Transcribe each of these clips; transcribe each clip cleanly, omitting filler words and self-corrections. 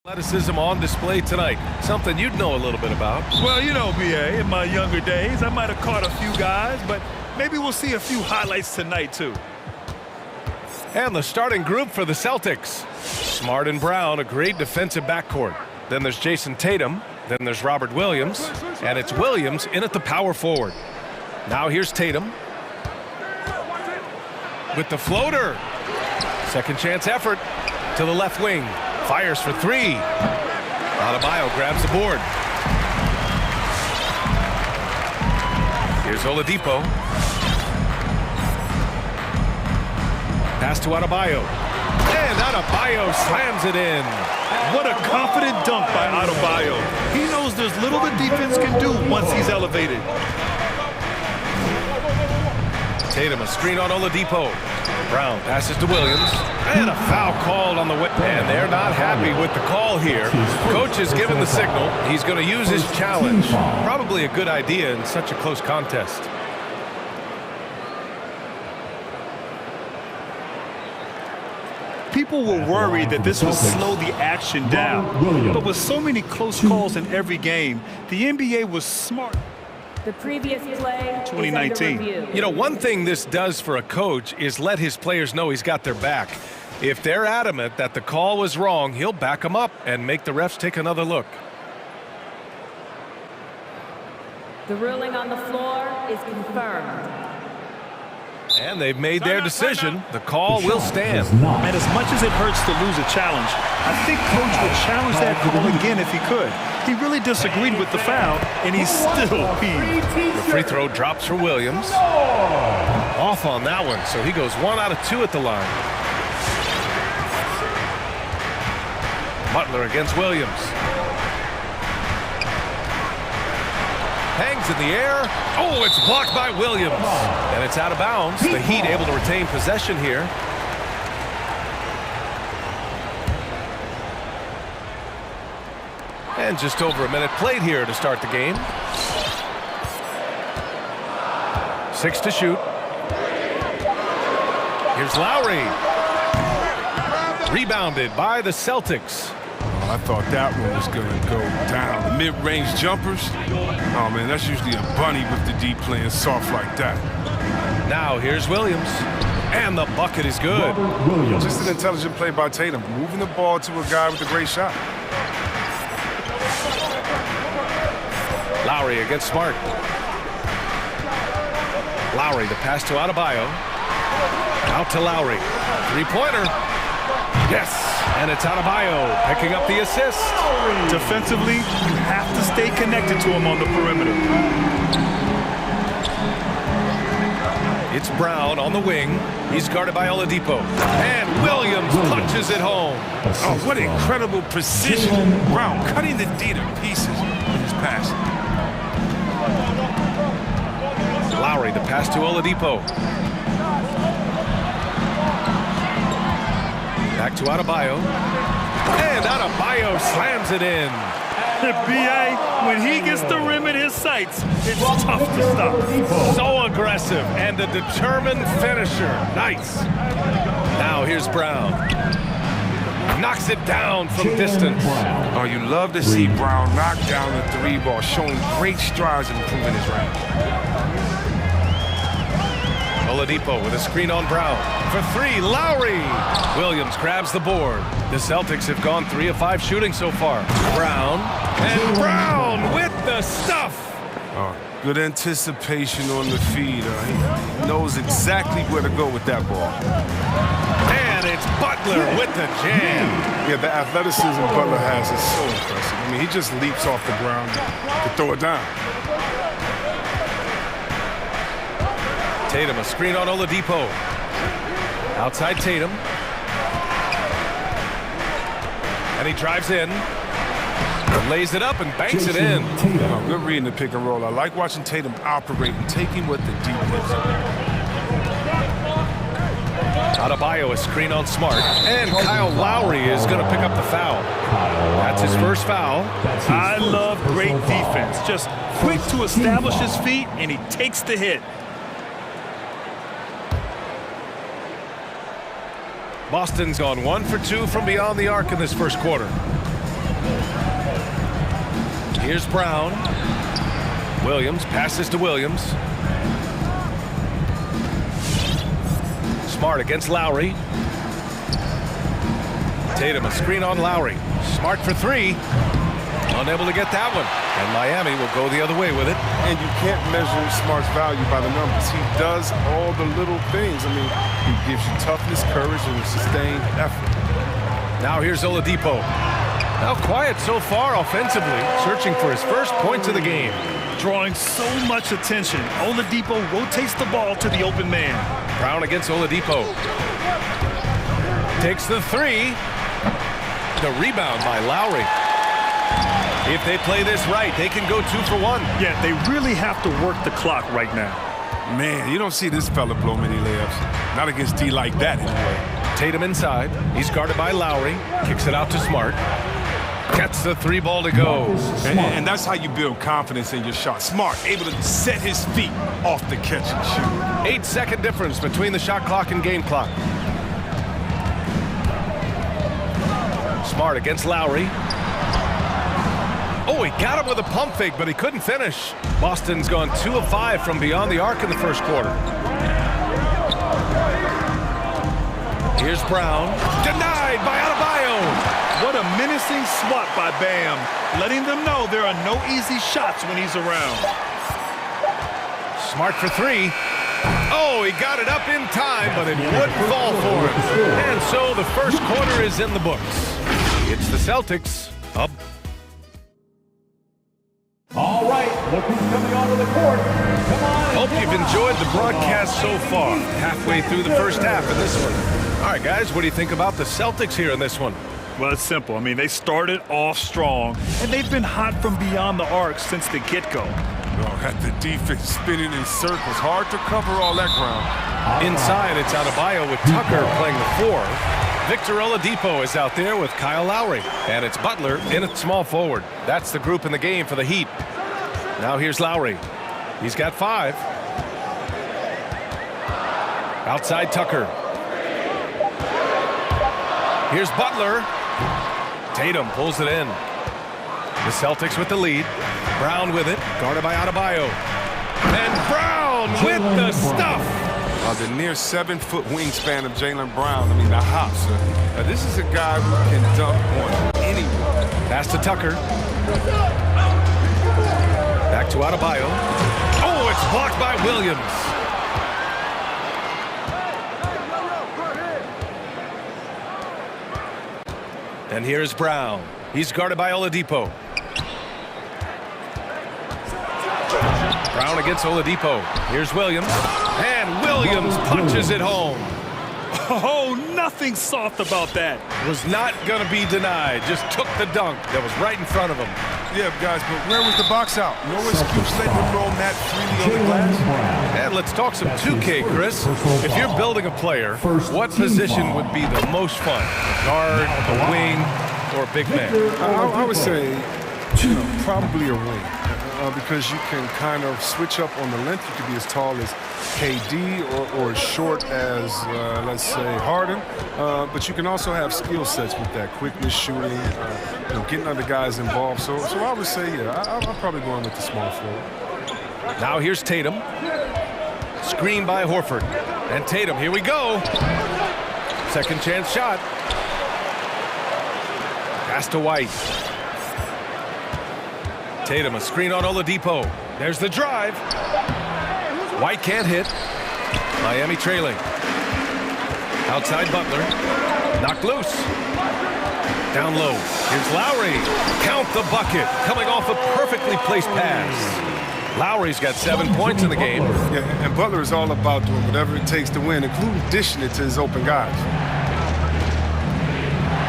Athleticism on display tonight. Something you'd know a little bit about. Well, you know, BA, in my younger days, I might have caught a few guys, but maybe we'll see a few highlights tonight, too. And the starting group for the Celtics. Smart and Brown, a great defensive backcourt. Then there's Jason Tatum. Then there's Robert Williams. And it's Williams in at the power forward. Now here's Tatum. With the floater. Second chance effort to the left wing. Fires for three. Adebayo grabs the board. Here's Oladipo. Pass to Adebayo. And Adebayo slams it in. What a confident dunk by Adebayo. He knows there's little the defense can do once he's elevated. Tatum, a screen on Oladipo. Brown passes to Williams. And a foul called on the way. And they're not happy with the call here. Coach has given the signal. He's going to use his challenge. Probably a good idea in such a close contest. People were worried that this would slow the action down. But with so many close calls in every game, the NBA was smart. The previous play 2019. You know, one thing this does for a coach is let his players know he's got their back. If they're adamant that the call was wrong, he'll back them up and make the refs take another look. The ruling on the floor is confirmed. And they've made their decision. The call will stand. And as much as it hurts to lose a challenge, I think Coach would challenge that call again if he could. He really disagreed with the foul, and he's still peeved. The free throw drops for Williams. Off on that one, so he goes 1 out of 2 at the line. Butler against Williams. Hangs in the air. Oh, it's blocked by Williams. And it's out of bounds. The Heat able to retain possession here. And just over a minute played here to start the game. 6 to shoot. Here's Lowry. Rebounded by the Celtics. Oh, I thought that one was going to go down. The mid-range jumpers, oh, man, that's usually a bunny with the D playing soft like that. Now here's Williams. And the bucket is good. Just an intelligent play by Tatum, moving the ball to a guy with a great shot. Lowry against Smart. Lowry, the pass to Adebayo. Out to Lowry. Three-pointer. Yes, and it's Adebayo picking up the assist. Defensively, you have to stay connected to him on the perimeter. It's Brown on the wing. He's guarded by Oladipo. And Williams punches it home. Oh, what incredible precision. Brown cutting the D to pieces with his pass. Lowry, the pass to Oladipo. Back to Adebayo. And Adebayo slams it in. B.A., when he gets the rim in his sights, it's tough to stop. So aggressive and a determined finisher. Nice. Now here's Brown. Knocks it down from distance. Oh, you love to see Brown knock down the three ball, showing great strides in improving his range. Oladipo with a screen on Brown. For three, Lowry. Williams grabs the board. The Celtics have gone 3 of 5 shooting so far. Brown. And Brown with the stuff. Oh, good anticipation on the feed. He knows exactly where to go with that ball. And it's Butler with the jam. Yeah, the athleticism Butler has is so impressive. I mean, he just leaps off the ground to throw it down. Tatum, a screen on Oladipo. Outside Tatum. And he drives in. Lays it up and banks it in. Oh, good reading the pick and roll. I like watching Tatum operate and taking what the deep gives him. Adebayo, a screen on Smart. And Kyle Lowry is going to pick up the foul. That's his first foul. I love great defense. Just quick to establish his feet, and he takes the hit. Boston's gone 1 for 2 from beyond the arc in this first quarter. Here's Brown. Williams passes to Williams. Smart against Lowry. Tatum, a screen on Lowry. Smart for three. Unable to get that one. And Miami will go the other way with it. And you can't measure Smart's value by the numbers. He does all the little things. I mean, he gives you toughness, courage, and sustained effort. Now here's Oladipo. Now quiet so far offensively, searching for his first points of the game. Drawing so much attention. Oladipo rotates the ball to the open man. Brown against Oladipo. Takes the three. The rebound by Lowry. If they play this right, they can go 2 for 1. Yeah, they really have to work the clock right now. Man, you don't see this fella blow many layups. Not against D like that anyway. Tatum inside. He's guarded by Lowry. Kicks it out to Smart. Gets the three ball to go. And that's how you build confidence in your shot. Smart, able to set his feet off the catch and shoot. 8-second difference between the shot clock and game clock. Smart against Lowry. Oh, he got him with a pump fake, but he couldn't finish. Boston's gone 2 of 5 from beyond the arc in the first quarter. Here's Brown. Denied by Adebayo. What a menacing swat by Bam, letting them know there are no easy shots when he's around. Smart for three. Oh, he got it up in time, but it wouldn't fall for him. And so the first quarter is in the books. It's the Celtics up. All right, look who's coming onto the court. Come on. Hope you've enjoyed the broadcast so far. Halfway through the first half in this one. All right, guys, what do you think about the Celtics here in this one? Well, it's simple. I mean, they started off strong, and they've been hot from beyond the arc since the get-go. Oh, got the defense spinning in circles. Hard to cover all that ground. Inside, it's Adebayo with Tucker playing the 4. Victor Oladipo is out there with Kyle Lowry. And it's Butler in at small forward. That's the group in the game for the Heat. Now here's Lowry. He's got 5. Outside Tucker. Here's Butler. Tatum pulls it in. The Celtics with the lead. Brown with it, guarded by Adebayo. And Brown with the stuff. The near 7-foot wingspan of Jaylen Brown. I mean, the hops. This is a guy who can dunk on anyone. Pass to Tucker. Back to Adebayo. Oh, it's blocked by Williams. And here's Brown. He's guarded by Oladipo. Brown against Oladipo. Here's Williams. And Williams punches it home. Oh, nothing soft about that. Was not going to be denied. Just took the dunk that was right in front of him. Yeah, guys, but where was the box out? No excuse letting him roam that freely on the glass. And let's talk some 2K, Chris. If you're building a player, what position would be the most fun? Guard, a wing, or a big man? I would say probably a wing. Because you can kind of switch up on the length. You could be as tall as KD or as short as, let's say, Harden. But you can also have skill sets with that. Quickness, shooting, getting other guys involved. So I would say, yeah, I'm probably going with the small forward. Now here's Tatum. Screen by Horford. And Tatum, here we go. Second chance shot. Pass to White. Tatum, a screen on Oladipo. There's the drive. White can't hit. Miami trailing. Outside Butler. Knocked loose. Down low. Here's Lowry. Count the bucket. Coming off a perfectly placed pass. Lowry's got 7 points in the game. Yeah, and Butler is all about doing whatever it takes to win, including dishing it to his open guys.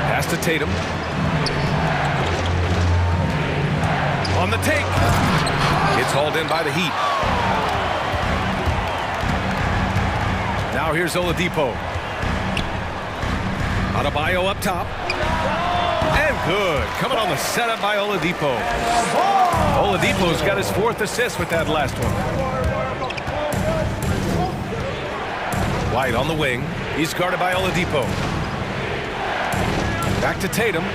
Pass to Tatum. On the take. It's hauled in by the Heat. Now here's Oladipo. Adebayo up top. And good. Coming on the setup by Oladipo. Oladipo's got his 4th assist with that last one. White on the wing. He's guarded by Oladipo. Back to Tatum.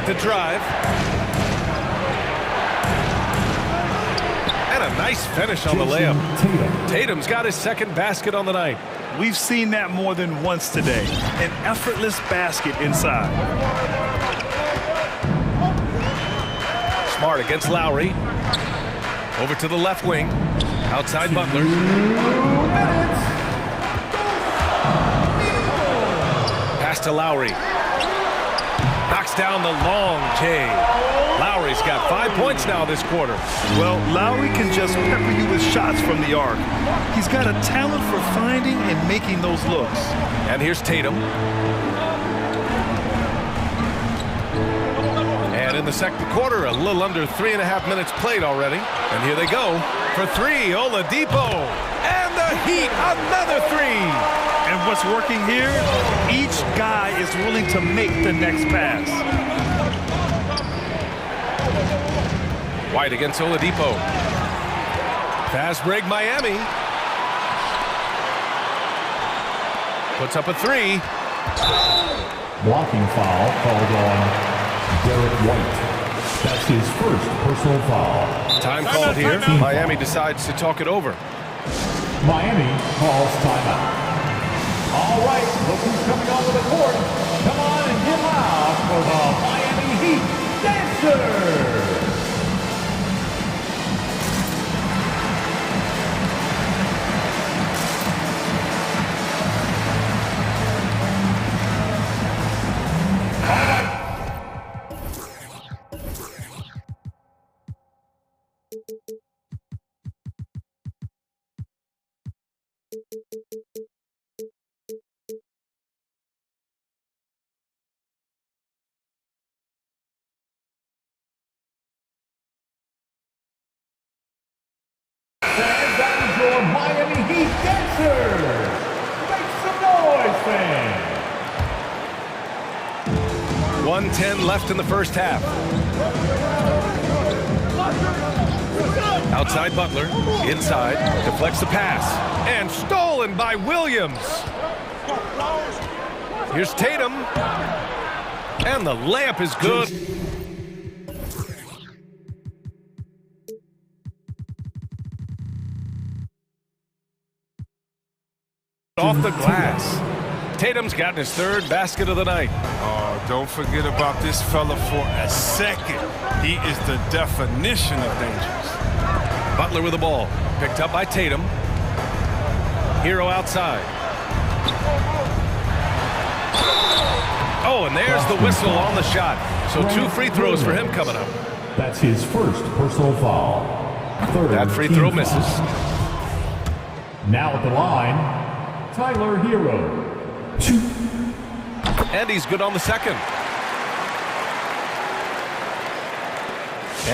to drive. And a nice finish on the layup. Tatum's got his second basket on the night. We've seen that more than once today. An effortless basket inside. Smart against Lowry. Over to the left wing. Outside Butler. Pass to Lowry. Knocks down the long J. Lowry's got 5 points now this quarter. Well, Lowry can just pepper you with shots from the arc. He's got a talent for finding and making those looks. And here's Tatum. And in the second quarter, a little under 3.5 minutes played already. And here they go for three. Oladipo. And the Heat, another three. And what's working here? Each guy is willing to make the next pass. White against Oladipo. Fast break Miami. Puts up a three. Blocking foul called on Derek White. That's his first personal foul. Time called here. Miami decides to talk it over. Miami calls timeout. All right, look who's coming onto the court. Come on and get loud for the Miami Heat Dancers. That was your Miami Heat Dancers. Make some noise, fans. 1:10 left in the first half. Outside Butler, inside, deflects the pass, and stolen by Williams. Here's Tatum, and the layup is good. Off the glass. Tatum's gotten his third basket of the night. Don't forget about this fella for a second. He is the definition of dangerous. Butler with the ball. Picked up by Tatum. Hero outside. Oh, and there's the whistle on the shot. So 2 free throws for him coming up. That's his first personal foul. Third That free throw team misses. foul. Now at the line, Tyler Hero. 2. And he's good on the second.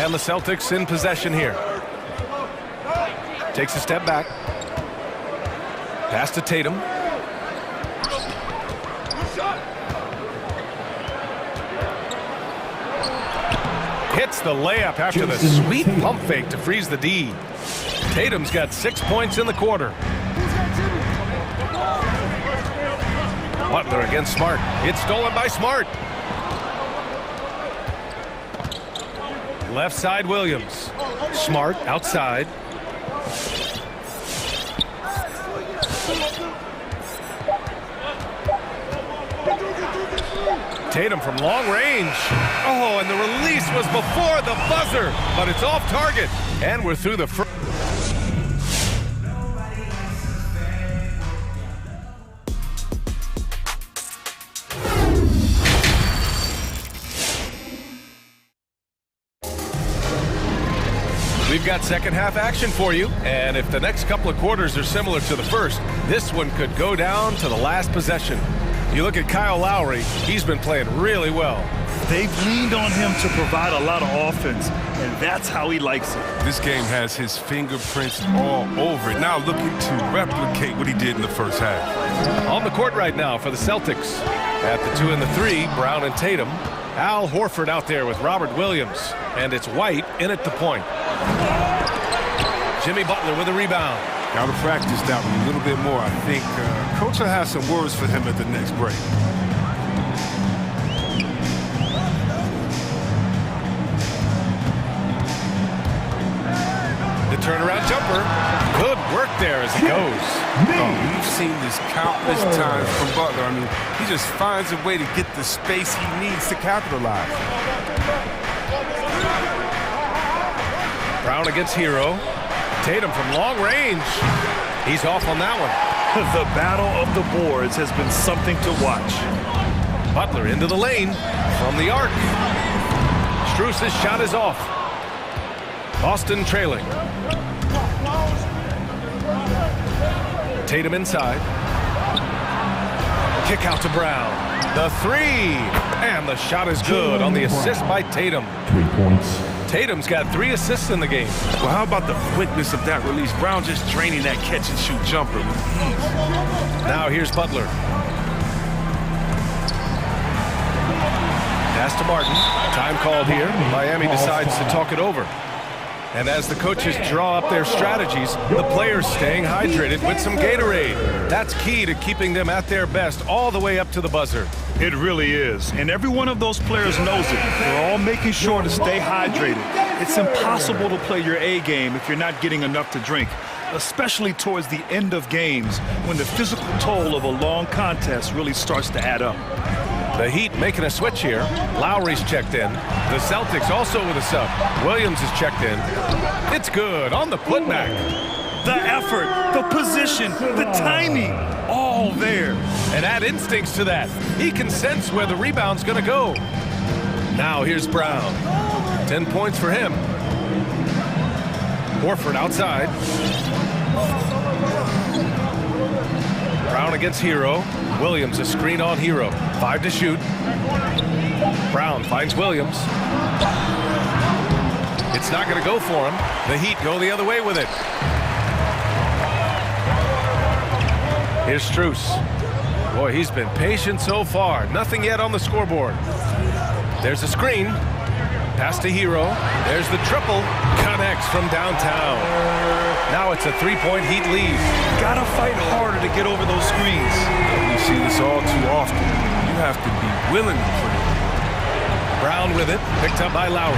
And the Celtics in possession here. Takes a step back. Pass to Tatum. Hits the layup after the sweet pump fake to freeze the D. Tatum's got 6 points in the quarter. Butler against Smart. It's stolen by Smart. Left side Williams. Smart outside. Tatum from long range. Oh, and the release was before the buzzer, but it's off target. And we're through the first. We've got second half action for you, and if the next couple of quarters are similar to the first, this one could go down to the last possession. You look at Kyle Lowry, he's been playing really well. They've leaned on him to provide a lot of offense, and that's how he likes it. This game has his fingerprints all over it. Now looking to replicate what he did in the first half. On the court right now for the Celtics. At the 2 and the 3, Brown and Tatum. Al Horford out there with Robert Williams, and it's White in at the point. Jimmy Butler with a rebound. Got to practice that one a little bit more. I think Coach will have some words for him at the next break. cover. Good work there as it goes. We've seen this countless times from Butler. I mean, he just finds a way to get the space he needs to capitalize. Brown against Hero. Tatum from long range. He's off on that one. The battle of the boards has been something to watch. Butler into the lane from the arc. Strus's shot is off. Boston trailing. Tatum inside. Kick out to Brown. The three. And the shot is good on the assist by Tatum. 3 points. Tatum's got 3 assists in the game. Well, how about the quickness of that release? Brown just draining that catch-and-shoot jumper with ease. Now here's Butler. Pass to Martin. Time called here. Miami decides to talk it over. And as the coaches draw up their strategies, the players staying hydrated with some Gatorade. That's key to keeping them at their best all the way up to the buzzer. It really is. And every one of those players knows it. They're all making sure to stay hydrated. It's impossible to play your A game if you're not getting enough to drink, especially towards the end of games when the physical toll of a long contest really starts to add up. The Heat making a switch here. Lowry's checked in. The Celtics also with a sub. Williams is checked in. It's good on the putback. The effort, the position, the timing, all there. And add instincts to that. He can sense where the rebound's going to go. Now here's Brown. 10 points for him. Horford outside. Brown against Hero. Williams a screen on Hero. 5 to shoot. Brown finds Williams. It's not going to go for him. The Heat go the other way with it. Here's Strus. Boy, he's been patient so far. Nothing yet on the scoreboard. There's a screen. Pass to Hero. There's the triple. Connects from downtown. Now it's a 3-point Heat lead. Gotta fight harder to get over those screens. We see this all too often. You have to be willing to play. Brown with it. Picked up by Lowry.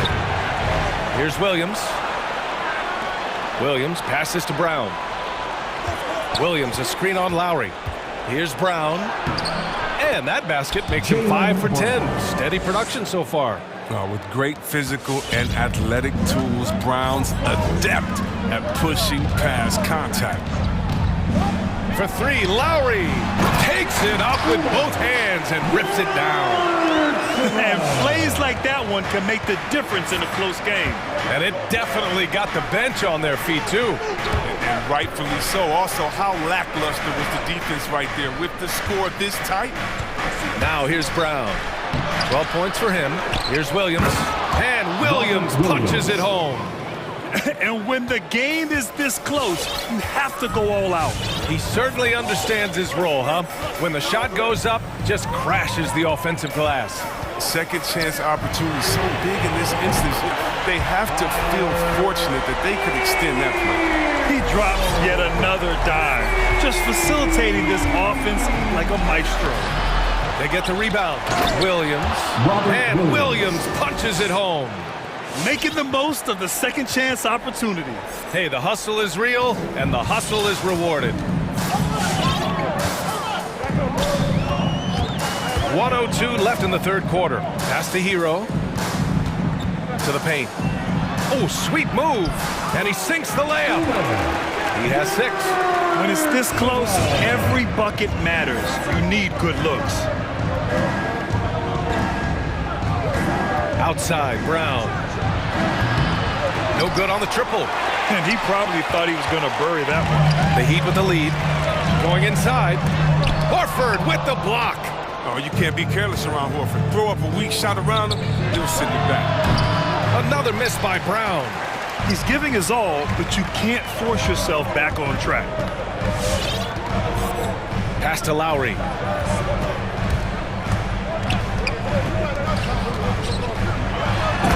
Here's Williams. Williams passes to Brown. Williams a screen on Lowry. Here's Brown. And that basket makes him 5 for 10. Steady production so far. With great physical and athletic tools, Brown's adept at pushing past contact. For 3, Lowry takes it up with both hands and rips it down. And plays like that one can make the difference in a close game. And it definitely got the bench on their feet, too. And rightfully so. Also, how lackluster was the defense right there with the score this tight? Now here's Brown. 12 points for him. Here's Williams. And Williams punches it home. And when the game is this close, you have to go all out. He certainly understands his role, huh? When the shot goes up, just crashes the offensive glass. Second chance opportunity so big in this instance. They have to feel fortunate that they could extend that play. He drops yet another dime, just facilitating this offense like a maestro. They get the rebound. Williams. And Williams punches it home. Making the most of the second chance opportunity. Hey, the hustle is real, and the hustle is rewarded. 1:02 left in the third quarter. Pass to Hero. To the paint. Oh, sweet move. And he sinks the layup. He has 6. When it's this close, every bucket matters. You need good looks. Outside, Brown. No good on the triple. And he probably thought he was going to bury that one. The Heat with the lead. Going inside. Horford with the block. Oh, you can't be careless around Horford. Throw up a weak shot around him, he'll send it back. Another miss by Brown. He's giving his all, but you can't force yourself back on track. Pass to Lowry.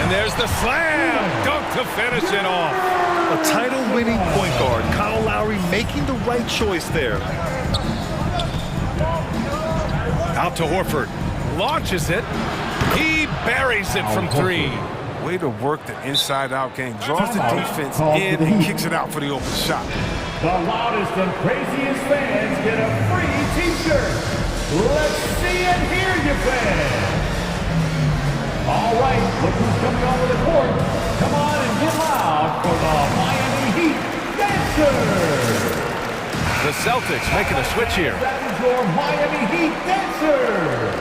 And there's the slam. Dunk to finish it off. A title-winning point guard, Kyle Lowry making the right choice there. Out to Horford. Launches it. He buries it from 3. Way to work the inside-out game. Draws the defense in and kicks it out for the open shot. The loudest and craziest fans get a free T-shirt. Let's see and hear you, fans. All right, look who's coming onto the court. Come on and get loud for the Miami Heat dancers. The Celtics making a switch here. That is your Miami Heat dancers.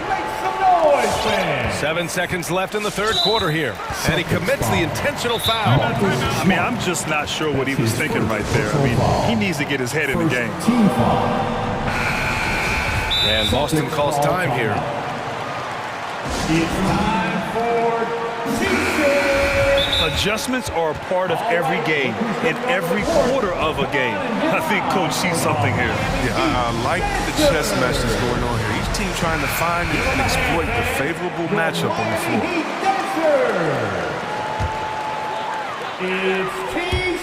Make some noise, fans. 7 seconds left in the third quarter here. And he commits the intentional foul. I mean, I'm just not sure what he was thinking right there. I mean, he needs to get his head in the game. Team foul. And Boston calls time here. It's time for T-shirt. Adjustments are a part of every game, in every quarter of a game. I think Coach sees something here. Yeah, I like the chess match that's going on here. Each team trying to find and exploit the favorable matchup on the floor. Heat dancers. It's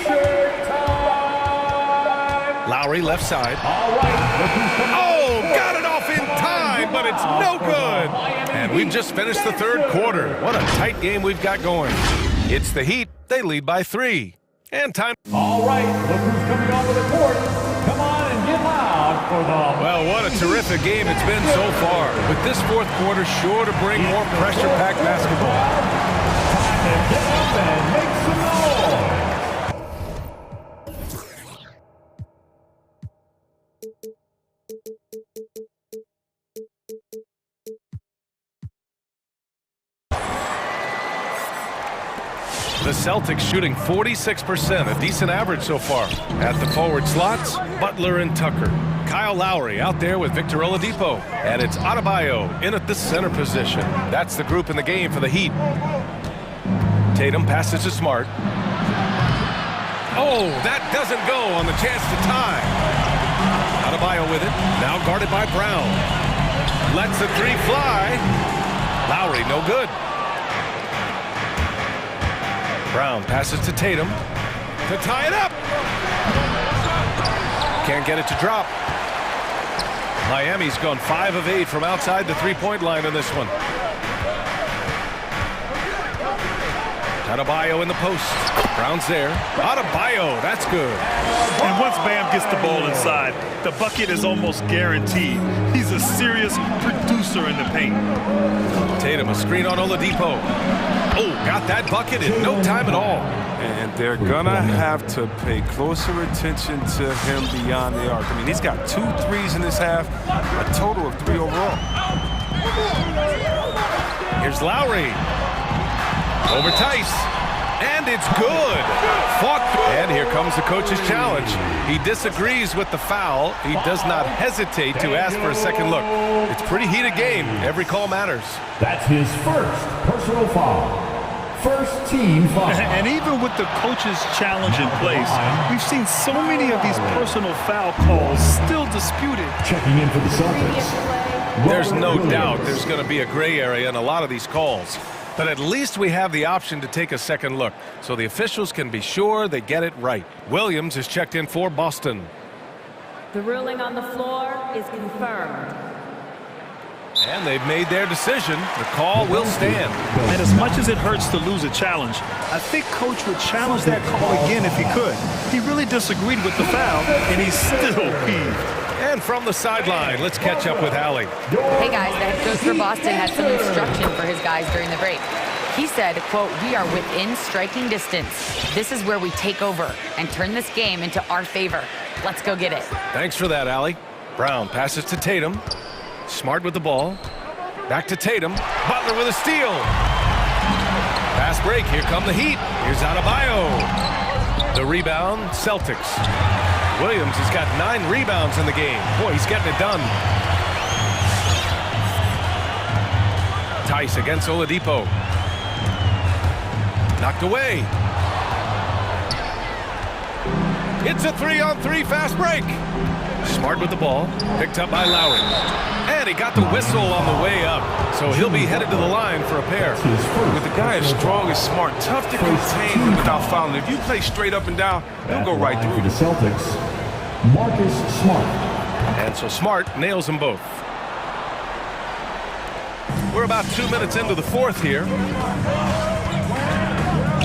T-shirt time. Lowry left side. All right, look who's coming. Oh, got it off in time, but it's no good. And we've just finished the third quarter. What a tight game we've got going. It's the Heat. They lead by 3. And time. All right, look who's coming onto the court. Come on and get loud for the... Well, what a terrific game it's been so far. With this fourth quarter sure to bring more pressure-packed basketball. Time to get up and make some noise. The Celtics shooting 46%, a decent average so far. At the forward slots, Butler and Tucker. Kyle Lowry out there with Victor Oladipo. And it's Adebayo in at the center position. That's the group in the game for the Heat. Tatum passes to Smart. Oh, that doesn't go on the chance to tie. Adebayo with it, now guarded by Brown. Lets the three fly. Lowry, no good. Brown passes to Tatum to tie it up. Can't get it to drop. Miami's gone 5 of 8 from outside the three-point line in this one. Adebayo in the post. Brown's there. Adebayo, that's good. And once Bam gets the ball inside, the bucket is almost guaranteed. He's a serious producer in the paint. Tatum, a screen on Oladipo. Oh, got that bucket in no time at all. And they're gonna have to pay closer attention to him beyond the arc. I mean, he's got 2 threes in this half, a total of 3 overall. Here's Lowry. Over Tice. And it's good. Fought. And here comes the coach's challenge. He disagrees with the foul. He does not hesitate to ask for a second look. It's a pretty heated game. Every call matters. That's his first personal foul. First team foul. And even with the coach's challenge in place, we've seen so many of these personal foul calls still disputed. Checking in for the Celtics. There's no doubt there's going to be a gray area in a lot of these calls. But at least we have the option to take a second look, so the officials can be sure they get it right. Williams is checked in for Boston. The ruling on the floor is confirmed. And they've made their decision. The call will stand. And as much as it hurts to lose a challenge, I think Coach would challenge that call again if he could. He really disagreed with the foul, and he's still peeved. And from the sideline, let's catch up with Allie. Hey guys, the head coach for Boston had some instruction for his guys during the break. He said, quote, "We are within striking distance. This is where we take over and turn this game into our favor. Let's go get it." Thanks for that, Allie. Brown passes to Tatum. Smart with the ball. Back to Tatum. Butler with a steal. Fast break. Here come the Heat. Here's Adebayo. The rebound, Celtics. Williams has got 9 rebounds in the game. Boy, he's getting it done. Tice against Oladipo. Knocked away. It's a 3-on-3 fast break. Smart with the ball. Picked up by Lowry. And he got the whistle on the way up. So he'll be headed to the line for a pair. With the guy as strong as Smart, tough to contain him without fouling. If you play straight up and down, he'll go right through. The Celtics, Marcus Smart. And so Smart nails them both. We're about 2 minutes into the fourth here.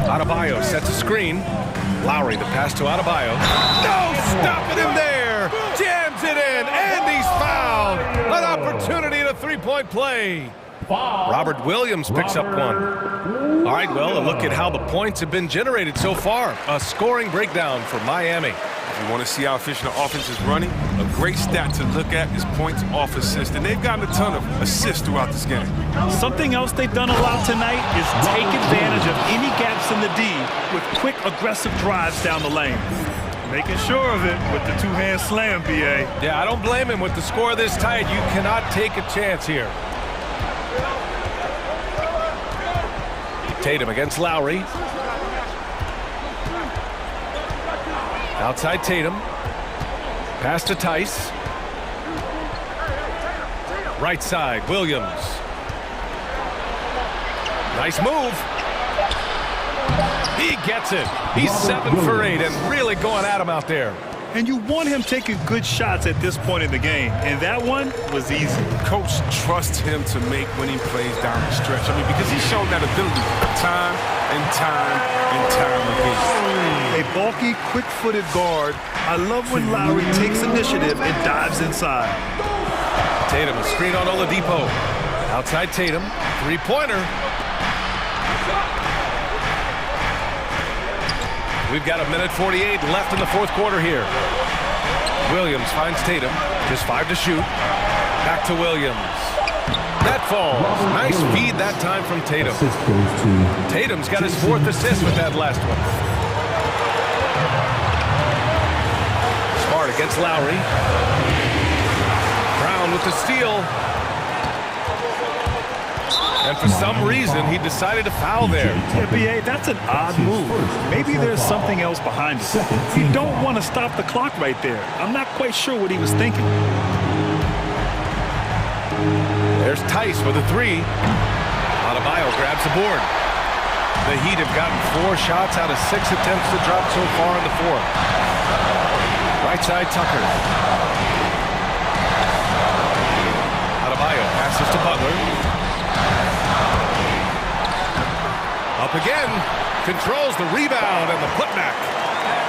Adebayo sets a screen. Lowry, the pass to Adebayo. No, stopping him there. Jams it in, and he's fouled. An opportunity at a three-point play. Robert Williams picks up one. All right, well, a look at how the points have been generated so far. A scoring breakdown for Miami. If you want to see how efficient the offense is running, a great stat to look at is points off assist. And they've gotten a ton of assists throughout this game. Something else they've done a lot tonight is take advantage of any gaps in the D with quick, aggressive drives down the lane. Making sure of it with the two-hand slam, B.A. Yeah, I don't blame him. With the score this tight, you cannot take a chance here. Tatum against Lowry. Outside Tatum. Pass to Tice. Right side, Williams. Nice move. He gets it. He's 7 for 8 and really going at him out there. And you want him taking good shots at this point in the game. And that one was easy. Coach trusts him to make winning plays down the stretch. I mean, because he's shown that ability time and time and time again. A bulky, quick-footed guard. I love when Lowry takes initiative and dives inside. Tatum, a screen on Oladipo. Outside Tatum, three-pointer. We've got 1:48 left in the fourth quarter here. Williams finds Tatum, just 5 to shoot. Back to Williams. That falls. Nice feed that time from Tatum. Tatum's got his 4th assist with that last one. Smart against Lowry. Brown with the steal. And for some reason, he decided to foul there. NBA, that's an odd move. Maybe there's something else behind it. You don't want to stop the clock right there. I'm not quite sure what he was thinking. There's Tice with a 3. Adebayo grabs the board. The Heat have gotten 4 shots out of 6 attempts to drop so far in the fourth. Right side, Tucker. Adebayo passes to Butler. Up again, controls the rebound and the putback.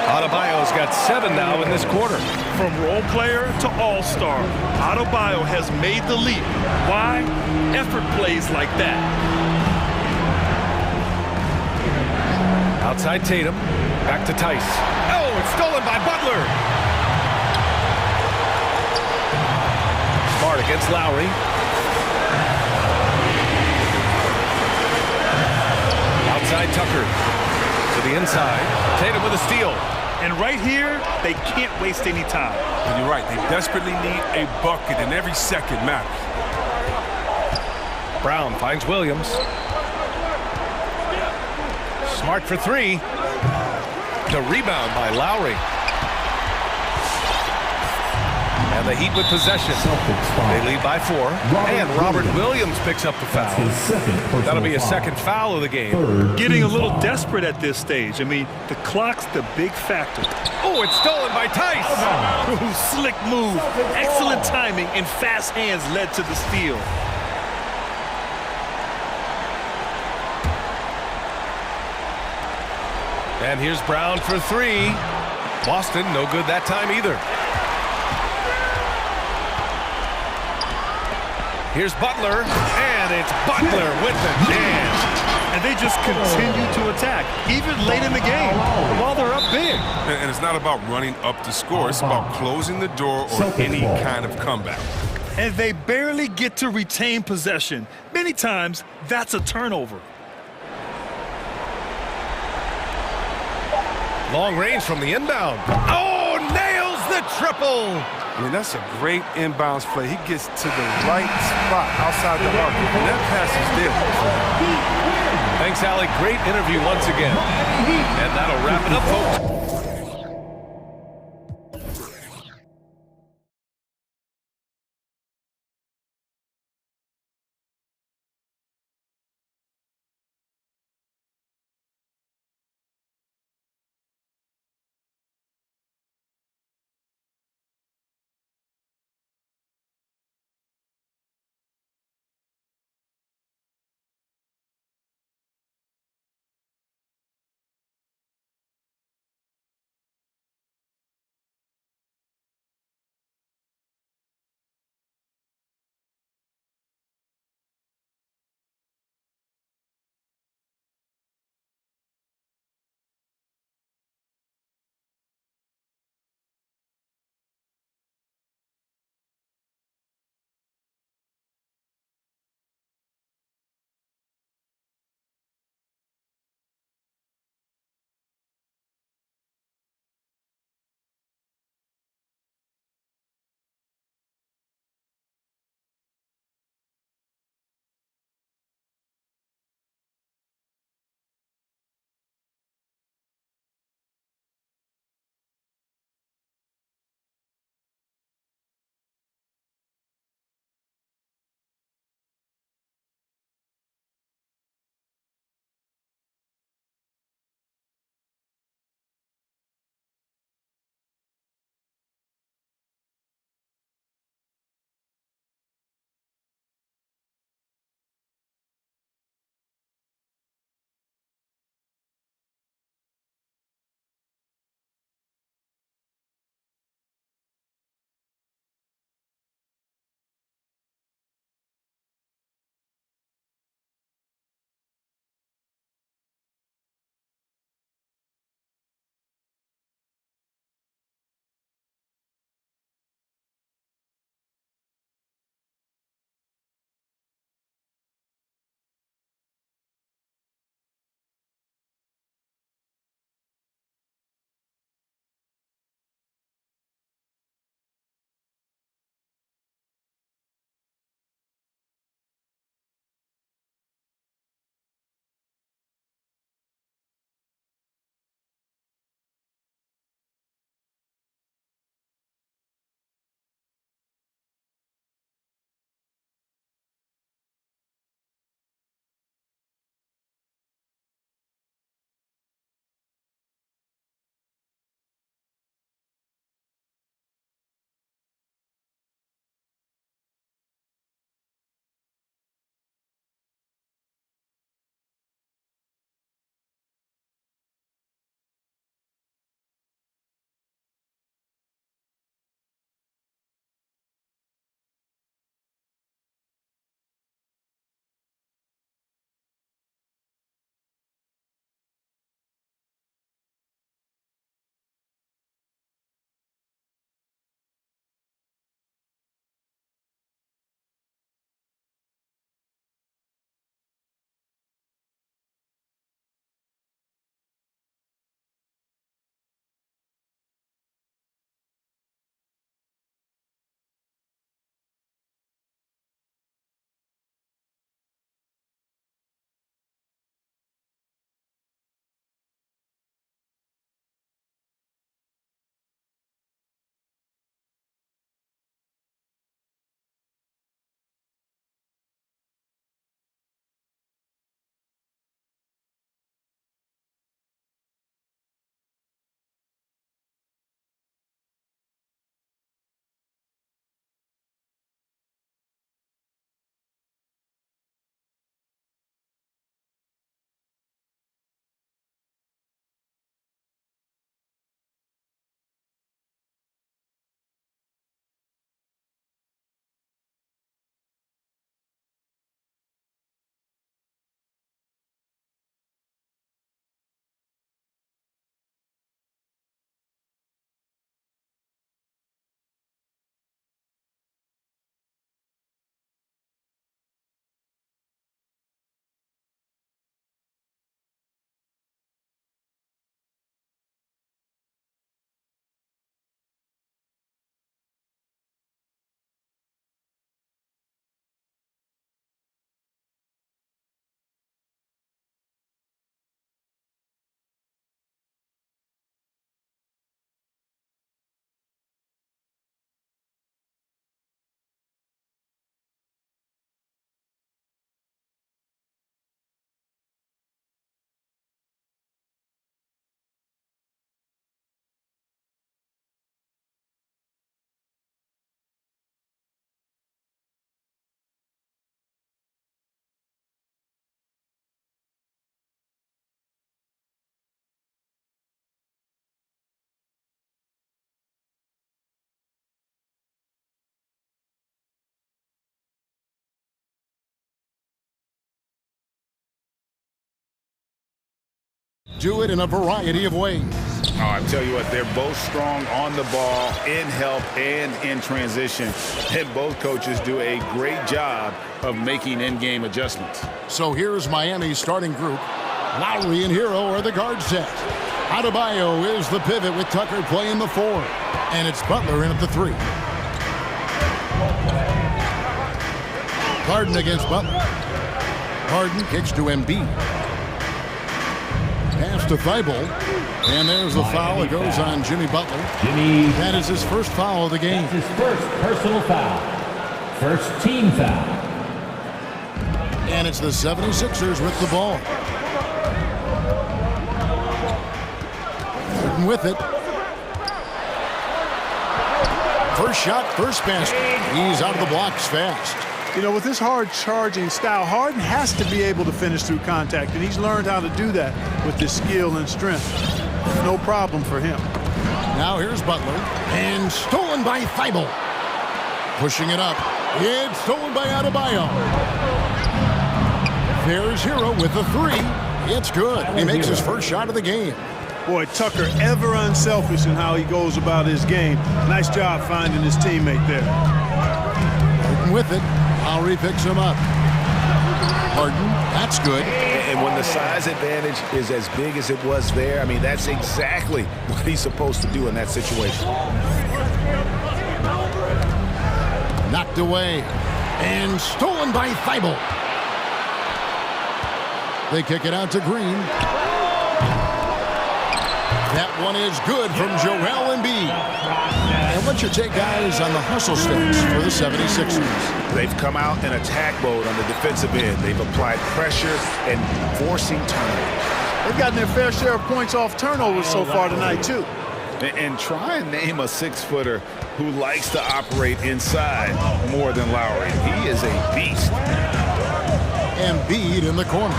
Adebayo's got 7 now in this quarter. From role player to all-star, Adebayo has made the leap. Why? Effort plays like that. Outside Tatum, back to Tice. Oh, it's stolen by Butler. Smart against Lowry. Outside Tucker to the inside. Tatum with a steal. And right here, they can't waste any time. And you're right, they desperately need a bucket, and every second matters. Brown finds Williams. Smart for 3. The rebound by Lowry. And the Heat with possession. They lead by 4. And Robert Williams picks up the foul. That'll be a second foul of the game. Getting a little desperate at this stage. I mean, the clock's the big factor. Oh, it's stolen by Tice. Ooh, slick move. Excellent timing and fast hands led to the steal. And here's Brown for 3. Boston, no good that time either. Here's Butler, and it's Butler with the jam. And they just continue to attack, even late in the game, while they're up big. And it's not about running up to score. It's about closing the door or any kind of comeback. And they barely get to retain possession. Many times, that's a turnover. Long range from the inbound. Oh, nails the triple. I mean, that's a great inbounds play. He gets to the right spot outside the arc, and that pass is there. Thanks, Allie. Great interview once again. And that'll wrap it up, folks. do it in a variety of ways. Oh, I tell you what, they're both strong on the ball, in help, and in transition. And both coaches do a great job of making in-game adjustments. So here's Miami's starting group. Lowry and Hero are the guard set. Adebayo is the pivot with Tucker playing the 4. And it's Butler in at the 3. Harden against Butler. Harden kicks to Embiid. Pass to Thibault. And there's the foul. It goes on Jimmy Butler. That is his first foul of the game. That's his first personal foul. First team foul. And it's the 76ers with the ball. With it. First shot, first basket. He's out of the blocks fast. You know, with his hard charging style, Harden has to be able to finish through contact, and he's learned how to do that with his skill and strength. No problem for him. Now here's Butler, and stolen by Thibault. Pushing it up. It's stolen by Adebayo. There's Hero with the 3. It's good. He makes his first shot of the game. Boy, Tucker ever unselfish in how he goes about his game. Nice job finding his teammate there. Harden with it. Lowry picks him up. Harden, that's good. And when the size advantage is as big as it was there, I mean, that's exactly what he's supposed to do in that situation. Knocked away. And stolen by Thibault. They kick it out to Green. That one is good from Joel Embiid. And what's your take, guys, on the hustle stakes for the 76ers? They've come out in attack mode on the defensive end. They've applied pressure and forcing turnovers. They've gotten their fair share of points off turnovers so far tonight, too. And try and name a 6-footer who likes to operate inside more than Lowry. He is a beast. Embiid in the corner.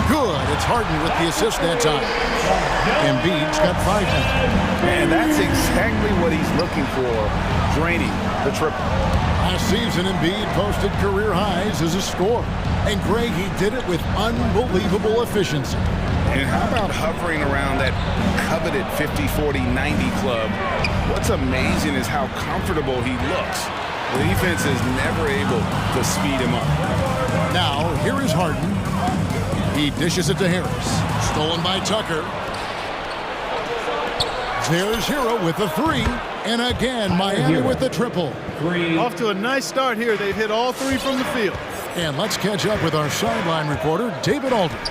Good. It's Harden with the assist that time. Embiid's got 5 now. And that's exactly what he's looking for, draining the triple. Last season, Embiid posted career highs as a scorer. And Greg, he did it with unbelievable efficiency. And how about hovering around that coveted 50-40-90 club? What's amazing is how comfortable he looks. The defense is never able to speed him up. Now, here is Harden. He dishes it to Harris. Stolen by Tucker. There's Hero with the 3. And again, Miami with the triple. Off to a nice start here. They've hit all 3 from the field. And let's catch up with our sideline reporter, David Aldridge.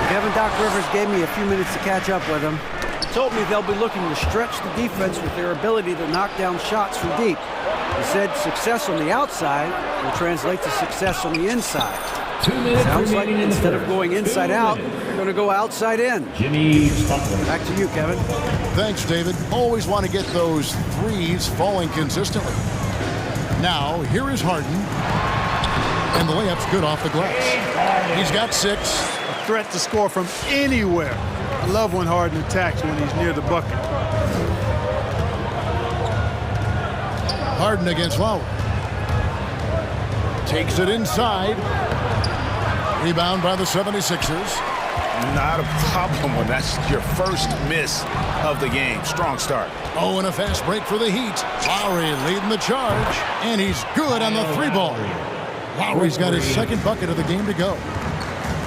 Kevin, Doc Rivers gave me a few minutes to catch up with him. He told me they'll be looking to stretch the defense with their ability to knock down shots from deep. He said success on the outside will translate to success on the inside. 2 minutes Sounds like remaining in the instead of first. going inside out, they're going to go outside in. Jimmy Butler. Back to you, Kevin. Thanks, David. Always want to get those threes falling consistently. Now, here is Harden. And the layup's good off the glass. He's got 6. A threat to score from anywhere. I love when Harden attacks when he's near the bucket. Harden against Lowry. Takes it inside. Rebound by the 76ers. Not a problem when that's your first miss of the game. Strong start. Oh, and a fast break for the Heat. Lowry leading the charge. And he's good on the 3-ball. Lowry's got his second bucket of the game to go.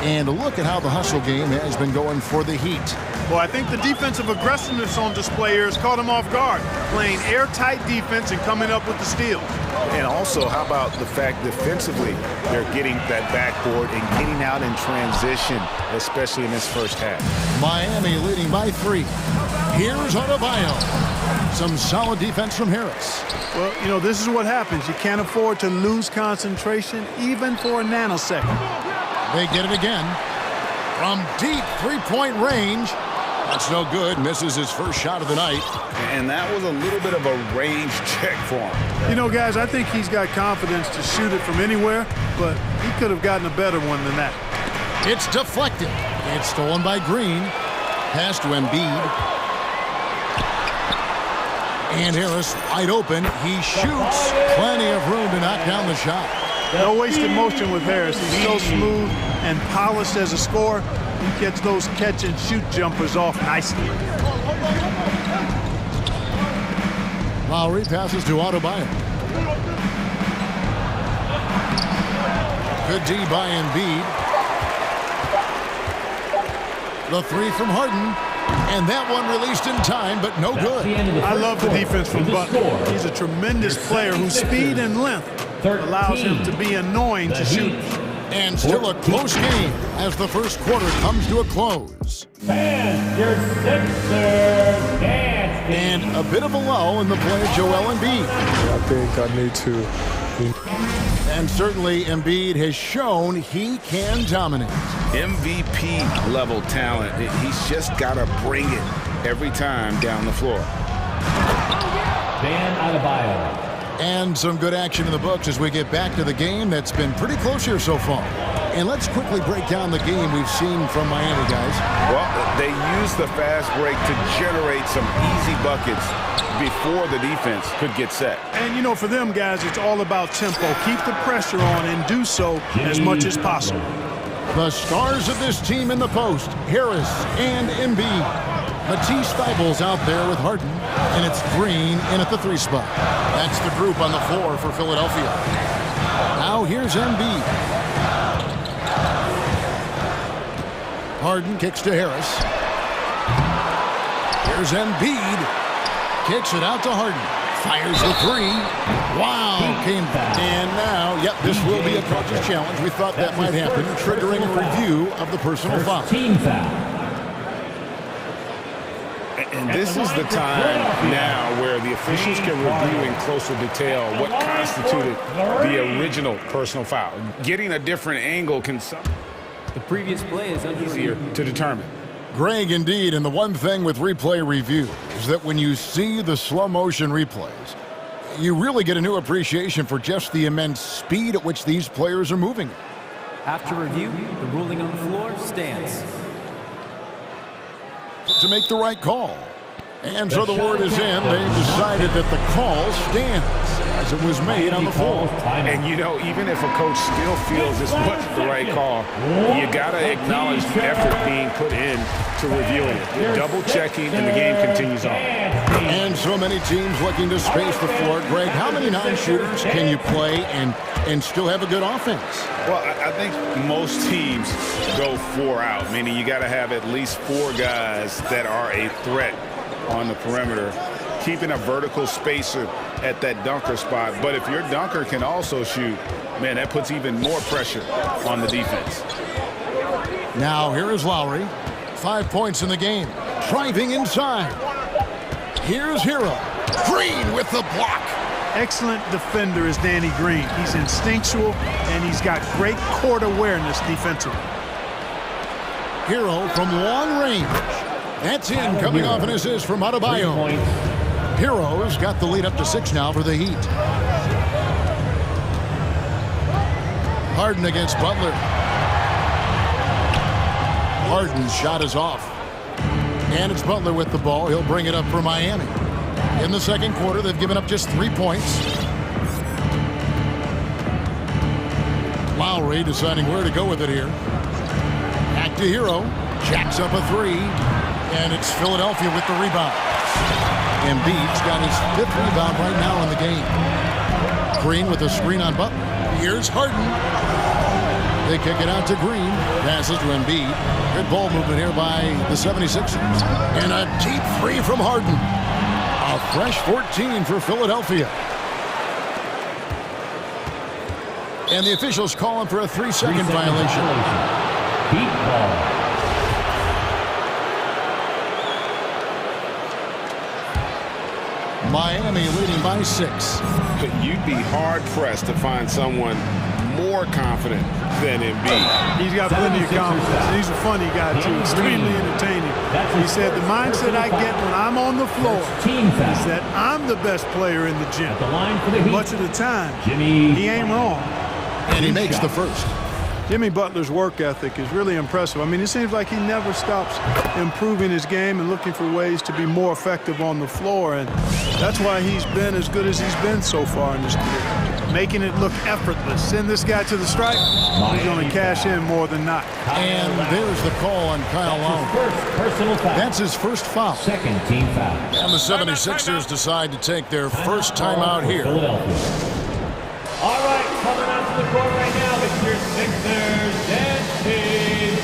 And look at how the hustle game has been going for the Heat. Well, I think the defensive aggressiveness on display here has caught him off guard. Playing airtight defense and coming up with the steal. And also, how about the fact defensively, they're getting that backboard and getting out in transition, especially in this first half. Miami leading by 3. Here's Adebayo. Some solid defense from Harris. Well, you know, this is what happens. You can't afford to lose concentration, even for a nanosecond. They get it again. From deep 3-point range. That's no good. Misses his first shot of the night. And that was a little bit of a range check for him. You know, guys, I think he's got confidence to shoot it from anywhere, but he could have gotten a better one than that. It's deflected. It's stolen by Green. Pass to Embiid. And Harris wide open. He shoots. Plenty of room to knock down the shot. No wasted motion with Harris. He's so smooth and polished as a scorer. He gets those catch-and-shoot jumpers off nicely. Lowry passes to Adebayo. Good D by Embiid. The three from Harden. And that one released in time, but no good. I love the defense from Butler. He's a tremendous player whose speed and length allows him to be annoying to shoot. And still a close game as the first quarter comes to a close. And your Sixers dance. And a bit of a lull in the play of Joel Embiid. I think I need to. And certainly Embiid has shown he can dominate. MVP level talent. He's just got to bring it every time down the floor. Van Adebayo. And some good action in the books as we get back to the game that's been pretty close here so far. And let's quickly break down the game we've seen from Miami, guys. Well, they used the fast break to generate some easy buckets before the defense could get set. And, you know, for them guys, it's all about tempo. Keep the pressure on and do so as much as possible. The stars of this team in the post, Harris and Embiid. Matisse Thybulle's out there with Harden, and it's Green in at the 3 spot. That's the group on the floor for Philadelphia. Now here's Embiid. Harden kicks to Harris. Here's Embiid. Kicks it out to Harden. Fires the 3. Wow, came back. And now, yep, this will be a coach's challenge. We thought that might happen, triggering a review of the personal foul. Team foul. And this is the time now where the officials can review in closer detail what constituted the original personal foul. Getting a different angle can the previous play is easier to determine. Greg, indeed, and the one thing with replay review is that when you see the slow motion replays, you really get a new appreciation for just the immense speed at which these players are moving. After review, the ruling on the floor stands. To make the right call. And so the word is in. They've decided that the call stands as it was made on the floor. And, you know, even if a coach still feels this wasn't the right call, you got to acknowledge the effort being put in to reviewing it. Double-checking, and the game continues on. And so many teams looking to space the floor. Greg, how many non-shooters can you play and still have a good offense? Well, I think most teams go 4 out, meaning you got to have at least 4 guys that are a threat on the perimeter, keeping a vertical spacer at that dunker spot. But if your dunker can also shoot, man, that puts even more pressure on the defense. Now here is Lowry. 5 points in the game. Driving inside. Here's Hero. Green with the block. Excellent defender is Danny Green. He's instinctual, and he's got great court awareness defensively. Hero from long range. That's in, coming off an assist from Adebayo. Hero's got the lead up to 6 now for the Heat. Harden against Butler. Harden's shot is off. And it's Butler with the ball. He'll bring it up for Miami. In the second quarter, they've given up just 3 points. Lowry deciding where to go with it here. Back to Hero. Jacks up a 3. And it's Philadelphia with the rebound. Embiid's got his 5th rebound right now in the game. Green with a screen on Butler. Here's Harden. They kick it out to Green. Passes to Embiid. Good ball movement here by the 76ers. And a deep 3 from Harden. A fresh 14 for Philadelphia. And the officials calling for a 3-second violation. Heat ball. Miami leading by 6. You'd be hard-pressed to find someone more confident than Embiid. He's got plenty of confidence. He's a funny guy, too. Extremely entertaining. He said, the mindset I get when I'm on the floor is that I'm the best player in the gym. Much of the time, he ain't wrong. And he makes the first. Jimmy Butler's work ethic is really impressive. I mean, it seems like he never stops improving his game and looking for ways to be more effective on the floor, and that's why he's been as good as he's been so far in his career. making it look effortless. Send this guy to the stripe, he's going to cash in more than not. And there's the call on Kyle Long. That's his first foul. Second team foul. And the 76ers decide to take their first timeout here. All right, coming out to the court right now, it's your Sixers and team.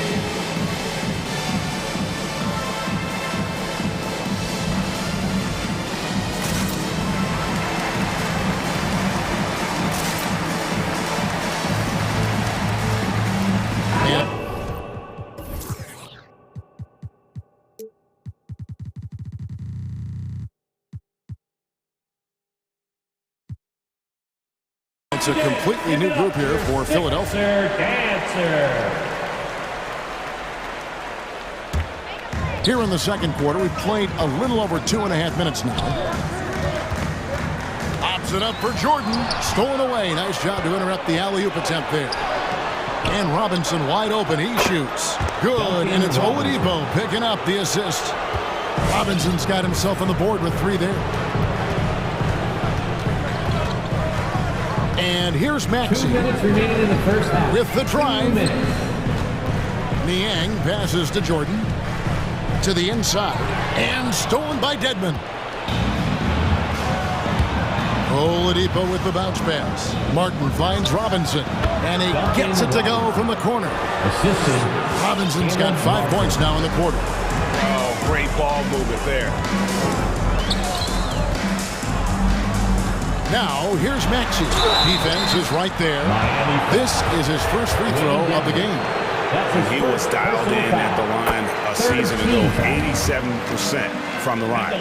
It's a completely new group here for Philadelphia. Here in the second quarter, we've played a little over 2.5 minutes now. Pops it up for Jordan. Stolen away. Nice job to interrupt the alley-oop attempt there. And Robinson wide open. He shoots. Good. And it's Oladipo picking up the assist. Robinson's got himself on the board with 3 there. And here's Maxey 2 minutes remaining in the first half. with the drive. Niang passes to Jordan. To the inside. And stolen by Dedmon. Oladipo with the bounce pass. Martin finds Robinson. And he gets it to go from the corner. Assisted. Robinson's got 5 points now in the quarter. Oh, great ball movement there. Now, here's Maxey. Defense is right there. This is his first free throw of the game. He was dialed in at the line a season ago, 87% from the line.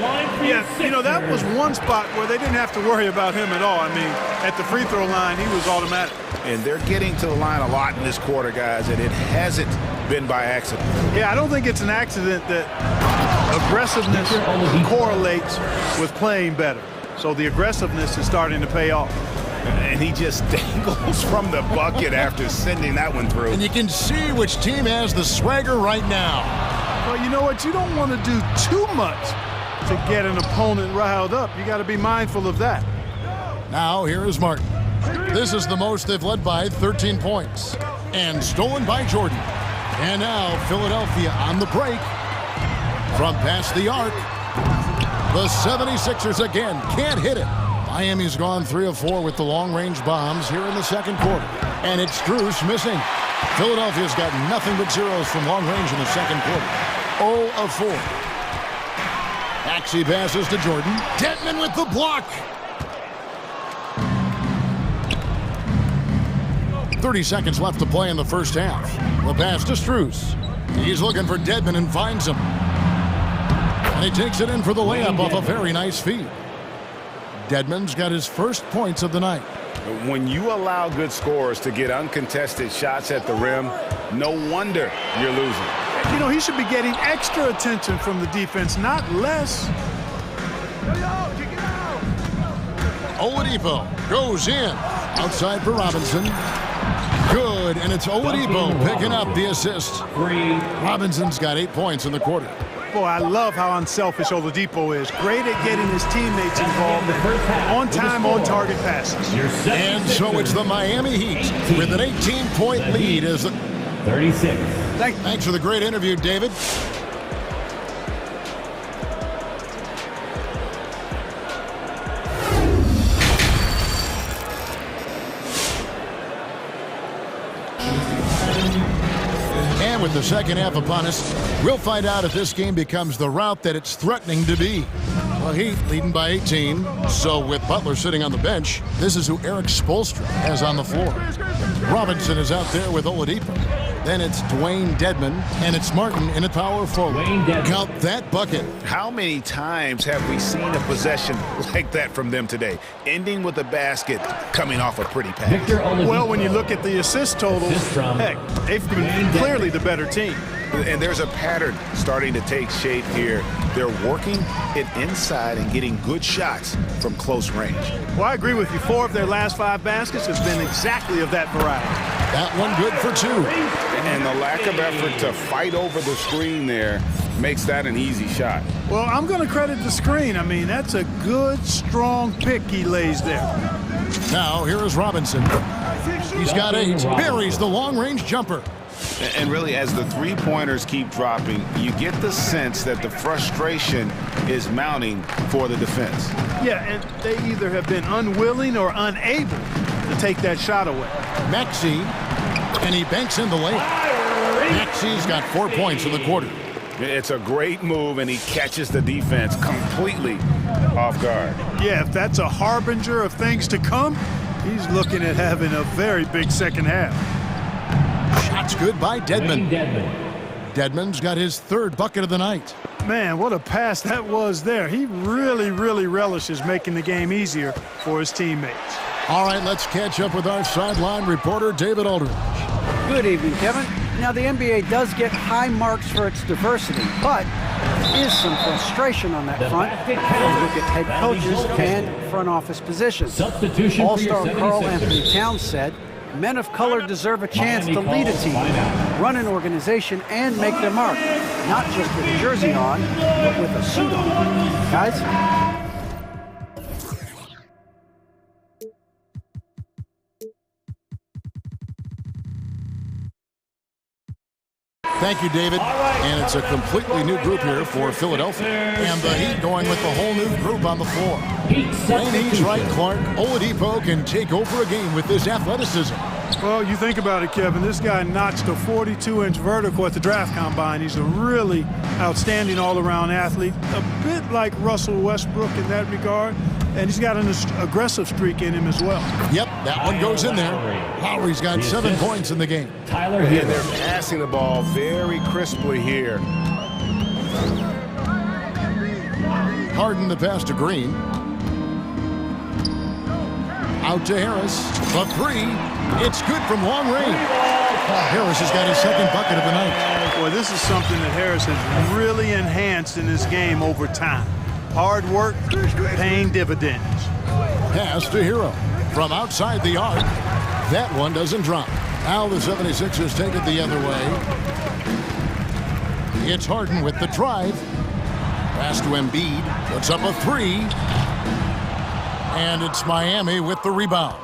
Yeah, you know, that was one spot where they didn't have to worry about him at all. I mean, at the free throw line, he was automatic. And they're getting to the line a lot in this quarter, guys, and it hasn't been by accident. Yeah, I don't think it's an accident that aggressiveness correlates with playing better. So the aggressiveness is starting to pay off. And he just dangles from the bucket after sending that one through. And you can see which team has the swagger right now. Well, you know what? You don't want to do too much to get an opponent riled up. You got to be mindful of that. Now, here is Martin. This is the most they've led by 13 points. And stolen by Jordan. And now, Philadelphia on the break. From past the arc. The 76ers again can't hit it. Miami's gone 3 of 4 with the long-range bombs here in the second quarter. And it's Strus missing. Philadelphia's got nothing but zeros from long range in the second quarter. 0 of 4. Maxey passes to Jordan. Dedmon with the block. 30 seconds left to play in the first half. The pass to Strus. He's looking for Dedmon and finds him. And he takes it in for the layup off a very nice feed. Dedmon's got his first points of the night. When you allow good scorers to get uncontested shots at the rim, no wonder you're losing. You know, he should be getting extra attention from the defense, not less. Oladipo goes in. Outside for Robinson. Good, and it's Oladipo picking up the assist. Robinson's got 8 points in the quarter. Boy, I love how unselfish Oladipo is. Great at getting his teammates involved. On-time, on-target passes. And so it's the Miami Heat with an 18-point lead as the 36. Thanks for the great interview, David. And with the second half upon us, we'll find out if this game becomes the route that it's threatening to be. Well, Heat leading by 18. So with Butler sitting on the bench, this is who Eric Spoelstra has on the floor. Robinson is out there with Oladipo. Then it's Dwayne Dedmon, and it's Martin in a power forward. Count that bucket. How many times have we seen a possession like that from them today, ending with a basket coming off a pretty pass? Well, when you look at the assist totals, heck, they've been clearly the better team. And there's a pattern starting to take shape here. They're working it inside and getting good shots from close range. Well, I agree with you. 4 of their last 5 baskets has been exactly of that variety. That one good for 2. And the lack of effort to fight over the screen there makes that an easy shot. Well, I'm going to credit the screen. I mean, that's a good, strong pick he lays there. Now here is Robinson. He's got 8. Buries the long-range jumper. And really, as the three-pointers keep dropping, you get the sense that the frustration is mounting for the defense. Yeah, and they either have been unwilling or unable to take that shot away. Maxey, and he banks in the lane. Maxey's got 4 points in the quarter. It's a great move, and he catches the defense completely off guard. Yeah, if that's a harbinger of things to come, he's looking at having a very big second half. Shots good by Dedmon. Dedmon's got his 3rd bucket of the night. Man, what a pass that was there. He really relishes making the game easier for his teammates. All right, let's catch up with our sideline reporter, David Aldridge. Good evening, Kevin. Now, the NBA does get high marks for its diversity, but there is some frustration on that front. Look at head coaches and front office positions. All-star Karl Anthony Towns said, men of color deserve a chance to lead a team, run an organization, and make their mark. Not just with a jersey on, but with a suit on. Guys? Thank you, David. And it's a completely new group here for Philadelphia. And the Heat going with the whole new group on the floor. He's right, Clark. Oladipo can take over a game with his athleticism. Well, you think about it, Kevin. This guy notched a 42-inch vertical at the draft combine. He's a really outstanding all-around athlete, a bit like Russell Westbrook in that regard. And he's got an aggressive streak in him as well. Yep, that one goes in there. Lowry's got 7 points in the game. And they're passing the ball very crisply here. Harden the pass to Green. Out to Harris. The 3. It's good from long range. Harris has got his 2nd bucket of the night. Boy, this is something that Harris has really enhanced in his game over time. Hard work, paying dividends. Pass to Hero. From outside the arc. That one doesn't drop. Now the 76ers take it the other way. It's Harden with the drive. Pass to Embiid. Puts up a 3. And it's Miami with the rebound.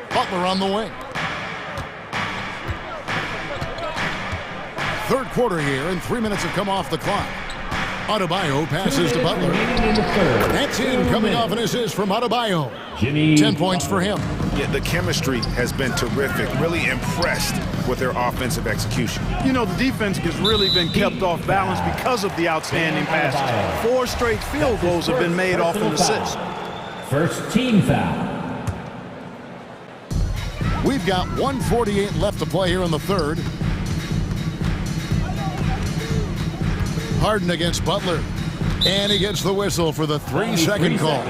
Butler on the wing. 3rd quarter here, and 3 minutes have come off the clock. Adebayo passes to Butler. That's in, coming off an assist from Adebayo. 10 points for him. Yeah, the chemistry has been terrific. Really impressed with their offensive execution. You know, the defense has really been kept off balance because of the outstanding passes. 4 straight field goals have been made off an assist. First team foul. We've got 1:48 left to play here in the 3rd. Harden against Butler. And he gets the whistle for the 3-second call.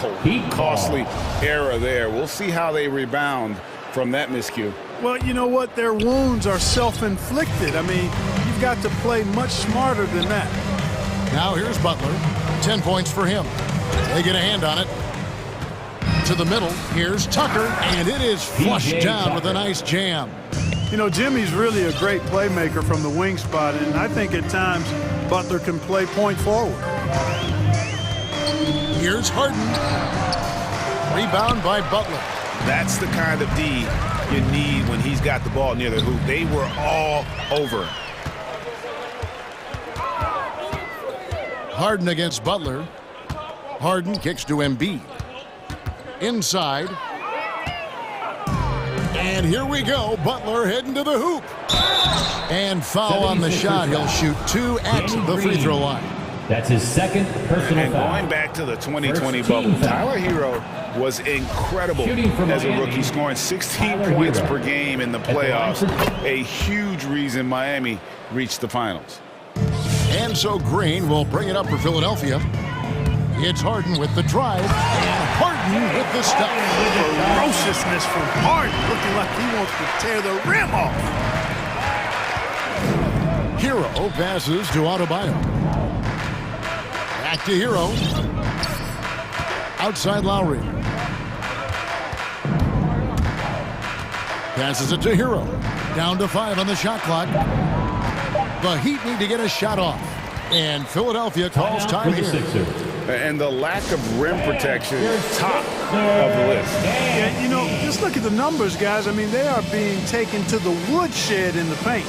Oh, costly error there. We'll see how they rebound from that miscue. Well, you know what? Their wounds are self-inflicted. I mean, you've got to play much smarter than that. Now here's Butler. 10 points for him. They get a hand on it. To the middle. Here's Tucker. And it is flushed down with a nice jam. You know, Jimmy's really a great playmaker from the wing spot, and I think at times Butler can play point forward. Here's Harden. Rebound by Butler. That's the kind of D you need when he's got the ball near the hoop. They were all over. Harden against Butler. Harden kicks to Embiid. Inside. And here we go. Butler heading to the hoop. And foul on the shot. He'll shoot 2 at the free throw line. That's his 2nd personal and foul. Going back to the 2020 bubble, Tyler Hero was incredible as a rookie, scoring 16 points per game in the playoffs. A huge reason Miami reached the finals. And so Green will bring it up for Philadelphia. It's Harden with the drive, and Harden with the stop. Ferociousness from Harden, looking like he wants to tear the rim off. Hero passes to Adebayo. Back to Hero. Outside Lowry. Passes it to Hero. Down to 5 on the shot clock. The Heat need to get a shot off. And Philadelphia calls time here. And the lack of rim protection, top of the list. Yeah, you know, just look at the numbers, guys. I mean, they are being taken to the woodshed in the paint.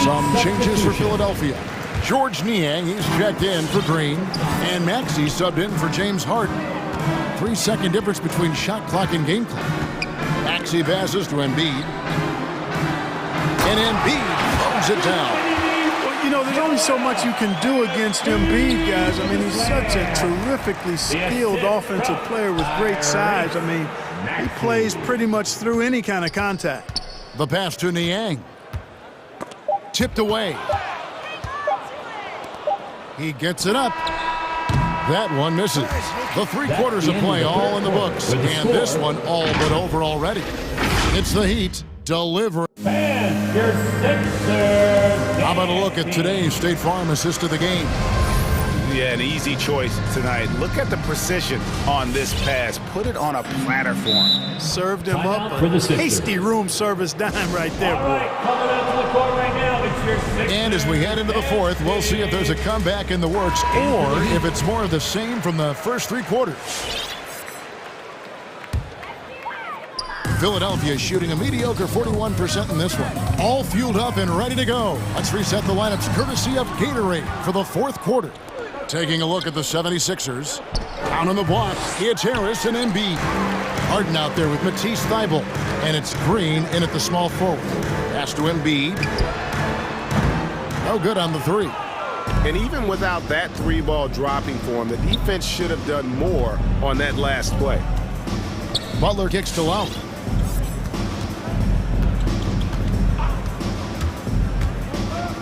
Some changes for Philadelphia. George Niang, he's checked in for Green. And Maxey subbed in for James Harden. 3-second difference between shot clock and game clock. Maxey passes to Embiid. And Embiid throws it down. Well, you know, there's only so much you can do against Embiid, guys. I mean, he's such a terrifically skilled offensive player with great size. I mean, he plays pretty much through any kind of contact. The pass to Niang. Tipped away. He gets it up. That one misses. The 3 quarters of play all in the books. And this one all but over already. It's the Heat delivering. How about a look at today's State Farm assist of the game? Yeah, an easy choice tonight. Look at the precision on this pass. Put it on a platter for him. Served him up a hasty room service dime right there, boy. And as we head into the 4th, we'll see if there's a comeback in the works or if it's more of the same from the first 3 quarters. Philadelphia shooting a mediocre 41% in this one. All fueled up and ready to go. Let's reset the lineups courtesy of Gatorade for the 4th quarter. Taking a look at the 76ers. Down on the block, it's Harris and Embiid. Harden out there with Matisse Thybulle. And it's Green in at the small forward. Pass to Embiid. No good on the 3. And even without that 3-ball dropping for him, the defense should have done more on that last play. Butler kicks to Lowry.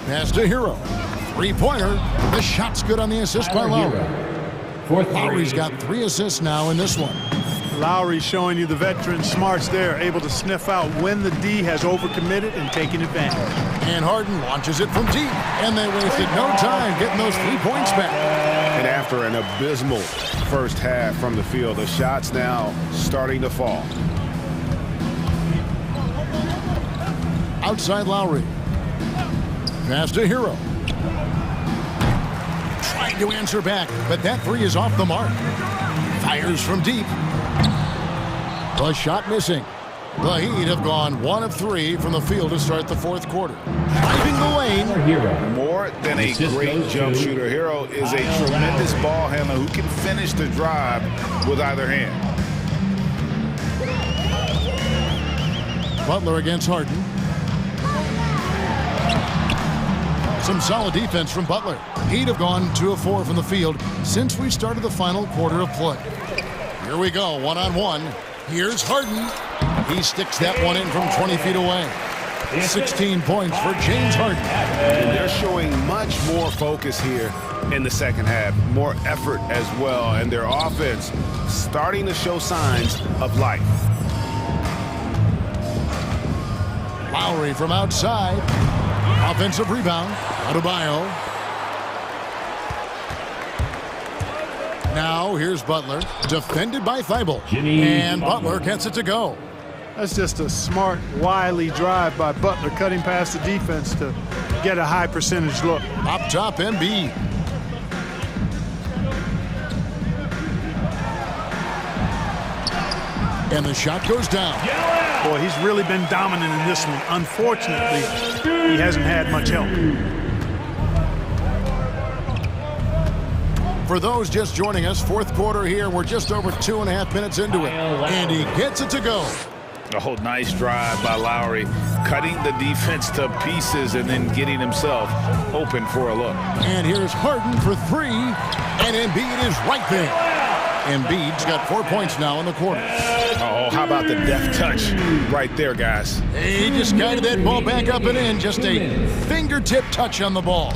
Pass to Hero. 3-pointer. The shot's good on the assist by Lowry. Lowry's got 3 assists now in this one. Lowry showing you the veteran smarts there, able to sniff out when the D has overcommitted and taking advantage. And Harden launches it from deep, and they wasted no time getting those 3 points back. And after an abysmal first half from the field, the shots now starting to fall. Outside Lowry. Pass to Hero. Trying to answer back, but that 3 is off the mark. Fires from deep. The shot missing. The Heat have gone 1 of 3 from the field to start the 4th quarter. Driving the lane. More than a great jump shooter, Hero is a tremendous ball handler who can finish the drive with either hand. Butler against Harden. Some solid defense from Butler. Heat have gone 2 of 4 from the field since we started the final quarter of play. Here we go, 1-on-1. Here's Harden. He sticks that one in from 20 feet away. 16 points for James Harden. And they're showing much more focus here in the second half. More effort as well. And their offense starting to show signs of life. Lowry from outside. Offensive rebound. Adebayo. Now here's Butler, defended by Thybulle. And Butler gets it to go. That's just a smart, wily drive by Butler, cutting past the defense to get a high percentage look. Up top, Embiid. And the shot goes down. Boy, he's really been dominant in this one. Unfortunately, he hasn't had much help. For those just joining us, 4th quarter here. We're just over 2.5 minutes into it. And he gets it to go. Oh, nice drive by Lowry. Cutting the defense to pieces and then getting himself open for a look. And here's Harden for 3. And Embiid is right there. Embiid's got 4 points now in the quarter. Oh, how about the deft touch right there, guys? He just guided that ball back up and in. Just a fingertip touch on the ball.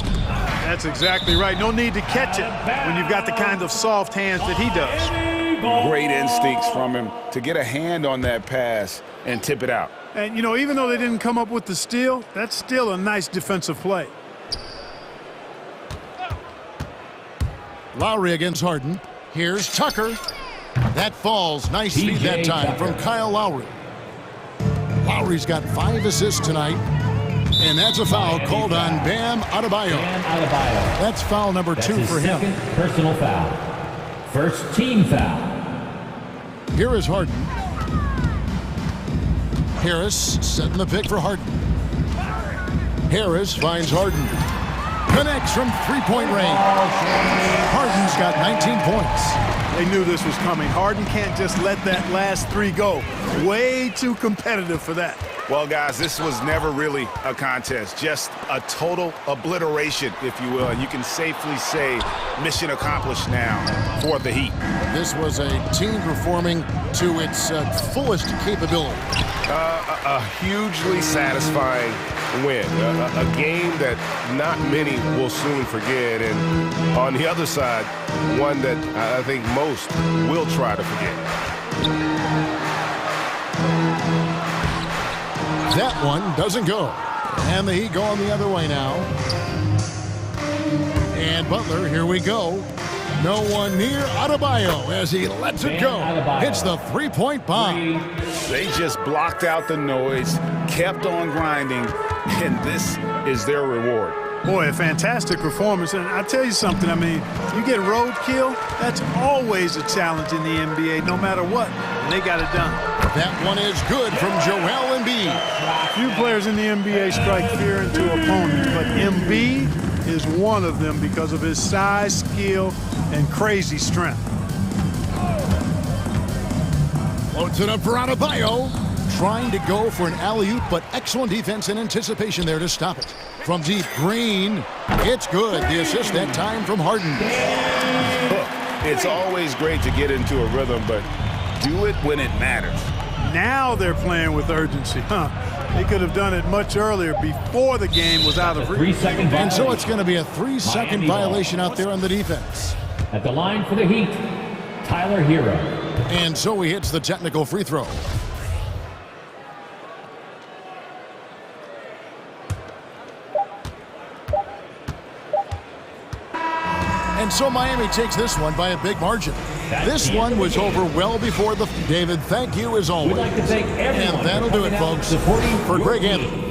That's exactly right. No need to catch it when you've got the kind of soft hands that he does. Great instincts from him to get a hand on that pass and tip it out. And, you know, even though they didn't come up with the steal, that's still a nice defensive play. Lowry against Harden. Here's Tucker. That falls. Nice feed that time from Kyle Lowry. Lowry's got 5 assists tonight. And that's a foul called on Bam Adebayo. That's foul number 2 for him. Second personal foul. First team foul. Here is Harden. Harris setting the pick for Harden. Harris finds Harden. Connects from three-point range. Harden's got 19 points. They knew this was coming. Harden can't just let that last 3 go. Way too competitive for that. Well, guys, this was never really a contest, just a total obliteration, if you will. And you can safely say mission accomplished now for the Heat. This was a team performing to its fullest capability. A hugely satisfying win. A game that not many will soon forget. And on the other side, one that I think most will try to forget. That one doesn't go. And the Heat going the other way now. And Butler, here we go. No one near Adebayo as he lets it go. Hits the three-point bomb. They just blocked out the noise, kept on grinding, and this is their reward. Boy, a fantastic performance. And I tell you something, I mean, you get roadkill, that's always a challenge in the NBA, no matter what. And they got it done. That one is good from Joel Embiid. Few players in the NBA strike fear into opponents, but Embiid is one of them because of his size, skill, and crazy strength. Loads it up for Adebayo. Trying to go for an alley-oop, but excellent defense and anticipation there to stop it. From deep, Green. It's good. The assist that time from Harden. It's always great to get into a rhythm, but do it when it matters. Now they're playing with urgency. They could have done it much earlier before the game was out of reach. And so it's going to be a 3-second violation out there on the defense. At the line for the Heat, Tyler Hero. And so he hits the technical free throw. And so Miami takes this one by a big margin. This one was over well before the... David, thank you as always. We'd like to thank everyone and that'll do it, folks. For Greg Anthony.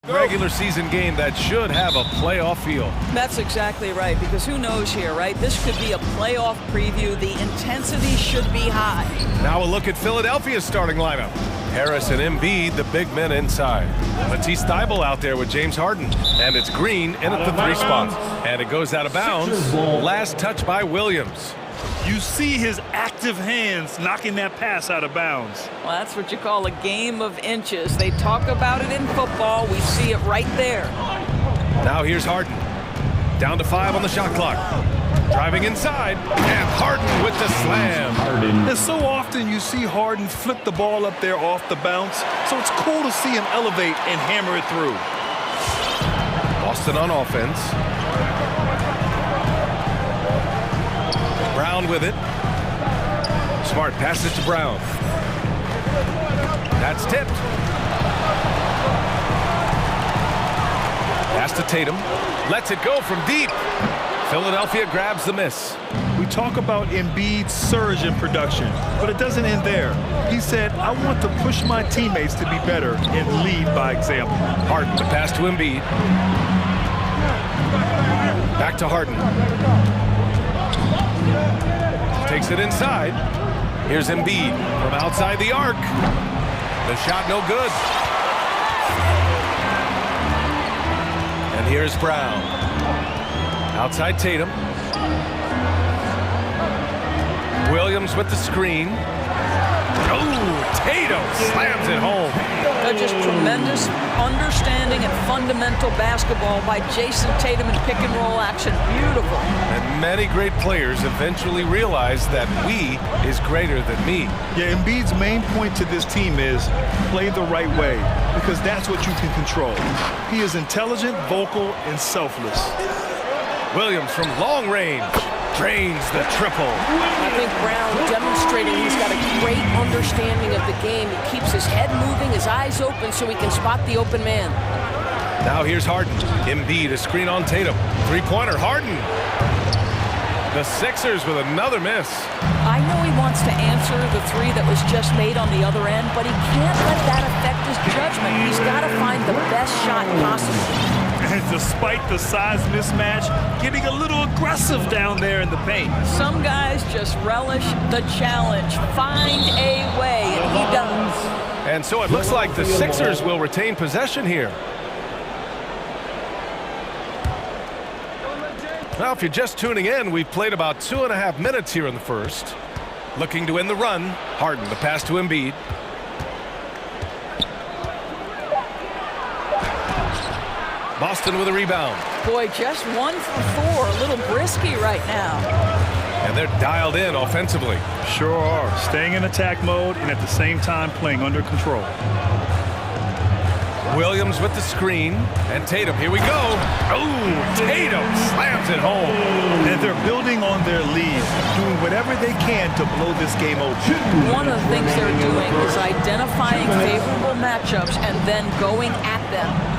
Regular season game that should have a playoff feel. That's exactly right, because who knows here, right? This could be a playoff preview. The intensity should be high. Now a look at Philadelphia's starting lineup. Harris and Embiid, the big men inside. Matisse Thybulle out there with James Harden. And it's Green in at the 3 spot. And it goes out of bounds. Last touch by Williams. You see his active hands knocking that pass out of bounds. Well, that's what you call a game of inches. They talk about it in football. We see it right there. Now here's Harden. Down to 5 on the shot clock. Driving inside, and Harden with the slam. And so often you see Harden flip the ball up there off the bounce, so it's cool to see him elevate and hammer it through. Boston on offense. Brown with it. Smart passes to Brown. That's tipped. Pass to Tatum. Lets it go from deep. Philadelphia grabs the miss. We talk about Embiid's surge in production, but it doesn't end there. He said, I want to push my teammates to be better and lead by example. Harden, the pass to Embiid. Back to Harden. Takes it inside. Here's Embiid from outside the arc. The shot no good. And here's Brown. Outside Tatum. Williams with the screen. Oh, Tatum slams it home. Just tremendous understanding and fundamental basketball by Jason Tatum in pick-and-roll action. Beautiful. And many great players eventually realize that we is greater than me. Yeah, Embiid's main point to this team is play the right way, because that's what you can control. He is intelligent, vocal, and selfless. Williams from long range drains the triple. I think Brown demonstrating he's got a great understanding of the game. He keeps his head moving, his eyes open so he can spot the open man. Now here's Harden. Embiid, a screen on Tatum. Three-pointer, Harden. The Sixers with another miss. I know he wants to answer the three that was just made on the other end, but he can't let that affect his judgment. He's got to find the best shot possible. And despite the size mismatch, getting a little aggressive down there in the paint. Some guys just relish the challenge. Find a way, and he does. And so it looks like the Sixers will retain possession here. Now, if you're just tuning in, we've played about 2.5 minutes here in the first. Looking to end the run. Harden, the pass to Embiid. Boston with a rebound. Boy, just 1 for 4. A little brisky right now. And they're dialed in offensively. Sure are. Staying in attack mode and at the same time playing under control. Williams with the screen. And Tatum, here we go. Oh, Tatum slams it home. And they're building on their lead, doing whatever they can to blow this game open. One of the things they're doing is identifying favorable matchups and then going at them.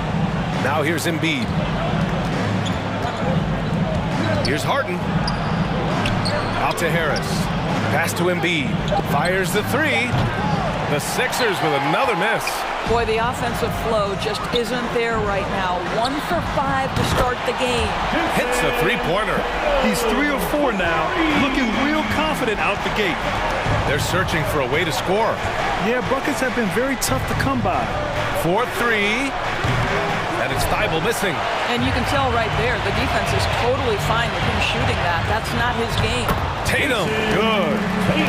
Now here's Embiid. Here's Harden. Out to Harris. Pass to Embiid. Fires the three. The Sixers with another miss. Boy, the offensive flow just isn't there right now. 1 for 5 to start the game. Hits a three-pointer. He's 3 or 4 now, looking real confident out the gate. They're searching for a way to score. Yeah, buckets have been very tough to come by. 4-3. And it's Thybulle missing. And you can tell right there, the defense is totally fine with him shooting that. That's not his game. Tatum, good.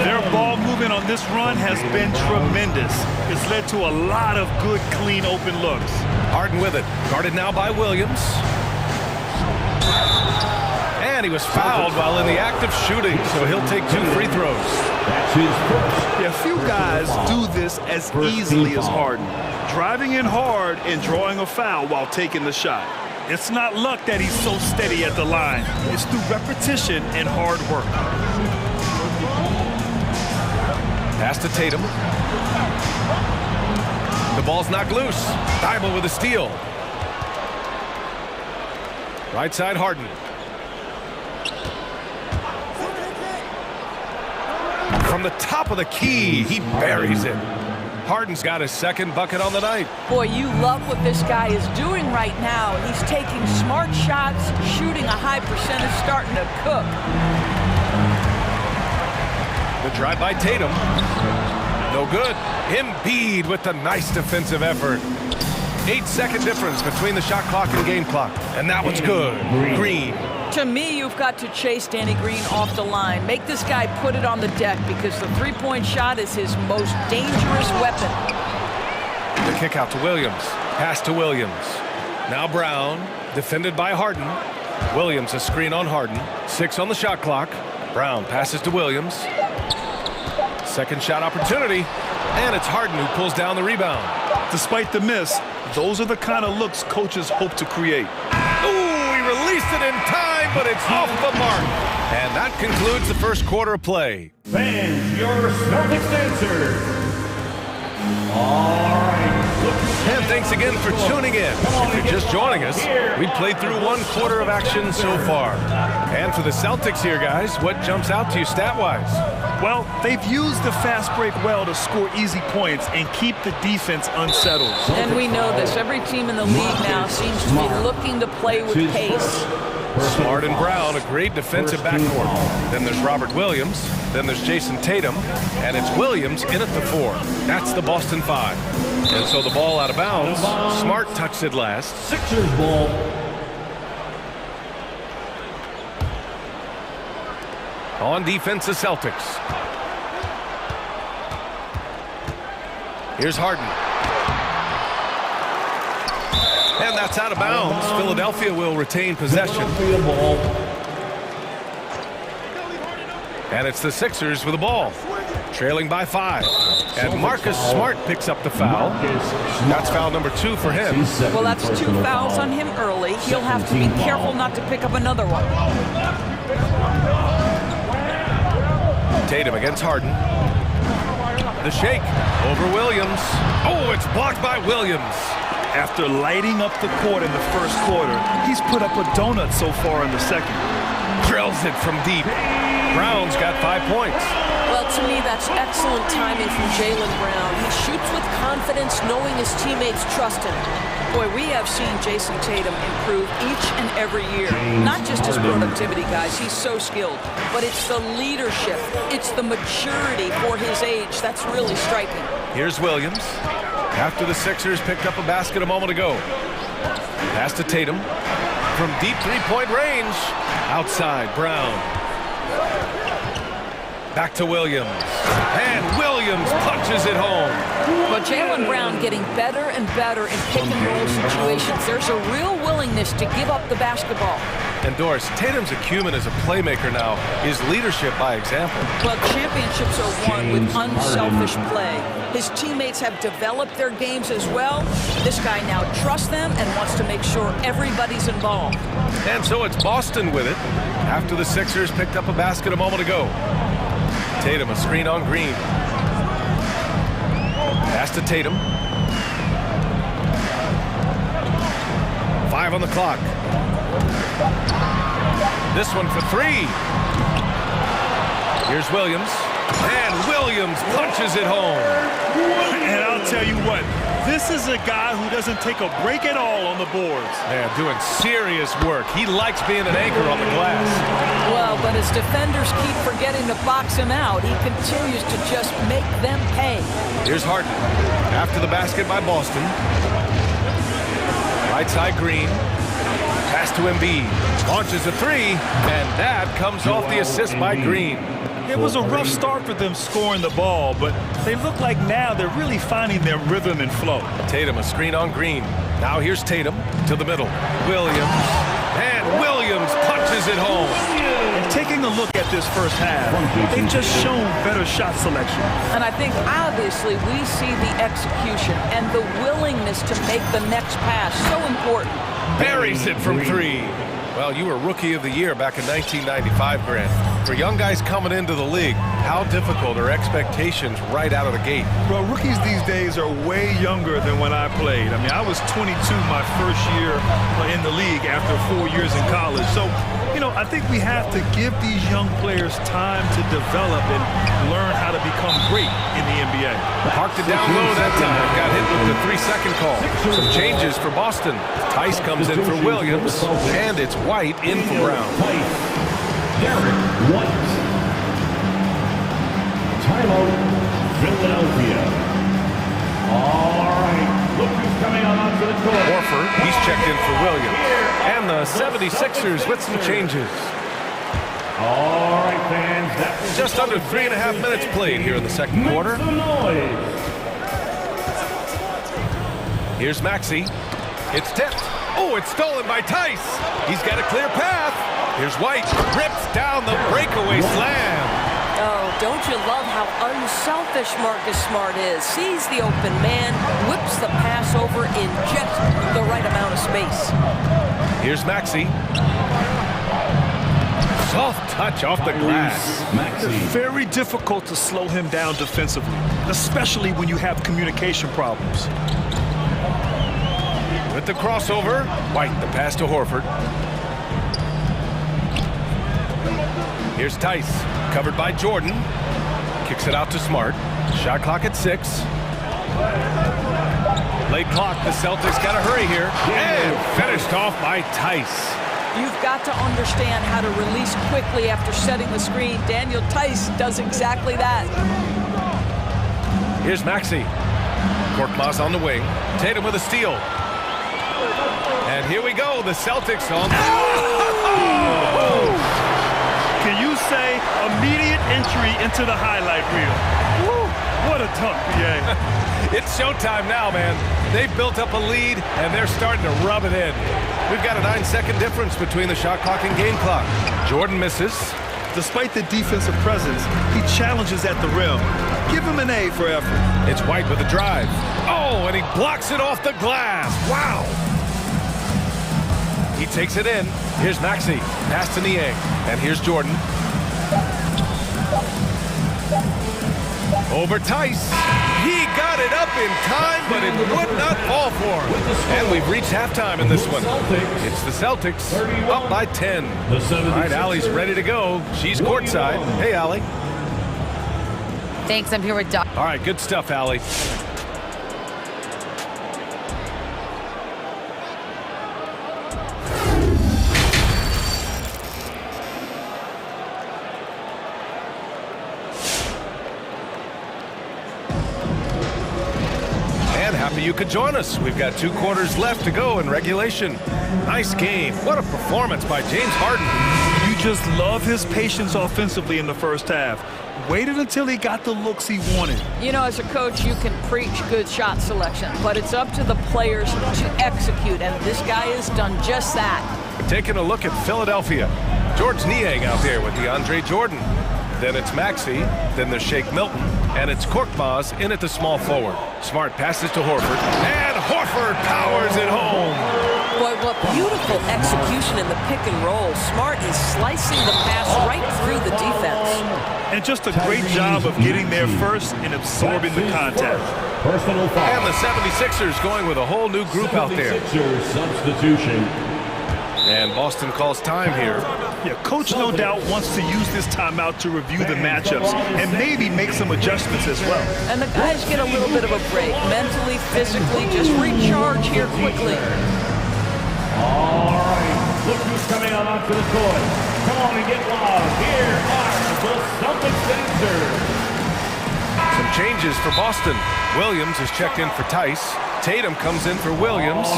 Their ball movement on this run has been tremendous. It's led to a lot of good, clean, open looks. Harden with it. Guarded now by Williams. And he was fouled while in the act of shooting, so he'll take 2 free throws. Yeah, few guys do this as easily as Harden. Driving in hard and drawing a foul while taking the shot. It's not luck that he's so steady at the line. It's through repetition and hard work. Pass to Tatum. The ball's knocked loose. Thybulle with a steal. Right side, Harden. From the top of the key, he buries it. Harden's got his second bucket on the night. Boy, you love what this guy is doing right now. He's taking smart shots, shooting a high percentage, starting to cook. The drive by Tatum. No good. Embiid with the nice defensive effort. 8-second difference between the shot clock and game clock. And that one's good. Green. To me, you've got to chase Danny Green off the line. Make this guy put it on the deck because the three-point shot is his most dangerous weapon. The kick out to Williams. Pass to Williams. Now Brown, defended by Harden. Williams a screen on Harden. 6 on the shot clock. Brown passes to Williams. Second shot opportunity. And it's Harden who pulls down the rebound. Despite the miss, those are the kind of looks coaches hope to create. Ooh, he released it in time, but it's off the mark. And that concludes the first quarter of play. Fans, your Celtics answer. All right. And thanks again for tuning in. If you're just joining us, we've played through one quarter of action so far. And for the Celtics here, guys, what jumps out to you stat-wise? Well, they've used the fast break well to score easy points and keep the defense unsettled. And we know this. Every team in the league now seems to be looking to play with pace. Smart and Brown, a great defensive backcourt. Then there's Robert Williams. Then there's Jason Tatum. And it's Williams in at the 4. That's the Boston 5. And so the ball out of bounds. Smart touched it last. Sixers ball. On defense, the Celtics. Here's Harden. And that's out of bounds. Philadelphia will retain possession. And it's the Sixers with the ball. Trailing by 5. And Marcus Smart picks up the foul. That's foul number 2 for him. Well, that's 2 fouls on him early. He'll have to be careful not to pick up another one. Tatum against Harden. The shake over Williams. Oh, it's blocked by Williams. After lighting up the court in the first quarter, he's put up a donut so far in the second. Drills it from deep. Brown's got 5 points. Well, to me, that's excellent timing from Jaylen Brown. He shoots with confidence, knowing his teammates trust him. Boy, we have seen Jason Tatum improve each and every year. Not just his productivity, guys. He's so skilled. But it's the leadership. It's the maturity for his age that's really striking. Here's Williams. After the Sixers picked up a basket a moment ago. Pass to Tatum. From deep three-point range. Outside, Brown. Back to Williams. And Williams punches it home. But Jaylen Brown getting better and better in pick-and-roll situations. There's a real willingness to give up the basketball. And Doris, Tatum's acumen as a playmaker now is leadership by example. Well, championships are won with unselfish play. His teammates have developed their games as well. This guy now trusts them and wants to make sure everybody's involved. And so it's Boston with it after the Sixers picked up a basket a moment ago. Tatum a screen on Green. Pass to Tatum. 5 on the clock. This one for 3. Here's Williams. And Williams punches it home. And I'll tell you what, this is a guy who doesn't take a break at all on the boards. Yeah, doing serious work. He likes being an anchor on the glass. Well, but as defenders keep forgetting to box him out, he continues to just make them pay. Here's Harden. After the basket by Boston. Right side Green. Pass to Embiid. Launches a 3, and that comes off the assist by Green. It was a rough start for them scoring the ball, but they look like now they're really finding their rhythm and flow. Tatum a screen on Green. Now here's Tatum to the middle. Williams. And Williams punches it home. And taking a look at this first half, they've just shown better shot selection. And I think obviously we see the execution and the willingness to make the next pass so important. Buries it from 3. Well, you were Rookie of the Year back in 1995, Grant. For young guys coming into the league, how difficult are expectations right out of the gate? Well, rookies these days are way younger than when I played. I mean, I was 22 my first year in the league after 4 years in college. So, you know, I think we have to give these young players time to develop and learn how to become great in the NBA. Parked it down low that time. Got hit with the 3-second call. Some changes for Boston. Tice comes in for Williams, and it's White in for Brown. White. Timeout, Philadelphia. All right, look who's coming on onto the court. Horford, he's checked in for Williams. And the 76ers with some changes. All right, fans. Just under 3.5 minutes played here in the second quarter. Here's Maxey. It's tipped. Oh, it's stolen by Tice. He's got a clear path. Here's White. Rips down the breakaway slam. Oh, don't you love how unselfish Marcus Smart is? Sees the open man, whips the pass over in just the right amount of space. Here's Maxey. Soft touch off the glass. It's very difficult to slow him down defensively, especially when you have communication problems. With the crossover, White, the pass to Horford. Here's Tice, covered by Jordan. Kicks it out to Smart. Shot clock at 6. Late clock, the Celtics got to hurry here. And finished off by Tice. You've got to understand how to release quickly after setting the screen. Daniel Tice does exactly that. Here's Maxey. Korkmaz on the wing. Tatum with a steal. And here we go, the Celtics on. Can you say immediate entry into the highlight reel? Woo, what a dunk, PA. It's showtime now, man. They've built up a lead, and they're starting to rub it in. We've got a 9-second difference between the shot clock and game clock. Jordan misses. Despite the defensive presence, he challenges at the rim. Give him an A for effort. It's White with a drive. Oh, and he blocks it off the glass. Wow. He takes it in. Here's Maxey. Pass to Niang. And here's Jordan. Over Tice. He got it up in time, but it would not fall for him. And we've reached halftime in this one. It's the Celtics up by 10. All right, Allie's ready to go. She's courtside. Hey, Allie. Thanks, I'm here with Doc. All right, good stuff, Allie. You could join us. We've got 2 quarters left to go in regulation. Nice game. What a performance by James Harden. You just love his patience offensively in the first half. Waited until he got the looks he wanted. You know, as a coach, you can preach good shot selection, but it's up to the players to execute, and this guy has done just that. Taking a look at Philadelphia. George Niang out there with DeAndre Jordan. Then it's Maxey, then there's Shake Milton, and it's Korkmaz in at the small forward. Smart passes to Horford, and Horford powers it home. Boy, what beautiful execution in the pick and roll. Smart is slicing the pass right through the defense. And just a great job of getting there first and absorbing the contact. Personal foul. And the 76ers going with a whole new group out there. 76ers substitution. And Boston calls time here. Yeah, Coach no doubt wants to use this timeout to review the matchups and maybe make some adjustments as well. And the guys get a little bit of a break. Mentally, physically, just recharge here quickly. All right, look who's coming on onto the court. Come on and get loud. Here are the Celtics dancers. Some changes for Boston. Williams is checked in for Tice. Tatum comes in for Williams.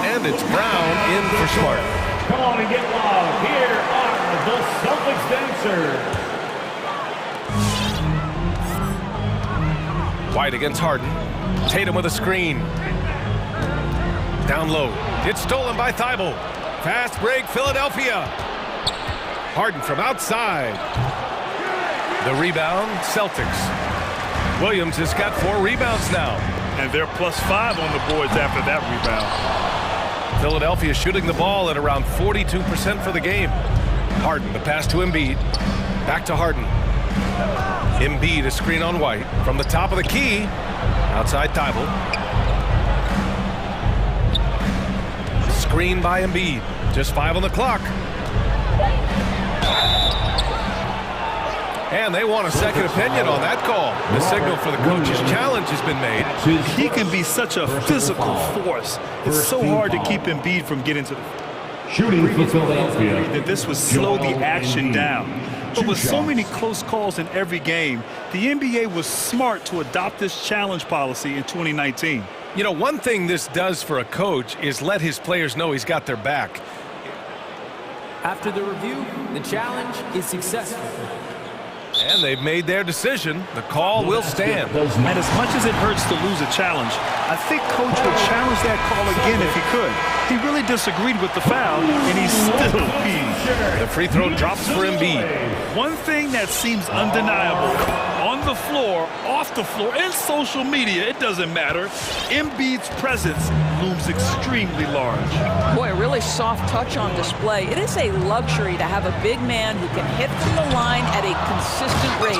And it's Brown in for Smart. Come on and get loud. Here are the Celtics dancers. White against Harden. Tatum with a screen. Down low. It's stolen by Thibault. Fast break, Philadelphia. Harden from outside. The rebound, Celtics. Williams has got 4 rebounds now. And they're +5 on the boards after that rebound. Philadelphia shooting the ball at around 42% for the game. Harden, the pass to Embiid. Back to Harden. Embiid, a screen on White. From the top of the key. Outside Thibault. Screen by Embiid. Just 5 on the clock. And they want a second opinion on that call. The signal for the coach's challenge has been made. He can be such a physical force. It's so hard to keep Embiid from getting to the... Shooting for Philadelphia. That this would slow the action down. But with so many close calls in every game, the NBA was smart to adopt this challenge policy in 2019. You know, one thing this does for a coach is let his players know he's got their back. After the review, the challenge is successful. And they've made their decision. The call will stand. And as much as it hurts to lose a challenge, I think Coach would challenge that call again if he could. He really disagreed with the foul, and he's still peeved. The free throw drops for Embiid. One thing that seems undeniable, on the floor, off the floor, and social media, it doesn't matter, Embiid's presence looms extremely large. Boy, a really soft touch on display. It is a luxury to have a big man who can hit from the line at a consistent rate.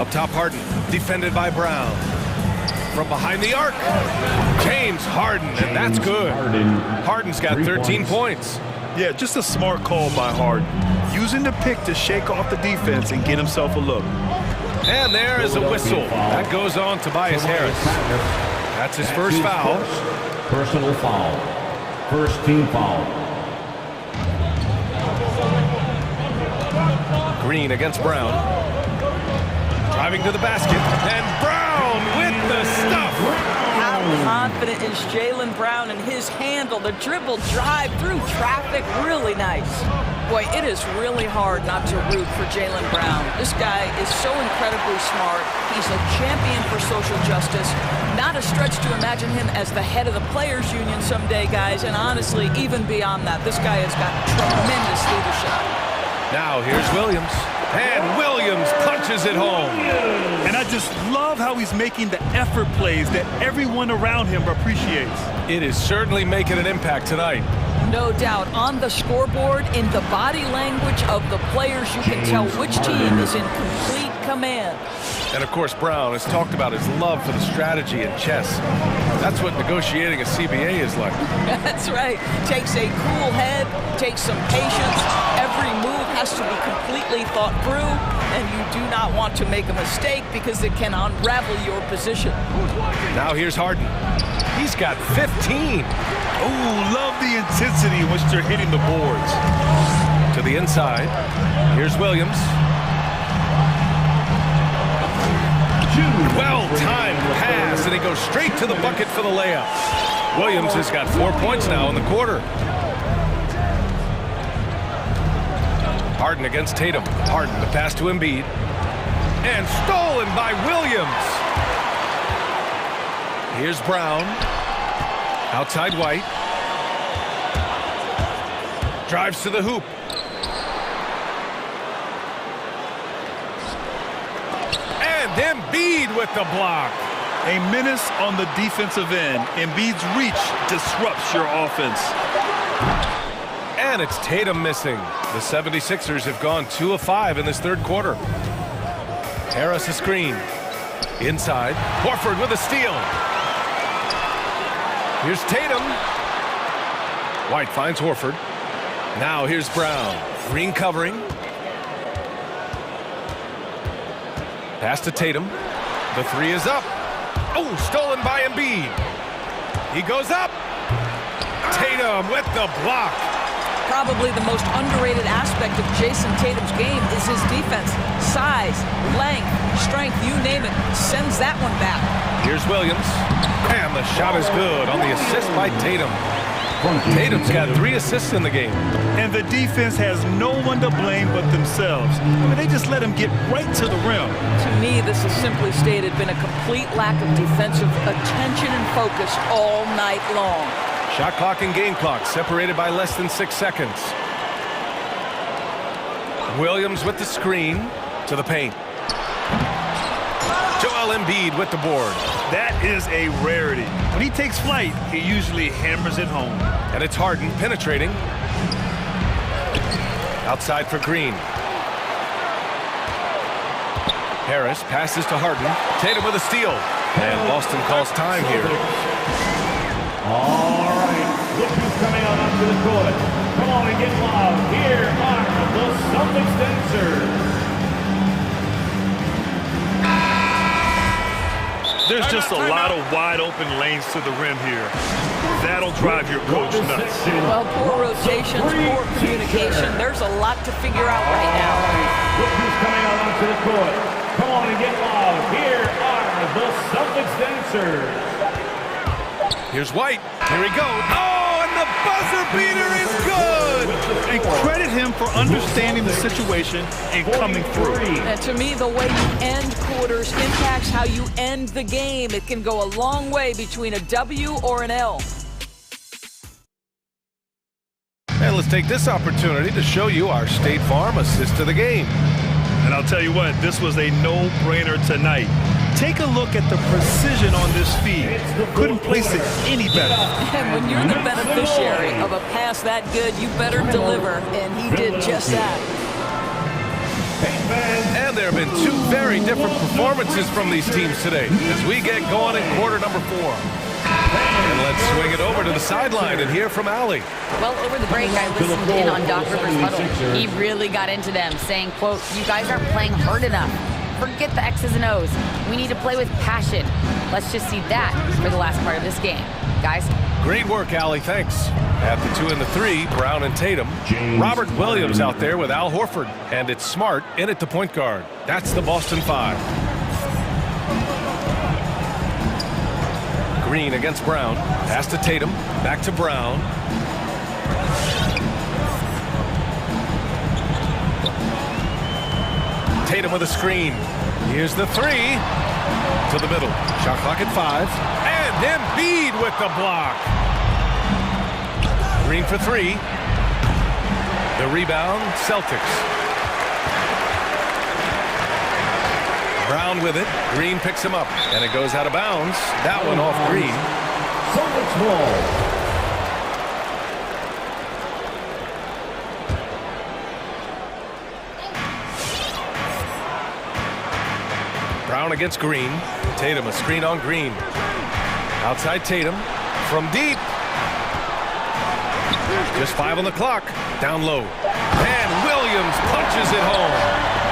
Up top, Harden, defended by Brown. From behind the arc, James Harden, and that's good. Harden's got 13 points. Yeah, just a smart call by Harden. Using the pick to shake off the defense and get himself a look. And there is a whistle. That goes on Tobias Harris. That's his first foul. Personal foul. First team foul. Green against Brown. Driving to the basket. And Brown with the stuff. How confident is Jaylen Brown in his handle? The dribble drive through traffic, really nice. Boy, it is really hard not to root for Jaylen Brown. This guy is so incredibly smart. He's a champion for social justice. Not a stretch to imagine him as the head of the Players Union someday, guys. And honestly, even beyond that, this guy has got tremendous leadership. Now here's Williams. And Williams punches it home. And I just love how he's making the effort plays that everyone around him appreciates. It is certainly making an impact tonight. No doubt. On the scoreboard, in the body language of the players, you can tell which team is in complete command. And of course, Brown has talked about his love for the strategy in chess. That's what negotiating a CBA is like. That's right. Takes a cool head, takes some patience. Every move has to be completely thought through, and you do not want to make a mistake because it can unravel your position. Now here's Harden. He's got 15. Ooh, love the intensity in which they're hitting the boards. To the inside. Here's Williams. Well-timed pass, and he goes straight to the bucket for the layup. Williams has got 4 points now in the quarter. Harden against Tatum. Harden, the pass to Embiid. And stolen by Williams. Here's Brown. Outside White. Drives to the hoop. And Embiid with the block. A menace on the defensive end. Embiid's reach disrupts your offense. And it's Tatum missing. The 76ers have gone 2 of 5 in this third quarter. Harris a screen. Inside. Horford with a steal. Here's Tatum. White finds Horford. Now here's Brown. Green covering. Pass to Tatum. The three is up. Oh, stolen by Embiid. He goes up. Tatum with the block. Probably the most underrated aspect of Jason Tatum's game is his defense. Size, length, strength, you name it, sends that one back. Here's Williams. And the shot is good on the assist by Tatum. Tatum's got 3 assists in the game. And the defense has no one to blame but themselves. I mean, they just let him get right to the rim. To me, this has simply stated been a complete lack of defensive attention and focus all night long. Shot clock and game clock separated by less than 6 seconds. Williams with the screen to the paint. Joel Embiid with the board. That is a rarity. When he takes flight, he usually hammers it home. And it's Harden penetrating. Outside for Green. Harris passes to Harden. Tatum with a steal. And Boston calls time here. All right, look who's coming out onto the court. Come on and get loud. Here are the Celtics dancers. There's just a lot of wide open lanes to the rim here. That'll drive your coach nuts. Well, poor rotations, poor communication. There's a lot to figure out right now. Look who's coming out onto the court. Come on and get loud. Here are the Celtics dancers. Here's White. Here he goes. Oh, and the buzzer beater is good! And credit him for understanding the situation and coming through. And to me, the way you end quarters impacts how you end the game. It can go a long way between a W or an L. And let's take this opportunity to show you our State Farm assist to the game. And I'll tell you what, this was a no-brainer tonight. Take a look at the precision on this feed. Couldn't place it any better. And when you're the beneficiary of a pass that good, you better deliver. And he did just that. And there have been two very different performances from these teams today as we get going in quarter number 4. And let's swing it over to the sideline and hear from Allie. Well, over the break, I listened in on Doc Rivers' huddle. He really got into them, saying, quote, "You guys aren't playing hard enough. Forget the X's and O's. We need to play with passion. Let's just see that for the last part of this game. Guys." Great work, Allie. Thanks. At the 2 and the 3, Brown and Tatum. Robert Williams out there with Al Horford. And it's Smart in at the point guard. That's the Boston 5. Green against Brown. Pass to Tatum. Back to Brown. Tatum with a screen. Here's the 3. To the middle. Shot clock at 5. And Embiid with the block. Green for 3. The rebound, Celtics. Brown with it. Green picks him up. And it goes out of bounds. That one off Green. Celtics ball. Brown against Green. Tatum, a screen on Green. Outside Tatum. From deep. Just 5 on the clock. Down low. And Williams punches it home.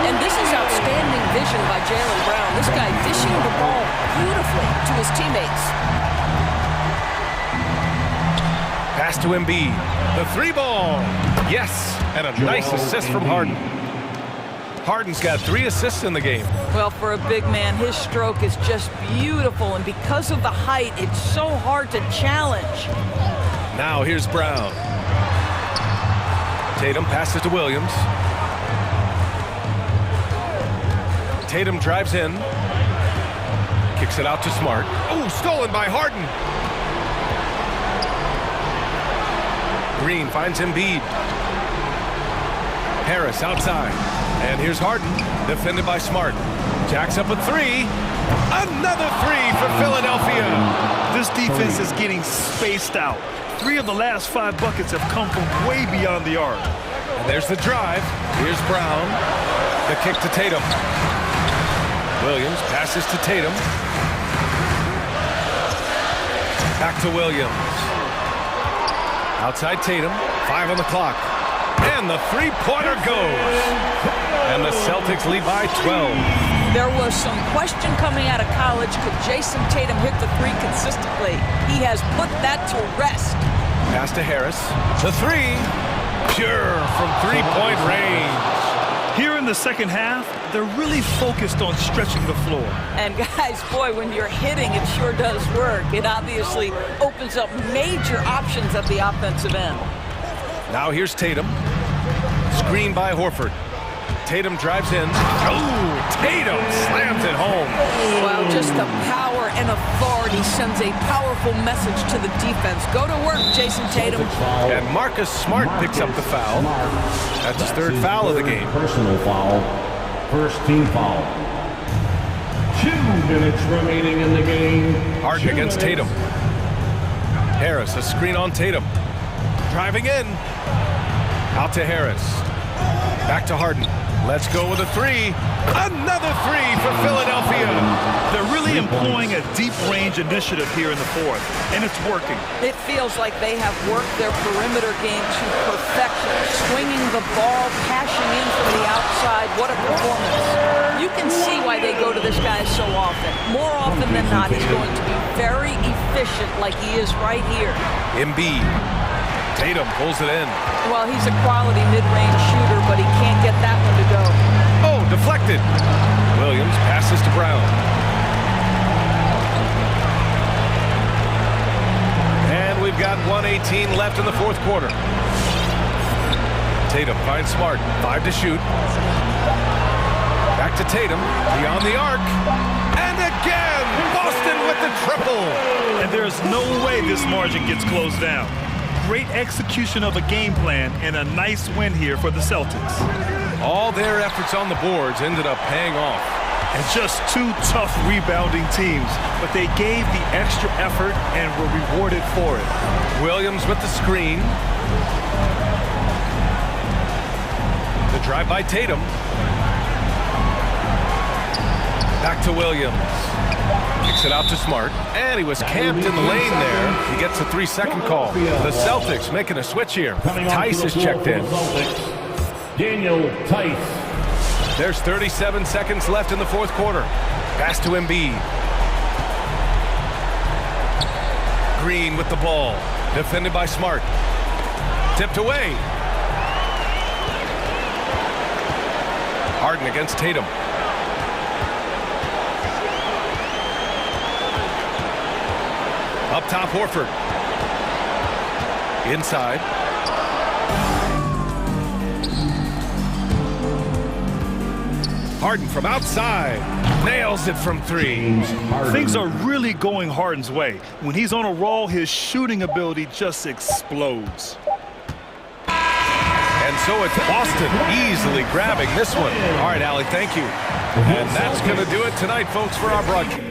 And this is outstanding vision by Jaylen Brown. This guy dishing the ball beautifully to his teammates. Pass to Embiid. The 3-ball. Yes. And a nice assist from Harden. Harden's got 3 assists in the game. Well, for a big man, his stroke is just beautiful. And because of the height, it's so hard to challenge. Now here's Brown. Tatum passes to Williams. Tatum drives in. Kicks it out to Smart. Oh, stolen by Harden. Green finds Embiid. Harris outside. And here's Harden, defended by Smart. Jacks up a 3. Another 3 for Philadelphia. This defense is getting spaced out. 3 of the last 5 buckets have come from way beyond the arc. And there's the drive. Here's Brown. The kick to Tatum. Williams passes to Tatum. Back to Williams. Outside Tatum. 5 on the clock. And the 3-pointer goes. And the Celtics lead by 12. There was some question coming out of college. Could Jason Tatum hit the 3 consistently? He has put that to rest. Pass to Harris. The 3. Pure from 3-point range. Here in the second half, they're really focused on stretching the floor. And guys, boy, when you're hitting, it sure does work. It obviously opens up major options at the offensive end. Now here's Tatum. Screen by Horford. Tatum drives in. Oh, Tatum slams it home. Well, just the power and authority sends a powerful message to the defense. Go to work, Jason Tatum. And Marcus Smart picks up the foul. That's his 3rd foul of the game. Personal foul. First team foul. 2 minutes remaining in the game. Harden against Tatum. Harris, a screen on Tatum. Driving in. Out to Harris. Back to Harden. Let's go with a three. Another three for Philadelphia. They're really employing a deep-range initiative here in the fourth, and it's working. It feels like they have worked their perimeter game to perfection, swinging the ball, passing in from the outside. What a performance. You can see why they go to this guy so often. More often than not, he's going to be very efficient like he is right here. Embiid. Tatum pulls it in. Well, he's a quality mid-range shooter, but he can't get that one to go. Oh, deflected. Williams passes to Brown. And we've got 1:18 left in the fourth quarter. Tatum finds Smart. 5 to shoot. Back to Tatum. Beyond the arc. And again, Boston with the triple. And there's no way this margin gets closed down. Great execution of a game plan and a nice win here for the Celtics. All their efforts on the boards ended up paying off. And just two tough rebounding teams, but they gave the extra effort and were rewarded for it. Williams with the screen. The drive by Tatum. Back to Williams. Kicks it out to Smart. And he was camped in the lane there. He gets a 3-second call. The Celtics making a switch here. Tice is checked in. Daniel Tice. There's 37 seconds left in the fourth quarter. Pass to Embiid. Green with the ball. Defended by Smart. Tipped away. Harden against Tatum. Up top, Horford. Inside. Harden from outside. Nails it from three. Things are really going Harden's way. When he's on a roll, his shooting ability just explodes. And so it's Boston easily grabbing this one. All right, Allie, thank you. And that's going to do it tonight, folks, for our broadcast.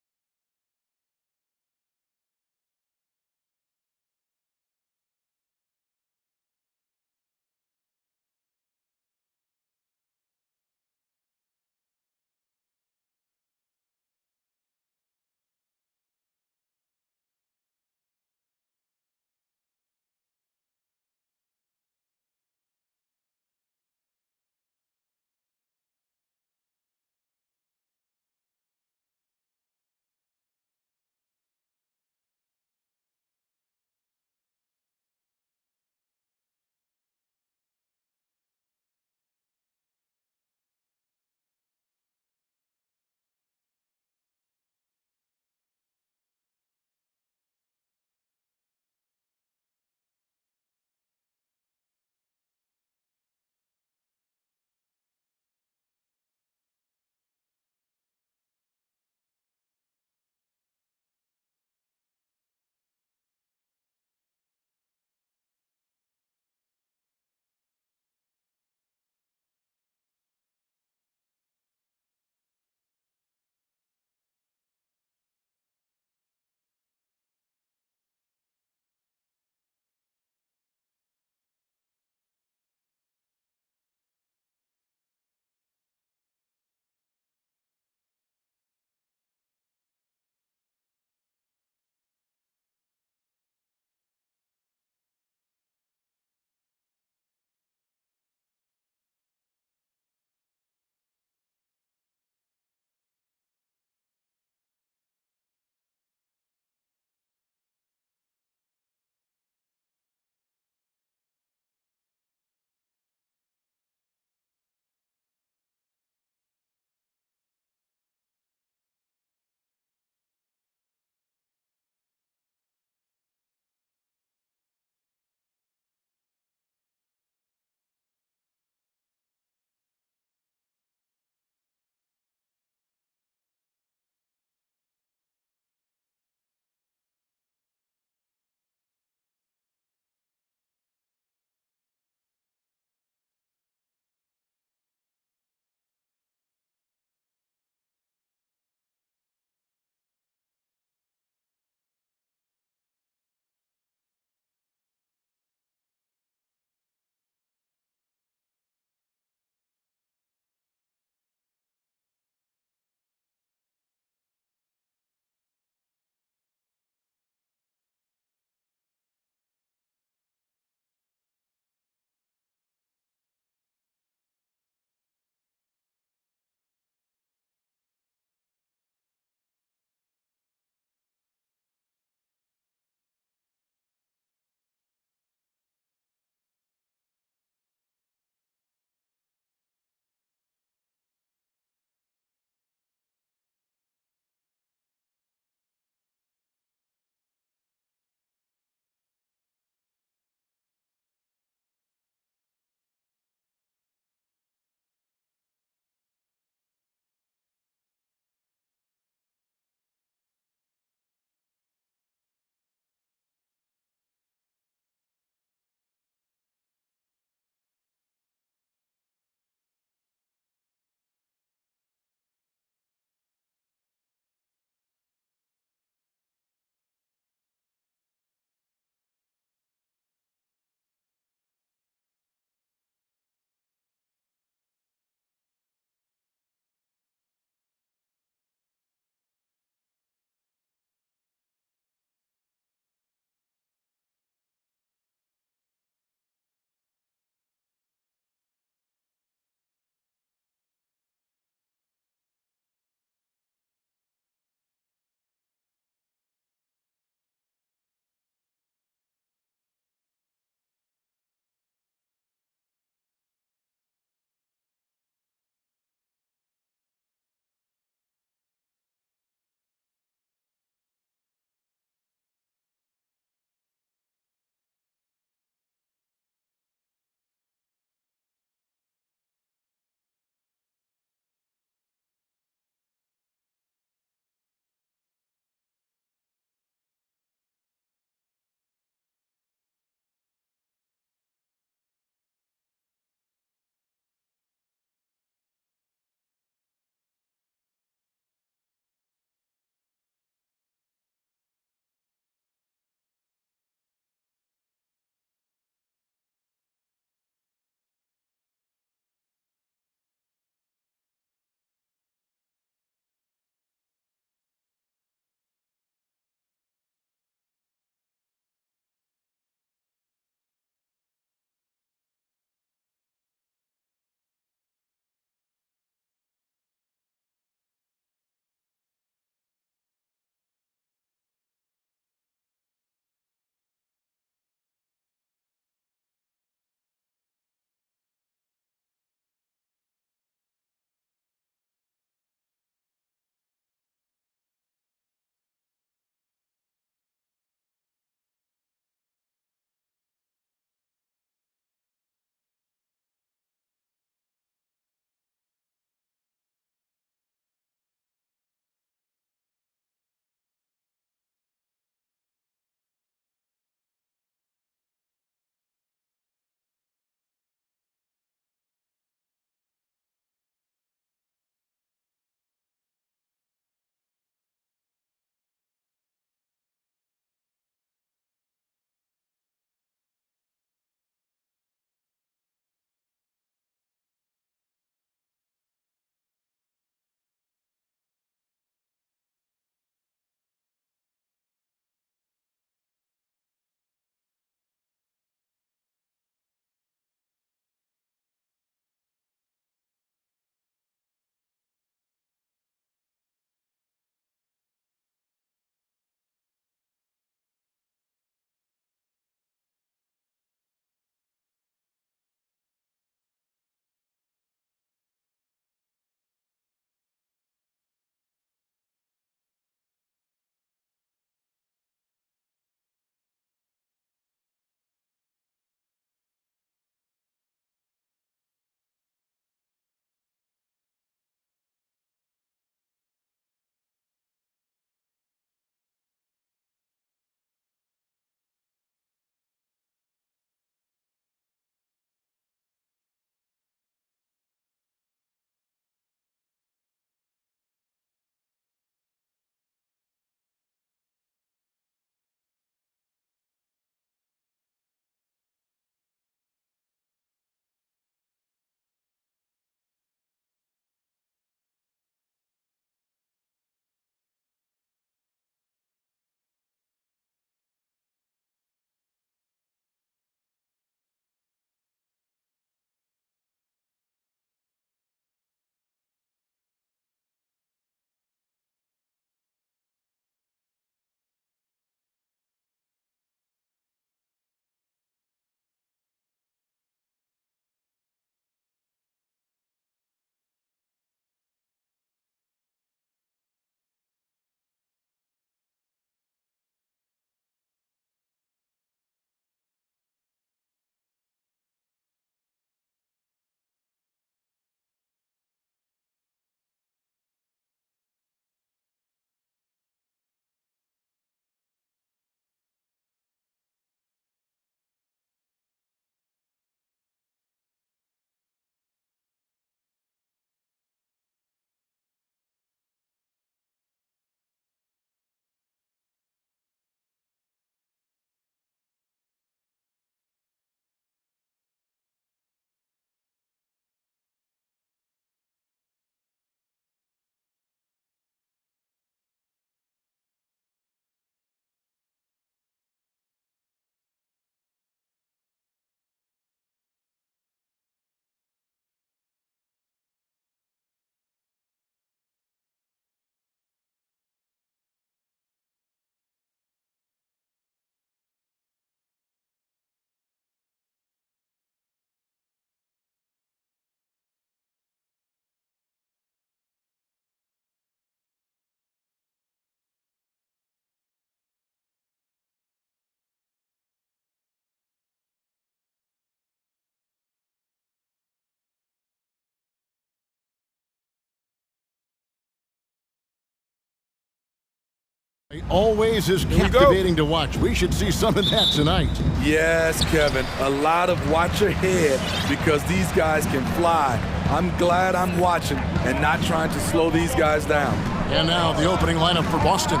Always is captivating to watch. We should see some of that tonight. Yes, Kevin. A lot of watch ahead because these guys can fly. I'm glad I'm watching and not trying to slow these guys down. And now the opening lineup for Boston.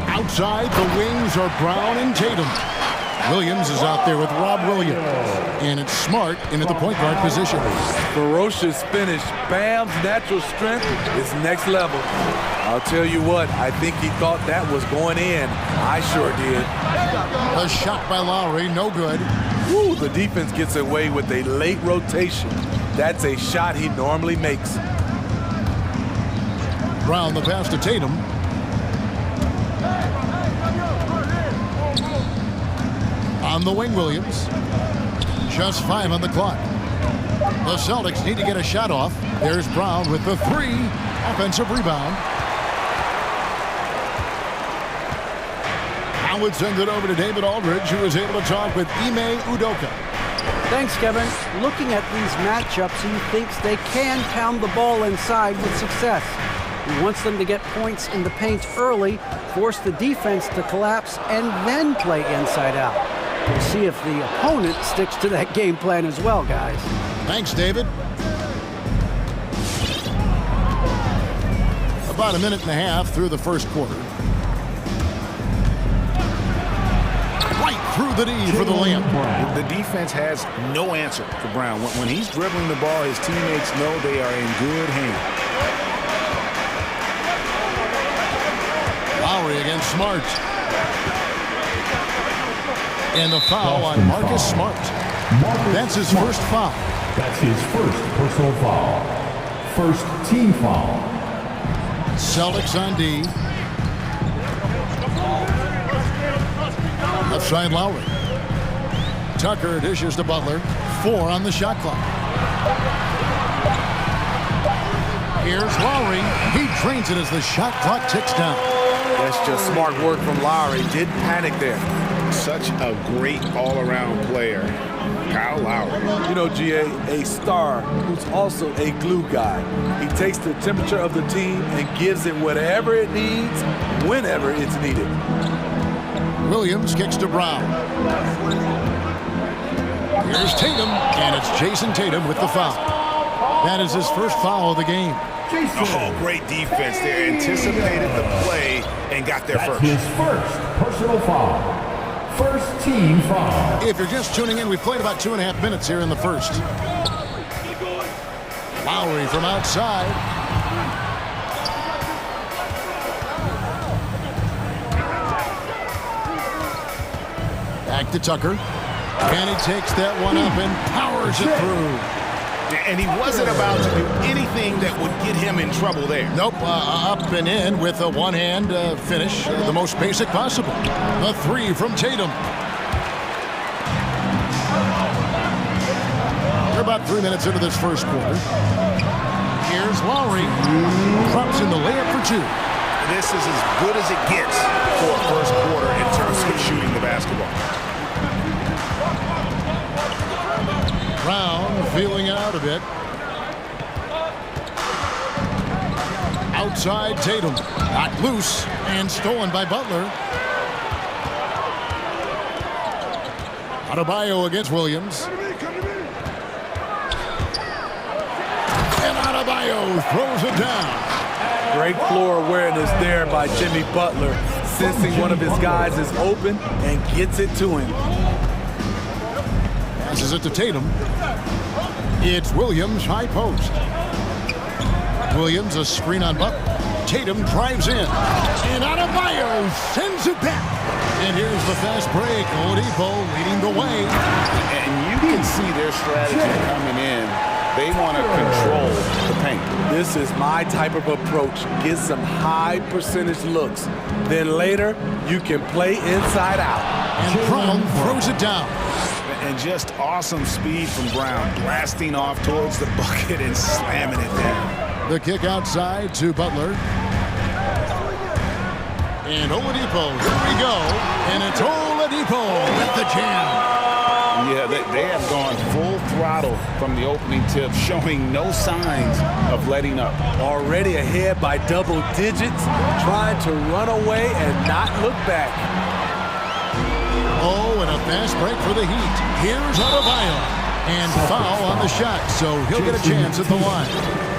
Outside, the wings are Brown and Tatum. Williams is out there with Rob Williams. And it's Smart into the point guard position. Ferocious finish. Bam's natural strength is next level. I'll tell you what, I think he thought that was going in. I sure did. A shot by Lowry, no good. Woo, the defense gets away with a late rotation. That's a shot he normally makes. Brown the pass to Tatum. On the wing, Williams. Just 5 on the clock. The Celtics need to get a shot off. There's Brown with the 3. Offensive rebound. Now would send it over to David Aldridge, who was able to talk with Ime Udoka. Thanks, Kevin. Looking at these matchups, he thinks they can pound the ball inside with success. He wants them to get points in the paint early, force the defense to collapse, and then play inside out. We'll see if the opponent sticks to that game plan as well, guys. Thanks, David. About a minute and a half through the first quarter. Right through the knee for the layup. The defense has no answer for Brown. When he's dribbling the ball, his teammates know they are in good hands. Lowry against Smart. And the foul on Marcus Smart. That's his first foul. That's his first personal foul. First team foul. Celtics on D. Left side Lowry. Tucker dishes to Butler. 4 on the shot clock. Here's Lowry. He drains it as the shot clock ticks down. That's just smart work from Lowry. Didn't panic there. Such a great all-around player, Kyle Lowry. You know, GA, a star who's also a glue guy. He takes the temperature of the team and gives it whatever it needs, whenever it's needed. Williams kicks to Brown. Here's Tatum, and it's Jason Tatum with the foul. That is his first foul of the game. Oh, great defense there. Anticipated the play and got there first. His first personal foul. First team foul. If you're just tuning in, we've played about 2.5 minutes here in the first. Lowry from outside. Back to Tucker. And he takes that one up and powers it through. And he wasn't about to do anything that would get him in trouble there. Nope, up and in with a one-hand finish, the most basic possible. A 3 from Tatum. We're about 3 minutes into this first quarter. Here's Lowry. Drops in the layup for 2. This is as good as it gets for a first quarter in terms of shooting the basketball. Brown feeling out a bit. Outside Tatum. Knocked loose and stolen by Butler. Adebayo against Williams. And Adebayo throws it down. Great floor awareness there by Jimmy Butler, sensing one of his guys is open and gets it to him. Passes it to Tatum. It's Williams, high post. Williams, a screen on Butler. Tatum drives in. And Adebayo sends it back. And here's the fast break. Oladipo leading the way. And you can see their strategy coming in. They want to control the paint. This is my type of approach. Get some high percentage looks. Then later, you can play inside out. And Brown throws it down. And just awesome speed from Brown, blasting off towards the bucket and slamming it down. The kick outside to Butler. And Oladipo, here we go. And it's Oladipo with the jam. Yeah, they have gone full throttle from the opening tip, showing no signs of letting up. Already ahead by double digits, trying to run away and not look back. Oh, and a fast break for the Heat. Here's Adebayo. And foul on the shot, so he'll get a chance at the line.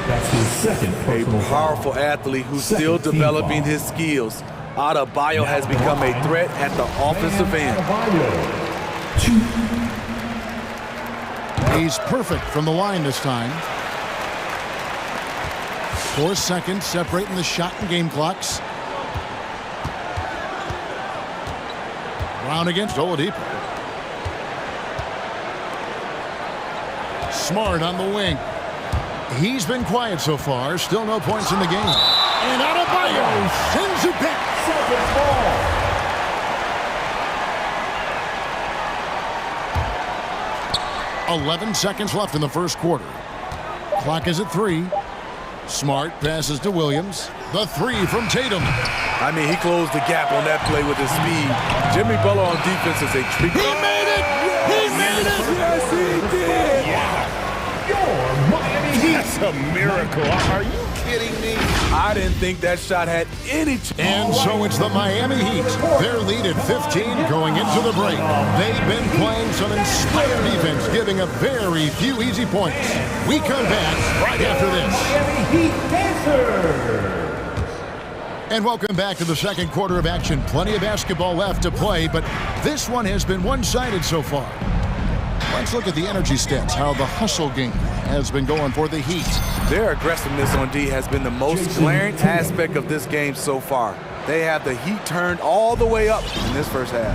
That's his second. A powerful athlete who's still developing his skills. Adebayo has become a threat at the offensive end. He's perfect from the line this time. 4 seconds separating the shot and game clocks. Brown against Oladipo. Smart on the wing. He's been quiet so far. Still no points in the game. And Adebayo sends it back. Second ball. .11 seconds left in the first quarter. Clock is at 3. Smart passes to Williams. The 3 from Tatum. I mean, he closed the gap on that play with his speed. Jimmy Butler on defense is a treat. He made it! He made it! Yes, he did! Yeah. That's a miracle. Are you kidding me? I didn't think that shot had any chance. And so it's the Miami Heat. Their lead at 15 going into the break. They've been playing some inspired defense, giving up very few easy points. We come back right after this. Miami Heat dancers. And welcome back to the second quarter of action. Plenty of basketball left to play, but this one has been one-sided so far. Let's look at the energy stats, how the hustle game has been going for the Heat. Their aggressiveness on D has been the most glaring aspect of this game so far. They have the Heat turned all the way up in this first half.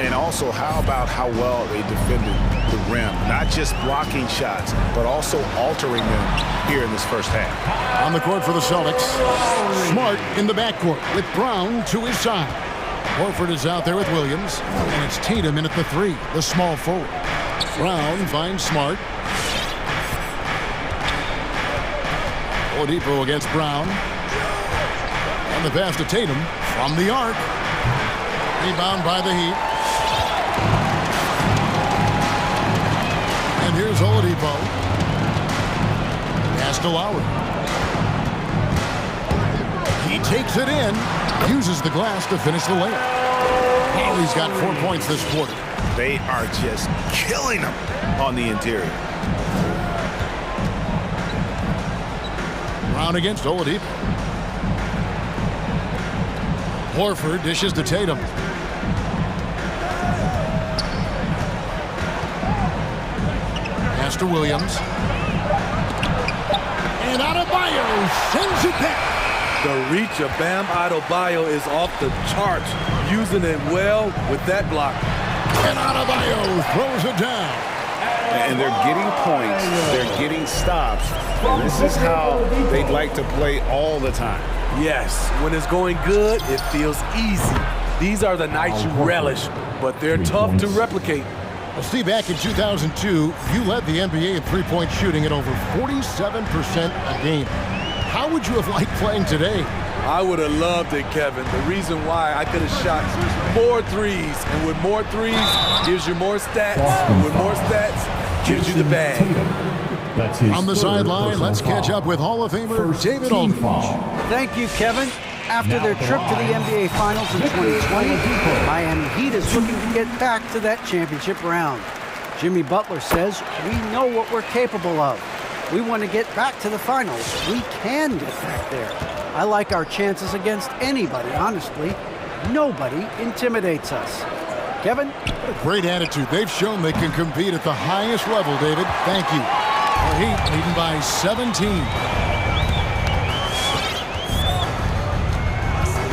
And also, how about how well they defended the rim? Not just blocking shots, but also altering them here in this first half. On the court for the Celtics, Smart in the backcourt with Brown to his side. Horford is out there with Williams, and it's Tatum in at the 3, the small forward. Brown finds Smart. Oladipo against Brown. And the pass to Tatum from the arc. Rebound by the Heat. And here's Oladipo. Pass to Lowry. He takes it in. Uses the glass to finish the layup. Lowry's got 4 points this quarter. They are just killing them on the interior. Brown against Oladipo. Horford dishes to Tatum. Pass to Williams. And Adebayo sends it back. The reach of Bam Adebayo is off the charts, using it well with that block. And Adebayo throws it down. And they're getting points, they're getting stops, and this is how they'd like to play all the time. Yes, when it's going good, it feels easy. These are the nights you relish, but they're tough to replicate. Well, Steve, back in 2002, you led the NBA in three-point shooting at over 47% a game. How would you have liked playing today? I would have loved it, Kevin. The reason why I could have shot more threes, and with more threes gives you more stats, and with more stats gives you the bag. On the sideline, let's catch up with Hall of Famer David Aldridge. Thank you, Kevin. After their trip to the NBA Finals in 2020, Miami Heat is looking to get back to that championship round. Jimmy Butler says, we know what we're capable of. We want to get back to the finals. We can get back there. I like our chances against anybody, honestly. Nobody intimidates us. Kevin? What a great attitude. They've shown they can compete at the highest level, David. Thank you. The Heat leading by 17.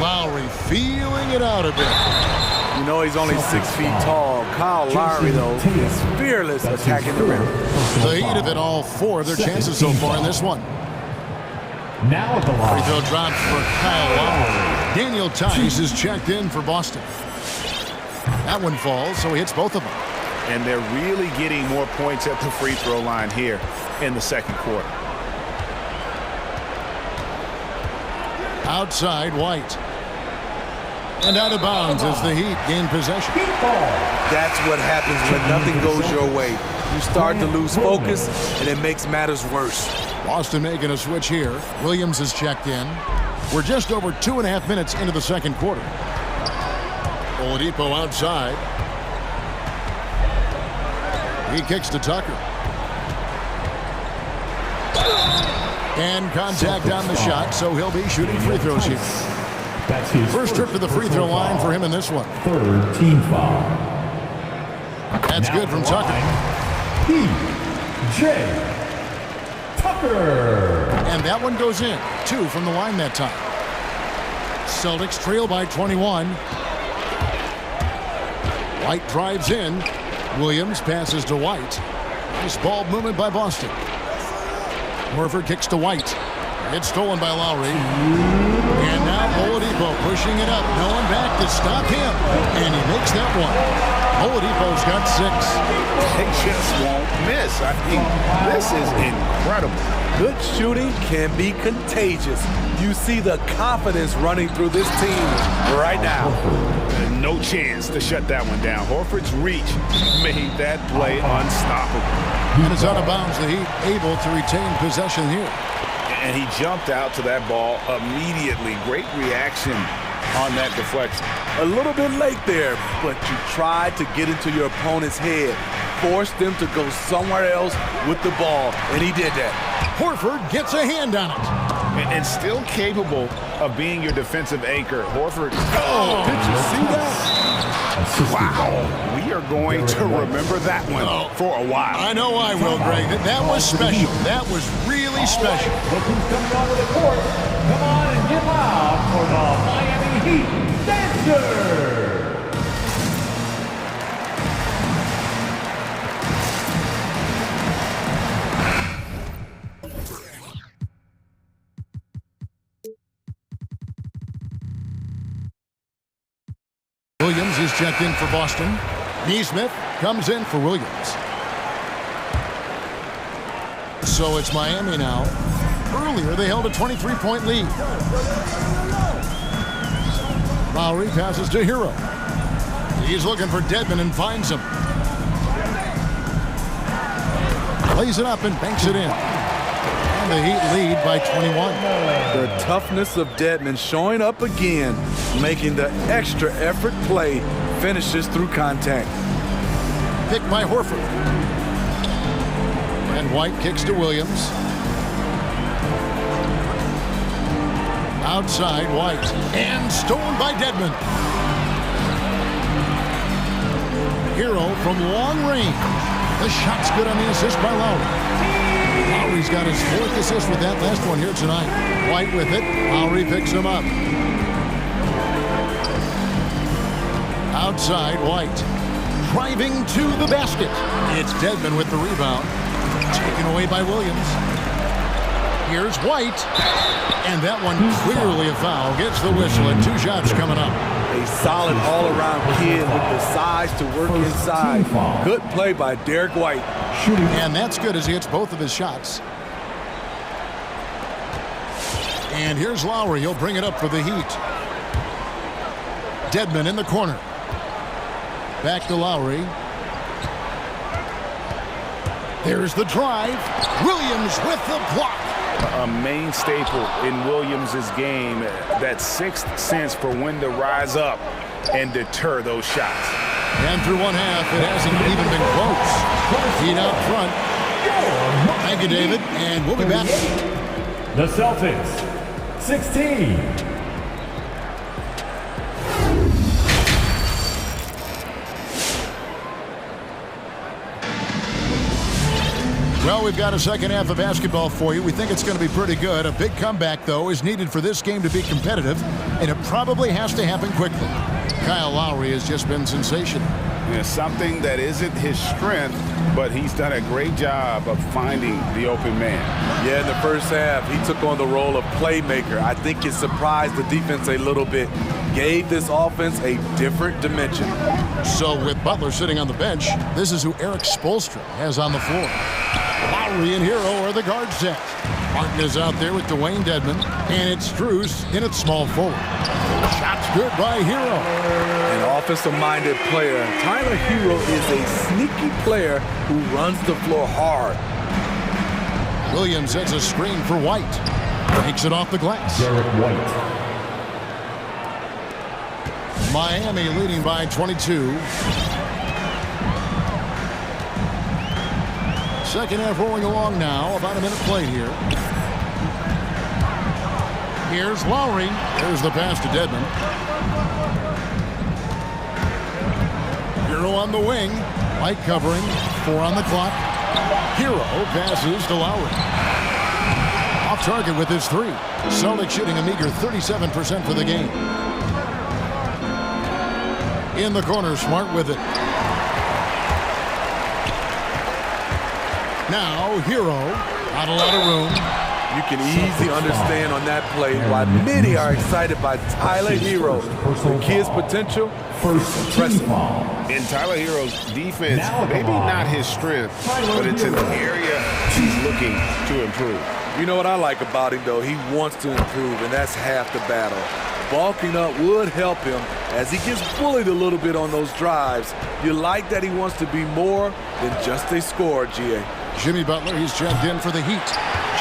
Lowry feeling it out a bit. You know he's only 6 feet tall. Kyle Lowry, though, is fearless attacking the rim. The Heat have hit all 4 of their chances so far in this one. Now at the line. Free throw drops for Kyle Lowry. Daniel Tice is checked in for Boston. That one falls, so he hits both of them. And they're really getting more points at the free throw line here in the second quarter. Outside, White. And out of bounds as the Heat gain possession. That's what happens when nothing goes your way. You start to lose focus, and it makes matters worse. Boston making a switch here. Williams is checked in. We're just over 2.5 minutes into the second quarter. Oladipo outside. He kicks to Tucker. And contact on the shot, so he'll be shooting free throws here. First trip to the free throw line for him in this one. Third team foul. That's good from Tucker. P.J. Tucker. And that one goes in. 2 from the line that time. Celtics trail by 21. White drives in. Williams passes to White. Nice ball movement by Boston. Horford kicks to White. It's stolen by Lowry. And now Oladipo pushing it up. No one back to stop him. And he makes that one. Oladipo's got 6. They just won't miss. I mean, this is incredible. Good shooting can be contagious. You see the confidence running through this team right now. No chance to shut that one down. Horford's reach made that play unstoppable. And it's out of bounds. The Heat able to retain possession here. And he jumped out to that ball immediately. Great reaction on that deflection. A little bit late there, but you tried to get into your opponent's head. Forced them to go somewhere else with the ball, and he did that. Horford gets a hand on it. And still capable of being your defensive anchor. Horford. Oh, did you see that? Wow. We are going to remember that one for a while. I know I will, Greg. That was special. That was really special. Look who's coming onto the court. Come on and get loud for the Miami Heat Dancers. Williams is checked in for Boston. Neesmith comes in for Williams. So it's Miami now. Earlier, they held a 23-point lead. Lowry passes to Hero. He's looking for Dedmon and finds him. Lays it up and banks it in. And the Heat lead by 21. The toughness of Dedmon showing up again, making the extra effort play, finishes through contact. Picked by Horford. And White kicks to Williams. Outside White. And stolen by Dedmon. Hero from long range. The shot's good on the assist by Lowry. Lowry's got his 4th assist with that last one here tonight. White with it. Lowry picks him up. Outside White. Driving to the basket. It's Dedmon with the rebound. Taken away by Williams. Here's White. And that one clearly a foul. Gets the whistle and 2 shots coming up. A solid all-around kid with the size to work inside. Good play by Derek White. And that's good as he hits both of his shots. And here's Lowry. He'll bring it up for the Heat. Dedmon in the corner. Back to Lowry. There's the drive. Williams with the block. A main staple in Williams' game, that 6th sense for when to rise up and deter those shots. And through 1 half, it hasn't even been close. Heat out front. Thank you, David, and we'll be back. The Celtics, 16. Well, we've got a second half of basketball for you. We think it's going to be pretty good. A big comeback, though, is needed for this game to be competitive, and it probably has to happen quickly. Kyle Lowry has just been sensational. Yeah, something that isn't his strength, but he's done a great job of finding the open man. Yeah, in the first half, he took on the role of playmaker. I think it surprised the defense a little bit. Gave this offense a different dimension. So with Butler sitting on the bench, this is who Eric Spoelstra has on the floor. Lowry and Hero are the guard set. Martin is out there with Dwayne Dedman, and it's Strus in its small forward. Shot's good by Hero. An offensive-minded player. Tyler Hero is a sneaky player who runs the floor hard. Williams sets a screen for White. Takes it off the glass. Derek White. Miami leading by 22. Second half rolling along now. About a minute played here. Here's Lowry. There's the pass to Dedman. Hero on the wing. White covering. 4 on the clock. Hero passes to Lowry. Off target with his 3. Celtics shooting a meager 37% for the game. In the corner, Smart with it. Now, Hero. Not a lot of room. You can easily understand on that play why many are excited by Tyler Hero. The kid's potential is impressive. In Tyler Hero's defense, maybe not his strength, but it's an area he's looking to improve. You know what I like about him, though? He wants to improve, and that's half the battle. Bulking up would help him as he gets bullied a little bit on those drives. You like that he wants to be more than just a scorer, G.A. Jimmy Butler, he's checked in for the Heat.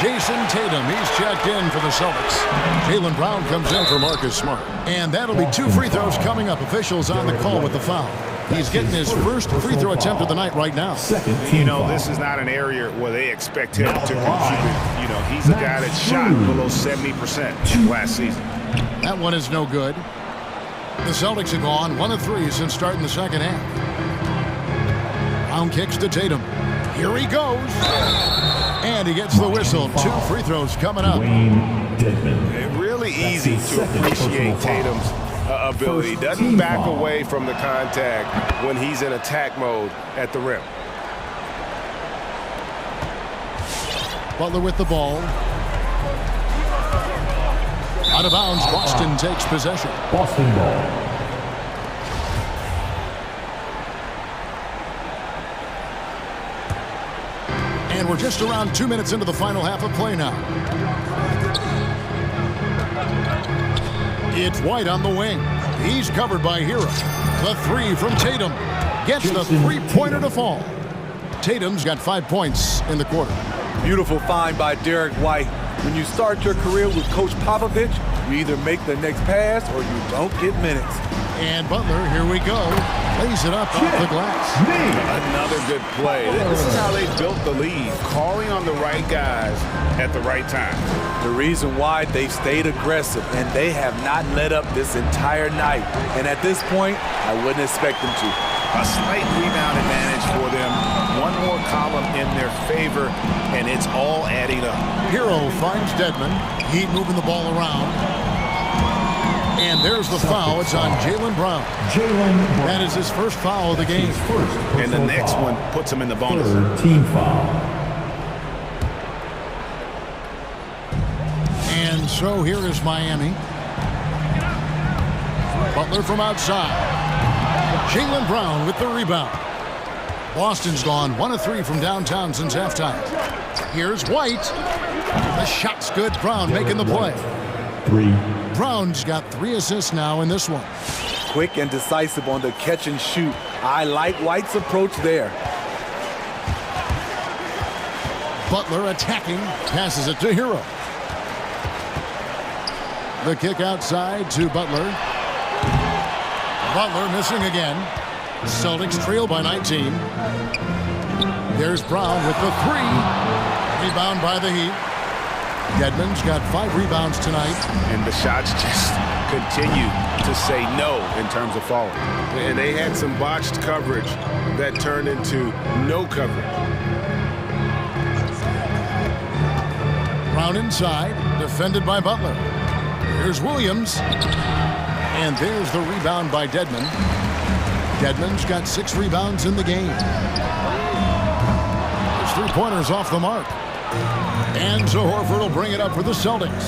Jason Tatum, he's checked in for the Celtics. Jaylen Brown comes in for Marcus Smart. And that'll be 2 free throws coming up. Officials on the call with the foul. He's getting his first free throw attempt of the night right now. You know, this is not an area where they expect him to contribute. You know, he's a guy that shot below 70% last season. That one is no good. The Celtics have gone 1 of 3 since starting the second half. Brown kicks to Tatum. Here he goes. And he gets the whistle. 2 free throws coming up. Really easy to appreciate Tatum's ability. Doesn't back away from the contact when he's in attack mode at the rim. Butler with the ball. Out of bounds, Boston takes possession. Boston ball. And we're just around 2 minutes into the final half of play now. It's White on the wing. He's covered by Hero. The 3 from Tatum. Gets the 3-pointer to fall. Tatum's got 5 points in the quarter. Beautiful find by Derek White. When you start your career with Coach Popovich, you either make the next pass or you don't get minutes. And Butler, here we go. Lays it up off the glass. Another good play. This is how they built the lead, calling on the right guys at the right time. The reason why they've stayed aggressive, and they have not let up this entire night. And at this point, I wouldn't expect them to. A slight rebound advantage for them. One more column in their favor, and it's all adding up. Hero finds Dedman. Heat moving the ball around. And there's the foul. It's on Jaylen Brown. That is his first foul of the game. And the next one puts him in the bonus. Team foul. And so here is Miami. Butler from outside. Jaylen Brown with the rebound. Boston's gone 1 of 3 from downtown since halftime. Here's White. The shot's good. Brown making the play. 3. Brown's got 3 assists now in this one. Quick and decisive on the catch and shoot. I like White's approach there. Butler attacking. Passes it to Hero. The kick outside to Butler. Butler missing again. Celtics trail by 19. There's Brown with the 3. Rebound by the Heat. Dedman's got 5 rebounds tonight. And the shots just continue to say no in terms of falling. And they had some botched coverage that turned into no coverage. Brown inside, defended by Butler. Here's Williams. And there's the rebound by Dedman. Dedman's got 6 rebounds in the game. His 3-pointers off the mark. And so Horford will bring it up for the Celtics.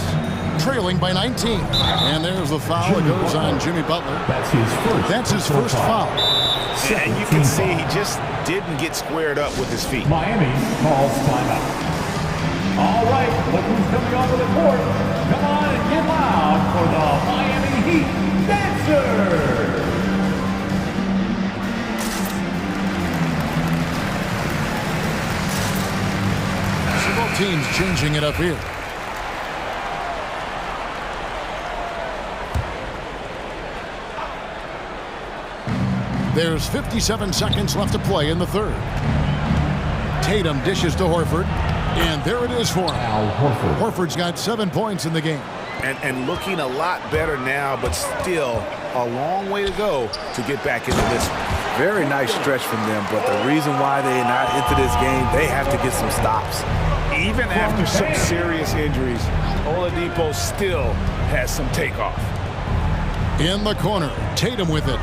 Trailing by 19. And there's the foul. It goes on Jimmy Butler. That's his first foul. And you can see he just didn't get squared up with his feet. Miami calls timeout. All right, look who's coming onto the court. Come on and get loud for the Miami Heat Dancers. Both teams changing it up here. There's 57 seconds left to play in the third. Tatum dishes to Horford, and there it is for him. Horford's got 7 points in the game. And looking a lot better now, but still a long way to go to get back into this. Very nice stretch from them, but the reason why they're not into this game, they have to get some stops. Even after some serious injuries, Oladipo still has some takeoff. In the corner, Tatum with it.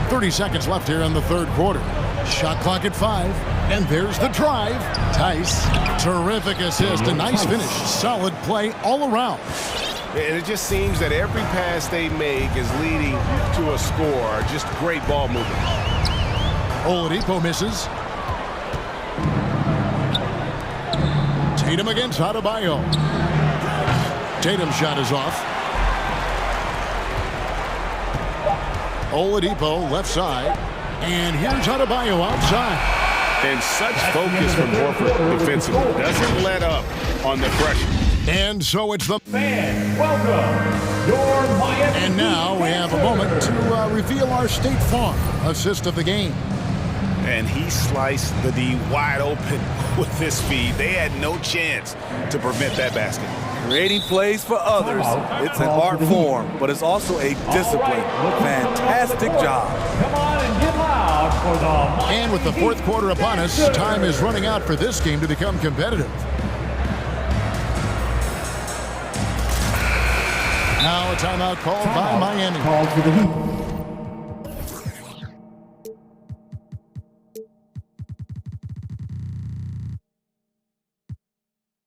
30 seconds left here in the third quarter. Shot clock at 5, and there's the drive. Tice, terrific assist, a nice finish, solid play all around. And it just seems that every pass they make is leading to a score. Just great ball movement. Oladipo misses. Tatum against Adebayo. Tatum's shot is off. Oladipo left side. And here's Adebayo outside. And such focus from Horford defensively. Doesn't let up on the pressure. And so it's the fans. Welcome, your Miami. And now we have a moment to reveal our State Farm assist of the game. And he sliced the D wide open with this feed. They had no chance to prevent that basket. Creating plays for others. It's an art form, but it's also a discipline. Fantastic job. Come on and get loud for the And with the fourth quarter upon us, time is running out for this game to become competitive. Now a timeout called by Miami. Called for the Heat.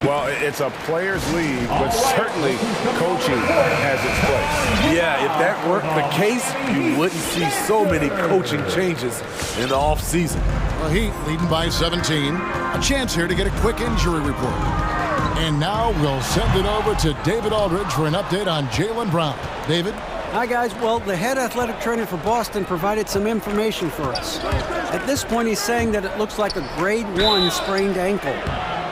Well, it's a players' league, but certainly coaching has its place. Yeah, if that weren't the case, you wouldn't see so many coaching changes in the offseason. The Heat leading by 17. A chance here to get a quick injury report. And now we'll send it over to David Aldridge for an update on Jaylen Brown. David? Hi, guys. Well, the head athletic trainer for Boston provided some information for us. At this point, he's saying that it looks like a grade 1 sprained ankle.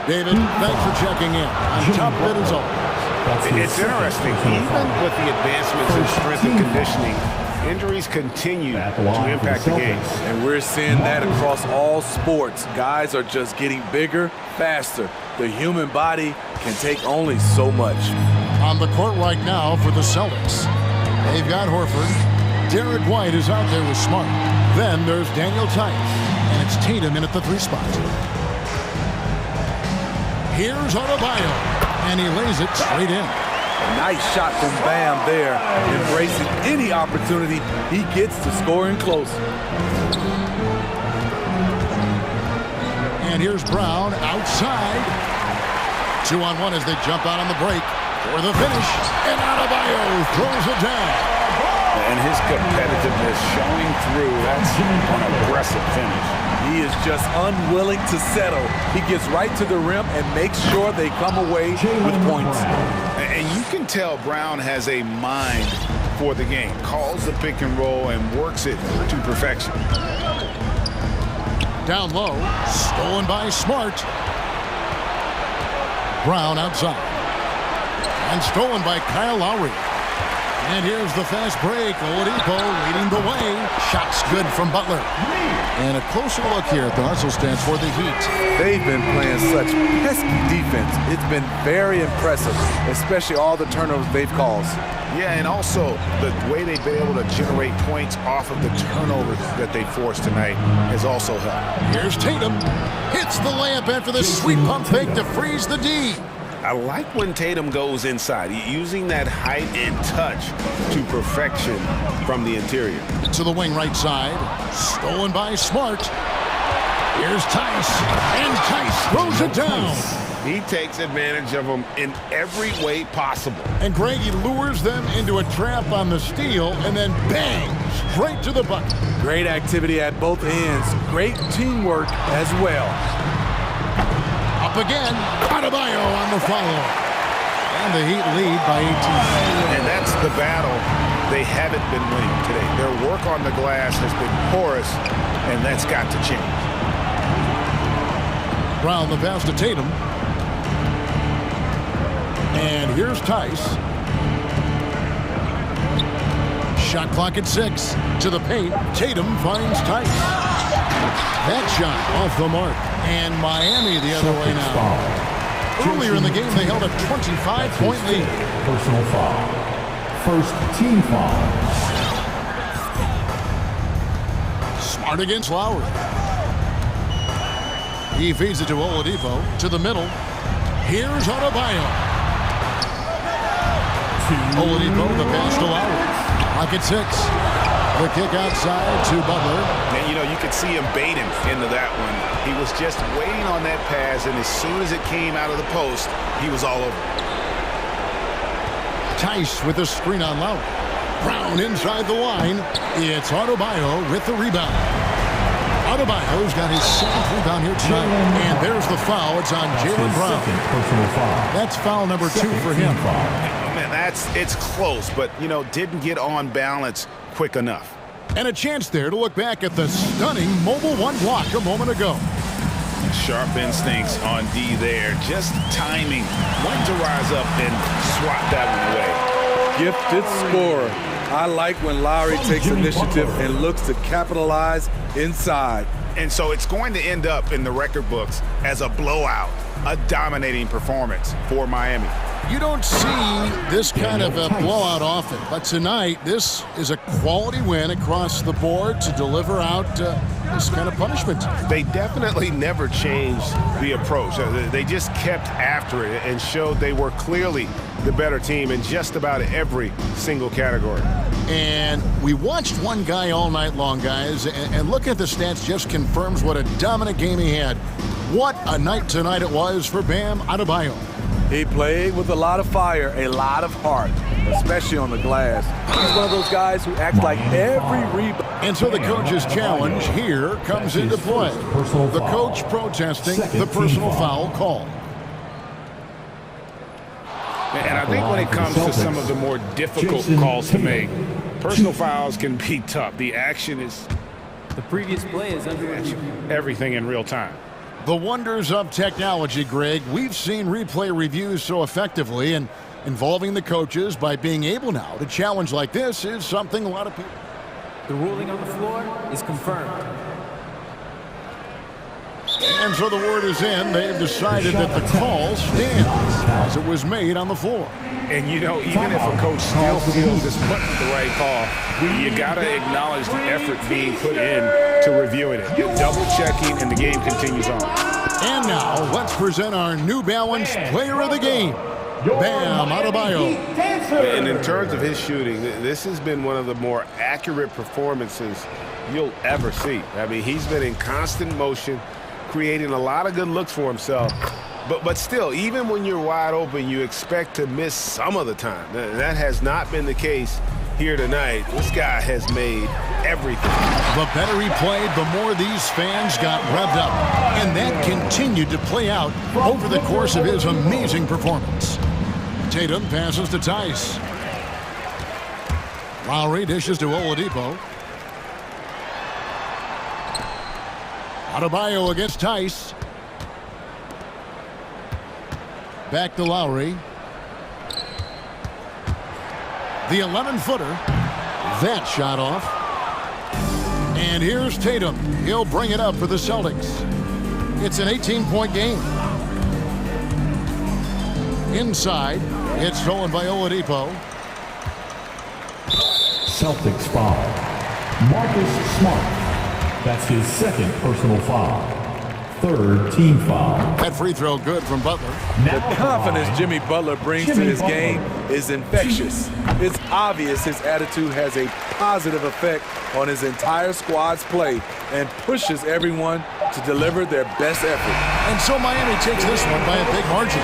David, thanks for checking in. On top of it as always. It's interesting. Even with the advancements in strength and conditioning, injuries continue to impact the game. And we're seeing that across all sports. Guys are just getting bigger, faster. The human body can take only so much. On the court right now for the Celtics, they've got Horford. Derek White is out there with Smart. Then there's Daniel Tice. And it's Tatum in at the 3 spot. Here's Adebayo, and he lays it straight in. Nice shot from Bam there, embracing any opportunity he gets to scoring close. And here's Brown outside. 2-on-1 as they jump out on the break for the finish. And Adebayo throws it down. And his competitiveness showing through. That's an aggressive finish. He is just unwilling to settle. He gets right to the rim and makes sure they come away with points. And you can tell Brown has a mind for the game. Calls the pick and roll and works it to perfection. Down low, stolen by Smart. Brown outside. And stolen by Kyle Lowry. And here's the fast break. Oladipo leading the way. Shots good from Butler. And a closer look here at the hustle stance for the Heat. They've been playing such pesky defense. It's been very impressive, especially all the turnovers they've caused. Yeah, and also the way they've been able to generate points off of the turnovers that they forced tonight has also helped. Here's Tatum. Hits the layup after the sweet pump fake to freeze the D. I like when Tatum goes inside, using that height and touch to perfection from the interior. To the wing right side, stolen by Smart. Here's Tice, and Tice throws it down. He takes advantage of them in every way possible. And Greg, he lures them into a trap on the steal, and then bang, straight to the bucket. Great activity at both ends. Great teamwork as well. Up again, Adebayo on the follow. And the Heat lead by 18. And that's the battle they haven't been winning today. Their work on the glass has been porous, and that's got to change. Brown the pass to Tatum. And here's Tice. Shot clock at 6. To the paint. Tatum finds Tice. That shot off the mark. And Miami the other way now. Earlier in the game, they held a 25-point lead. Personal foul. First team foul. Smart against Lowry. He feeds it to Oladipo. To the middle. Here's Adebayo. Oladipo, the pass to Lowry. Clock at 6. The kick outside to Butler. And, you know, you could see him baiting into that one. He was just waiting on that pass, and as soon as it came out of the post, he was all over. Tice with a screen on Lowry. Brown inside the line. It's Adebayo with the rebound. Adebayo's got his 7th rebound here tonight. And there's the foul. It's on Jaylen Brown. That's foul number 2 for him. Man, it's close, but, you know, didn't get on balance quick enough. And a chance there to look back at the stunning Mobile 1 block a moment ago. Sharp instincts on D there. Just timing. When to rise up and swat that one away. Gifted scorer. I like when Lowry takes initiative and looks to capitalize inside. And so it's going to end up in the record books as a blowout, a dominating performance for Miami. You don't see this kind of a blowout often, but tonight this is a quality win across the board to deliver out this kind of punishment. They definitely never changed the approach. They just kept after it and showed they were clearly the better team in just about every single category. And we watched one guy all night long, guys, and looking at the stats just confirms what a dominant game he had. What a night tonight it was for Bam Adebayo. He played with a lot of fire, a lot of heart, especially on the glass. He's one of those guys who acts like every rebound. And so the coach's challenge here comes into play. The coach protesting the personal foul call. And I think when it comes to some of the more difficult calls to make, personal fouls can be tough. The action is... The previous play is under review. Everything in real time. The wonders of technology, Greg. We've seen replay reviews so effectively, and involving the coaches by being able now to challenge like this is something a lot of people... The ruling on the floor is confirmed. And so the word is in. They've decided that the call stands as it was made on the floor. And, you know, even if a coach still feels this wasn't the right call, you got to acknowledge the effort being put in to reviewing it. You're double-checking, and the game continues on. And now, let's present our New Balance Player of the Game, Bam Adebayo. And in terms of his shooting, this has been one of the more accurate performances you'll ever see. I mean, he's been in constant motion, creating a lot of good looks for himself. But still, even when you're wide open, you expect to miss some of the time. That has not been the case here tonight. This guy has made everything. The better he played, the more these fans got revved up. And that continued to play out over the course of his amazing performance. Tatum passes to Tice. Lowry dishes to Oladipo. Adebayo against Tice. Back to Lowry. The 11-footer. That shot off. And here's Tatum. He'll bring it up for the Celtics. It's an 18-point game. Inside. It's stolen by Oladipo. Celtics foul. Marcus Smart. That's his second personal foul. Third team foul. That free throw good from Butler. The confidence Jimmy Butler brings to his game is infectious. It's obvious his attitude has a positive effect on his entire squad's play and pushes everyone to deliver their best effort. And so Miami takes this one by a big margin.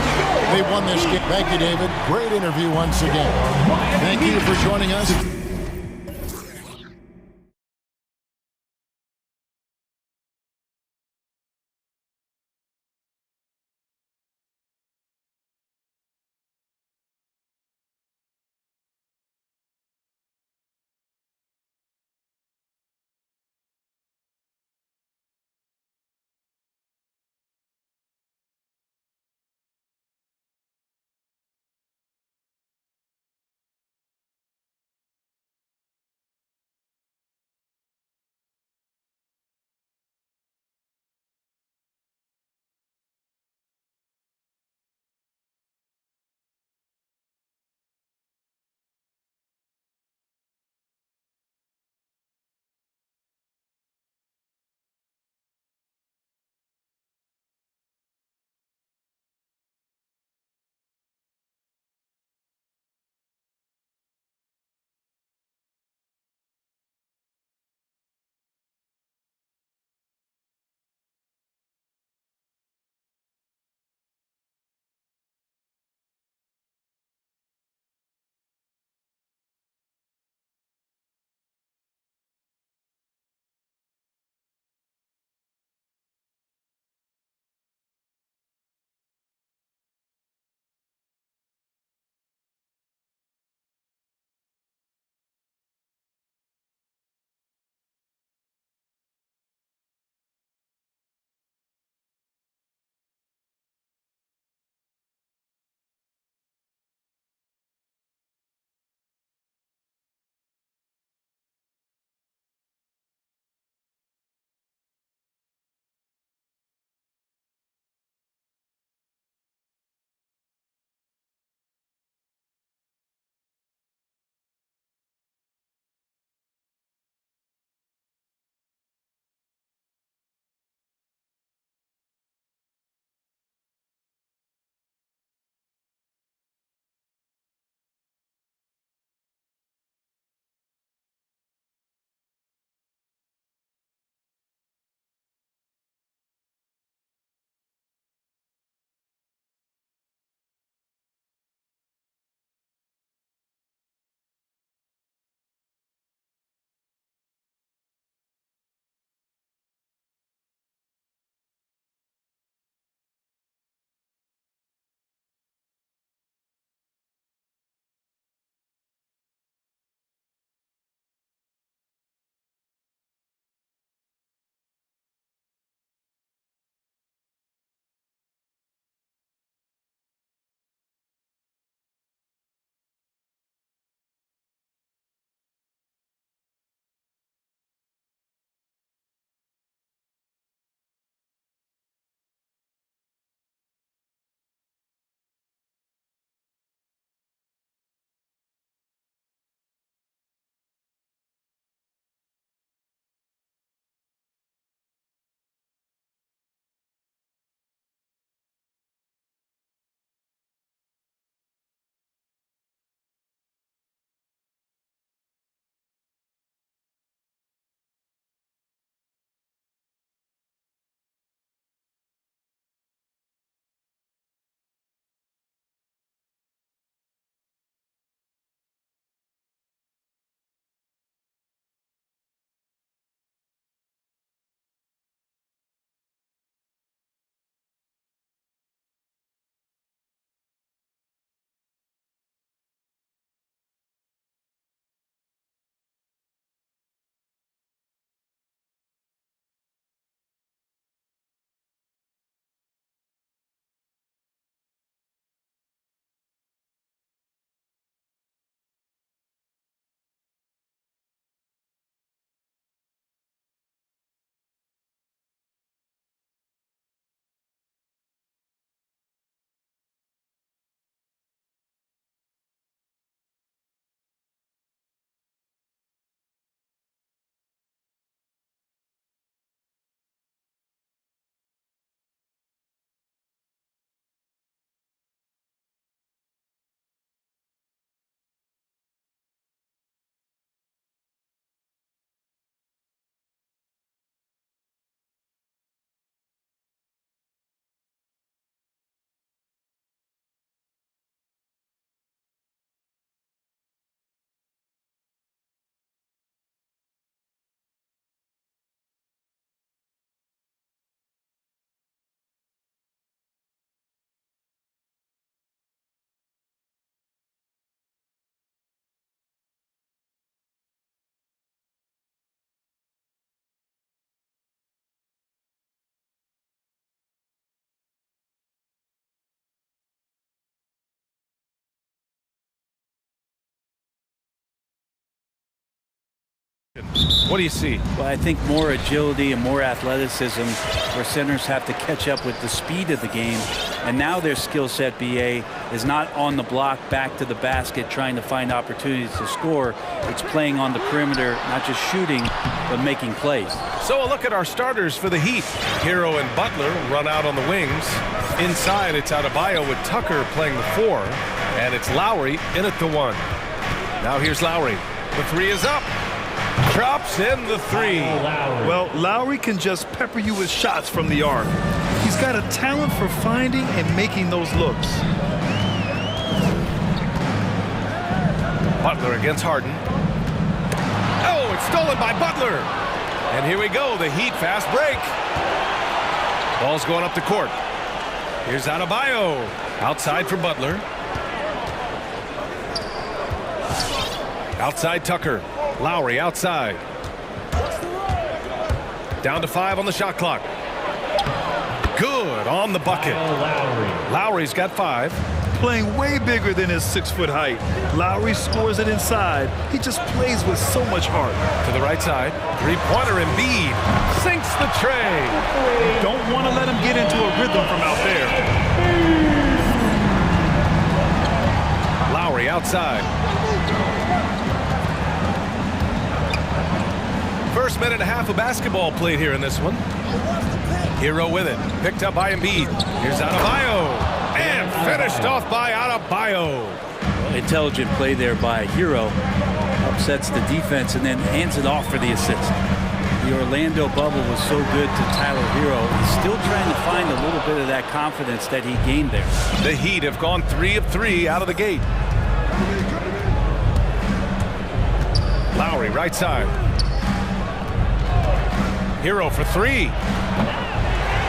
They won this game. Thank you, David. Great interview once again. Thank you for joining us. What do you see? Well, I think more agility and more athleticism where centers have to catch up with the speed of the game. And now their skill set, BA, is not on the block back to the basket trying to find opportunities to score. It's playing on the perimeter, not just shooting, but making plays. So a look at our starters for the Heat. Hero and Butler run out on the wings. Inside, it's Adebayo with Tucker playing the 4. And it's Lowry in at the 1. Now here's Lowry. The 3 is up. Drops in the 3. Well, Lowry can just pepper you with shots from the arc. He's got a talent for finding and making those looks. Butler against Harden. Oh, it's stolen by Butler. And here we go, the Heat fast break. Ball's going up the court. Here's Adebayo. Outside for Butler. Outside Tucker. Lowry outside. Down to 5 on the shot clock. Good on the bucket. Lowry's got 5. Playing way bigger than his 6-foot height. Lowry scores it inside. He just plays with so much heart. To the right side. Three-pointer Embiid. Sinks the tray. Don't want to let him get into a rhythm from out there. Lowry outside. First minute and a half of basketball played here in this one. Hero with it. Picked up by Embiid. Here's Adebayo. And finished off by Adebayo. Intelligent play there by Hero. Upsets the defense and then hands it off for the assist. The Orlando bubble was so good to Tyler Hero. He's still trying to find a little bit of that confidence that he gained there. The Heat have gone 3 of 3 out of the gate. Lowry right side. Hero for 3.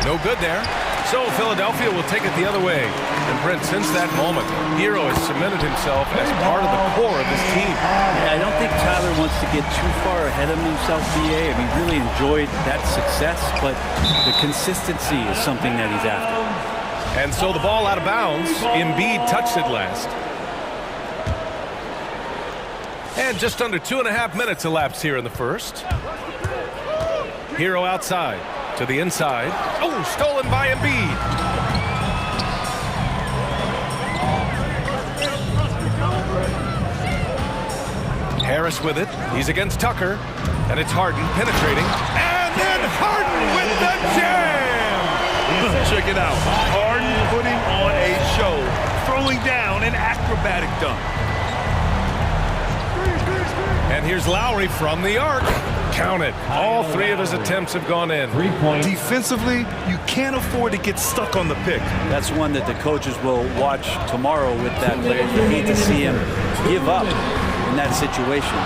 No good there. So Philadelphia will take it the other way. And Brent, since that moment, Hero has cemented himself as part of the core of this team. Yeah, I don't think Tyler wants to get too far ahead of himself, BA. I mean, really enjoyed that success, but the consistency is something that he's after. And so the ball out of bounds. Embiid touched it last. And just under 2.5 minutes elapsed here in the first. Hero outside to the inside. Oh, stolen by Embiid. Harris with it. He's against Tucker. And it's Harden penetrating. And then Harden with the jam! Check it out. Harden putting on a show. Throwing down an acrobatic dunk. And here's Lowry from the arc. Count it. All 3 of his attempts have gone in. Defensively, you can't afford to get stuck on the pick. That's one that the coaches will watch tomorrow with that player. You hate to see him give up in that situation.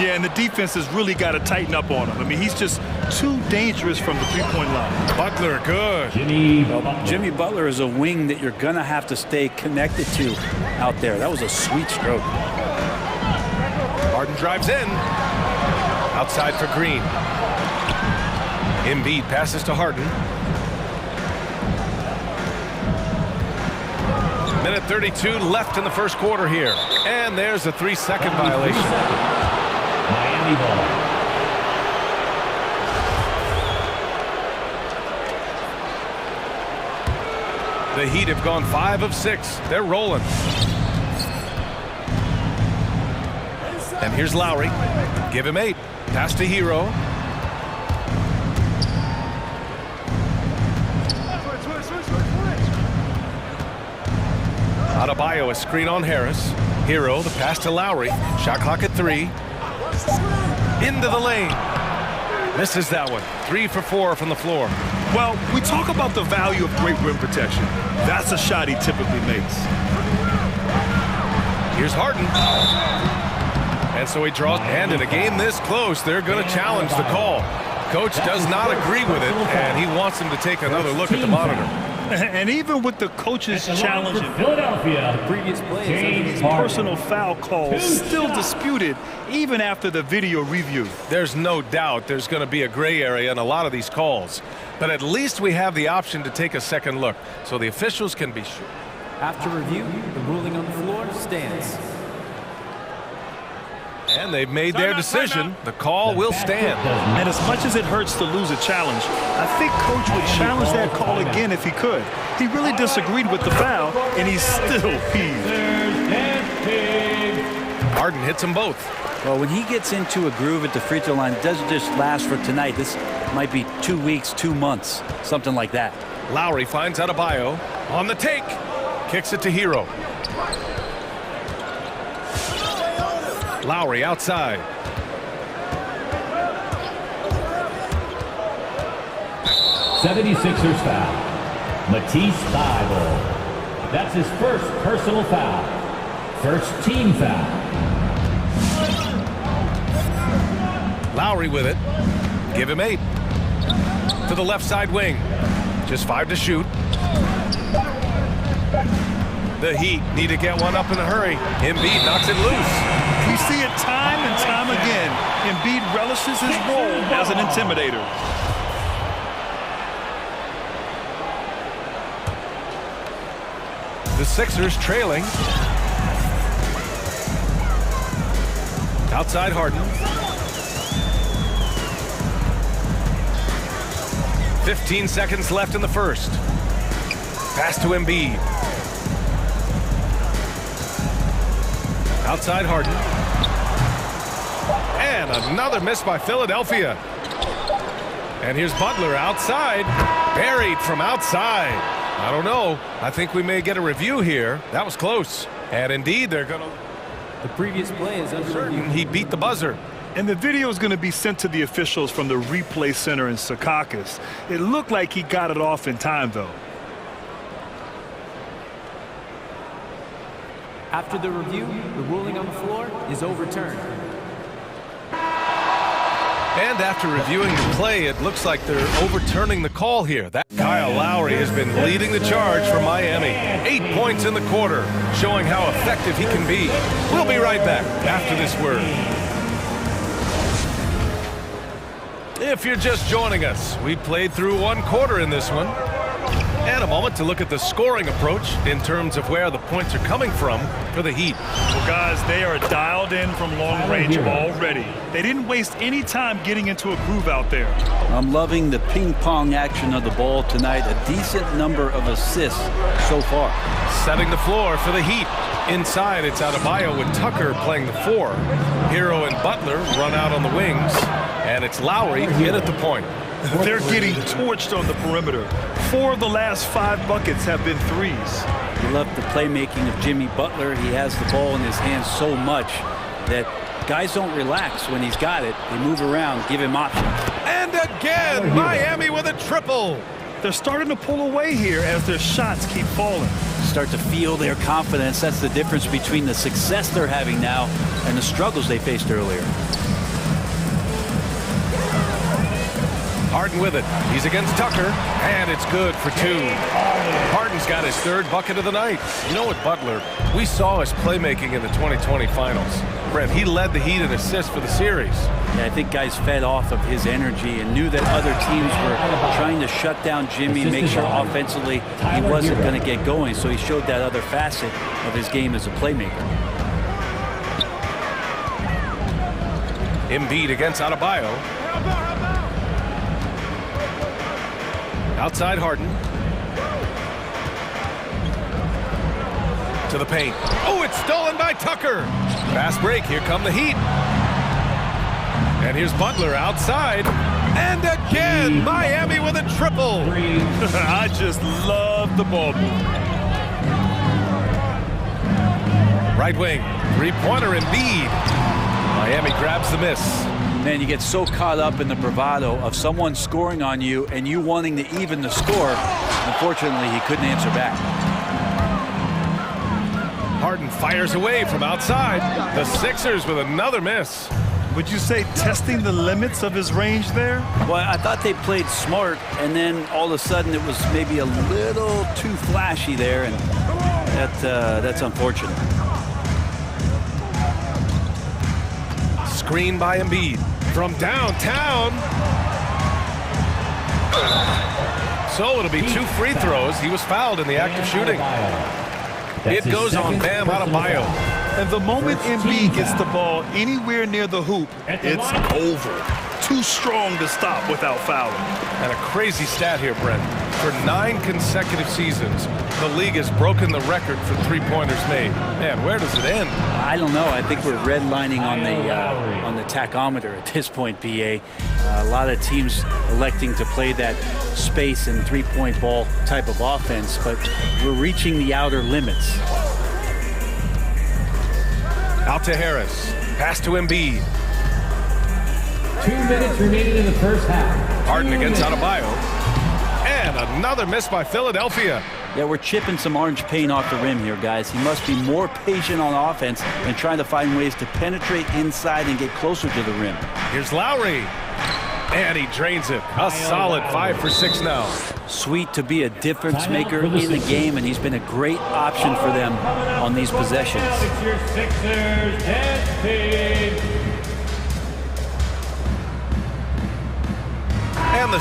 Yeah, and the defense has really got to tighten up on him. I mean, he's just too dangerous from the three-point line. Butler, good. Jimmy Butler is a wing that you're going to have to stay connected to out there. That was a sweet stroke. Harden drives in. Outside for Green. Embiid passes to Harden. Minute 32 left in the first quarter here. And there's a 3-second violation. Miami ball. The Heat have gone 5 of 6. They're rolling. And here's Lowry. Give him 8. Pass to Hero. Adebayo, a screen on Harris. Hero, the pass to Lowry. Shot clock at 3. Into the lane. Misses that one. 3 for 4 from the floor. Well, we talk about the value of great rim protection. That's a shot he typically makes. Here's Harden. And so he draws. And in a game this close, they're going to challenge the call. Coach does not agree with it, and he wants him to take another look at the monitor. And even with the coach's challenge, Philadelphia, the previous plays, these personal foul calls still disputed even after the video review. There's no doubt there's going to be a gray area in a lot of these calls. But at least we have the option to take a second look, so the officials can be sure. After review, the ruling on the floor stands. And they've made their decision. The call will stand. And as much as it hurts to lose a challenge, I think Coach would challenge that call again if he could. He really disagreed with the foul, and he's still peeved. Harden hits them both. Well, when he gets into a groove at the free throw line, it doesn't just last for tonight. This might be 2 weeks, 2 months, something like that. Lowry finds Adebayo on the take. Kicks it to Hero. Lowry outside. '76ers foul. Matisse Thybulle. That's his first personal foul. First team foul. Lowry with it. Give him 8. To the left side wing. Just 5 to shoot. The Heat need to get one up in a hurry. Embiid knocks it loose. We see it time and time again. Embiid relishes his role as an intimidator. The Sixers trailing. Outside Harden. 15 seconds left in the first. Pass to Embiid. Outside Harden. And another miss by Philadelphia. And here's Butler outside. Buried from outside. I don't know. I think we may get a review here. That was close. And indeed, they're going to... The previous play is under review. He beat the buzzer. And the video is going to be sent to the officials from the replay center in Secaucus. It looked like he got it off in time, though. After the review, the ruling on the floor is overturned. And after reviewing the play, it looks like they're overturning the call here. That Kyle Lowry has been leading the charge for Miami. 8 points in the quarter, showing how effective he can be. We'll be right back after this word. If you're just joining us, we played through 1 quarter in this one. And a moment to look at the scoring approach in terms of where the points are coming from for the Heat. Well, guys, they are dialed in from long range already. They didn't waste any time getting into a groove out there. I'm loving the ping-pong action of the ball tonight. A decent number of assists so far. Setting the floor for the Heat. Inside, it's Adebayo with Tucker playing the 4. Hero and Butler run out on the wings. And it's Lowry in at the point. They're getting torched on the perimeter. 4 of the last 5 buckets have been threes. You love the playmaking of Jimmy Butler. He has the ball in his hands so much that guys don't relax when he's got it. They move around, give him options. And again, Miami with a triple. They're starting to pull away here as their shots keep falling. Start to feel their confidence. That's the difference between the success they're having now and the struggles they faced earlier. Harden with it. He's against Tucker, and it's good for 2. Harden's got his 3rd bucket of the night. You know what, Butler? We saw his playmaking in the 2020 finals. Brent, he led the Heat in assists for the series. Yeah, I think guys fed off of his energy and knew that other teams were trying to shut down Jimmy, make sure offensively he wasn't going to get going, so he showed that other facet of his game as a playmaker. Embiid against Adebayo. Outside Harden. To the paint. Oh, it's stolen by Tucker. Fast break. Here come the Heat. And here's Butler outside. And again, Miami with a triple. I just love the ball movement. Right wing. 3-pointer Embiid. Miami grabs the miss. Man, you get so caught up in the bravado of someone scoring on you and you wanting to even the score. Unfortunately, he couldn't answer back. Harden fires away from outside. The Sixers with another miss. Would you say testing the limits of his range there? Well, I thought they played smart, and then all of a sudden it was maybe a little too flashy there, and that's unfortunate. Screen by Embiid from downtown. So it'll be 2 free throws. He was fouled in the act of shooting. It goes on Bam Adebayo. And the moment Embiid gets the ball anywhere near the hoop, it's over. Too strong to stop without fouling. And a crazy stat here, Brent. For 9 consecutive seasons, the league has broken the record for three-pointers made. Man, where does it end? I don't know. I think we're redlining on the tachometer at this point, BA. A lot of teams electing to play that space and three-point ball type of offense, but we're reaching the outer limits. Out to Harris. Pass to Embiid. 2 minutes remaining in the first half. Harden against Adebayo. And another miss by Philadelphia. Yeah, we're chipping some orange paint off the rim here, guys. He must be more patient on offense and trying to find ways to penetrate inside and get closer to the rim. Here's Lowry. And he drains it. A solid 5 for 6 now. Sweet to be a difference maker in the game, and he's been a great option for them on these possessions. It's your Sixers and team. And the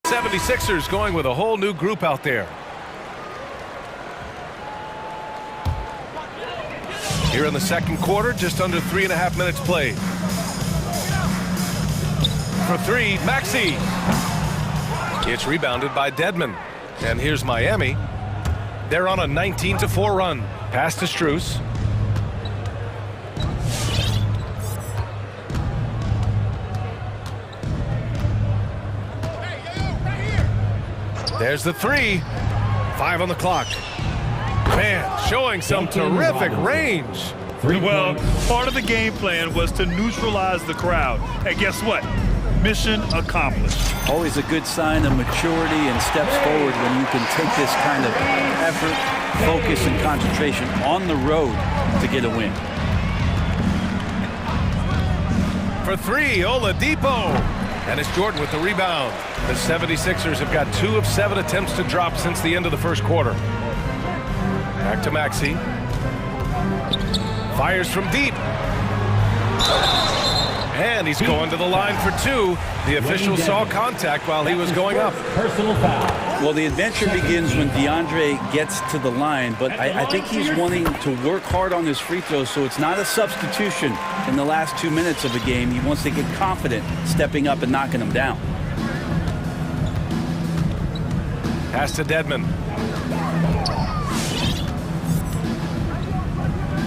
76ers going with a whole new group out there. Here in the second quarter, just under 3.5 minutes played. For 3, Maxey. It's rebounded by Dedmon. And here's Miami. They're on a 19-4 run. Pass to Strus. There's the 3. 5 on the clock. Man, showing some terrific range. Well, part of the game plan was to neutralize the crowd. And guess what? Mission accomplished. Always a good sign of maturity and steps forward when you can take this kind of effort, focus, and concentration on the road to get a win. For 3, Oladipo. And it's Jordan with the rebound. The 76ers have got 2 of 7 attempts to drop since the end of the first quarter. Back to Maxey. Fires from deep. And he's going to the line for 2. The official saw contact while he was going up. Personal foul. Well, the adventure begins when DeAndre gets to the line, but I think he's wanting to work hard on his free throws, so it's not a substitution in the last 2 minutes of the game. He wants to get confident stepping up and knocking them down. Pass to Dedmon.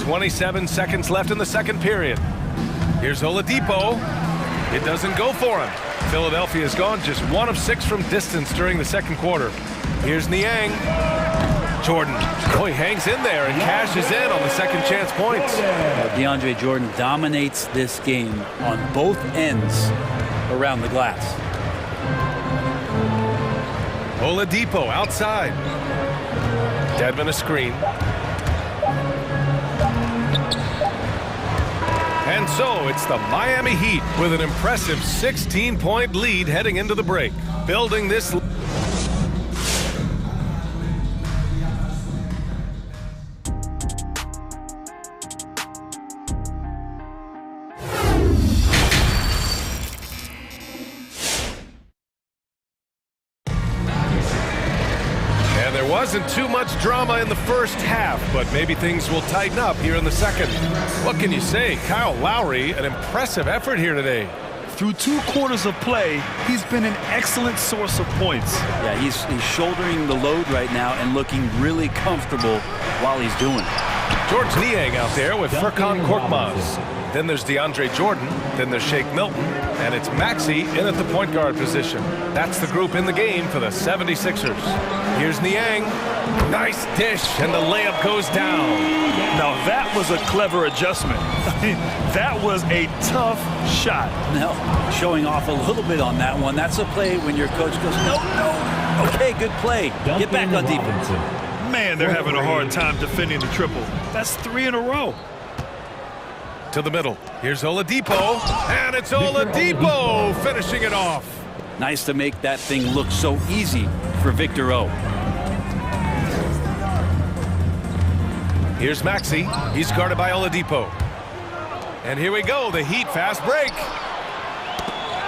27 seconds left in the second period. Here's Oladipo. It doesn't go for him. Philadelphia's gone just 1 of 6 from distance during the second quarter. Here's Niang. Jordan. Oh, he hangs in there and cashes in on the second chance points. DeAndre Jordan dominates this game on both ends around the glass. Oladipo outside. Dedmon a screen. And so it's the Miami Heat with an impressive 16-point lead heading into the break. Building this. Wasn't too much drama in the first half, but maybe things will tighten up here in the second. What can you say? Kyle Lowry, an impressive effort here today. Through 2 quarters of play, he's been an excellent source of points. Yeah, he's shouldering the load right now and looking really comfortable while he's doing it. George Niang out there with Furkan Korkmaz. Then there's DeAndre Jordan. Then there's Shake Milton. And it's Maxey in at the point guard position. That's the group in the game for the 76ers. Here's Niang. Nice dish, and the layup goes down. Now that was a clever adjustment. That was a tough shot. No, showing off a little bit on that one. That's a play when your coach goes, no, no. Okay, good play. Get back on defense. Man, they're having a hard time defending the triple. That's 3 in a row. To the middle. Here's Oladipo, and it's Oladipo finishing it off. Nice to make that thing look so easy for Victor O. Here's Maxey. He's guarded by Oladipo. And here we go, the Heat fast break.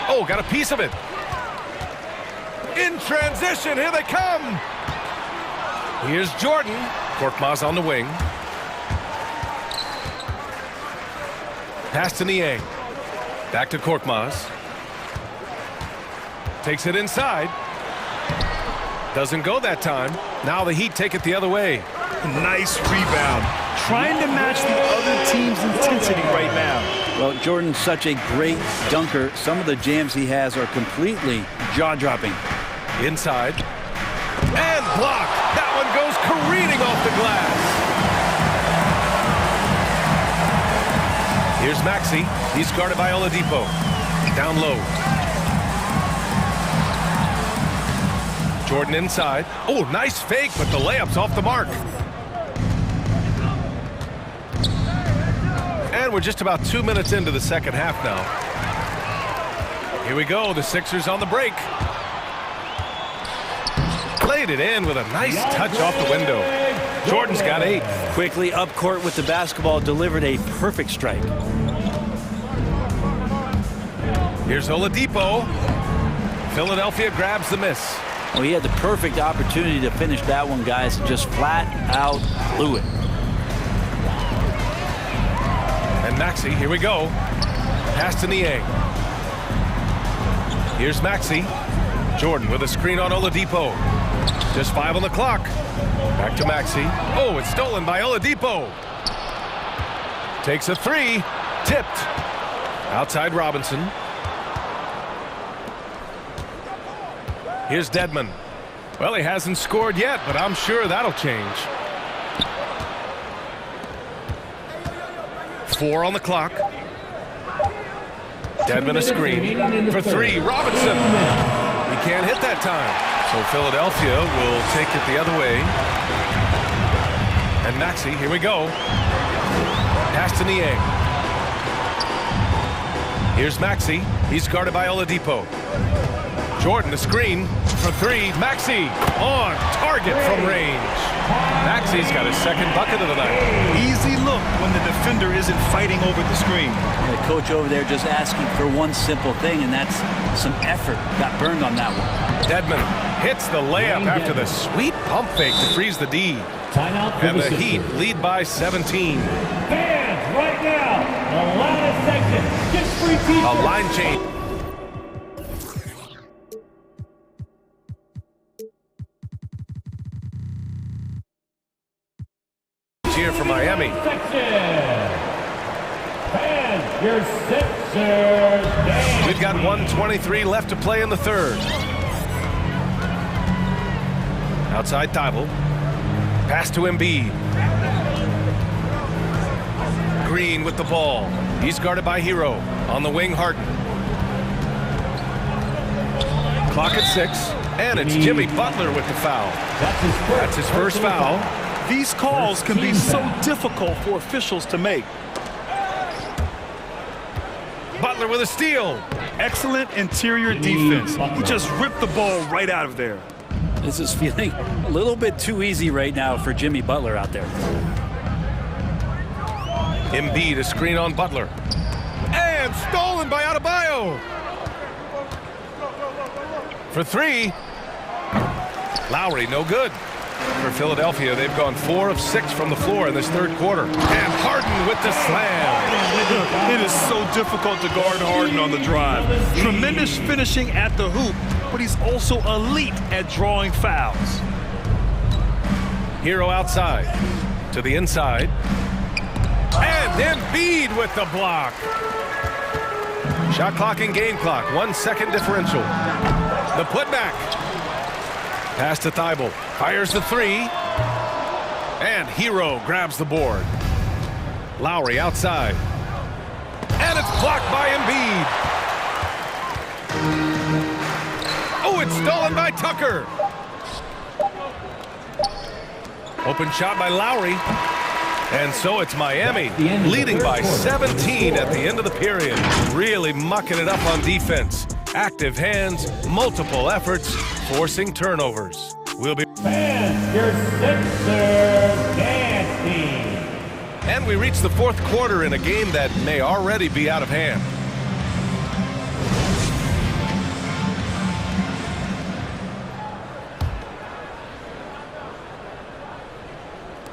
Oh, got a piece of it. In transition, here they come. Here's Jordan. Korkmaz on the wing. Pass to Niang. Back to Korkmaz. Takes it inside. Doesn't go that time. Now the Heat take it the other way. Nice rebound. Trying to match the other team's intensity right now. Well, Jordan's such a great dunker. Some of the jams he has are completely jaw-dropping. Inside. And blocked. That one goes careening off the glass. Here's Maxey. He's guarded by Oladipo. Down low. Jordan inside. Oh, nice fake, but the layup's off the mark. And we're just about 2 minutes into the second half now. Here we go, the Sixers on the break. Played it in with a nice touch off the window. Jordan's got 8. Quickly up court with the basketball, delivered a perfect strike. Here's Oladipo. Philadelphia grabs the miss. Well, he had the perfect opportunity to finish that one, guys, and just flat out blew it. And Maxey, here we go. Pass to Niang. Here's Maxey. Jordan with a screen on Oladipo. Just 5 on the clock. Back to Maxey. Oh, it's stolen by Oladipo. Takes a 3. Tipped. Outside Robinson. Here's Dedmon. Well, he hasn't scored yet, but I'm sure that'll change. 4 on the clock. Dedmon a screen for 3. Robinson. He can't hit that time. So Philadelphia will take it the other way. And Maxey, here we go. Pass to Niang. Here's Maxey. He's guarded by Oladipo. Jordan the screen for 3. Maxey on target from range. Maxey's got his second bucket of the night. Easy look when the defender isn't fighting over the screen. And the coach over there just asking for one simple thing, and that's some effort. Got burned on that one. Dedmon hits the layup after the sweet pump fake to freeze the D. And the Heat lead by 17. Fans, right now, the loudest section gets free t-shirts. A line change. Here for Miami. And your Sixers. We've got 1:23 left to play in the third. Outside Thibault. Pass to Embiid. Green with the ball. He's guarded by Hero. On the wing, Harden. Clock at 6. And it's Jimmy Butler with the foul. That's his first foul. These calls can be so difficult for officials to make. Butler with a steal. Excellent interior defense. He just ripped the ball right out of there. This is feeling a little bit too easy right now for Jimmy Butler out there. Embiid a screen on Butler. And stolen by Adebayo. For 3. Lowry no good. For Philadelphia, they've gone 4 of 6 from the floor in this third quarter. And Harden with the slam. It is so difficult to guard Harden on the drive. Tremendous finishing at the hoop, but he's also elite at drawing fouls. Hero outside. To the inside. And Embiid with the block. Shot clock and game clock. 1 second differential. The putback. Pass to Thibault. Fires the 3. And Hero grabs the board. Lowry outside. And it's blocked by Embiid. Oh, it's stolen by Tucker. Open shot by Lowry. And so it's Miami, leading by 17 at the end of the period. Really mucking it up on defense. Active hands, multiple efforts, forcing turnovers. We'll be... Fans, your Sixers dance team. And we reach the fourth quarter in a game that may already be out of hand.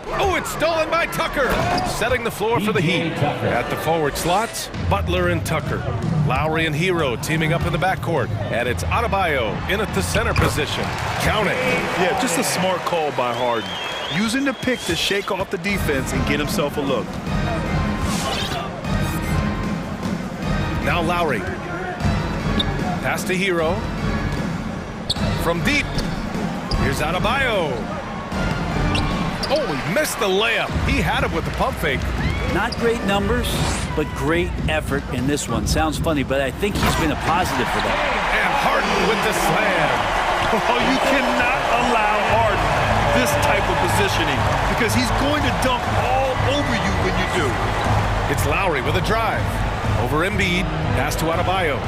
Oh, it's stolen by Tucker. Setting the floor for the Heat. At the forward slots, Butler and Tucker. Lowry and Hero teaming up in the backcourt. And it's Adebayo in at the center position. Count it. Yeah, just a smart call by Harden. Using the pick to shake off the defense and get himself a look. Now Lowry. Pass to Hero. From deep. Here's Adebayo. Oh, he missed the layup. He had it with the pump fake. Not great numbers, but great effort in this one. Sounds funny, but I think he's been a positive for that. And Harden with the slam. Oh, you cannot allow Harden this type of positioning because he's going to dunk all over you when you do. It's Lowry with a drive. Over Embiid. Pass to Adebayo.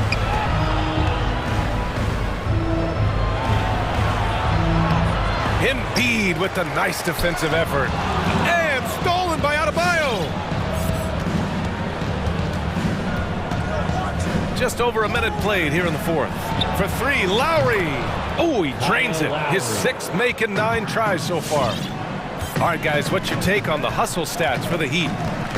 Embiid with the nice defensive effort. And stolen by Adebayo. Just over a minute played here in the fourth. For three, Lowry. Oh, he drains it. His sixth make in 9 tries so far. All right, guys, what's your take on the hustle stats for the Heat?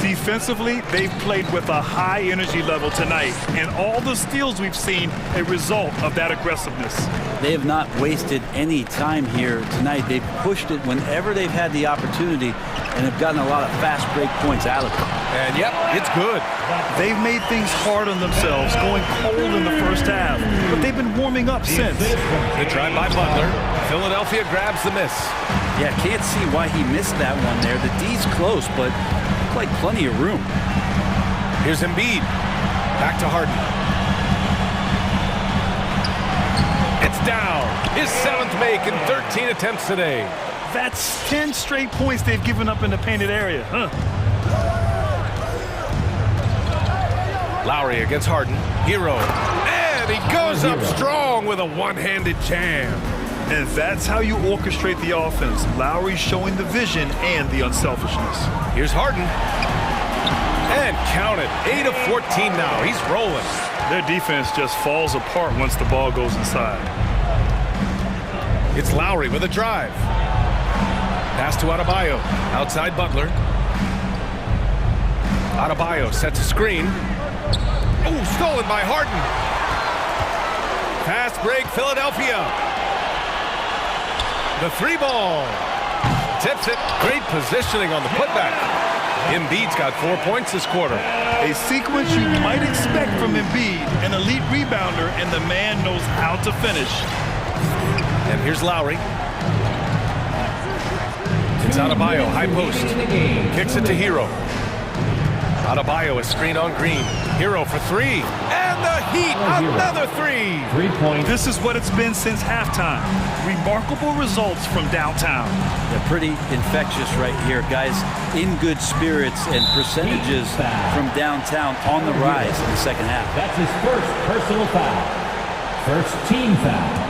Defensively, they've played with a high energy level tonight, and all the steals we've seen a result of that aggressiveness. They have not wasted any time here tonight. They've pushed it whenever they've had the opportunity and have gotten a lot of fast break points out of it. And yep, it's good. They've made things hard on themselves, going cold in the first half, but they've been warming up since. The drive by Butler. Philadelphia grabs the miss. Yeah, can't see why he missed that one there. The D's close, but like plenty of room. Here's Embiid. Back to Harden. It's down. His 7th make in 13 attempts today. That's 10 straight points they've given up in the painted area. Lowry against Harden. Hero. And he goes up strong with a one-handed jam. And that's how you orchestrate the offense. Lowry showing the vision and the unselfishness. Here's Harden. And count it. 8 of 14 now. He's rolling. Their defense just falls apart once the ball goes inside. It's Lowry with a drive. Pass to Adebayo. Outside Butler. Adebayo sets a screen. Oh, stolen by Harden. Fast break, Philadelphia. The 3-ball. Tips it. Great positioning on the putback. Embiid's got 4 points this quarter. A sequence you might expect from Embiid, an elite rebounder, and the man knows how to finish. And here's Lowry. It's Adebayo, high post. Kicks it to Hero. Adebayo, a screen on Green. Hero for 3. And the Heat, another 3. 3 points. This is what it's been since halftime. Remarkable results from downtown. They're pretty infectious right here, guys. In good spirits and percentages from downtown on the rise in the second half. That's his first personal foul. First team foul.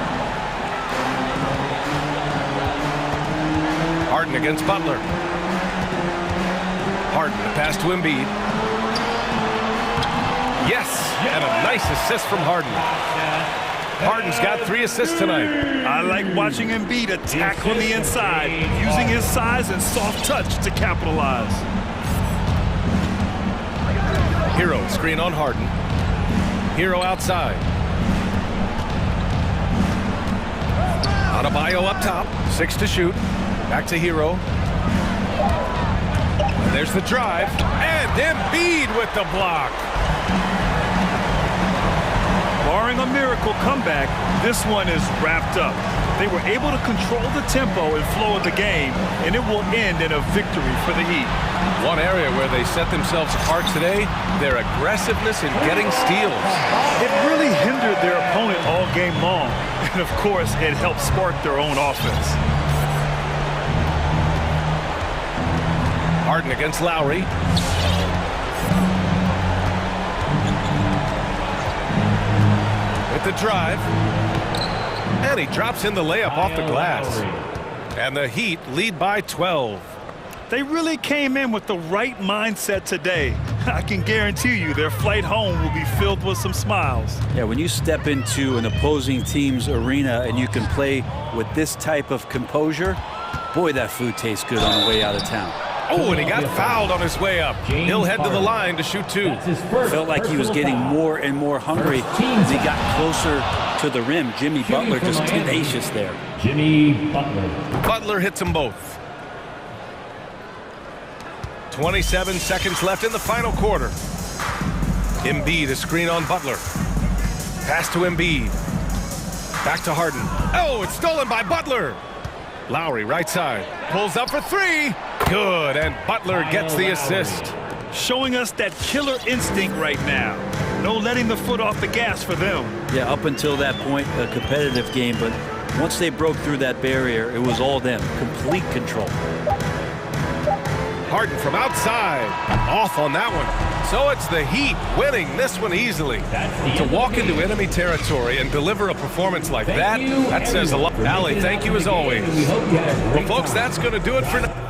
Harden against Butler. Harden, the pass to Embiid. Yes, and a nice assist from Harden. Harden's got 3 assists tonight. I like watching Embiid attack on the inside, using his size and soft touch to capitalize. Hero, screen on Harden. Hero outside. Adebayo up top, 6 to shoot. Back to Hero. And there's the drive. And Embiid with the block. Barring a miracle comeback, this one is wrapped up. They were able to control the tempo and flow of the game, and it will end in a victory for the Heat. One area where they set themselves apart today, their aggressiveness in getting steals. It really hindered their opponent all game long, and of course, it helped spark their own offense. Harden against Lowry. With the drive. And he drops in the layup off the glass. And the Heat lead by 12. They really came in with the right mindset today. I can guarantee you their flight home will be filled with some smiles. Yeah, when you step into an opposing team's arena and you can play with this type of composure, Boy, that food tastes good on the way out of town. Oh, and he got fouled on his way up. He'll head to the line to shoot 2. Felt like he was getting more and more hungry as he got closer to the rim. Jimmy Butler just tenacious there. Jimmy Butler. Butler hits them both. 27 seconds left in the final quarter. Embiid, a screen on Butler. Pass to Embiid. Back to Harden. Oh, it's stolen by Butler. Lowry, right side. Pulls up for 3. Good, and Butler gets the assist. Showing us that killer instinct right now. No letting the foot off the gas for them. Yeah, up until that point, a competitive game, but once they broke through that barrier, it was all them. Complete control. Harden from outside. Off on that one. So it's the Heat winning this one easily. To walk into enemy territory and deliver a performance like that says a lot. Allie, thank you as always. Well, folks, that's going to do it for now.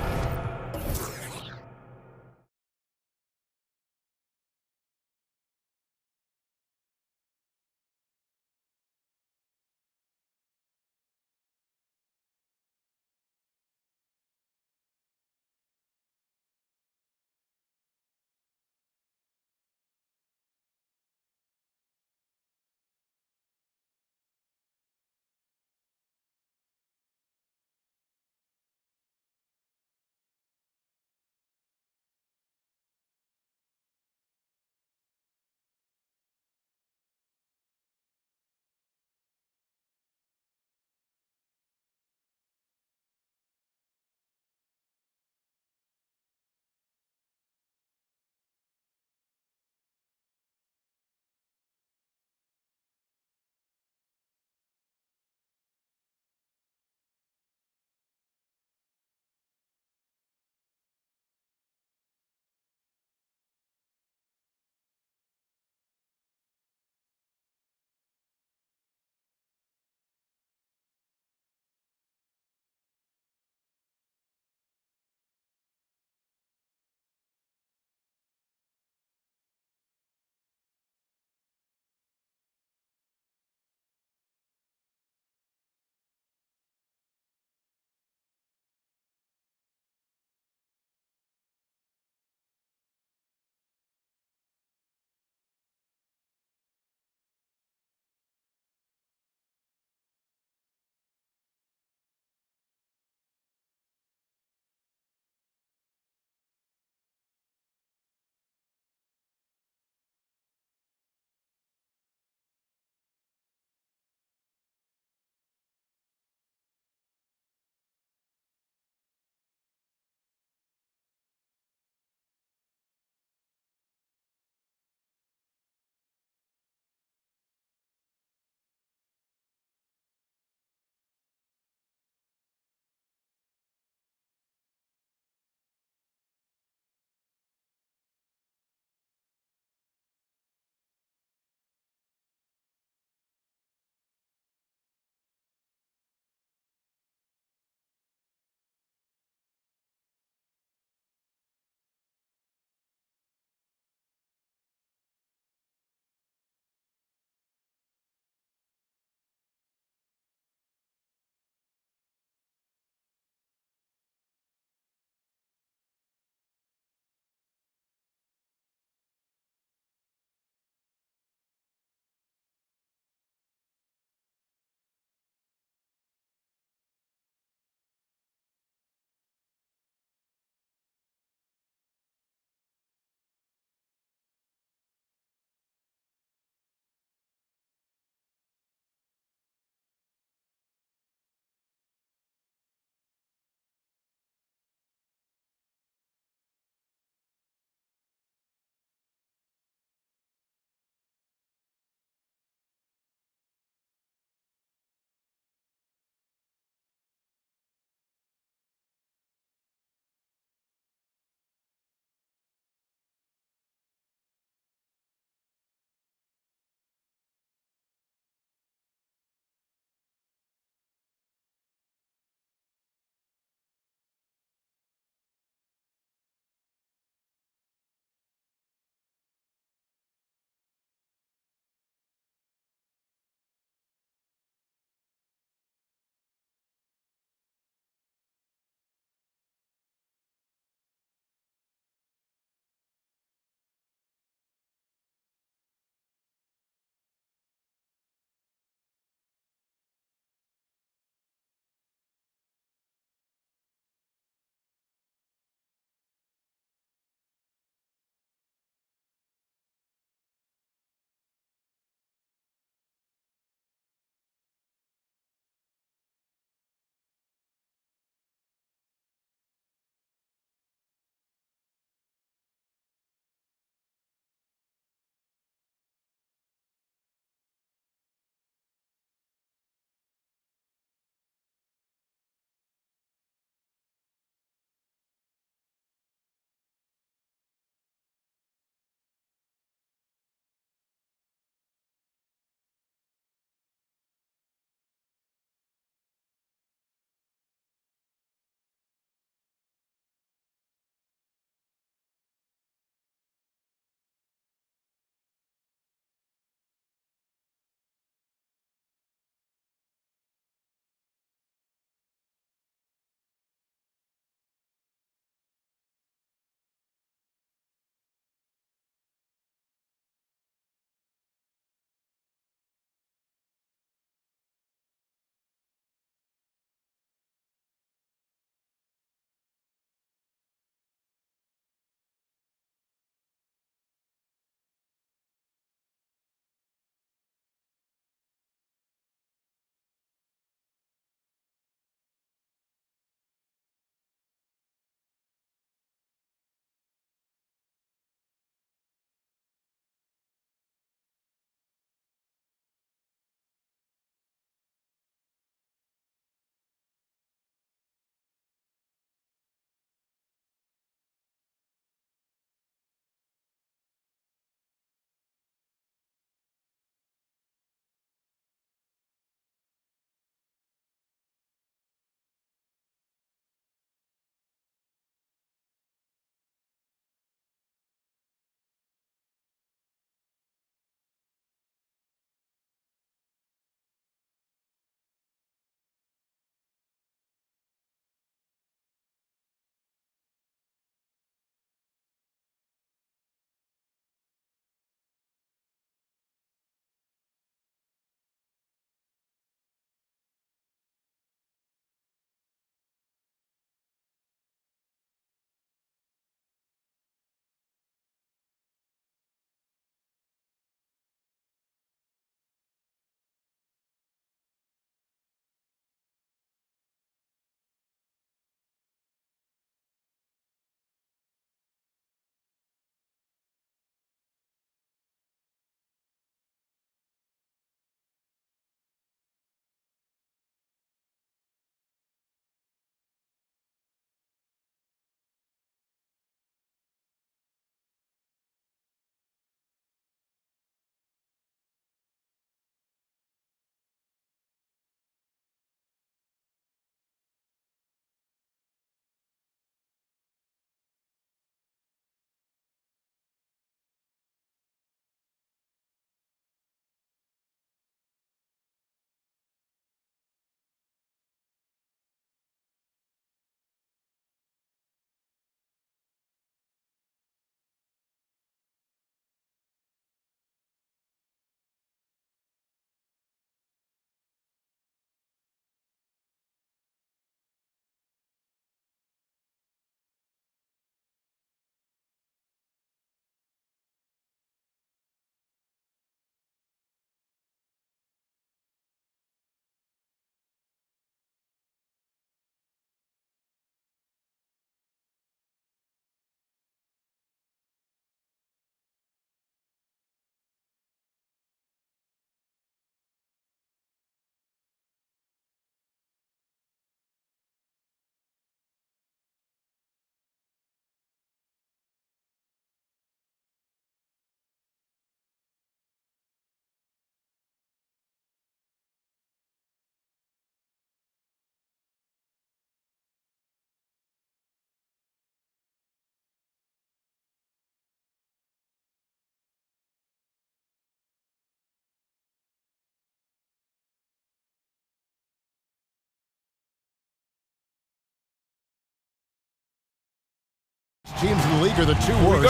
Teams in the league are the two worst.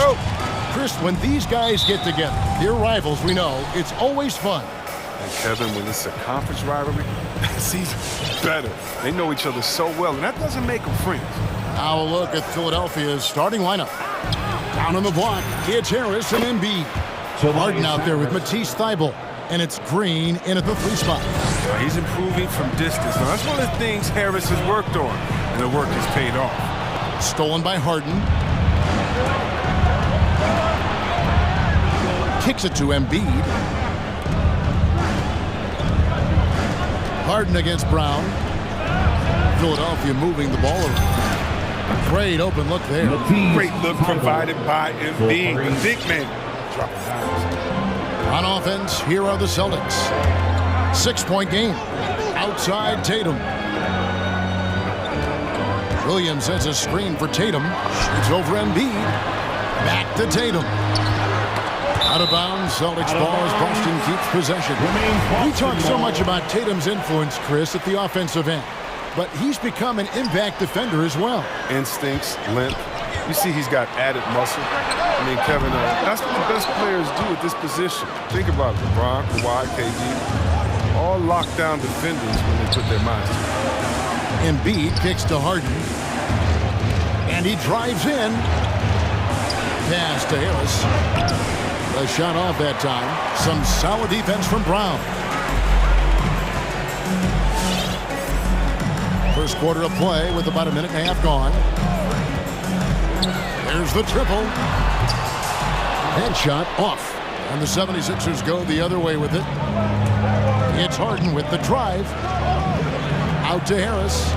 Chris, when these guys get together, they're rivals, we know, it's always fun. And Kevin, when it's a conference rivalry, it's even better. They know each other so well, and that doesn't make them friends. Now a look at Philadelphia's starting lineup. Down on the block, it's Harris and Embiid. Harden out there with Matisse Thybulle, and it's Green in at the 3 spot. He's improving from distance. Now, that's one of the things Harris has worked on, and the work has paid off. Stolen by Harden. Kicks it to Embiid. Harden against Brown. Philadelphia moving the ball around. Great open look there. Great look provided by Embiid. The big man dropping dimes. On offense, here are the Celtics. 6-point game. Outside Tatum. Williams has a screen for Tatum. Shoots over Embiid. Back to Tatum. Out of bounds, Celtics ball as Boston keeps possession. We talk so much about Tatum's influence, Chris, at the offensive end. But he's become an impact defender as well. Instincts, length. You see he's got added muscle. I mean, Kevin, that's what the best players do at this position. Think about it. LeBron, Kawhi, KD. All lockdown defenders when they put their minds to it. Embiid kicks to Harden. And he drives in. Pass to Harris. A shot off that time. Some solid defense from Brown. First quarter of play with about a minute and a half gone. There's the triple. Headshot off. And the 76ers go the other way with it. It's Harden with the drive. Out to Harris.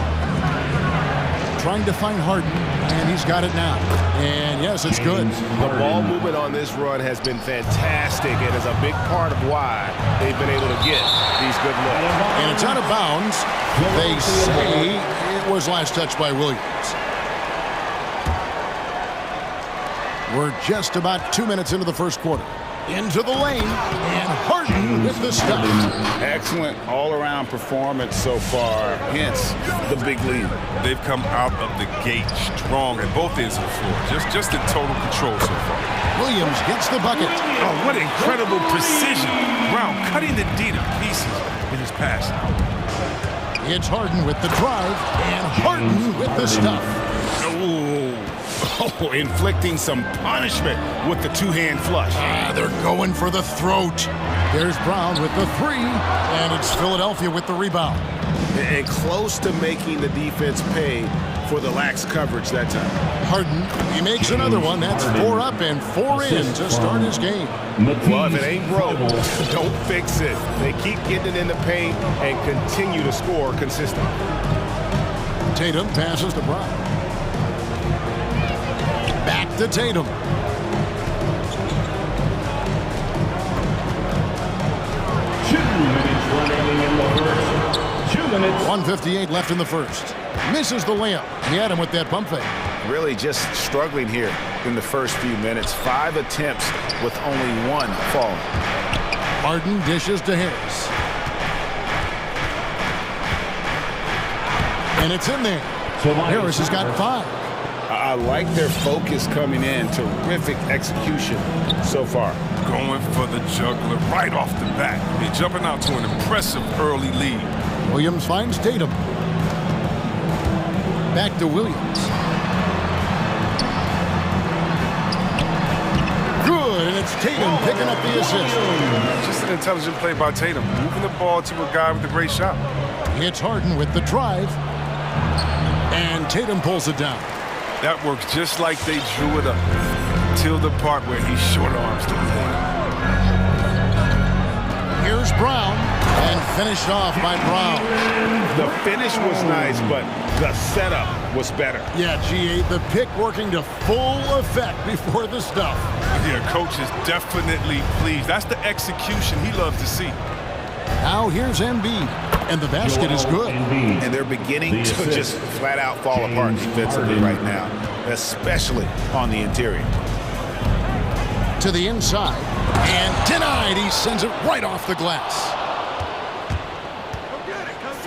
Trying to find Harden, and he's got it now. And yes, it's good. The ball movement on this run has been fantastic and is a big part of why they've been able to get these good looks. And it's out of bounds. They say it was last touched by Williams. We're just about 2 minutes into the first quarter. Into the lane, and Harden with the stuff. Excellent all-around performance so far, hence the big lead. They've come out of the gate strong at both ends of the floor. Just in total control so far. Williams gets the bucket. Oh, what incredible precision. Brown cutting the D to pieces in his pass. It's Harden with the drive, and Harden with the stuff. Oh, inflicting some punishment with the two-hand flush. They're going for the throat. There's Brown with the 3, and it's Philadelphia with the rebound. And close to making the defense pay for the lax coverage that time. Harden, he makes another one. That's 4 up and 4 in to start his game. Well, if it ain't broke, don't fix it. They keep getting it in the paint and continue to score consistently. Tatum passes to Brown. Back to Tatum. Minutes. 1:58 left in the first. Misses the layup. He had him with that pump fake. Really just struggling here in the first few minutes. 5 attempts with only 1 fall. Harden dishes to Harris. And it's in there. Harris has got 5. I like their focus coming in. Terrific execution so far. Going for the juggler right off the bat. They're jumping out to an impressive early lead. Williams finds Tatum. Back to Williams. Good, and it's Tatum picking up the assist. Just an intelligent play by Tatum. Moving the ball to a guy with a great shot. It's Harden with the drive. And Tatum pulls it down. That works just like they drew it up. Till the part where he short arms to the hand. Here's Brown, and finished off by Brown. The finish was nice, but the setup was better. Yeah, G8, the pick working to full effect before the stuff. Yeah, coach is definitely pleased. That's the execution he loves to see. Now here's Embiid, and the basket is good. And they're beginning to just flat out fall apart defensively right now, especially on the interior. To the inside, and denied. He sends it right off the glass.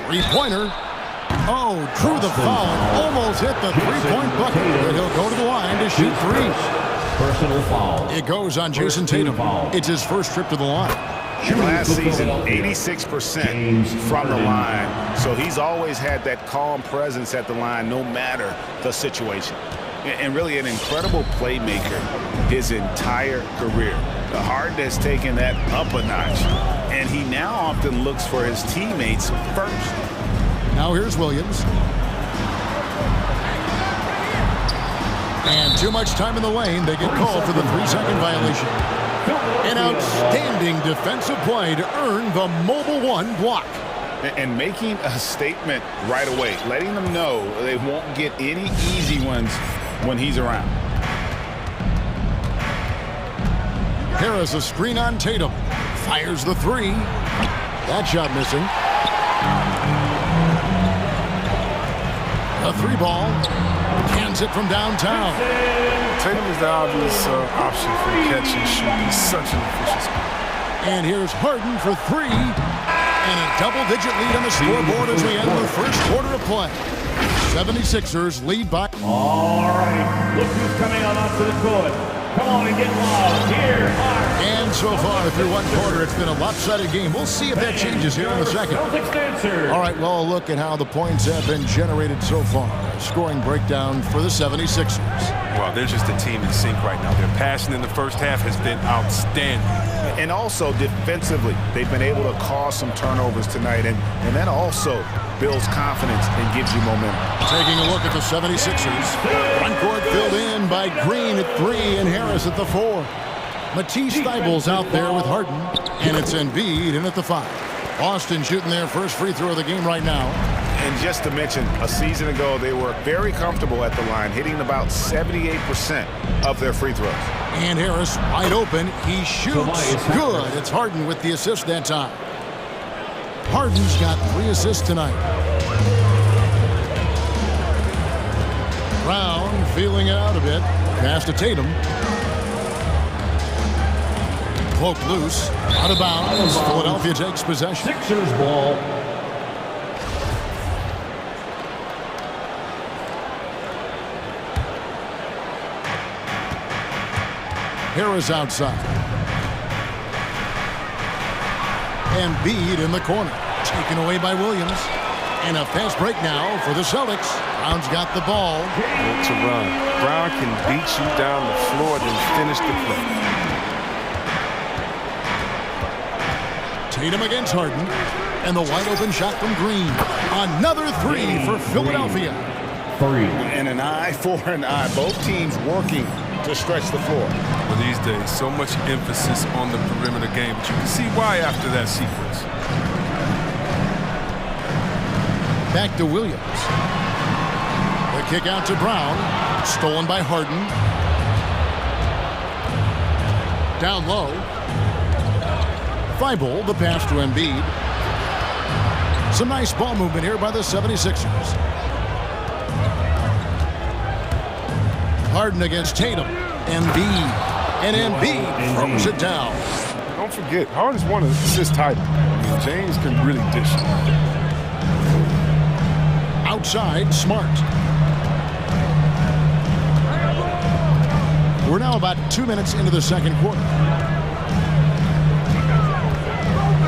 3-pointer, Oh, drew the foul. Almost hit the three-point bucket. But he'll go to the line to shoot three. Personal foul. It goes on Jason Tatum. It's his first trip to the line. Last season, 86% from the line. So he's always had that calm presence at the line no matter the situation. And really an incredible playmaker his entire career. The Harden has taken that up a notch. And he now often looks for his teammates first. Now here's Williams. And too much time in the lane. They get called for the 3-second violation. An outstanding defensive play to earn the mobile one block. And making a statement right away, letting them know they won't get any easy ones when he's around. Harris a screen on Tatum. Fires the three. That shot missing. A three ball. Cans it from downtown. Tatum is the obvious option for catch and shoot. He's such an efficient scorer. And here's Harden for three. And a double-digit lead on the scoreboard as we end the first quarter of play. 76ers lead by... All right, look who's coming on up to the court. Come on and get loud. Here are... And so far through one quarter, it's been a lopsided game. We'll see if that changes here in the second. All right, well, a look at how the points have been generated so far. Scoring breakdown for the 76ers. Well, they're just a team in sync right now. Their passion in the first half has been outstanding. And also defensively, they've been able to cause some turnovers tonight. And that also builds confidence and gives you momentum. Taking a look at the 76ers. Front court filled in by Green at 3 and Harris at the 4. Matisse Thybulle's out there with Harden. And it's Embiid in at the 5. Boston shooting their first free throw of the game right now. And just to mention, a season ago, they were very comfortable at the line, hitting about 78% of their free throws. And Harris wide open. He shoots good. It's Harden with the assist that time. Harden's got 3 assists tonight. Brown feeling it out a bit. Pass to Tatum. Cloak loose. Out of bounds. Philadelphia takes possession. Sixers ball. Harris outside. Embiid in the corner. Taken away by Williams. And a fast break now for the Celtics. Brown's got the ball. To run. Brown can beat you down the floor, then finish the play. Tatum against Harden. And the wide open shot from Green. Another 3 for Philadelphia. 3. And an eye for an eye. Both teams working to stretch the floor. Well, these days, so much emphasis on the perimeter game, but you can see why after that sequence. Back to Williams. The kick out to Brown. Stolen by Harden. Down low. Thibault, the pass to Embiid. Some nice ball movement here by the 76ers. Harden against Tatum. Embiid. And Embiid throws it down. Don't forget, Harden's won an assist title. I mean, James can really dish it. Outside, Smart. We're now about 2 minutes into the second quarter.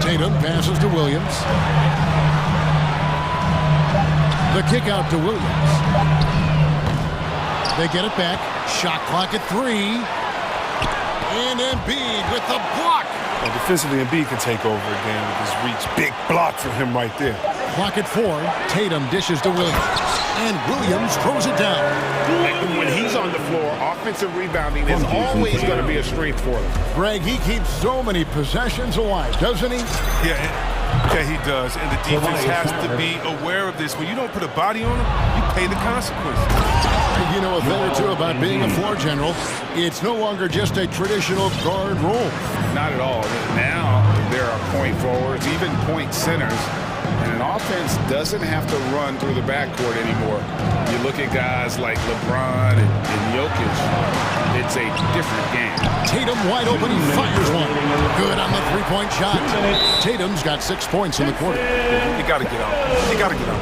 Tatum passes to Williams. The kick out to Williams. They get it back. Shot clock at 3. And Embiid with the block. Well, defensively, Embiid can take over again with his reach. Big block from him right there. Clock at 4. Tatum dishes to Williams. And Williams throws it down. When he's on the floor, offensive rebounding is always going to be a strength for them. Greg, he keeps so many possessions alive, doesn't he? Yeah, he does. And the defense has to be aware of this. When you don't put a body on him, you pay the consequences. You know a thing or two about being a floor general. It's no longer just a traditional guard role. Not at all. Now there are point forwards, even point centers And an offense doesn't have to run through the backcourt anymore. You look at guys like LeBron and Jokic, it's a different game. Tatum wide open, he fires one. Good on the three-point shot. Tatum's got 6 points in the quarter. You got to get out. You got to get out.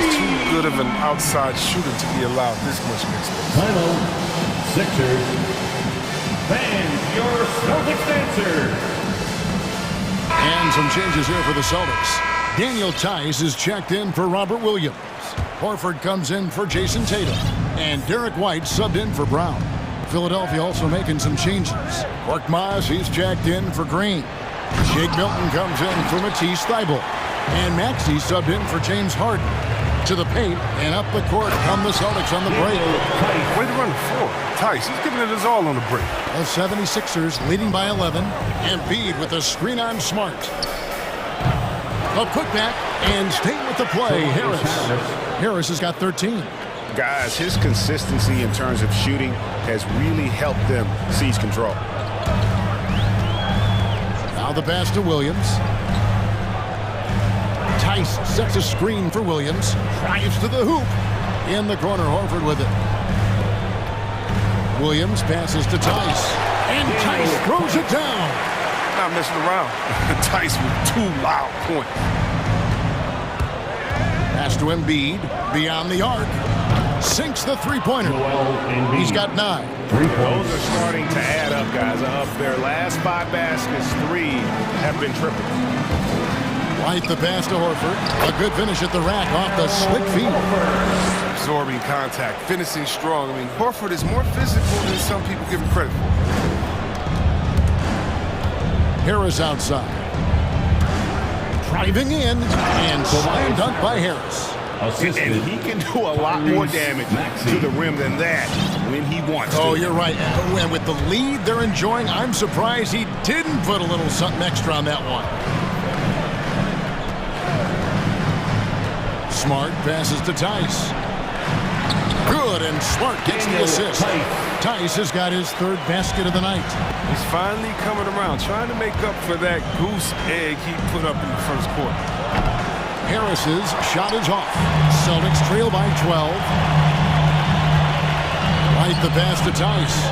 He's too good of an outside shooter to be allowed this much mixed space. Final Sixers. Fans, your Celtics answer. And some changes here for the Celtics. Daniel Tice is checked in for Robert Williams. Horford comes in for Jason Tatum. And Derek White subbed in for Brown. Philadelphia also making some changes. Korkmaz, he's checked in for Green. Shake Milton comes in for Matisse Thybulle. And Maxey subbed in for James Harden. To the paint and up the court come the Celtics on the break. Way to run the floor. Tice, he's giving it his all on the break. The 76ers leading by 11. And Embiid with a screen on Smart. A putback and staying with the play, Harris. Harris has got 13. Guys, his consistency in terms of shooting has really helped them seize control. Now the pass to Williams. Tice sets a screen for Williams. Drives to the hoop. In the corner, Horford with it. Williams passes to Tice. And Tice throws it down. Not messing around. Tice with 2 loud points. Pass to Embiid. Beyond the arc. Sinks the three-pointer. He's got 9. Those are starting to add up, guys. Of their last 5 baskets, 3 have been triple. White the pass to Horford. A good finish at the rack off the slick feet. Absorbing contact, finishing strong. I mean, Horford is more physical than some people give him credit for. Harris outside. Driving in and slam dunk by Harris. And he can do a lot more damage to the rim than that when he wants to. Oh, you're right. And with the lead they're enjoying, I'm surprised he didn't put a little something extra on that one. Smart passes to Tice. Good, and Smart gets the assist. Tice has got his 3rd basket of the night. He's finally coming around, trying to make up for that goose egg he put up in the first quarter. Harris's shot is off. Celtics trail by 12. Right the pass to Tice.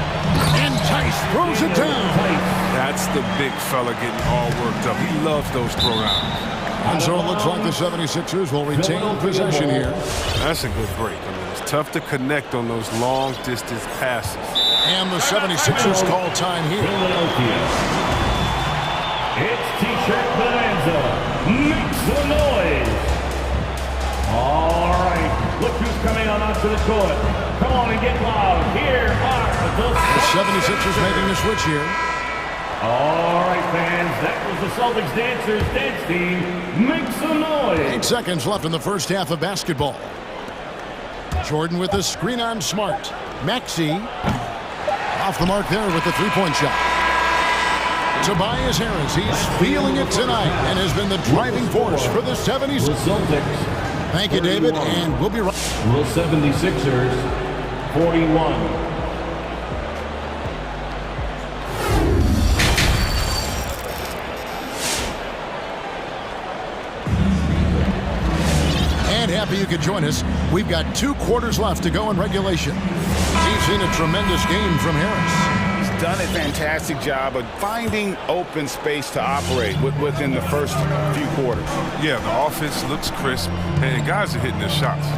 And Tice throws it down. That's the big fella getting all worked up. He loves those throwdowns. And so it looks like the 76ers will retain possession here. That's a good break. I mean, it's tough to connect on those long-distance passes. And the 76ers call time here. It's T-shirt bonanza. Make some noise. All right, look who's coming on onto the court. Come on and get loud. Here are the 76ers making the switch here. All right, fans, that was the Celtics Dancers dance team. Make some noise. 8 seconds left in the first half of basketball. Jordan with the screen on Smart. Maxey off the mark there with the three-point shot. Tobias Harris, he's feeling it tonight and has been the driving force for the 76ers. Thank you, David, and we'll be right. The 76ers, 41. Happy you could join us. We've got 2 quarters left to go in regulation. We've seen a tremendous game from Harris. He's done a fantastic job of finding open space to operate within the first few quarters. Yeah, the offense looks crisp, and guys are hitting their shots.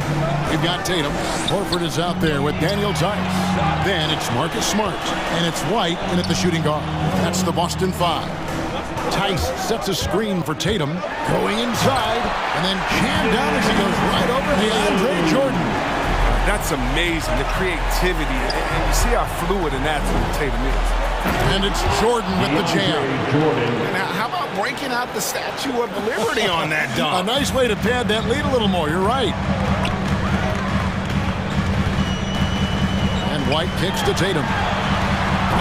We've got Tatum. Horford is out there with Daniel Tice. Then it's Marcus Smart, and it's White in at the shooting guard. That's the Boston 5. Tice sets a screen for Tatum, going inside, and then jammed down as he goes right over DeAndre Jordan. That's amazing, the creativity, and you see how fluid and natural Tatum is. And it's Jordan with the jam. Now, how about breaking out the Statue of Liberty on that dunk? A nice way to pad that lead a little more, you're right. And White kicks to Tatum.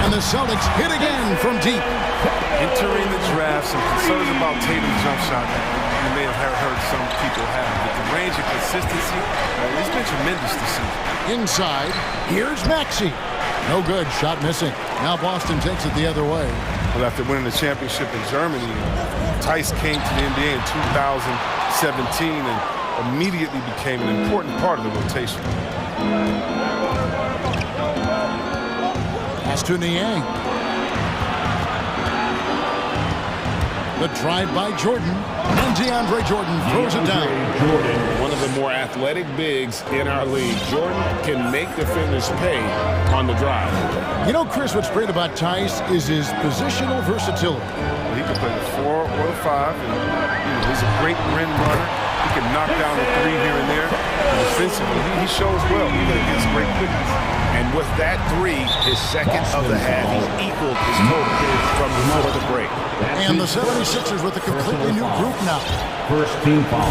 And the Celtics hit again from deep. Entering the draft, some concerns about Tatum's jump shot you may have heard some people have. But the range of consistency, it's been tremendous this season. Inside, here's Maxey. No good, shot missing. Now Boston takes it the other way. Well, after winning the championship in Germany, Tice came to the NBA in 2017 and immediately became an important part of the rotation. Pass to Niang. The drive by Jordan, and DeAndre Jordan throws it down. One of the more athletic bigs in our league. Jordan can make defenders pay on the drive. You know, Chris, what's great about Tice is his positional versatility. Well, he can play the 4 or the 5, and he's a great rim runner. He can knock down the 3 here and there. And defensively, he shows well, even against great quickness. And with that 3, his second of the half, he equaled his total from before the break. And the 76ers with a completely new group now. First team foul.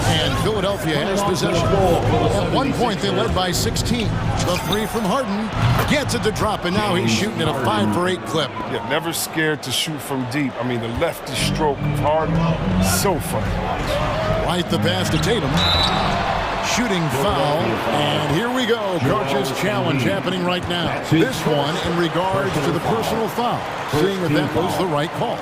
And Philadelphia has possession. At one point, they led by 16. The 3 from Harden gets it to drop, and now he's shooting at a 5 for 8 clip. Yeah, never scared to shoot from deep. I mean, the lefty stroke of Harden, so fun to watch. Right the pass to Tatum. Shooting foul, and here we go. Coach's challenge happening right now. This one in regards to the personal foul, seeing if that was the right call.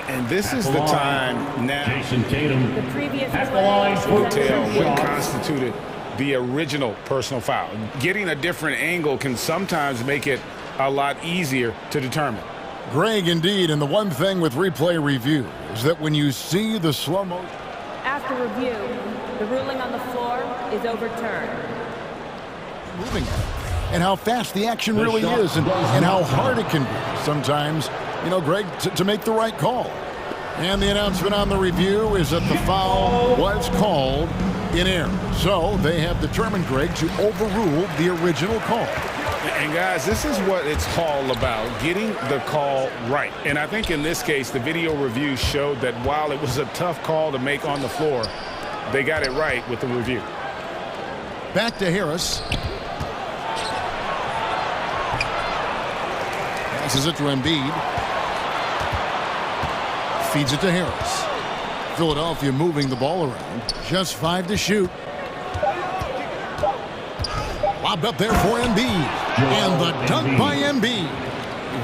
And this is the time now Jason Tatum The previous at the line for to tell what constituted the original personal foul. Getting a different angle can sometimes make it a lot easier to determine. Greg, indeed, and the one thing with replay review is that when you see the slow motion. After review, the ruling on the floor is overturned. Moving and how fast the action really is and how hard it can be sometimes, you know, Greg, to make the right call. And the announcement on the review is that the foul was called in error. So they have determined, Greg, to overrule the original call. And guys, this is what it's all about, getting the call right. And I think in this case, the video review showed that while it was a tough call to make on the floor, they got it right with the review. Back to Harris. Passes it to Embiid. Feeds it to Harris. Philadelphia moving the ball around. Just 5 to shoot. Lobbed up there for Embiid. And the dunk by Embiid.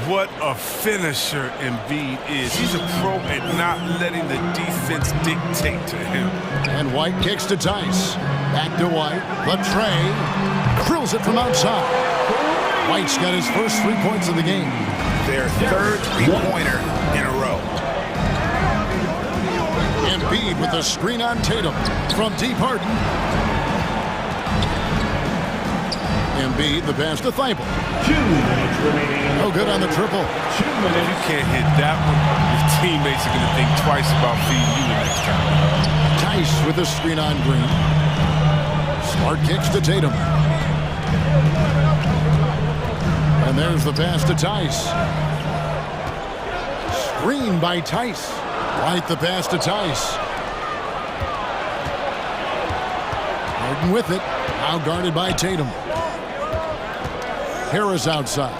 What a finisher Embiid is. He's a pro at not letting the defense dictate to him. And White kicks to Tice. Back to White. The tray. Drills it from outside. White's got his first 3 points of the game. Their third three-pointer in a row. Embiid with a screen on Tatum from deep Harden. Embiid, the pass to Thibault. 2 minutes remaining. No good on the triple. 2 minutes. If you can't hit that one, your teammates are going to think twice about feeding you the next time. Tice with a screen on Green. Smart kicks to Tatum. And there's the pass to Tice. Screen by Tice. Right the pass to Tice. Harden with it. Now guarded by Tatum. Harris outside.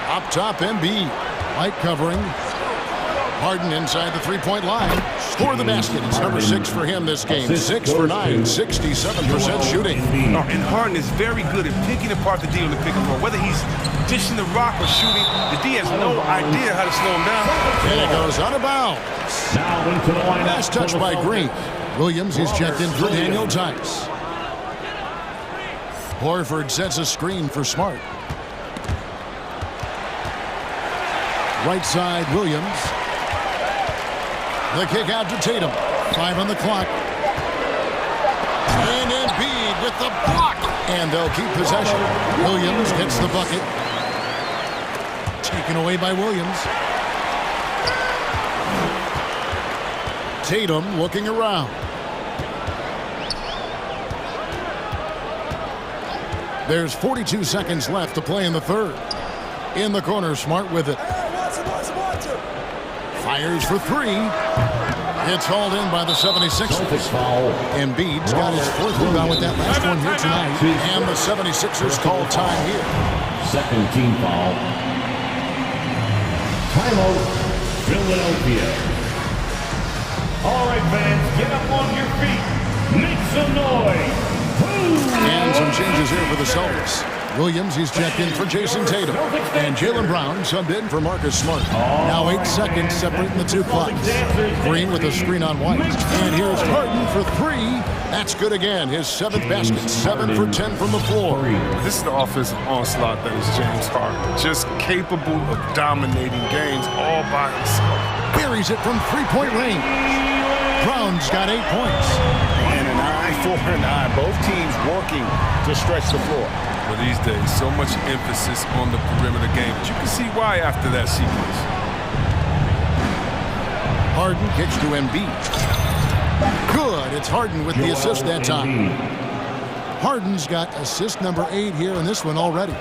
Up top, Embiid. White covering. Harden inside the three-point line. Score the basket. It's number 6 for him this game. 6 for 9, 67% shooting. And Harden is very good at picking apart the D on the pick and roll. Whether he's dishing the rock or shooting, the D has no idea how to slow him down. And it goes out of bounds. Now into the line. Last touch by Green. Williams, he's checked in for Daniel Tice. Horford sets a screen for Smart. Right side, Williams. The kick out to Tatum. 5 on the clock. And Embiid with the block. And they'll keep possession. Williams gets the bucket. Taken away by Williams. Tatum looking around. There's 42 seconds left to play in the third. In the corner, Smart with it. Fires for 3. It's hauled in by the 76ers. Embiid's got his 4th rebound with that last one here tonight. And the 76ers call time here. Second team foul. Timeout, Philadelphia. All right, fans, get up on your feet. Make some noise. And some changes here for the Celtics. Williams, he's checked in for Jason Tatum. And Jaylen Brown subbed in for Marcus Smart. Now 8 seconds separating the two clocks. Green with a screen on White. And here's Harden for 3. That's good again. His 7th basket. 7 for 10 from the floor. This is the offensive onslaught that is James Harden. Just capable of dominating games all by himself. Buries it from 3-point range. Brown's got 8 points. And an eye for an eye. Both teams working to stretch the floor. Well, these days, so much emphasis on the perimeter game. But you can see why after that sequence. Harden kicks to Embiid. Good. It's Harden with the assist that time. Harden's got assist number 8 here in this one already.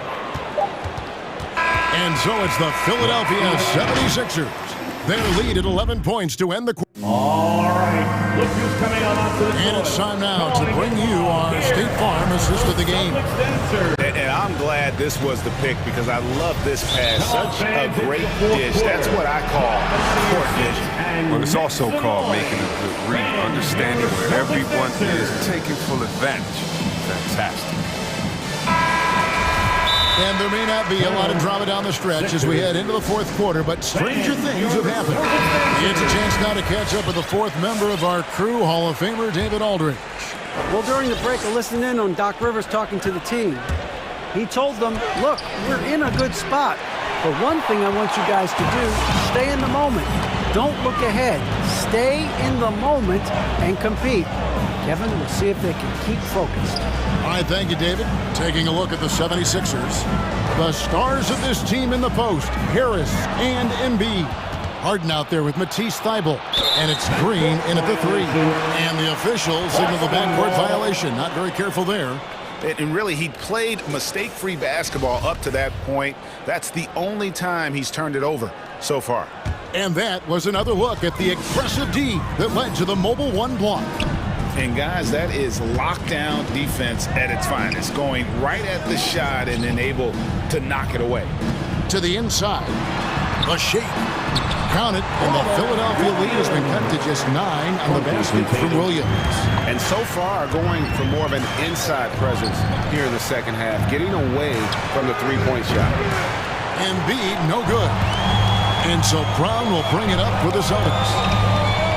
And so it's the Philadelphia 76ers. Their lead at 11 points to end the quarter. All right, look who's coming on to the And it's time now to bring you our State Farm assist of the game. And I'm glad this was the pick because I love this pass. Such a great dish. That's what I call court vision. Well, it's also called making a good read, understanding where everyone is, taking full advantage. Fantastic. And there may not be a lot of drama down the stretch as we head into the fourth quarter, but stranger things have happened. It's a chance now to catch up with the fourth member of our crew, Hall of Famer David Aldridge. Well, during the break, I listened in on Doc Rivers talking to the team. He told them, look, we're in a good spot. But one thing I want you guys to do, stay in the moment. Don't look ahead. Stay in the moment and compete. Kevin, we'll see if they can keep focused. All right, thank you, David. Taking a look at the 76ers. The stars of this team in the post, Harris and Embiid. Harden out there with Matisse Thybulle. And it's Green in at the 3. And the officials signal the backcourt violation. Not very careful there. And really, he played mistake-free basketball up to that point. That's the only time he's turned it over so far. And that was another look at the aggressive D that led to the mobile 1 block. And guys, that is lockdown defense at its finest, going right at the shot and then able to knock it away. To the inside, the shake. Count it, and the Philadelphia lead has been cut to just 9 on the basket from Williams. And so far, going for more of an inside presence here in the second half, getting away from the three-point shot. Embiid, no good. And so Brown will bring it up for the Celtics.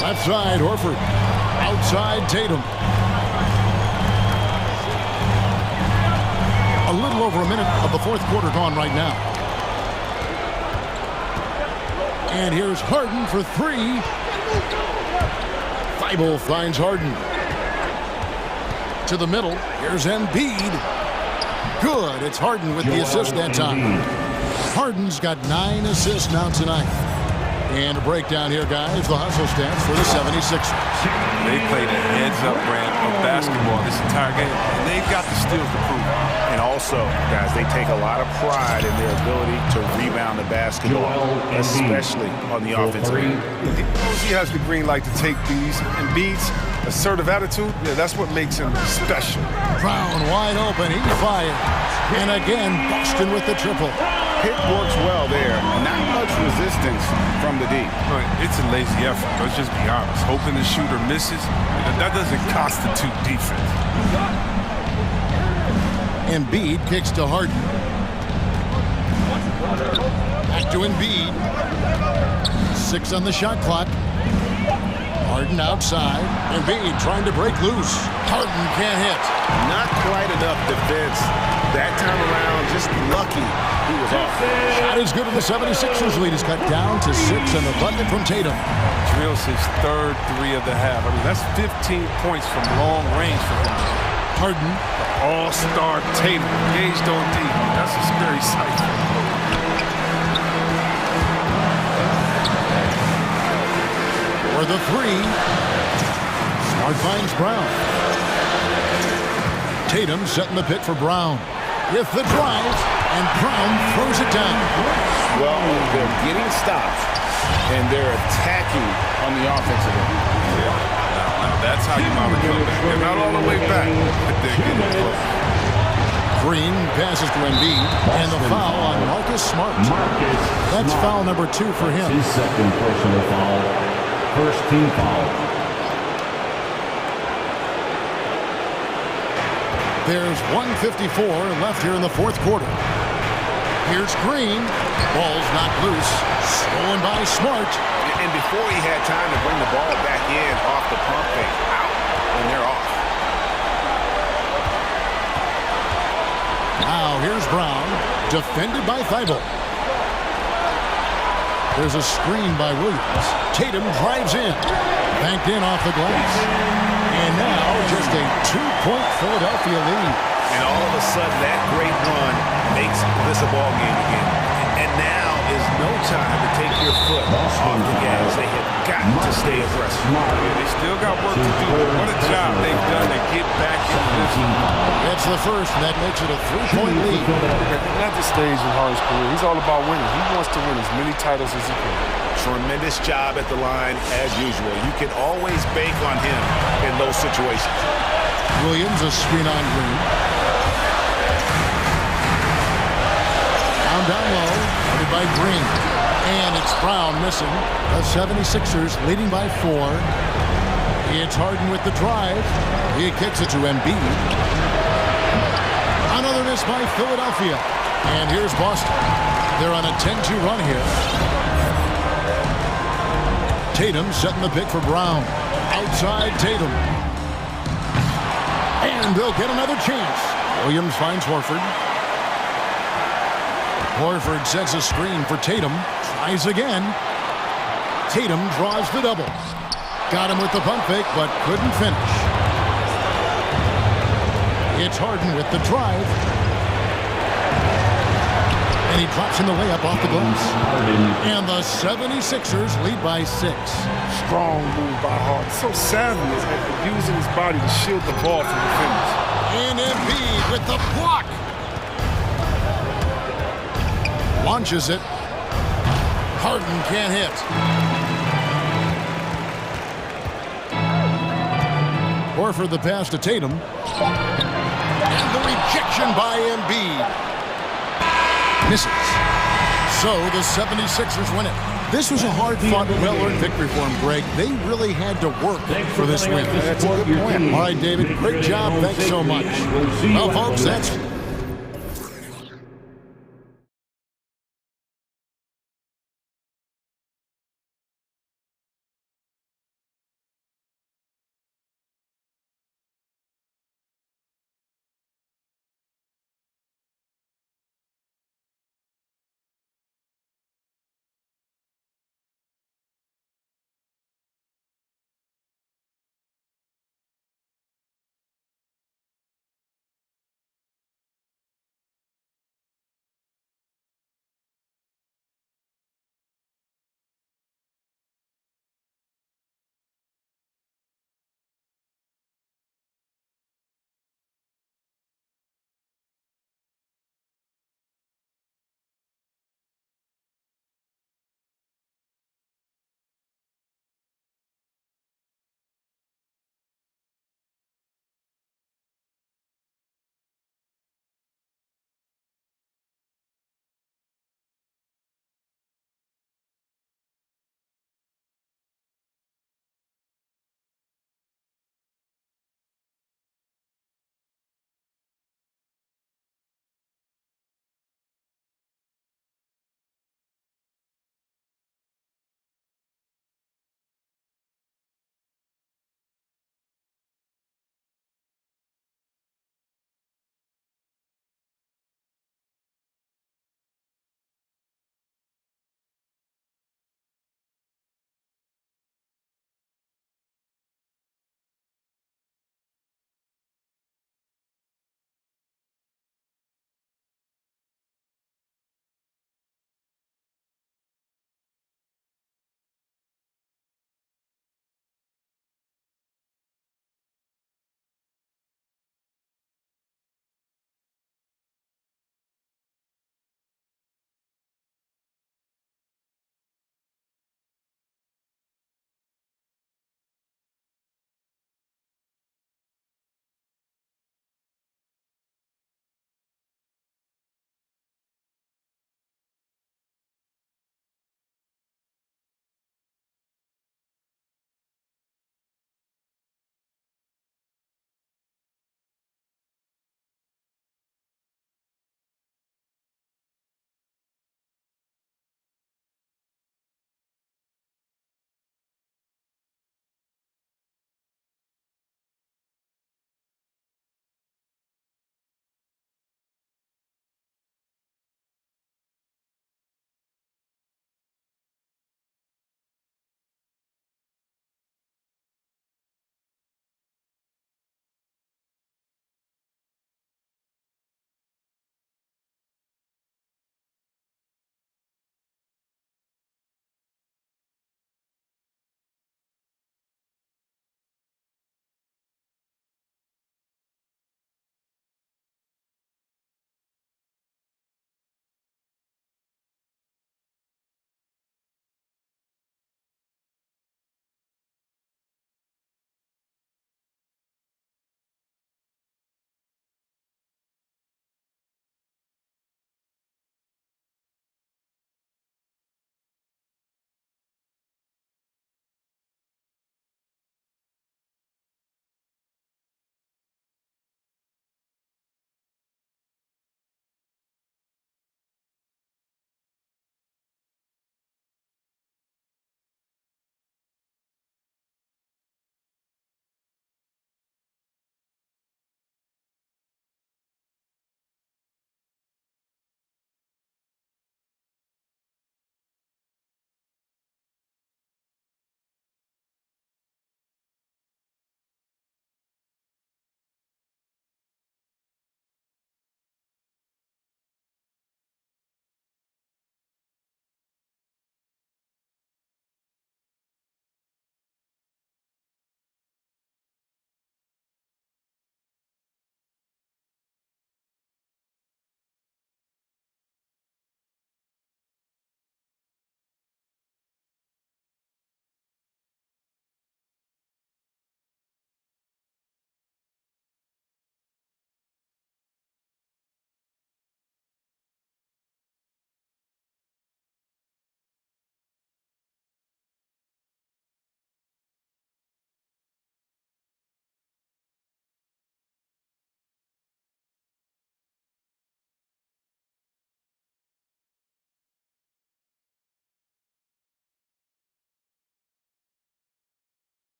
Left side, Horford. Outside, Tatum. A little over a minute of the fourth quarter gone right now. And here's Harden for 3. Thybulle finds Harden. To the middle, here's Embiid. Good, it's Harden with the assist that time. Harden's got 9 assists now tonight. And a breakdown here, guys, the hustle stats for the 76ers. They played a heads-up brand of basketball this entire game, and they've got the steals to prove it. And also, guys, they take a lot of pride in their ability to rebound the basketball, especially on the offensive end. He knows he has the green light to take these, and Embiid's assertive attitude, yeah, that's what makes him special. Brown wide open, he fires. And again, Boston with the triple. Pick works well there. Not much resistance from the D. It's a lazy effort. Let's just be honest. Hoping the shooter misses, that doesn't constitute defense. Embiid kicks to Harden. Back to Embiid. 6 on the shot clock. Harden outside. Embiid trying to break loose. Harden can't hit. Not quite enough defense. That time around, just lucky he was off. Shot is good, and the 76ers lead is cut down to 6 on the bucket from Tatum. Drills his third 3 of the half. I mean, that's 15 points from long range for him. Harden. All-star Tatum engaged on D. That's a scary sight. For the 3. Smart finds Brown. Tatum setting the pick for Brown. With the drive, and Brown throws it down. Well, they're getting stopped, and they're attacking on the offensive end. Now that's how you mount a comeback. They're not all the way back, but they're getting close. Green passes to Embiid, and the foul on Marcus Smart. That's foul number 2 for him. His second personal foul. First team foul. There's 1:54 left here in the fourth quarter. Here's Green. Ball's not loose. Stolen by Smart. And before he had time to bring the ball back in off the pump fake, out, and they're off. Now here's Brown, defended by Thibault. There's a screen by Williams. Tatum drives in, banked in off the glass. And now just a 2-point Philadelphia lead. And all of a sudden, that great run makes this a ball game again. And now is no time to take your foot off the gas. They have got to stay aggressive. They still got work to do, but what a job they've done to get back into this. That's the first, and that makes it a 3-point lead. At this stage in Harden's career, he's all about winning. He wants to win as many titles as he can. Tremendous job at the line, as usual. You can always bank on him in those situations. Williams, a screen on Green. Down low, guarded by Green. And it's Brown missing. The 76ers leading by 4. It's Harden with the drive. He kicks it to Embiid. Another miss by Philadelphia. And here's Boston. They're on a 10-2 run here. Tatum setting the pick for Brown. Outside Tatum. And they'll get another chance. Williams finds Horford. Horford sets a screen for Tatum. Tries again. Tatum draws the double. Got him with the pump fake, but couldn't finish. It's Harden with the drive. And he drops in the layup off the glass. And the 76ers lead by 6. Strong move by Harden. So savvy at using his body to shield the ball from defenders. And Embiid with the block. Launches it. Harden can't hit. Horford the pass to Tatum. And the rejection by Embiid. Misses. So the 76ers win it. This was a hard-fought, well-earned victory for them, Greg. They really had to work for this win. That's a good point. All right, David, great job. Thanks so much. Well, folks, that's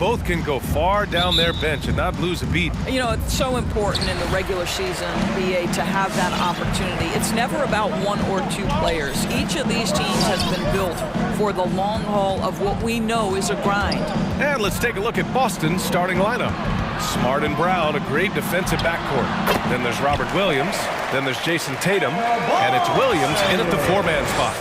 both can go far down their bench and not lose a beat. You know, it's so important in the regular season, BA, to have that opportunity. It's never about one or two players. Each of these teams has been built for the long haul of what we know is a grind. And let's take a look at Boston's starting lineup. Smart and Brown, a great defensive backcourt. Then there's Robert Williams. Then there's Jason Tatum. And it's Williams in at the four-man spot.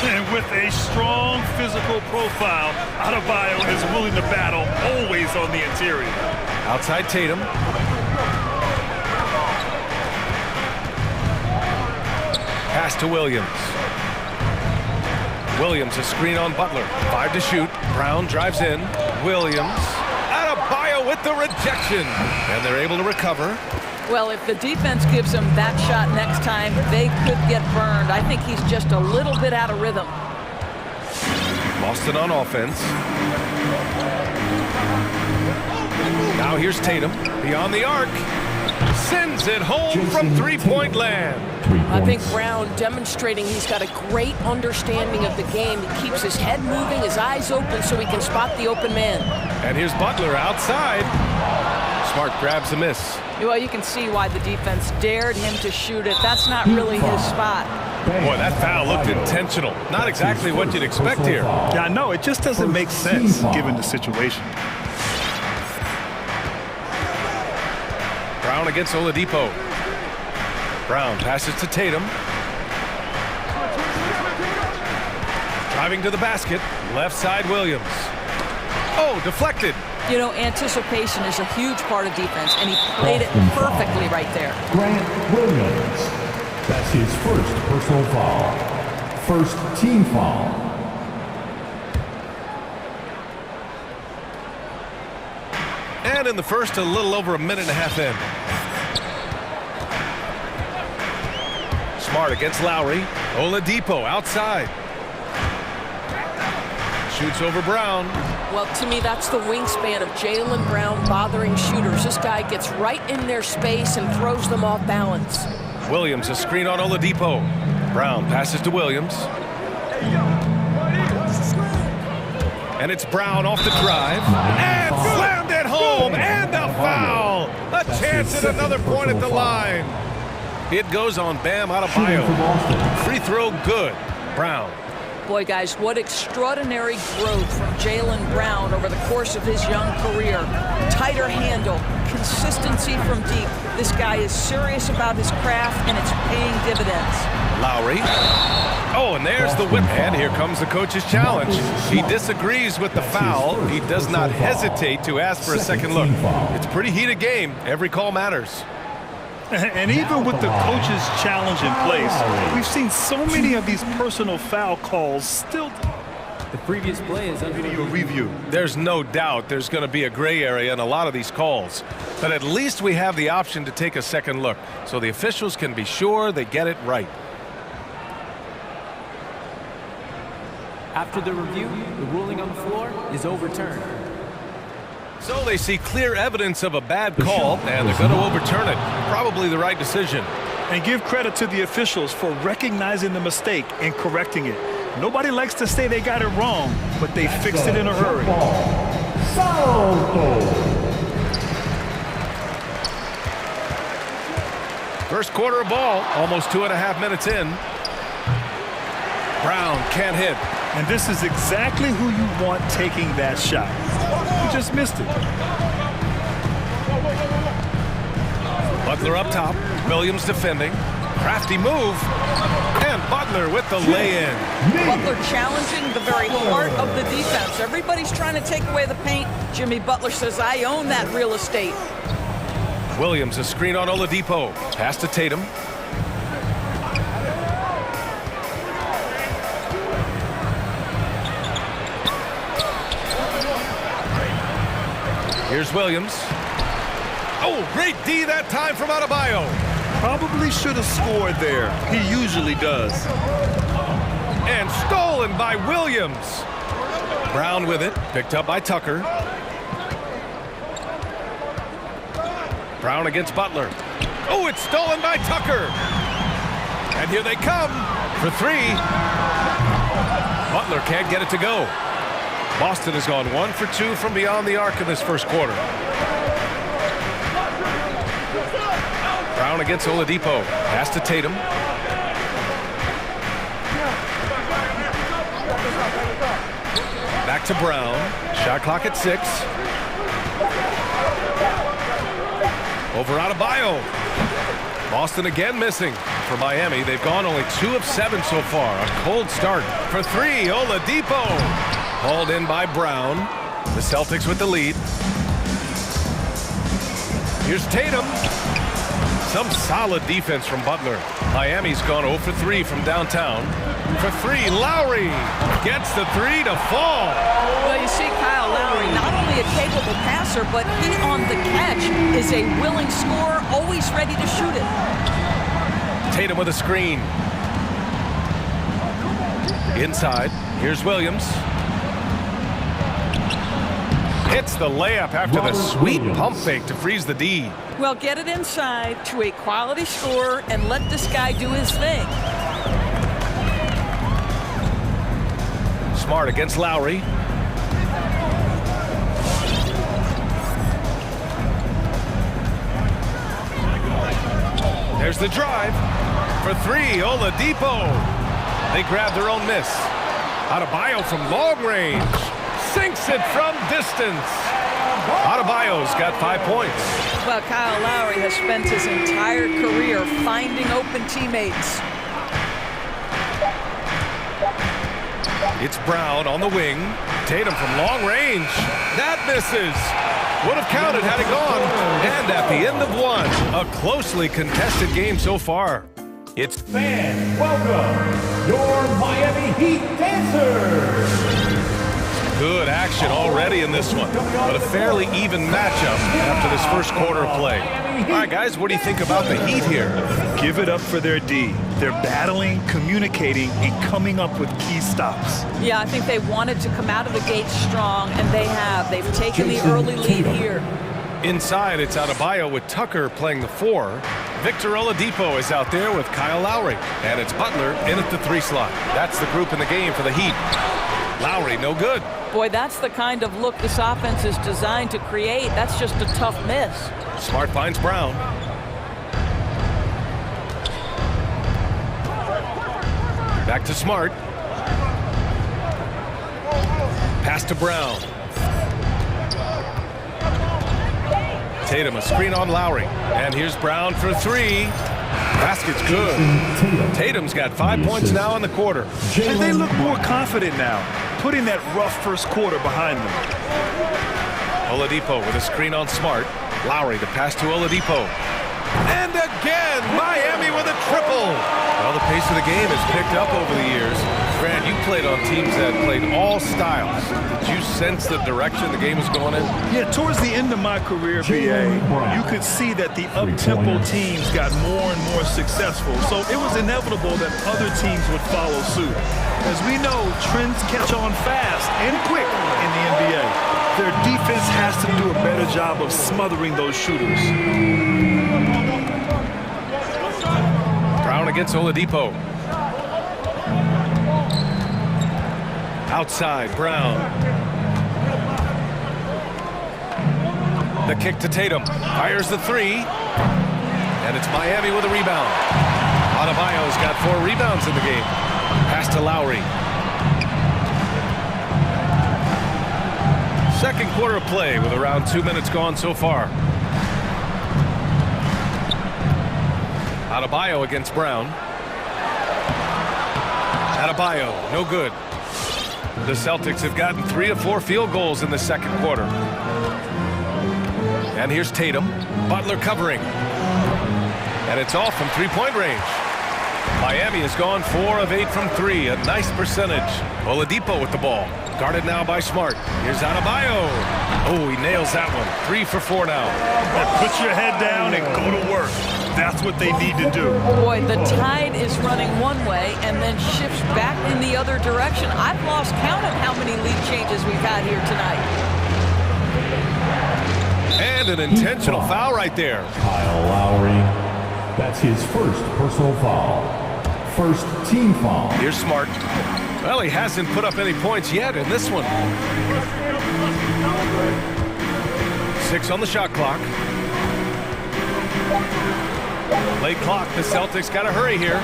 And with a strong physical profile, Adebayo is willing to battle, always on the interior. Outside Tatum. Pass to Williams. Williams, a screen on Butler. 5 to shoot. Brown drives in. Williams. Adebayo with the rejection. And they're able to recover. Well, if the defense gives him that shot next time, they could get burned. I think he's just a little bit out of rhythm. Boston on offense. Now here's Tatum. Beyond the arc. Sends it home from three-point land. I think Brown demonstrating he's got a great understanding of the game. He keeps his head moving, his eyes open so he can spot the open man. And here's Butler outside. Smart grabs the miss. Well, you can see why the defense dared him to shoot it. That's not really his spot. Boy, that foul looked intentional. Not exactly what you'd expect here. Yeah, I know. It just doesn't make sense given the situation. Brown against Oladipo. Brown passes to Tatum. Driving to the basket. Left side Williams. Oh, deflected. You know, anticipation is a huge part of defense, and he played it perfectly right there. Grant Williams. That's his first personal foul. First team foul. And in the first, a little over a minute and a half in. Smart against Lowry. Oladipo outside. Shoots over Brown. Well, to me, that's the wingspan of Jaylen Brown bothering shooters. This guy gets right in their space and throws them off balance. Williams, a screen on Oladipo. Brown passes to Williams. And it's Brown off the drive. And slammed it home. And a foul. A chance at another point at the line. It goes on Bam Adebayo. Free throw good. Brown. Boy, guys, what extraordinary growth from Jaylen Brown over the course of his young career. Tighter handle, consistency from deep. This guy is serious about his craft, and it's paying dividends. Lowry. Oh, and there's the whip. And here comes the coach's challenge. He disagrees with the foul. He does not hesitate to ask for a second look. It's a pretty heated game. Every call matters. And even with the coach's challenge in place, we've seen so many of these personal foul calls still. The previous play is under review. There's no doubt there's going to be a gray area in a lot of these calls. But at least we have the option to take a second look, so the officials can be sure they get it right. After the review, the ruling on the floor is overturned. So they see clear evidence of a bad call, and they're going to overturn it. Probably the right decision. And give credit to the officials for recognizing the mistake and correcting it. Nobody likes to say they got it wrong, but they fixed it in a hurry. First quarter of ball, almost 2.5 minutes in. Brown can't hit. And this is exactly who you want taking that shot. He just missed it. Butler up top. Williams defending. Crafty move. And Butler with the lay-in. Butler challenging the very heart of the defense. Everybody's trying to take away the paint. Jimmy Butler says, I own that real estate. Williams, a screen on Oladipo. Pass to Tatum. Here's Williams. Oh, great D that time from Adebayo. Probably should have scored there. He usually does. And stolen by Williams. Brown with it, picked up by Tucker. Brown against Butler. Oh, it's stolen by Tucker. And here they come for three. Butler can't get it to go. Boston has gone 1 for 2 from beyond the arc in this first quarter. Brown against Oladipo. Pass to Tatum. Back to Brown. Shot clock at 6. Over Adebayo. Boston again missing for Miami. They've gone only 2 of 7 so far. A cold start for 3. Oladipo. Hauled in by Brown. The Celtics with the lead. Here's Tatum. Some solid defense from Butler. Miami's gone 0 for 3 from downtown. For 3, Lowry gets the 3 to fall. Well, you see Kyle Lowry, not only a capable passer, but he on the catch is a willing scorer, always ready to shoot it. Tatum with a screen. Inside, here's Williams. Hits the layup after the sweet pump fake to freeze the D. Well, get it inside to a quality scorer and let this guy do his thing. Smart against Lowry. There's the drive. For 3, Oladipo. They grab their own miss. Adebayo from long range. Sinks it from distance. Adebayo's got 5 points. Well, Kyle Lowry has spent his entire career finding open teammates. It's Brown on the wing. Tatum from long range. That misses. Would have counted had it gone. And at the end of 1, a closely contested game so far. It's fans, welcome your Miami Heat dancers. Good action already in this one, but a fairly even matchup after this first quarter of play. All right, guys, what do you think about the Heat here? Give it up for their D. They're battling, communicating, and coming up with key stops. Yeah, I think they wanted to come out of the gate strong, and they have. They've taken the early lead here. Inside, it's Adebayo with Tucker playing the 4. Victor Oladipo is out there with Kyle Lowry. And it's Butler in at the 3 slot. That's the group in the game for the Heat. Lowry, no good. Boy, that's the kind of look this offense is designed to create. That's just a tough miss. Smart finds Brown. Back to Smart. Pass to Brown. Tatum, a screen on Lowry. And here's Brown for 3. Basket's good. Tatum's got 5 points now in the quarter. And they look more confident now, putting that rough first quarter behind them. Oladipo with a screen on Smart. Lowry to pass to Oladipo. And again, Miami with a triple. Well, the pace of the game has picked up over the years. Grant, you played on teams that played all styles. Did you sense the direction the game was going in? Yeah, towards the end of my career, BA, you could see that the up-tempo teams got more and more successful. So it was inevitable that other teams would follow suit. As we know, trends catch on fast and quick in the NBA. Their defense has to do a better job of smothering those shooters. Brown against Oladipo. Outside, Brown. The kick to Tatum. Fires the 3. And it's Miami with a rebound. Adebayo's got 4 rebounds in the game. Pass to Lowry. Second quarter of play with around 2 minutes gone so far. Adebayo against Brown. Adebayo, no good. The Celtics have gotten 3 of 4 field goals in the second quarter. And here's Tatum. Butler covering. And it's off from 3-point range. Miami has gone 4 of 8 from 3, a nice percentage. Oladipo with the ball. Guarded now by Smart. Here's Adebayo. Oh, he nails that one. 3 for 4 now. And put your head down and go to work. That's what they need to do. Boy, the tide is running one way and then shifts back in the other direction. I've lost count of how many lead changes we've had here tonight. And an intentional foul right there. Kyle Lowry. That's his first personal foul. First team foul. Here's Smart. Well, he hasn't put up any points yet in this one. 6 on the shot clock. Late clock, the Celtics got to hurry here.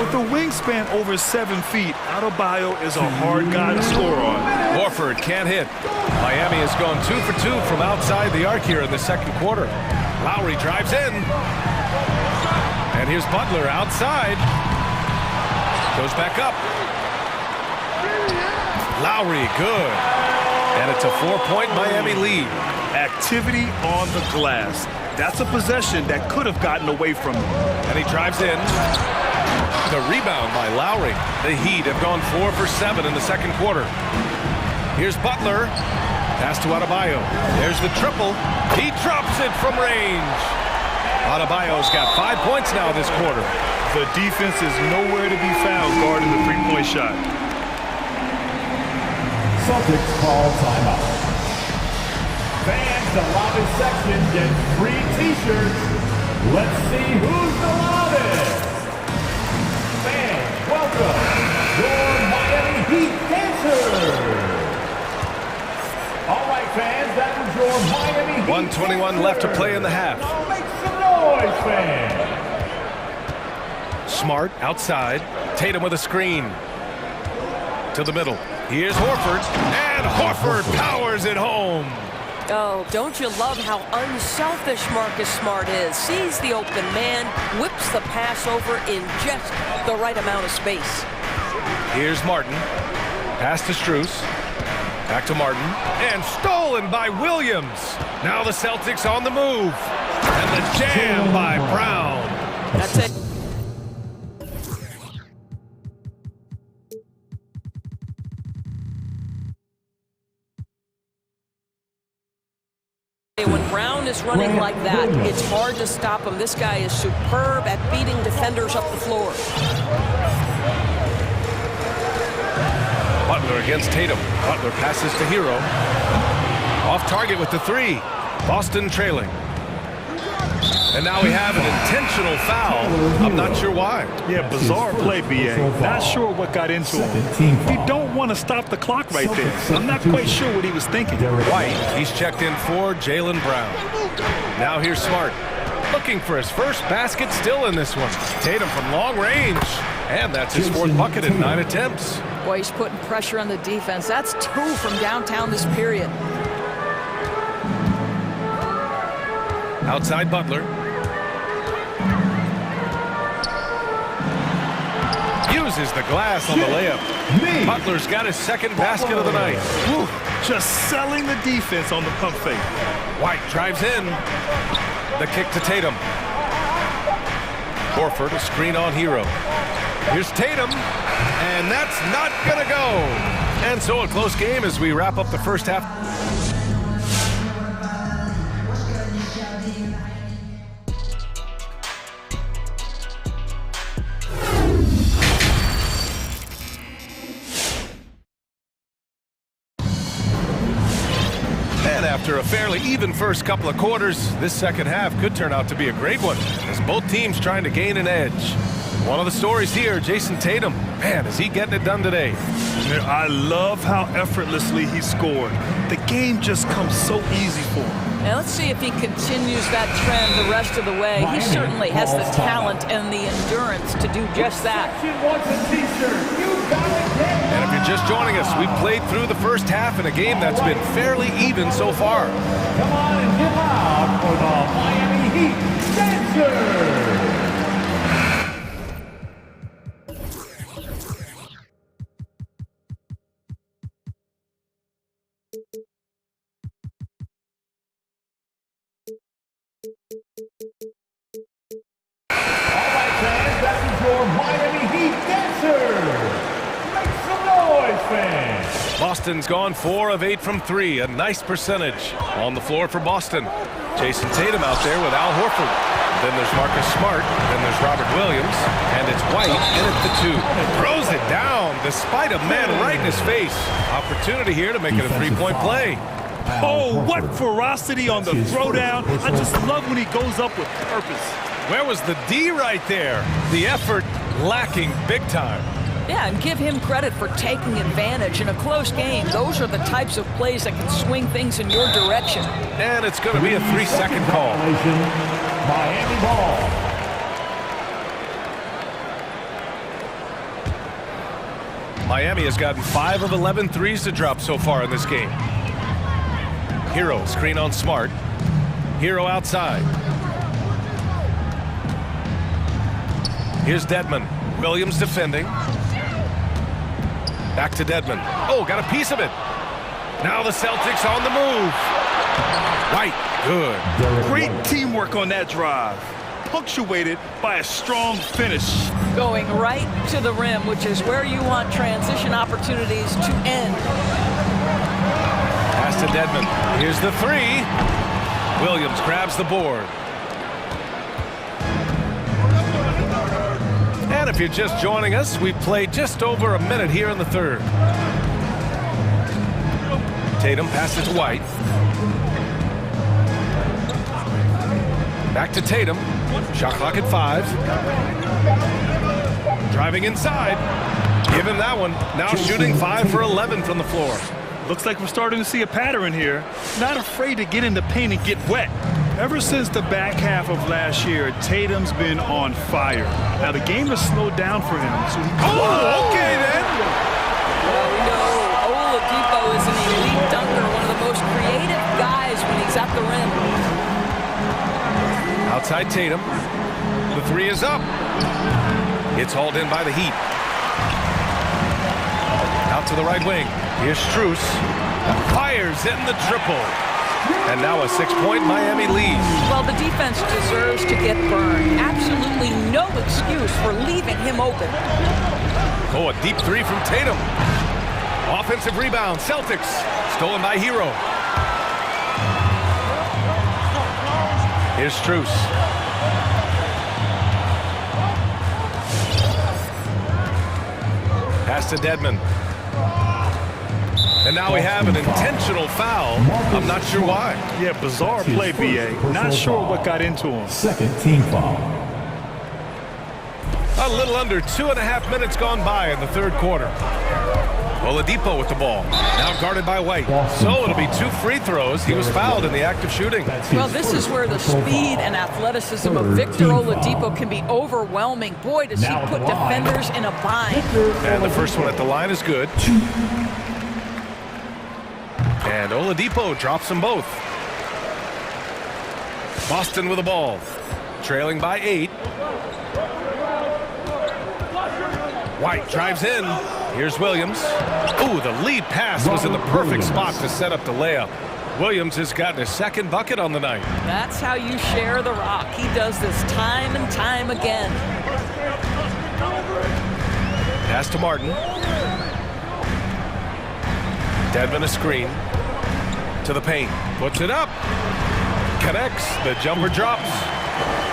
With a wingspan over 7 feet, Adebayo is a hard guy to score on. Horford can't hit. Miami has gone 2 for 2 from outside the arc here in the second quarter. Lowry drives in. And here's Butler outside. Goes back up. Lowry, good. And it's a 4-point Miami lead. Activity on the glass. That's a possession that could have gotten away from him. And he drives in. The rebound by Lowry. The Heat have gone 4 for 7 in the second quarter. Here's Butler. Pass to Adebayo. There's the triple. He drops it from range. Adebayo's got 5 points now this quarter. The defense is nowhere to be found guarding the three-point shot. Celtics call timeout. Fans, the lobby section get free t-shirts. Let's see who's the loudest. Fans, welcome your Miami Heat dancers. All right, fans, that was your Miami Heat 1:21 left to play in the half. Make some noise, fans. Smart outside. Tatum with a screen. To the middle. Here's Horford. And Horford powers it home. Oh, don't you love how unselfish Marcus Smart is? Sees the open man, whips the pass over in just the right amount of space. Here's Martin. Pass to Strus. Back to Martin. And stolen by Williams. Now the Celtics on the move. And the jam by Brown. That's it. When Brown is running like that, it's hard to stop him. This guy is superb at beating defenders up the floor. Butler against Tatum. Butler passes to Hero. Off target with the 3. Boston trailing. And now we have an intentional foul. I'm not sure why. Yeah, bizarre play, B.A. Not sure what got into him. You don't want to stop the clock right there. I'm not quite sure what he was thinking. White, he's checked in for Jaylen Brown. Now here's Smart. Looking for his first basket still in this one. Tatum from long range. And that's his 4th bucket in 9 attempts. Boy, he's putting pressure on the defense. That's 2 from downtown this period. Outside Butler. Uses the glass on the layup. Butler's got his 2nd basket of the night. Woo, just selling the defense on the pump fake. White drives in. The kick to Tatum. Horford, a screen on Hero. Here's Tatum. And that's not gonna go. And so a close game as we wrap up the first half. After a fairly even first couple of quarters, this second half could turn out to be a great one as both teams trying to gain an edge. One of the stories here, Jason Tatum. Man, is he getting it done today. I love how effortlessly he scored. The game just comes so easy for him. Now let's see if he continues that trend the rest of the way. He certainly has the talent and the endurance to do just that. And if you're just joining us, we've played through the first half in a game that's been fairly even so far. Come on and give out for the Miami Heat Dancers! Boston's gone 4 of 8 from 3, a nice percentage on the floor for Boston. Jason Tatum out there with Al Horford. Then there's Marcus Smart, then there's Robert Williams, and it's White in at the 2. Throws it down despite a man right in his face. Opportunity here to make it a 3-point play. Oh, what ferocity on the throwdown. I just love when he goes up with purpose. Where was the D right there? The effort lacking big time. Yeah, and give him credit for taking advantage in a close game. Those are the types of plays that can swing things in your direction. And it's going to be a 3-second call. Miami ball. Miami has gotten 5 of 11 threes to drop so far in this game. Hero, screen on Smart. Hero outside. Here's Dedmon. Williams defending. Back to Dedmon. Oh, got a piece of it. Now the Celtics on the move. White, good. Great teamwork on that drive. Punctuated by a strong finish. Going right to the rim, which is where you want transition opportunities to end. Pass to Dedmon. Here's the three. Williams grabs the board. And if you're just joining us, we've played just over a minute here in the third. Tatum passes to White. Back to Tatum. Shot clock at 5. Driving inside. Give him that one. Now shooting 5 for 11 from the floor. Looks like we're starting to see a pattern here. Not afraid to get in the paint and get wet. Ever since the back half of last year, Tatum's been on fire. Now the game has slowed down for him. So okay then. Well, we know Oladipo is an elite dunker, one of the most creative guys when he's at the rim. Outside Tatum. The three is up. It's hauled in by the Heat. Out to the right wing. Here's Strus. Fires in the triple. And now a 6-point Miami lead. Well, the defense deserves to get burned. Absolutely no excuse for leaving him open. Oh, a deep three from Tatum. Offensive rebound, Celtics. Stolen by Hero. Here's Strus. Pass to Dedmon. And now we have an intentional foul. I'm not sure why. Yeah, bizarre play, B.A. Not sure what got into him. Second team foul. A little under 2.5 minutes gone by in the third quarter. Oladipo with the ball. Now guarded by White. So it'll be 2 free throws. He was fouled in the act of shooting. Well, this is where the speed and athleticism of Victor Oladipo can be overwhelming. Boy, does he put defenders in a bind. And the first one at the line is good. And Oladipo drops them both. Boston with the ball. Trailing by 8. White drives in. Here's Williams. Ooh, the lead pass was in the perfect spot to set up the layup. Williams has gotten his second bucket on the night. That's how you share the rock. He does this time and time again. Pass to Martin. Dedmon a screen. To the paint. Puts it up. Connects. The jumper drops.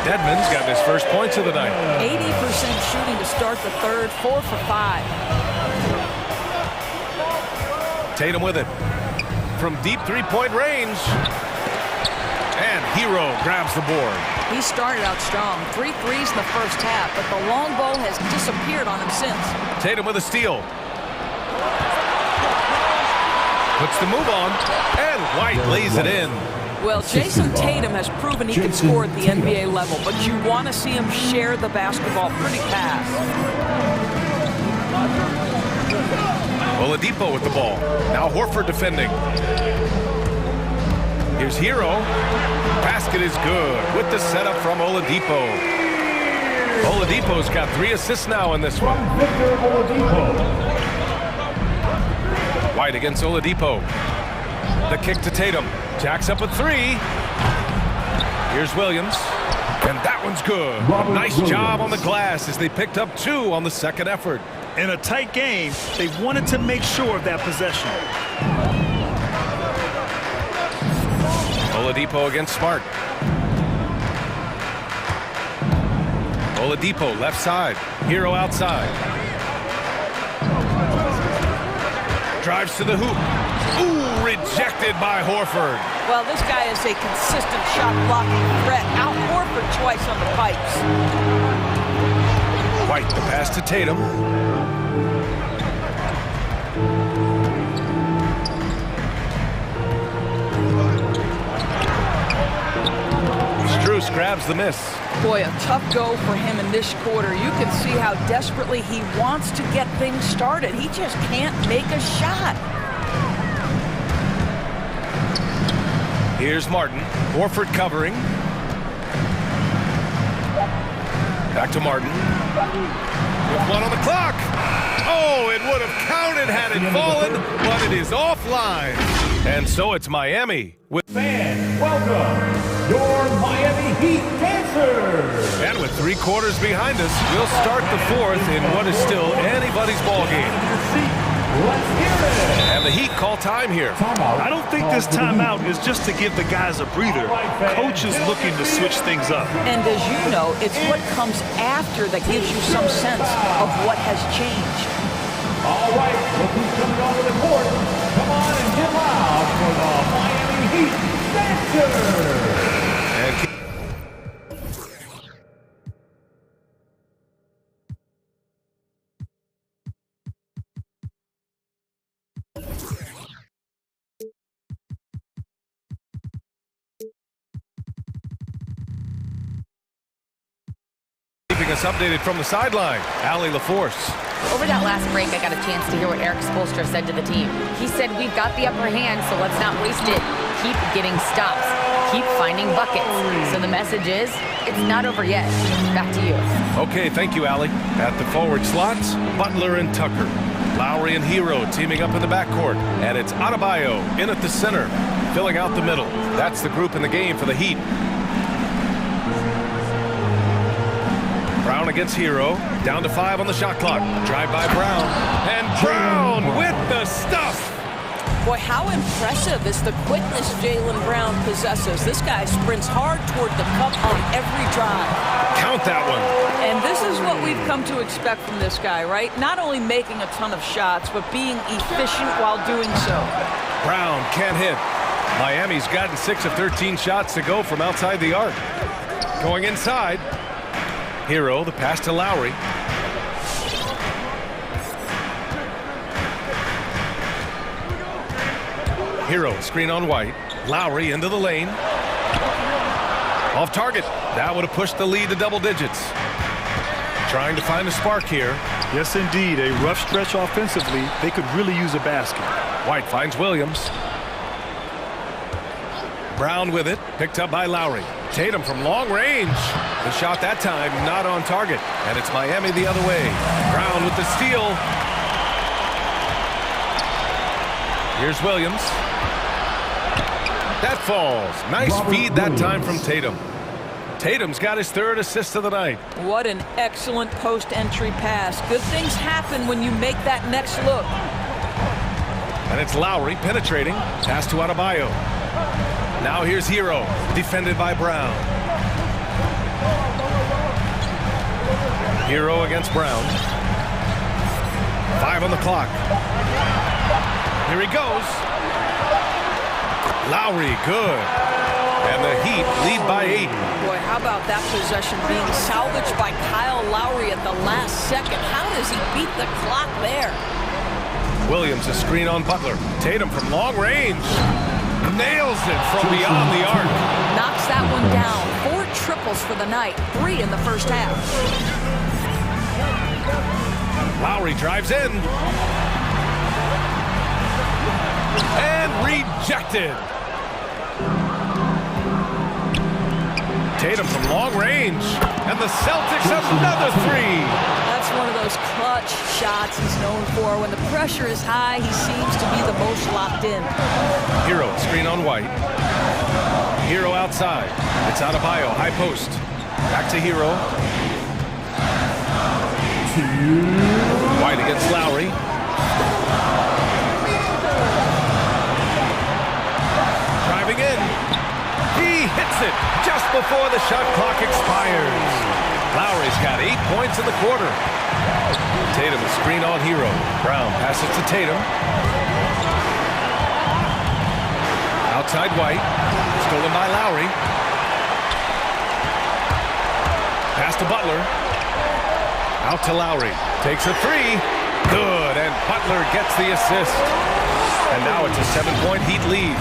Dedmon's gotten his first points of the night. 80% shooting to start the third. 4 for 5. Tatum with it. From deep three-point range. And Hero grabs the board. He started out strong. 3 threes in the first half, but the long ball has disappeared on him since. Tatum with a steal. Puts the move on, and White lays it in. Well, Jason Tatum has proven he can score at the NBA level, but you want to see him share the basketball pretty fast. Oladipo with the ball. Now Horford defending. Here's Hero. Basket is good with the setup from Oladipo. Oladipo's got 3 assists now in this one. White against Oladipo. The kick to Tatum. Jacks up a 3. Here's Williams. And that one's good. Nice job on the glass as they picked up 2 on the second effort. In a tight game, they wanted to make sure of that possession. Oladipo against Smart. Oladipo left side. Hero outside. Drives to the hoop. Ooh, rejected by Horford. Well, this guy is a consistent shot-blocking threat. Out Horford twice on the pipes. White, the pass to Tatum. Bruce grabs the miss. Boy, a tough go for him in this quarter. You can see how desperately he wants to get things started. He just can't make a shot. Here's Martin. Horford covering. Back to Martin. With one on the clock. Oh, it would have counted had it fallen, but it is offline. And so it's Miami with fans. Welcome, your Miami Heat dancers. And with 3 quarters behind us, we'll start the 4th in what is still anybody's ball game. Let's hear it. And the Heat call time here. I don't think this timeout is just to give the guys a breather. Coach is looking to switch things up. And as you know, it's what comes after that gives you some sense of what has changed. All right, look who's coming onto the court. Come on and get loud for the Miami Heat dancers. Keeping us updated from the sideline, Allie LaForce. Over that last break, I got a chance to hear what Eric Spoelstra said to the team. He said, we've got the upper hand, so let's not waste it. Keep getting stops. Keep finding buckets. So the message is, it's not over yet. Back to you. Okay, thank you, Allie. At the forward slots, Butler and Tucker. Lowry and Hero teaming up in the backcourt. And it's Adebayo in at the center, filling out the middle. That's the group in the game for the Heat. Brown against Hero, down to 5 on the shot clock. Drive by Brown, and Brown with the stuff! Boy, how impressive is the quickness Jaylen Brown possesses. This guy sprints hard toward the cup on every drive. Count that one. And this is what we've come to expect from this guy, right? Not only making a ton of shots, but being efficient while doing so. Brown can't hit. Miami's gotten 6 of 13 shots to go from outside the arc. Going inside. Hero, the pass to Lowry. Hero, screen on White. Lowry into the lane. Off target. That would have pushed the lead to double digits. Trying to find a spark here. Yes, indeed. A rough stretch offensively. They could really use a basket. White finds Williams. Brown with it. Picked up by Lowry. Tatum from long range. The shot that time not on target. And it's Miami the other way. Brown with the steal. Here's Williams. That falls. Nice feed that time from Tatum. Tatum's got his 3rd assist of the night. What an excellent post-entry pass. Good things happen when you make that next look. And it's Lowry penetrating. Pass to Adebayo. Now here's Hero, defended by Brown. Hero against Brown. 5 on the clock. Here he goes. Lowry, good. And the Heat lead by 8. Boy, how about that possession being salvaged by Kyle Lowry at the last second? How does he beat the clock there? Williams, a screen on Butler. Tatum from long range. Nails it from beyond the arc. Knocks that one down. 4 triples for the night. 3 in the first half. Lowry drives in. And rejected. Tatum from long range. And the Celtics another 3. That's one of those clutch shots he's known for. When the pressure is high, he seems to be the most locked in. Hero, screen on White. Hero outside. It's Adebayo, high post. Back to Hero. White against Lowry. Driving in. He hits it just before the shot clock expires. Lowry's got 8 points in the quarter. Tatum, a screen on Hero. Brown passes to Tatum. Outside White. Stolen by Lowry. Pass to Butler. Out to Lowry. Takes a 3. Good. And Butler gets the assist. And now it's a 7-point Heat lead.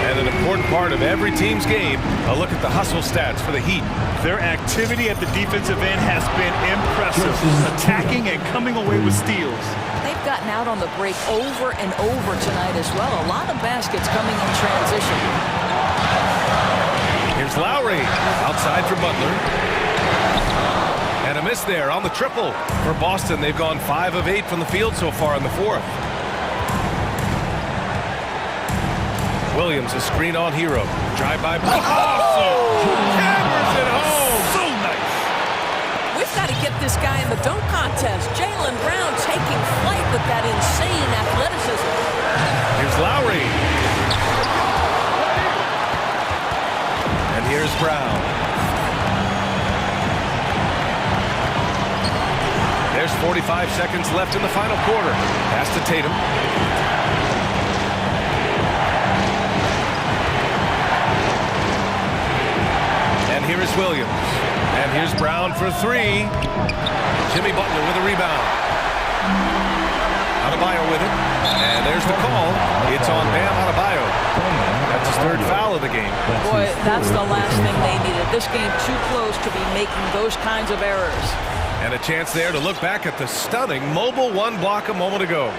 And And an important part of every team's game, a look at the hustle stats for the Heat. Their activity at the defensive end has been impressive, attacking and coming away with steals. They've gotten out on the break over and over tonight as well. A lot of baskets coming in transition. Here's Lowry, outside for Butler. And a miss there on the triple. For Boston, they've gone 5 of 8 from the field so far in the fourth. Williams, a screen on Hero. Drive by. Hammers it home. So nice. We've got to get this guy in the dunk contest. Jaylen Brown taking flight with that insane athleticism. Here's Lowry. And here's Brown. There's 45 seconds left in the final quarter. Pass to Tatum. And here is Williams. And here's Brown for 3. Jimmy Butler with a rebound. Adebayo with it. And there's the call. It's on Bam Adebayo. That's his 3rd foul of the game. Boy, that's the last thing they needed. This game too close to be making those kinds of errors. And a chance there to look back at the stunning mobile 1 block a moment ago.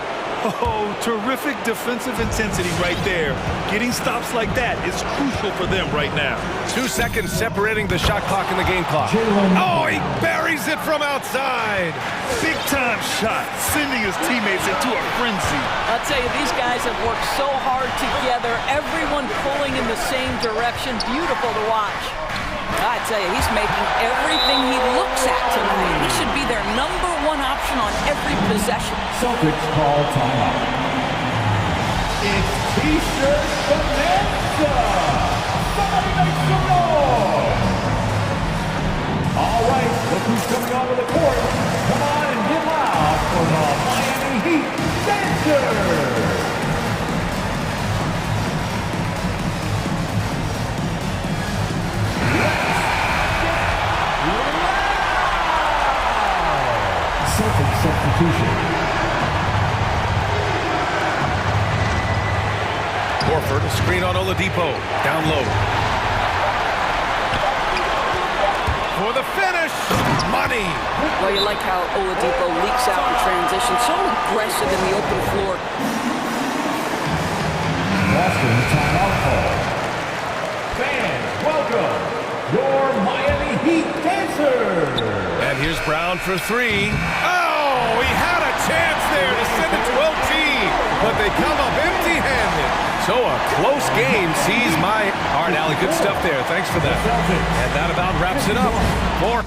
Oh, terrific defensive intensity right there. Getting stops like that is crucial for them right now. 2 seconds separating the shot clock and the game clock. Oh, he buries it from outside. Big time shot, sending his teammates into a frenzy. I'll tell you, these guys have worked so hard together. Everyone pulling in the same direction. Beautiful to watch. I tell you, he's making everything he looks at tonight. He should be their #1 option on every possession. Celtics call timeout. It's T-shirt bonanza. Somebody make some noise. All right, look who's coming onto the court. Come on and get loud for the Miami Heat dancers. Substitution. Horford, a screen on Oladipo. Down low. For the finish. Money. Well, you like how Oladipo leaks out in transition. So aggressive in the open floor. Boston timeout call. Fans, welcome your Miami Heat dancers. And here's Brown for 3. Oh, he had a chance there to send it to OT, but they come up empty-handed. So a close game sees my... All right, Allie, good stuff there. Thanks for that. And that about wraps it up for...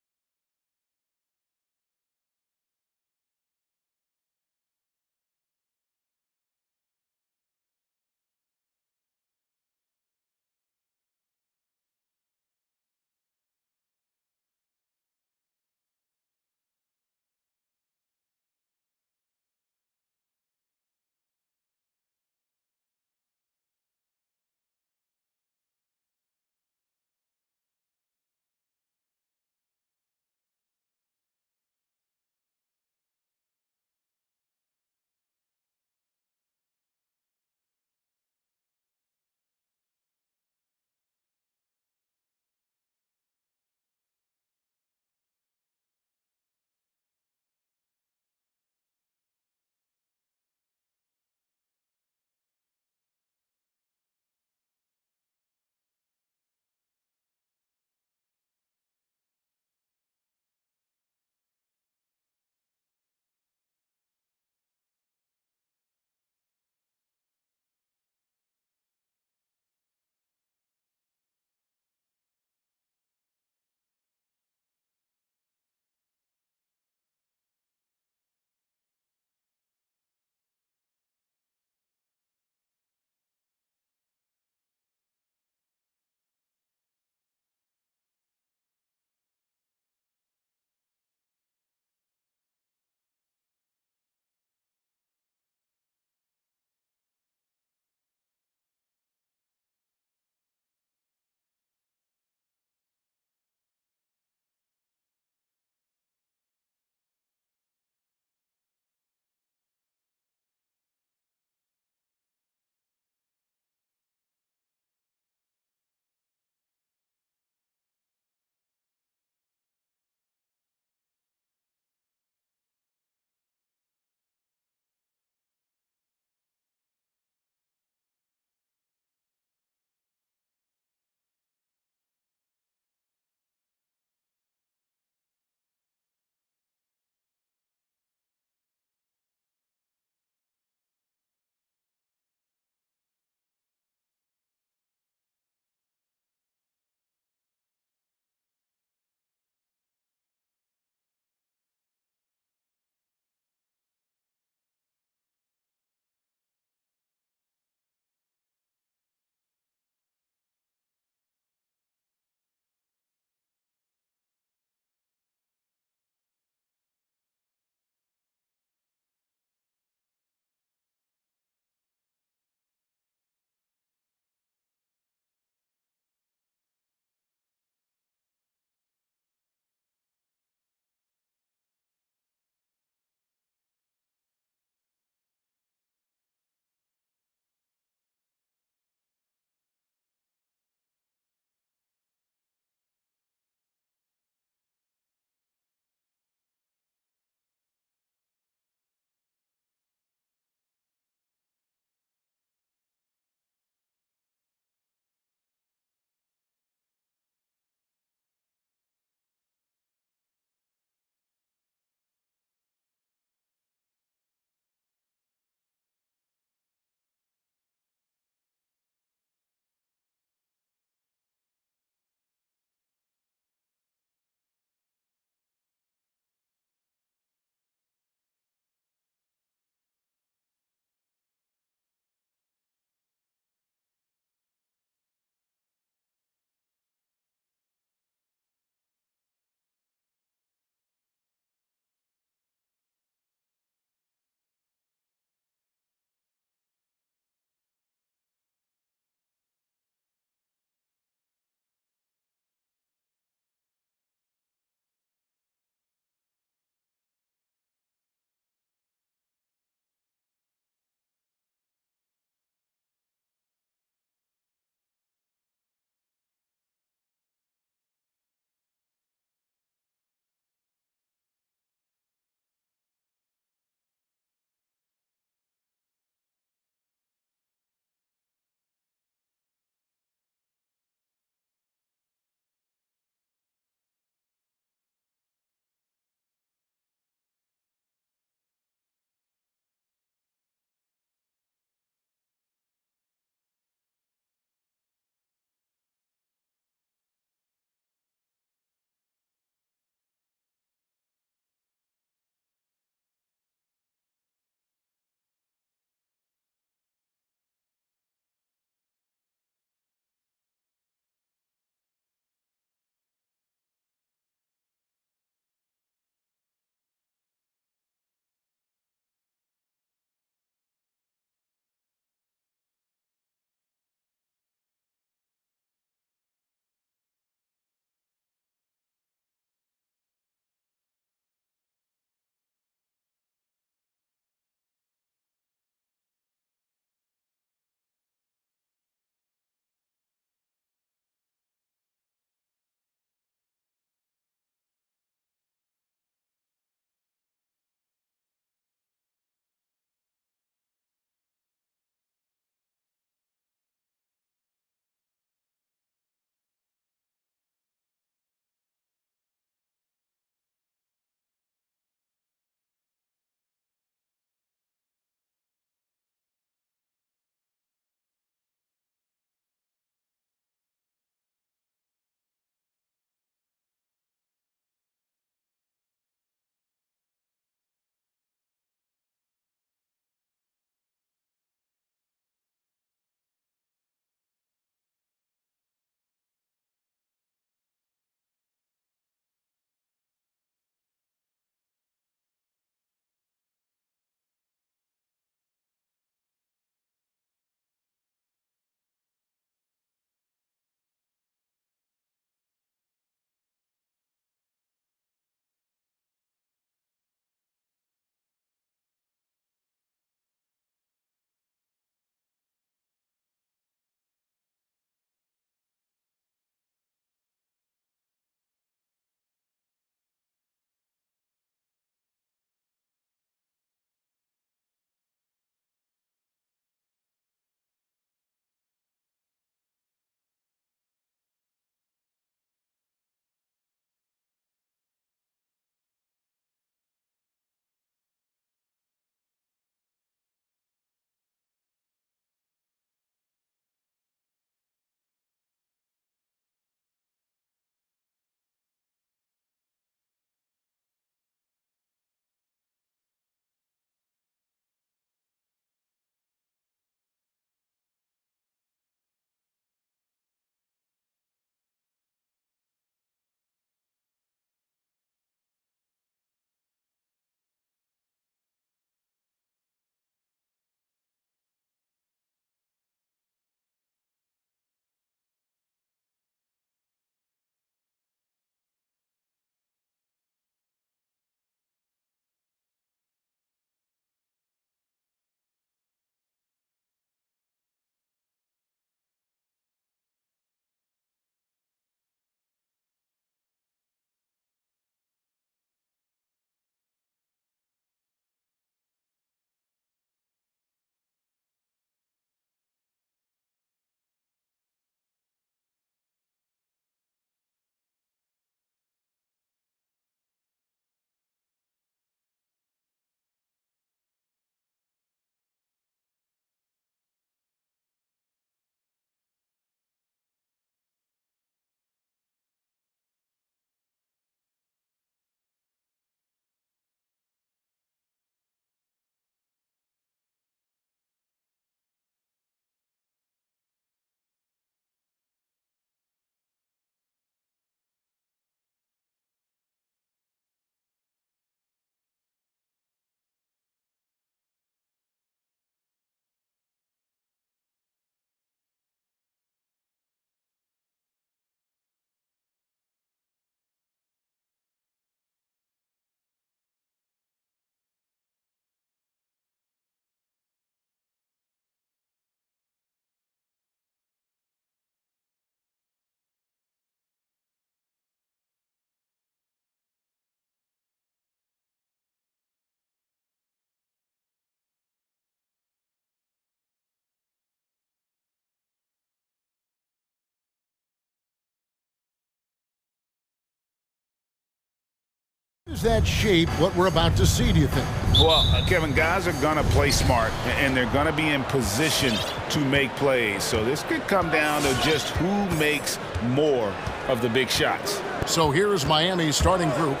Does that shape what we're about to see, do you think? Well, Kevin, guys are going to play smart, and they're going to be in position to make plays. So this could come down to just who makes more of the big shots. So here's Miami's starting group.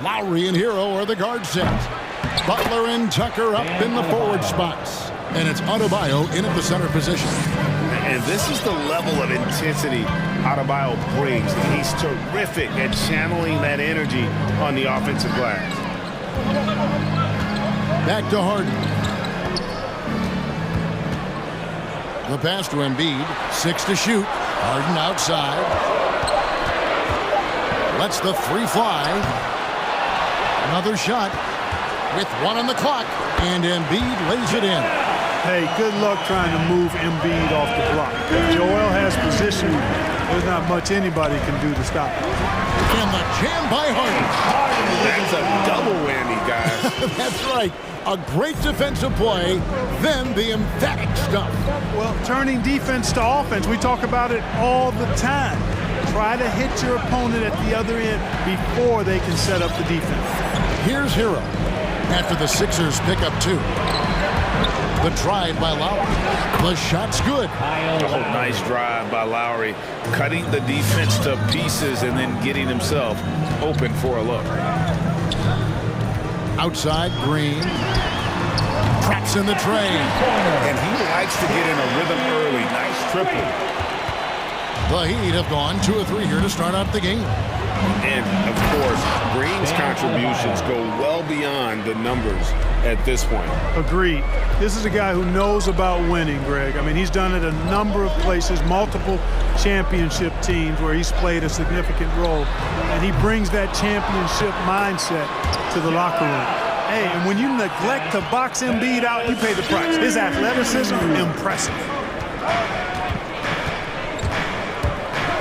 Lowry and Hero are the guard set. Butler and Tucker up in the forward spots. And it's Adebayo in at the center position. And this is the level of intensity Adebayo brings. He's terrific at channeling that energy on the offensive glass. Back to Harden. The pass to Embiid. 6 to shoot. Harden outside. Lets the three fly. Another shot with 1 on the clock. And Embiid lays it in. Hey, good luck trying to move Embiid off the block. If Joel has position, there's not much anybody can do to stop him. And the jam by Harden. That's a double whammy, guys. That's right. A great defensive play, then the emphatic stuff. Well, turning defense to offense, we talk about it all the time. Try to hit your opponent at the other end before they can set up the defense. Here's Hero after the Sixers pick up 2. The drive by Lowry. The shot's good. Oh, nice drive by Lowry. Cutting the defense to pieces and then getting himself open for a look. Outside, Green. Traps in the tray. And he likes to get in a rhythm early. Nice triple. The Heat have gone 2 of 3 here to start out the game. And, of course, Green's contributions go well beyond the numbers at this point. Agreed. This is a guy who knows about winning, Greg. I mean, he's done it a number of places, multiple championship teams where he's played a significant role. And he brings that championship mindset to the locker room. Hey, and when you neglect to box Embiid out, you pay the price. His athleticism, impressive.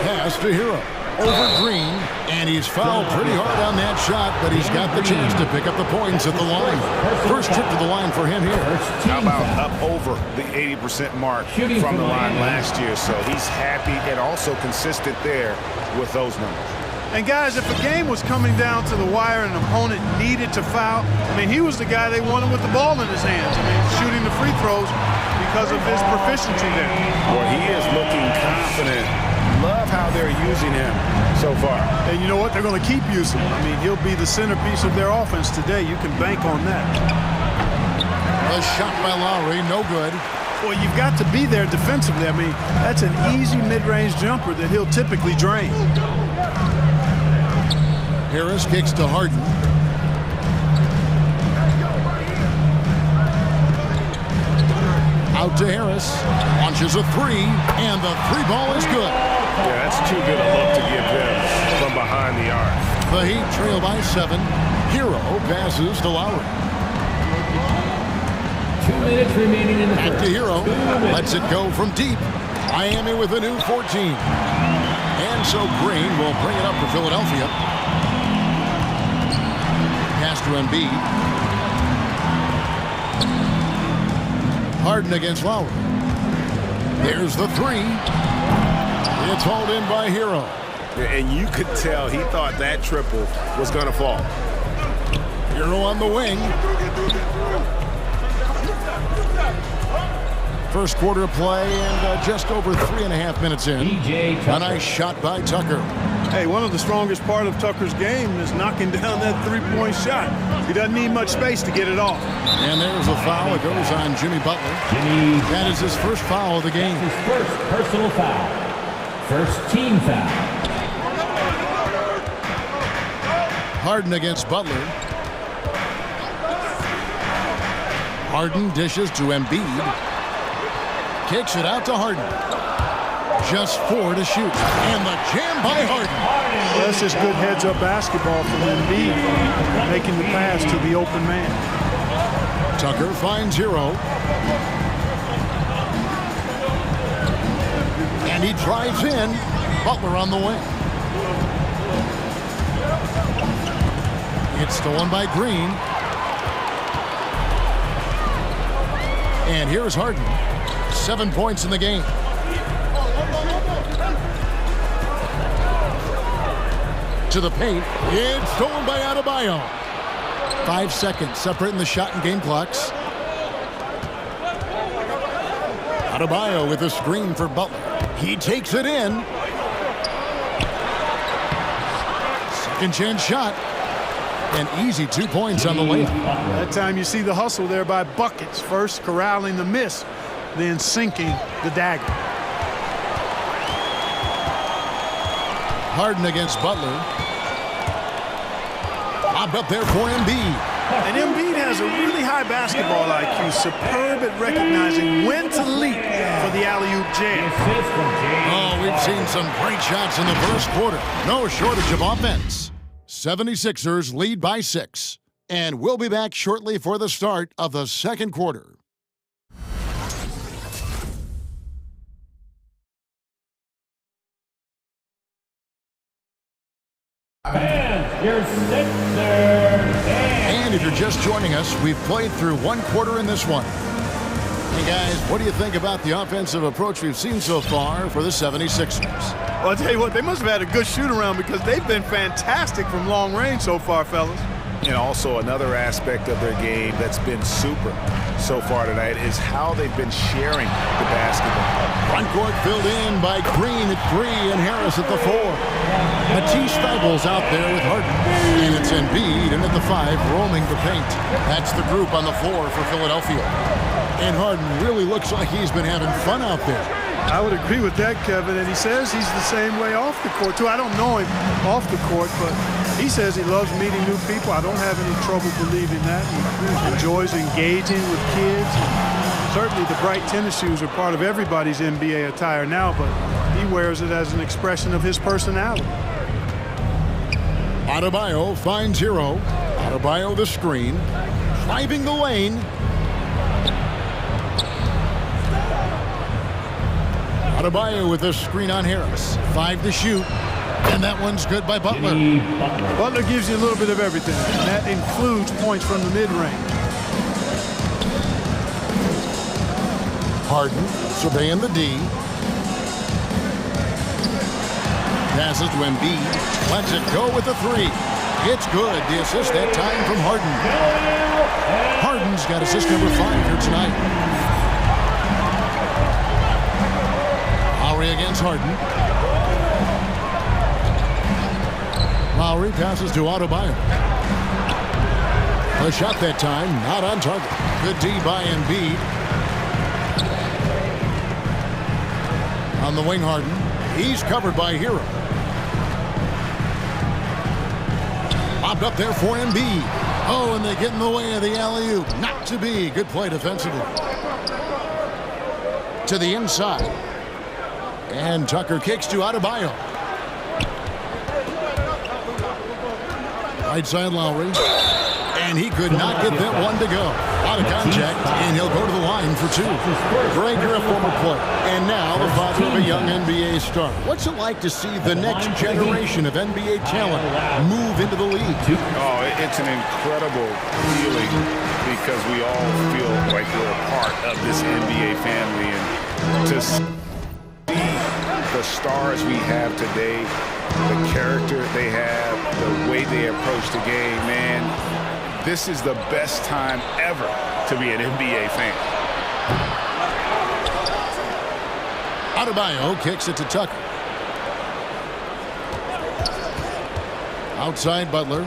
Pass to Hero. Over Green, and he's fouled pretty hard on that shot, but he's got the chance to pick up the points at the line. First trip to the line for him here. How about up over the 80% mark from the line last year? So he's happy and also consistent there with those numbers. And guys, if a game was coming down to the wire and an opponent needed to foul, I mean, he was the guy they wanted with the ball in his hands. I mean, shooting the free throws because of his proficiency there. Well, he is looking confident. Love how they're using him so far. And you know what? They're going to keep using him. I mean, he'll be the centerpiece of their offense today. You can bank on that. A shot by Lowry, no good. Well, you've got to be there defensively. I mean, that's an easy mid-range jumper that he'll typically drain. Harris kicks to Harden. Out to Harris. Launches a 3, and the 3 ball is good. Yeah, that's too good a look to give them from behind the arc. The Heat trail by 7. Hero passes to Lowry. 2 minutes remaining in the Back first. to Hero. Lets it go from deep. Miami with a new 14. And so Green will bring it up for Philadelphia. Pass to Embiid. Harden against Lowry. There's the 3. It's hauled in by Hero. And you could tell he thought that triple was going to fall. Hero on the wing. First quarter of play and just over 3.5 minutes in. A nice shot by Tucker. Hey, one of the strongest part of Tucker's game is knocking down that three-point shot. He doesn't need much space to get it off. And there's a foul. It goes on Jimmy Butler. That is his first foul of the game. His first personal foul. First team foul. Harden against Butler. Harden dishes to Embiid. Kicks it out to Harden. Just 4 to shoot. And the jam by Harden. Well, that's just good heads-up basketball from Embiid, making the pass to the open man. Tucker finds Hero. And he drives in. Butler on the wing. It's stolen by Green. And here's Harden. 7 points in the game. to the paint. It's stolen by Adebayo. 5 seconds separating the shot and game clocks. Adebayo with a screen for Butler. He takes it in. Second chance shot. An easy 2 points on the layup. That time you see the hustle there by Buckets. First corralling the miss, then sinking the dagger. Harden against Butler. Lobbed up there for Embiid. And Embiid has a really high basketball IQ, superb at recognizing when to leap for the alley-oop jam. Oh, we've seen some great shots in the first quarter. No shortage of offense. 76ers lead by 6. And we'll be back shortly for the start of the second quarter. And if you're just joining us, we've played through one quarter in this one. Hey guys, what do you think about the offensive approach we've seen so far for the 76ers? Well, I'll tell you what, they must have had a good shoot-around because they've been fantastic from long range so far, fellas. And also another aspect of their game that's been super so far tonight is how they've been sharing the basketball. Front court filled in by Green at 3 and Harris at the 4. Matisse Thybulle's out there with Harden. And it's Embiid in at the 5 roaming the paint. That's the group on the floor for Philadelphia. And Harden really looks like he's been having fun out there. I would agree with that, Kevin, and he says he's the same way off the court, too. I don't know him off the court, but he says he loves meeting new people. I don't have any trouble believing that. He enjoys engaging with kids. Certainly the bright tennis shoes are part of everybody's NBA attire now, but he wears it as an expression of his personality. Adebayo finds Hero. Adebayo the screen. Driving the lane. Adebayo with a screen on Harris. 5 to shoot. And that one's good by Butler. Butler gives you a little bit of everything, and that includes points from the mid-range. Harden surveying the D. Passes to Embiid. Lets it go with the 3. It's good. The assist that time from Harden. Harden's got assist number 5 here tonight. Lowry against Harden. Lowry passes to Adebayo. A shot that time, not on target. Good D by Embiid. On the wing, Harden. He's covered by Hero. Lobbed up there for Embiid. Oh, and they get in the way of the alley-oop. Not to be. Good play defensively. To the inside. And Tucker kicks to Adebayo. Right side Lowry. And he could not get that one to go. Out of contact, and he'll go to the line for 2. Greg, you're a former player, and now the father of a young NBA star. What's it like to see the next generation of NBA talent move into the league? Oh, it's an incredible feeling because we all feel like we're a part of this NBA family. And to see the stars we have today, the character they have, the way they approach the game, man, this is the best time ever to be an NBA fan. Adebayo kicks it to Tucker. Outside Butler.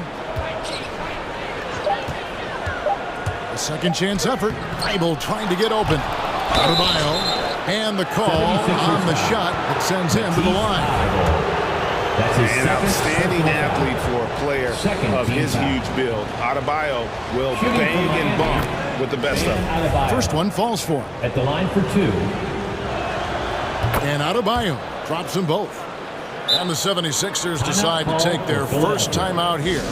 A second chance effort. Thibault trying to get open. Adebayo. And the call on the shot that sends him to the line. An outstanding athlete for a player of his huge build. Adebayo will bang and bump with the best of them. First one falls for him. At the line for 2. And Adebayo drops them both. And the 76ers decide to take their first time out here.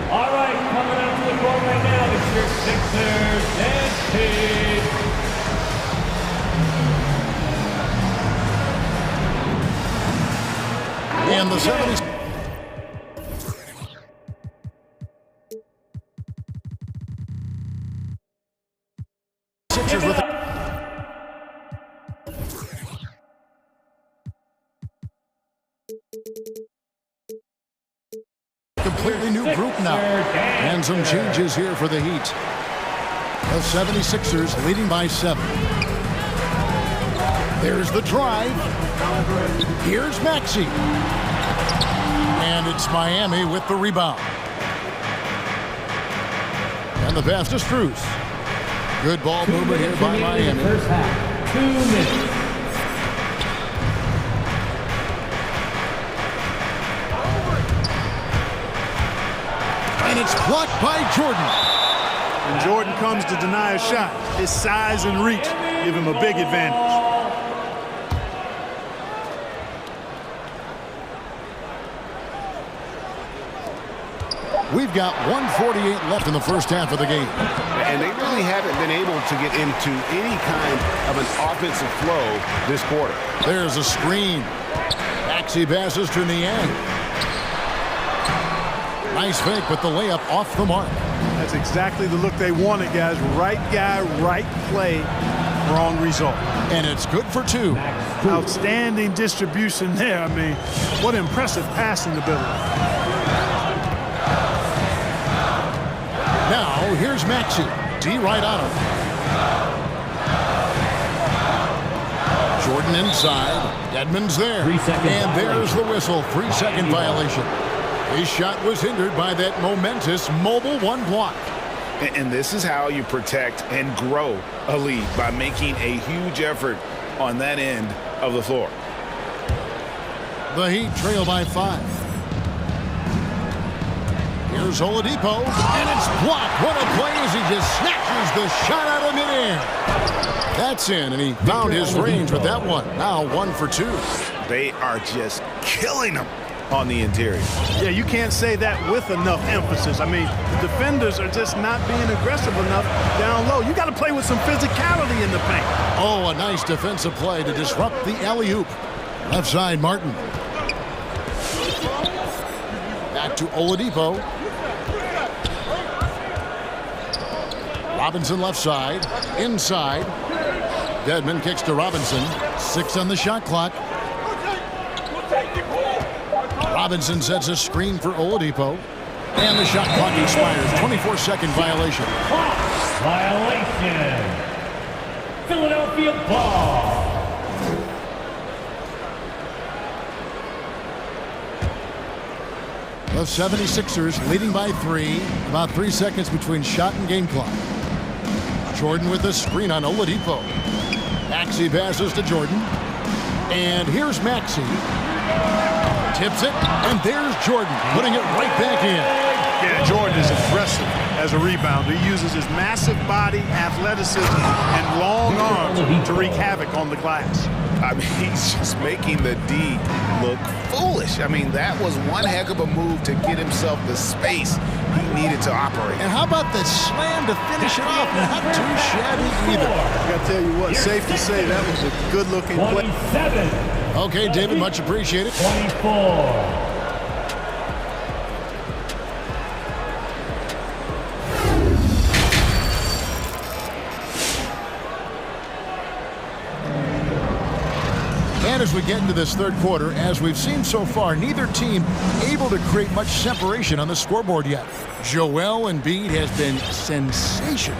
All right, coming out to the court right now, it's your Sixers and Pete. And the 76ers. And some changes here for the Heat. The 76ers leading by 7. There's the drive. Here's Maxey. And it's Miami with the rebound. And the pass to Strus. Good ball movement here by Miami. First half, 2 minutes. And it's blocked by Jordan. When Jordan comes to deny a shot, his size and reach give him a big advantage. We've got 1:48 left in the first half of the game. And they really haven't been able to get into any kind of an offensive flow this quarter. There's a screen. Maxey passes to Niang. Nice fake, but the layup off the mark. That's exactly the look they wanted, guys. Right guy, right play, wrong result. And it's good for 2. Outstanding distribution there. I mean, what impressive passing ability. Now, here's Maxey. D right on him. Jordan inside. Dedmon's there. 3 second and there's violation. the whistle. 3-second violation. His shot was hindered by that momentous mobile 1 block. And this is how you protect and grow a lead, by making a huge effort on that end of the floor. The Heat trail by 5. Here's Oladipo, and it's blocked. What a play as he just snatches the shot out of midair. That's in, and he found his range with that one. Now 1 for 2. They are just killing them on the interior. Yeah, you can't say that with enough emphasis. I mean, the defenders are just not being aggressive enough down low. You got to play with some physicality in the paint. Oh, a nice defensive play to disrupt the alley-oop. Left side, Martin. Back to Oladipo. Robinson left side. Inside. Dedmon kicks to Robinson. 6 on the shot clock. Robinson sets a screen for Oladipo. And the shot clock expires. 24-second violation. Violation. Philadelphia ball. The 76ers leading by 3. About 3 seconds between shot and game clock. Jordan with a screen on Oladipo. Maxey passes to Jordan. And here's Maxey. Tips it, and there's Jordan, putting it right back in. Yeah, Jordan is aggressive as a rebounder. He uses his massive body, athleticism, and long arms to wreak havoc on the glass. I mean, he's just making the D look foolish. I mean, that was one heck of a move to get himself the space he needed to operate. And how about the slam to finish it off? Not too shabby either. I got to tell you what, safe to say that was a good-looking play. 27. Okay, David, much appreciated. 24. And as we get into this third quarter, as we've seen so far, neither team able to create much separation on the scoreboard yet. Joel Embiid has been sensational.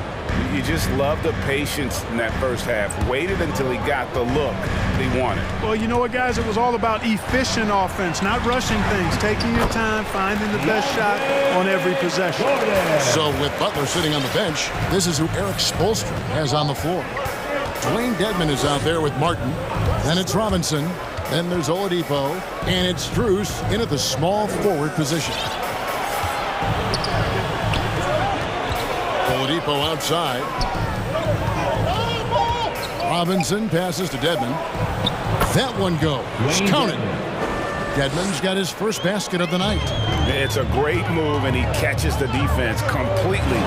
You just love the patience in that first half. Waited until he got the look he wanted. Well, you know what, guys? It was all about efficient offense, not rushing things, taking your time, finding the best shot on every possession. So with Butler sitting on the bench, this is who Eric Spoelstra has on the floor. Dwayne Dedmon is out there with Martin. Then it's Robinson. Then there's Oladipo. And it's Strus in at the small forward position. Oladipo outside. Robinson passes to Dedmon. That one goes. Count it. Dedmon's got his first basket of the night. It's a great move, and he catches the defense completely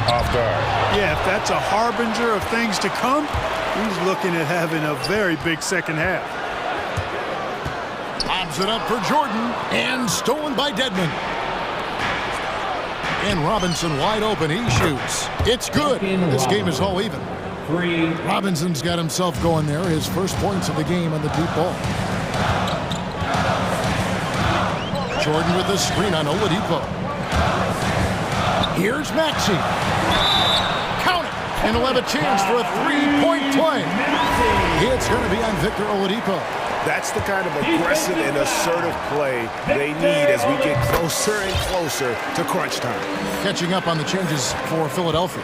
off guard. Yeah, if that's a harbinger of things to come, he's looking at having a very big second half. Lobs it up for Jordan, and stolen by Dedmon. And Robinson wide open. He shoots. It's good. This game is all even. Robinson's got himself going there. His first points of the game on the deep ball. Jordan with the screen on Oladipo. Here's Maxey. Count it. And he'll have a chance for a three-point play. It's going to be on Victor Oladipo. That's the kind of aggressive and assertive play they need as we get closer and closer to crunch time. Catching up on the changes for Philadelphia.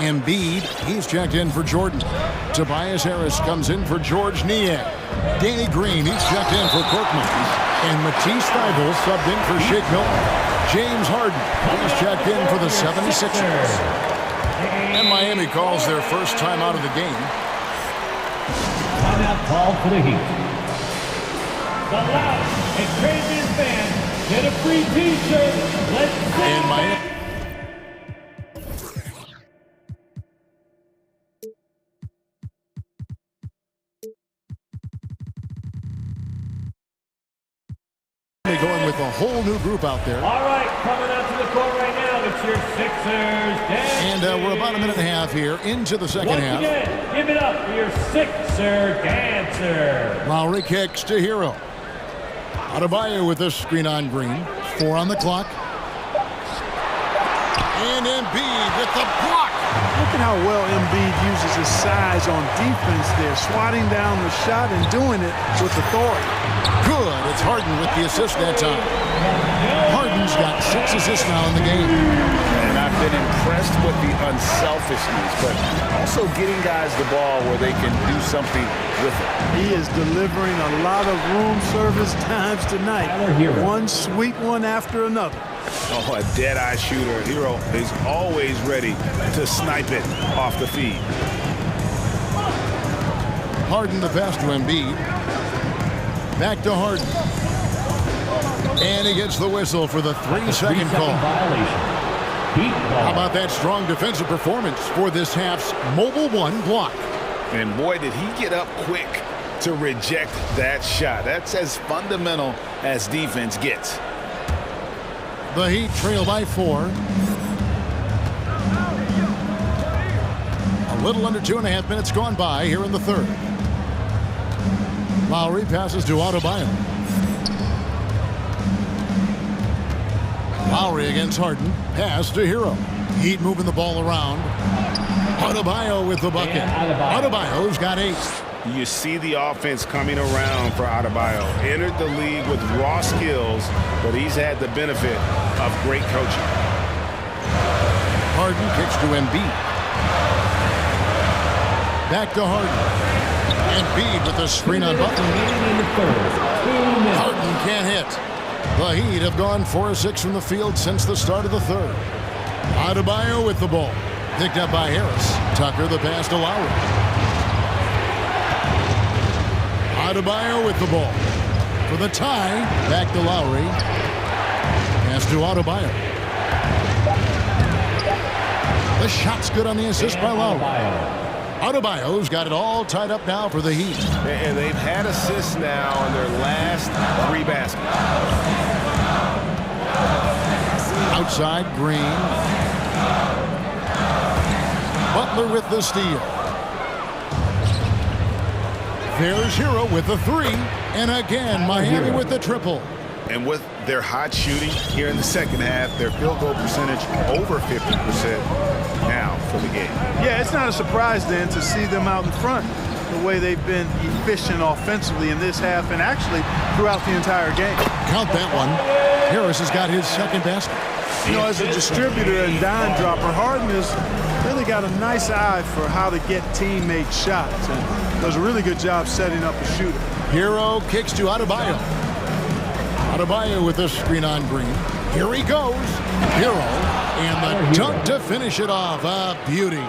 Embiid, he's checked in for Jordan. Tobias Harris comes in for George Niang. Danny Green, he's checked in for Korkmaz. And Matisse Thybulle subbed in for Shake Milton. James Harden, he's checked in for the 76ers. And Miami calls their first time out of the game. Timeout call for the Heat. The loudest and craziest fans get a free T-shirt. Let's go. And Miami. Going with a whole new group out there. All right, coming out to the court right now, it's your Sixers dance. And we're about a minute and a half here into the second half. Again, give it up for your Sixer dancer. Lowry kicks to Hero. Adebayo with this screen on Green. 4 on the clock. And Embiid with the block. Look at how well Embiid uses his size on defense there, swatting down the shot and doing it with authority. Good. It's Harden with the assist that time. Harden's got 6 assists now in the game. And I've been impressed with the unselfishness, but also getting guys the ball where they can do something with it. He is delivering a lot of room service times tonight. One sweet one after another. Oh, a dead-eye shooter. Hero is always ready to snipe it off the feed. Harden the pass to Embiid. Back to Harden. And he gets the whistle for the 3-second call. How about that strong defensive performance for this half's Mobile 1 block? And boy, did he get up quick to reject that shot. That's as fundamental as defense gets. The Heat trail by 4. A little under 2.5 minutes gone by here in the third. Lowry passes to Adebayo. Lowry against Harden. Pass to Hero. Heat moving the ball around. Adebayo with the bucket. Adebayo's got 8. You see the offense coming around for Adebayo. Entered the league with raw skills, but he's had the benefit of great coaching. Harden kicks to Embiid. Back to Harden. Embiid with the screen on Butler. Harden can't hit. The Heat have gone 4 of 6 from the field since the start of the third. Adebayo with the ball. Picked up by Harris. Tucker the pass to Lowry. Adebayo with the ball. For the tie, back to Lowry. Pass to Adebayo. The shot's good on the assist by Lowry. Adebayo's got it all tied up now for the Heat. And they've had assists now on their last 3 baskets. Outside, Green. Butler with the steal. There's Hero with the 3. And again, Miami with the triple. And with their hot shooting here in the second half, their field goal percentage over 50% now for the game. Yeah, it's not a surprise then to see them out in front the way they've been efficient offensively in this half and actually throughout the entire game. Count that one. Harris has got his second basket. You know, as a distributor and dime dropper, Harden has really got a nice eye for how to get teammate shots and does a really good job setting up a shooter. Hero kicks to Adebayo. Adebayo with the screen on Green. Here he goes. Hero. And the dunk to finish it off. A beauty.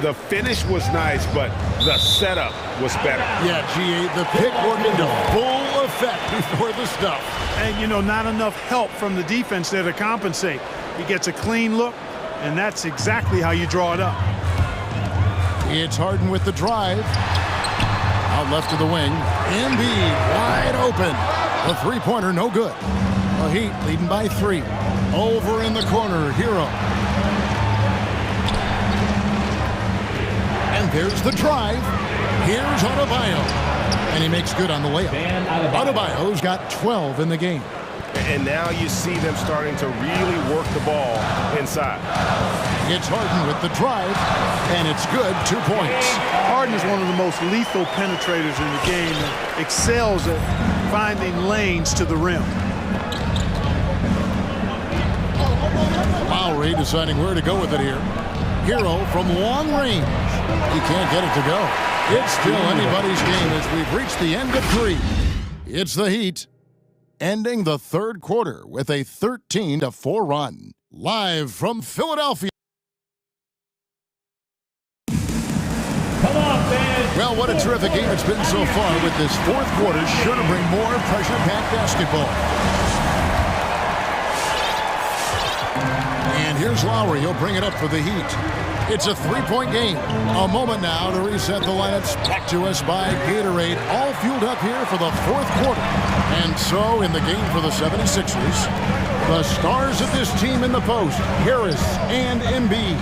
The finish was nice, but the setup was better. Yeah, G.A., the pick worked into full effect before the stuff. And, you know, not enough help from the defense there to compensate. He gets a clean look, and that's exactly how you draw it up. It's Harden with the drive. Out left to the wing. Embiid wide open. The three-pointer no good. The Heat leading by 3. Over in the corner, Hero. And there's the drive. Here's Adebayo. And he makes good on the layup. Adebayo's got 12 in the game. And now you see them starting to really work the ball inside. It's Harden with the drive, and it's good. 2 points. Harden is one of the most lethal penetrators in the game and excels at finding lanes to the rim. Lowry deciding where to go with it here. Hero from long range. He can't get it to go. It's still anybody's game as we've reached the end of 3. It's the Heat, ending the third quarter with a 13-4 run. Live from Philadelphia. Come on, fans. Well, what a terrific game it's been so far, with this fourth quarter sure to bring more pressure-packed basketball. And here's Lowry. He'll bring it up for the Heat. It's a 3-point game. A moment now to reset the lineups. Back to us by Gatorade. All fueled up here for the fourth quarter. And so, in the game for the 76ers, the stars of this team in the post, Harris and Embiid.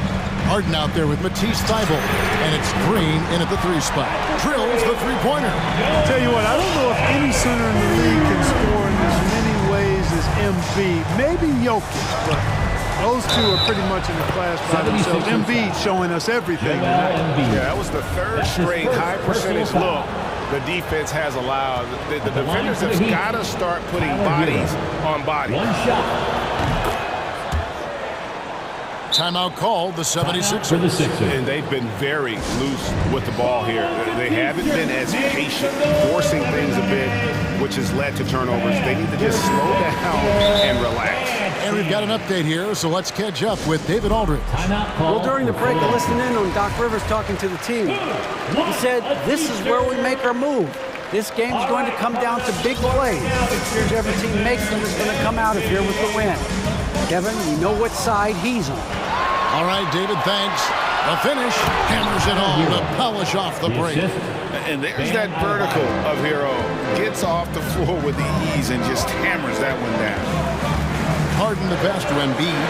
Harden out there with Matisse Thybulle. And it's Green in at the 3 spot. Drills the 3-pointer. Tell you what, I don't know if any center in the league can score in as many ways as Embiid. Maybe Jokic, but those two are pretty much in the class by themselves. Embiid showing us everything tonight. Yeah, that was the third straight high percentage look the defense has allowed. The defenders have got to start putting bodies on bodies. One shot. Timeout called, the 76ers. And they've been very loose with the ball here. They haven't been as patient, forcing things a bit, which has led to turnovers. They need to just slow down and relax. And we've got an update here, so let's catch up with David Aldridge. Well, during the break, I listened in on Doc Rivers talking to the team. He said, this is where we make our move. This game's going to come down to big plays. Whichever team makes them is going to come out of here with the win. Kevin, we know what side he's on. All right, David, thanks. The finish hammers it home to polish off the break. And there's that vertical of Hero. Gets off the floor with ease and just hammers that one down. Harden the pass to Embiid.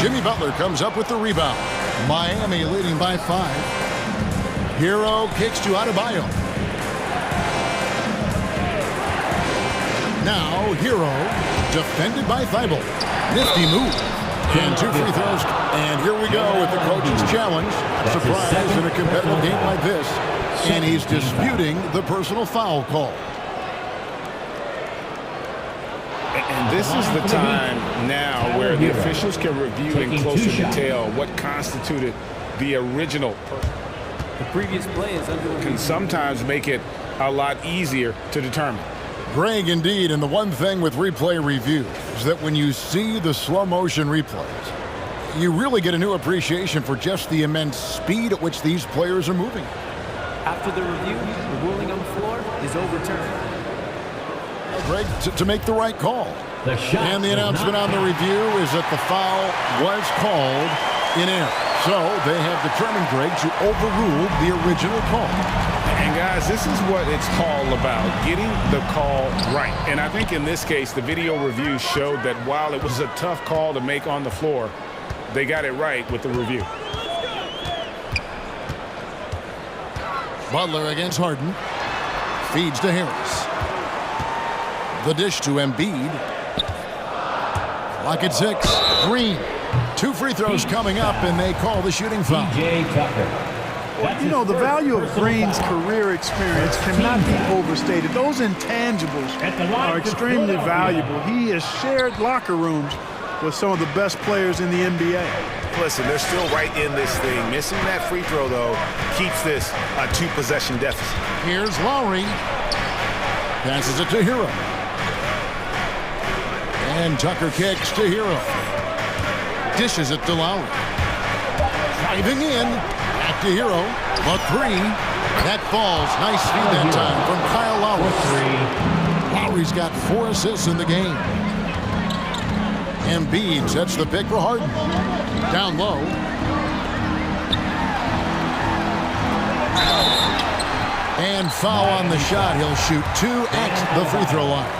Jimmy Butler comes up with the rebound. Miami leading by 5. Hero kicks to Adebayo. Now Hero defended by Thybulle. Nifty move. And 2 free throws. And here we go with the coach's challenge. Surprise in a competitive game like this. And he's disputing the personal foul call. And this is the time now where the officials can review in closer detail what constituted the original. The previous play is under can sometimes make it a lot easier to determine. Greg, indeed, and the one thing with replay review is that when you see the slow motion replays, you really get a new appreciation for just the immense speed at which these players are moving. After the review, the ruling on the floor is overturned. Greg, to make the right call. And the announcement on the review is that the foul was called in error. So they have determined, Greg, to overrule the original call. And guys, this is what it's all about, getting the call right. And I think in this case, the video review showed that while it was a tough call to make on the floor, they got it right with the review. Butler against Harden. Feeds to Harris. The dish to Embiid. Clock at 6. Green. 2 free throws coming up, and they call the shooting foul. Well, you know, the value of Green's career experience cannot be overstated. Those intangibles are extremely valuable. He has shared locker rooms with some of the best players in the NBA. Listen, they're still right in this thing. Missing that free throw, though, keeps this a 2-possession deficit. Here's Lowry. Passes it to Hero. And Tucker kicks to Hero. Dishes it to Lowry. Driving in. Back to Hero. The 3. That falls. Nice feed that time from Kyle Lowry. Lowry's got 4 assists in the game. Embiid sets the pick for Harden. Down low. And foul on the shot. He'll shoot 2 at the free throw line.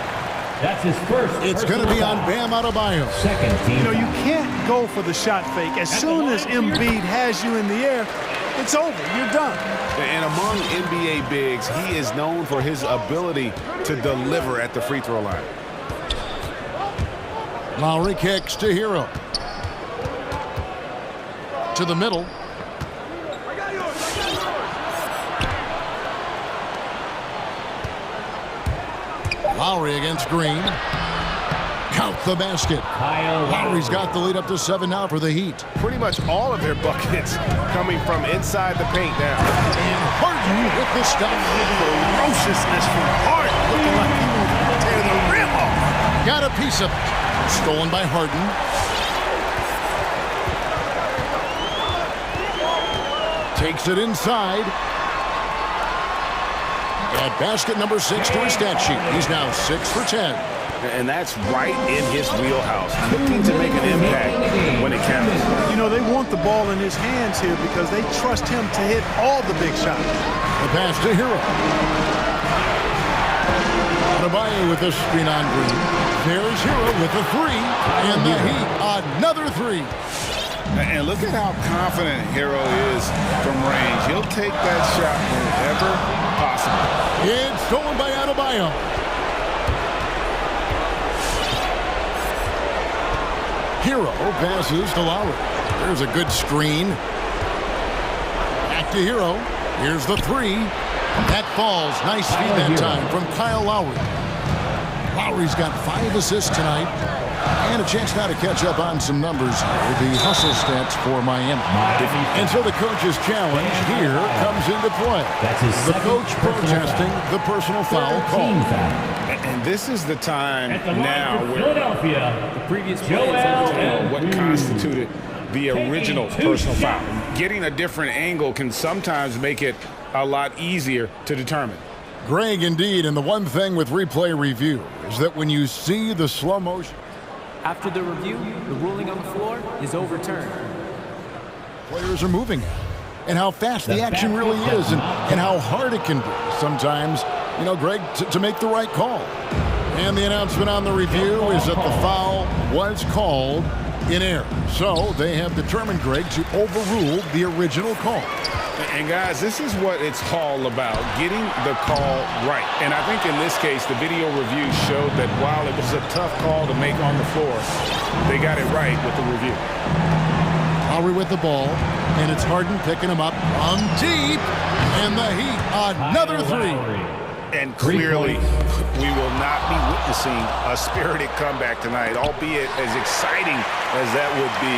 That's his first. It's going to be on Bam Adebayo. Second team. You know, you can't go for the shot fake. As soon as Embiid has you in the air, it's over. You're done. And among NBA bigs, he is known for his ability to deliver at the free throw line. Lowry kicks to Hero. To the middle. Lowry against Green. Count the basket. Lowry's got the lead up to 7 now for the Heat. Pretty much all of their buckets coming from inside the paint now. And Harden with the stop. Ferociousness from Harden, looking like he will tear the rim off. Got a piece of it. Stolen by Harden. Takes it inside. At basket number 6 to his stat sheet. He's now 6 for 10. And that's right in his wheelhouse, looking to make an impact when it counts. You know, they want the ball in his hands here because they trust him to hit all the big shots. The pass to Hero. Adebayo with the screen on Green. There's Hero with the 3. And the Heat, another 3. And look at how confident Hero is from range. He'll take that shot whenever possible. It's stolen by Adebayo. Hero passes to Lowry. There's a good screen. Back to Hero. Here's the 3. That falls. Nice feed that time from Kyle Lowry. Lowry's got 5 assists tonight. And a chance now to catch up on some numbers with the hustle stats for Miami. And so the coach's challenge here comes into play. The coach protesting the personal foul call. And this is the time now where Philadelphia, the previous play what constituted the original personal foul. Getting a different angle can sometimes make it a lot easier to determine. Greg, indeed, and the one thing with replay review is that when you see the slow motion, After the review, the ruling on the floor is overturned. players are moving and how fast the action really is and how hard it can be sometimes, you know, Greg, to make the right call. And the announcement on the review is that the foul was called in error. So they have determined, Greg, to overrule the original call. And guys, this is what it's all about, getting the call right. And I think in this case, the video review showed that while it was a tough call to make on the floor, they got it right with the review. Lowry with the ball, and it's Harden picking him up on deep, and the Heat, another 3. And clearly, we will not be witnessing a spirited comeback tonight, albeit as exciting as that would be.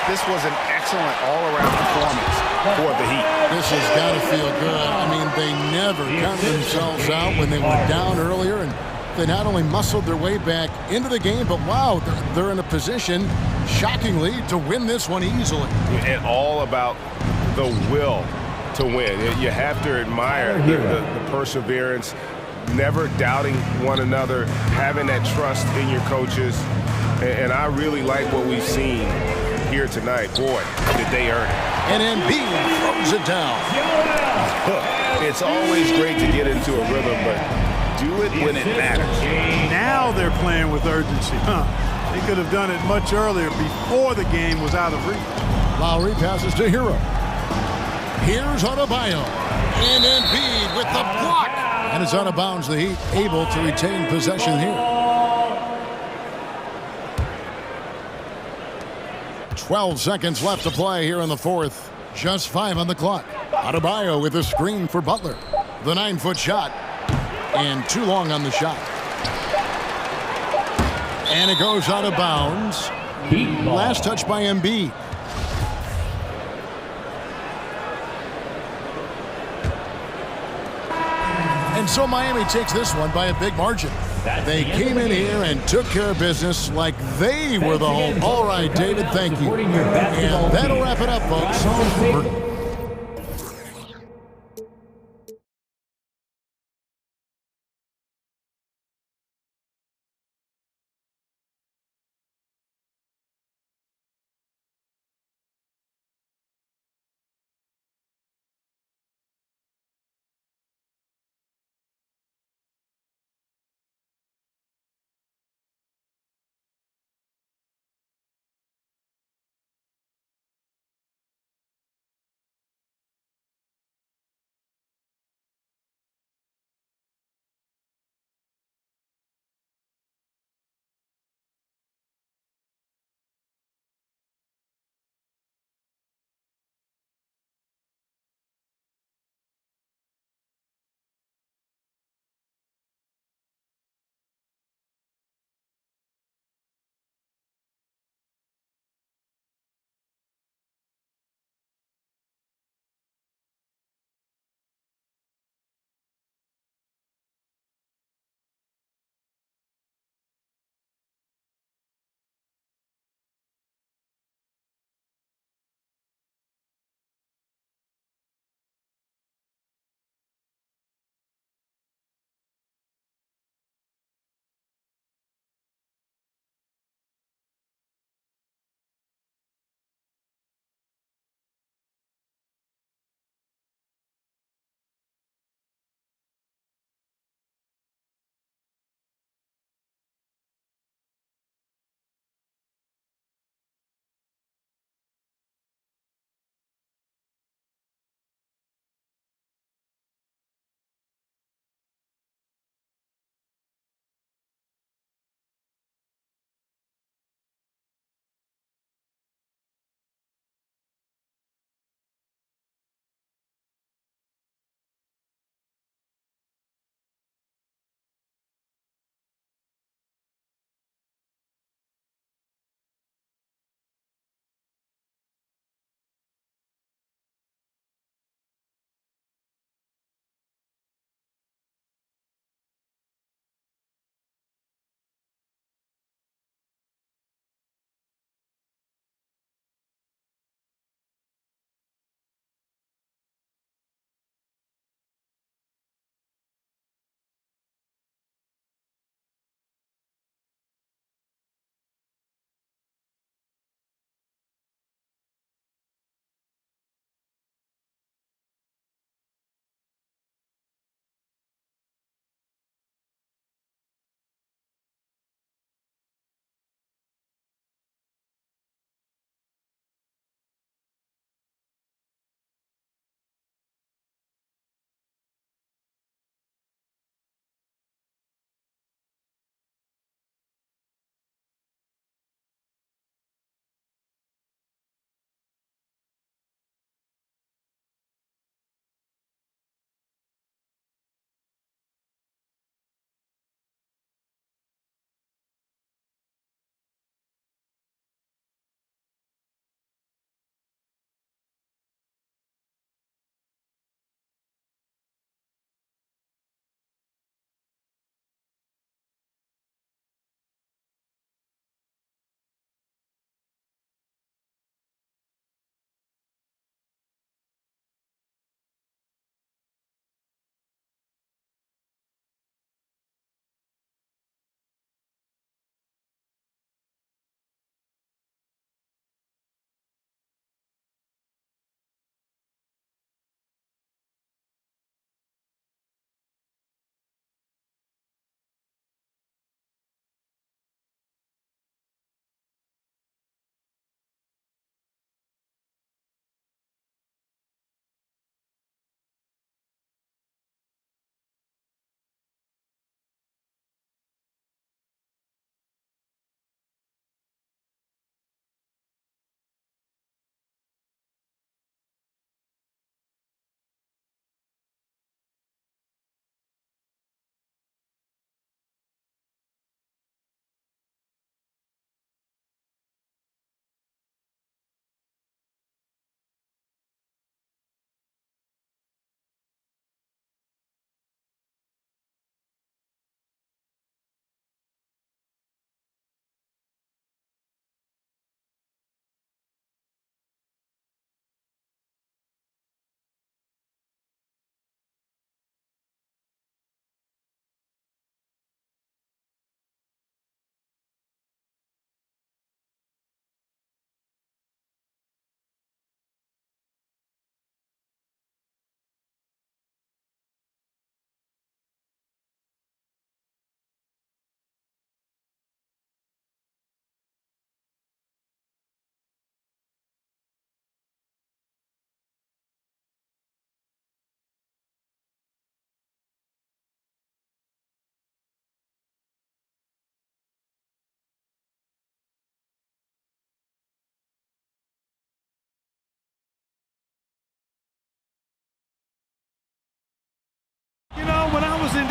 This was an excellent all-around performance for the Heat. This has got to feel good. I mean, they never counted themselves out when they were down earlier, and they not only muscled their way back into the game, but wow, they're in a position, shockingly, to win this one easily. And all about the will to win. You have to admire the perseverance, never doubting one another, having that trust in your coaches. And I really like what we've seen here tonight. Boy, did they earn it. And Embiid throws it down. It's always great to get into a rhythm, but do it when it matters. Now they're playing with urgency. They could have done it much earlier before the game was out of reach. Lowry passes to Hero. Here's Adebayo. And Embiid with the block. And it's out of bounds. The Heat able to retain possession here. 12 seconds left to play here in the fourth. Just 5 on the clock. Adebayo with a screen for Butler. The 9-foot shot. And too long on the shot. And it goes out of bounds. Last touch by Embiid. And so Miami takes this one by a big margin. They came in here and took care of business like they were the home. All right, David, thank you. And that'll wrap it up, folks.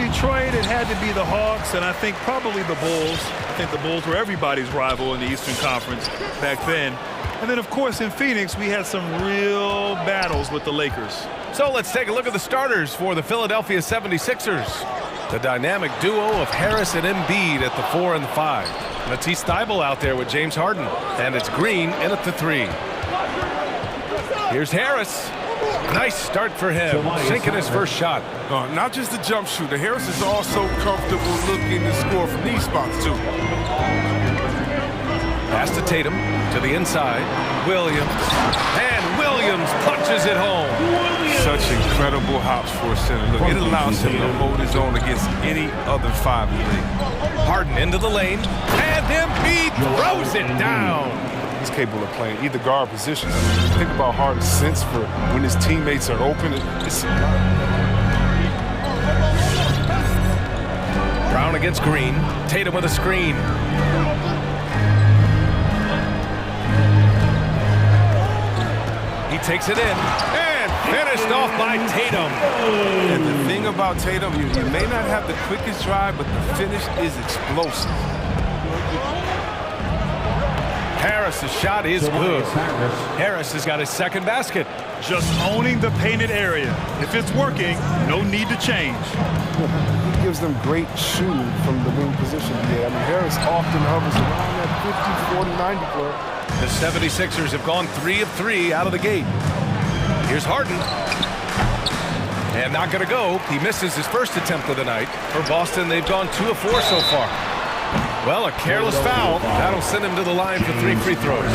Detroit, it had to be the Hawks, and I think probably the Bulls. I think the Bulls were everybody's rival in the Eastern Conference back then. And then, of course, in Phoenix, we had some real battles with the Lakers. So let's take a look at the starters for the Philadelphia 76ers. The dynamic duo of Harris and Embiid at the 4 and the 5. Matisse Thybulle out there with James Harden. And it's Green in at the 3. Here's Harris. Nice start for him, sinking his first shot. Not just a jump shooter. Harris is also comfortable looking to score from these spots, too. Pass to Tatum, to the inside. Williams. And Williams punches it home. Such incredible hops for a center. Look, it allows him to hold his own against any other 5 in the league. Harden into the lane. And Embiid throws it down. He's capable of playing either guard position. Think about Harden's sense for when his teammates are open. Brown against Green. Tatum with a screen. He takes it in and finished off by Tatum. And the thing about Tatum, you may not have the quickest drive, but the finish is explosive. Harris' shot is good. Harris has got his second basket. Just owning the painted area. If it's working, no need to change. He gives them great shooting from the wing position. Yeah, I mean, Harris often hovers around that 50, 40, 90 club. The 76ers have gone 3 of 3 out of the gate. Here's Harden. And not going to go. He misses his first attempt of the night. For Boston, they've gone 2 of 4 so far. Well, a careless foul. That'll send him to the line for 3 free throws.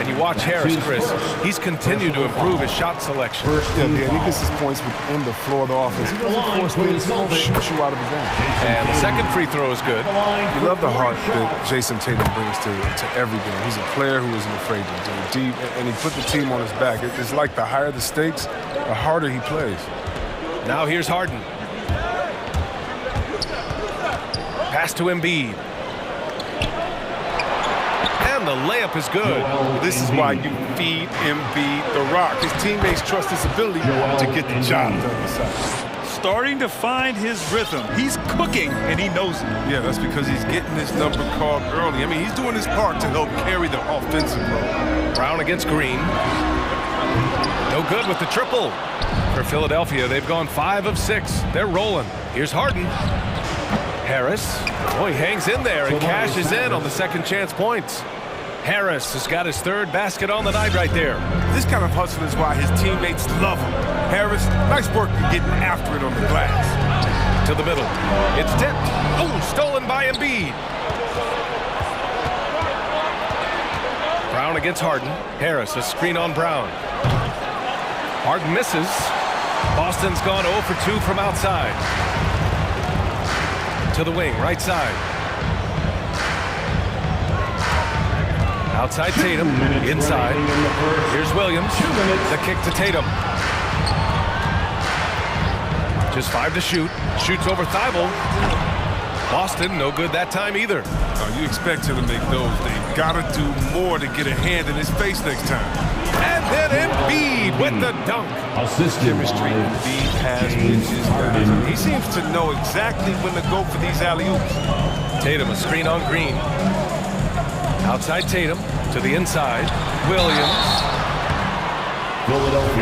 And you watch Harris, Chris. He's continued to improve his shot selection. Yeah, he gets his points within the floor of the offense. He doesn't force things to shoot you out of the game. And the second free throw is good. You love the heart that Jason Tatum brings to every game. He's a player who isn't afraid to do deep, and he put the team on his back. It's like the higher the stakes, the harder he plays. Now here's Harden. Pass to Embiid. And the layup is good. This is why you feed Embiid the rock. His teammates trust his ability to get the job done. Starting to find his rhythm. He's cooking, and he knows it. Yeah, that's because he's getting his number called early. I mean, he's doing his part to help carry the offensive load. Brown against Green. No good with the triple. For Philadelphia, they've gone 5 of 6. They're rolling. Here's Harden. Harris. Oh, he hangs in there and cashes in on the second chance points. Harris has got his third basket on the night right there. This kind of hustle is why his teammates love him. Harris, nice work getting after it on the glass. To the middle. It's tipped. Oh, stolen by Embiid. Brown against Harden. Harris, a screen on Brown. Harden misses. Boston's gone 0 for 2 from outside. To the wing, right side. Outside Tatum, inside. Here's Williams. The kick to Tatum. Just 5 to shoot. Shoots over Thybulle. Boston, no good that time either. You expect him to make those. They've got to do more to get a hand in his face next time. And then Embiid with the dunk. Chemistry Embiid has with his guys. He seems to know exactly when to go for these alley-oops. Tatum, a screen on Green. Outside Tatum, to the inside. Williams.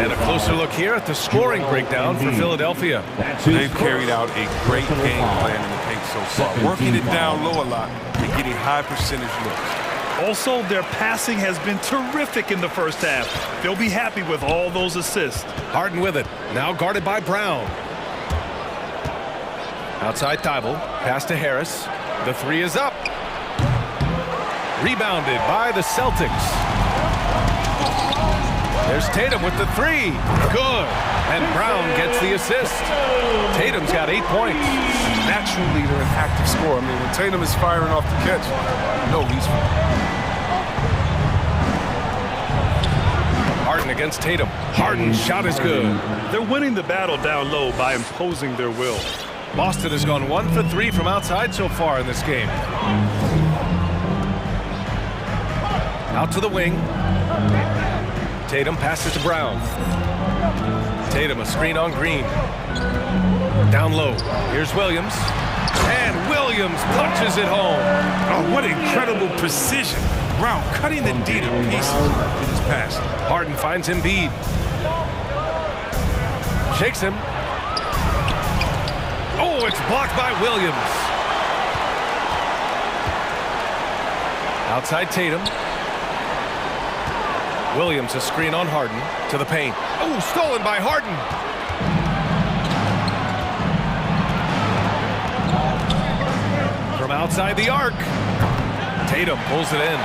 And a closer look here at the scoring breakdown for Philadelphia. They've carried out a great game plan in the paint so far. Working it down low a lot and getting high percentage looks. Also, their passing has been terrific in the first half. They'll be happy with all those assists. Harden with it. Now guarded by Brown. Outside Thybulle. Pass to Harris. The 3 is up. Rebounded by the Celtics. There's Tatum with the 3. Good. And Brown gets the assist. Tatum's got 8 points. Natural leader and active scorer. I mean, when Tatum is firing off the catch, he's Harden against Tatum. Harden's shot is good. They're winning the battle down low by imposing their will. Boston has gone 1 for 3 from outside so far in this game. Out to the wing. Tatum passes to Brown. Tatum, a screen on Green. Down low. Here's Williams. And Williams punches it home. Oh, what incredible precision. Brown cutting the D to pieces with his pass. Harden finds Embiid. Shakes him. Oh, it's blocked by Williams. Outside Tatum. Williams a screen on Harden to the paint. Oh, stolen by Harden. From outside the arc. Tatum pulls it in.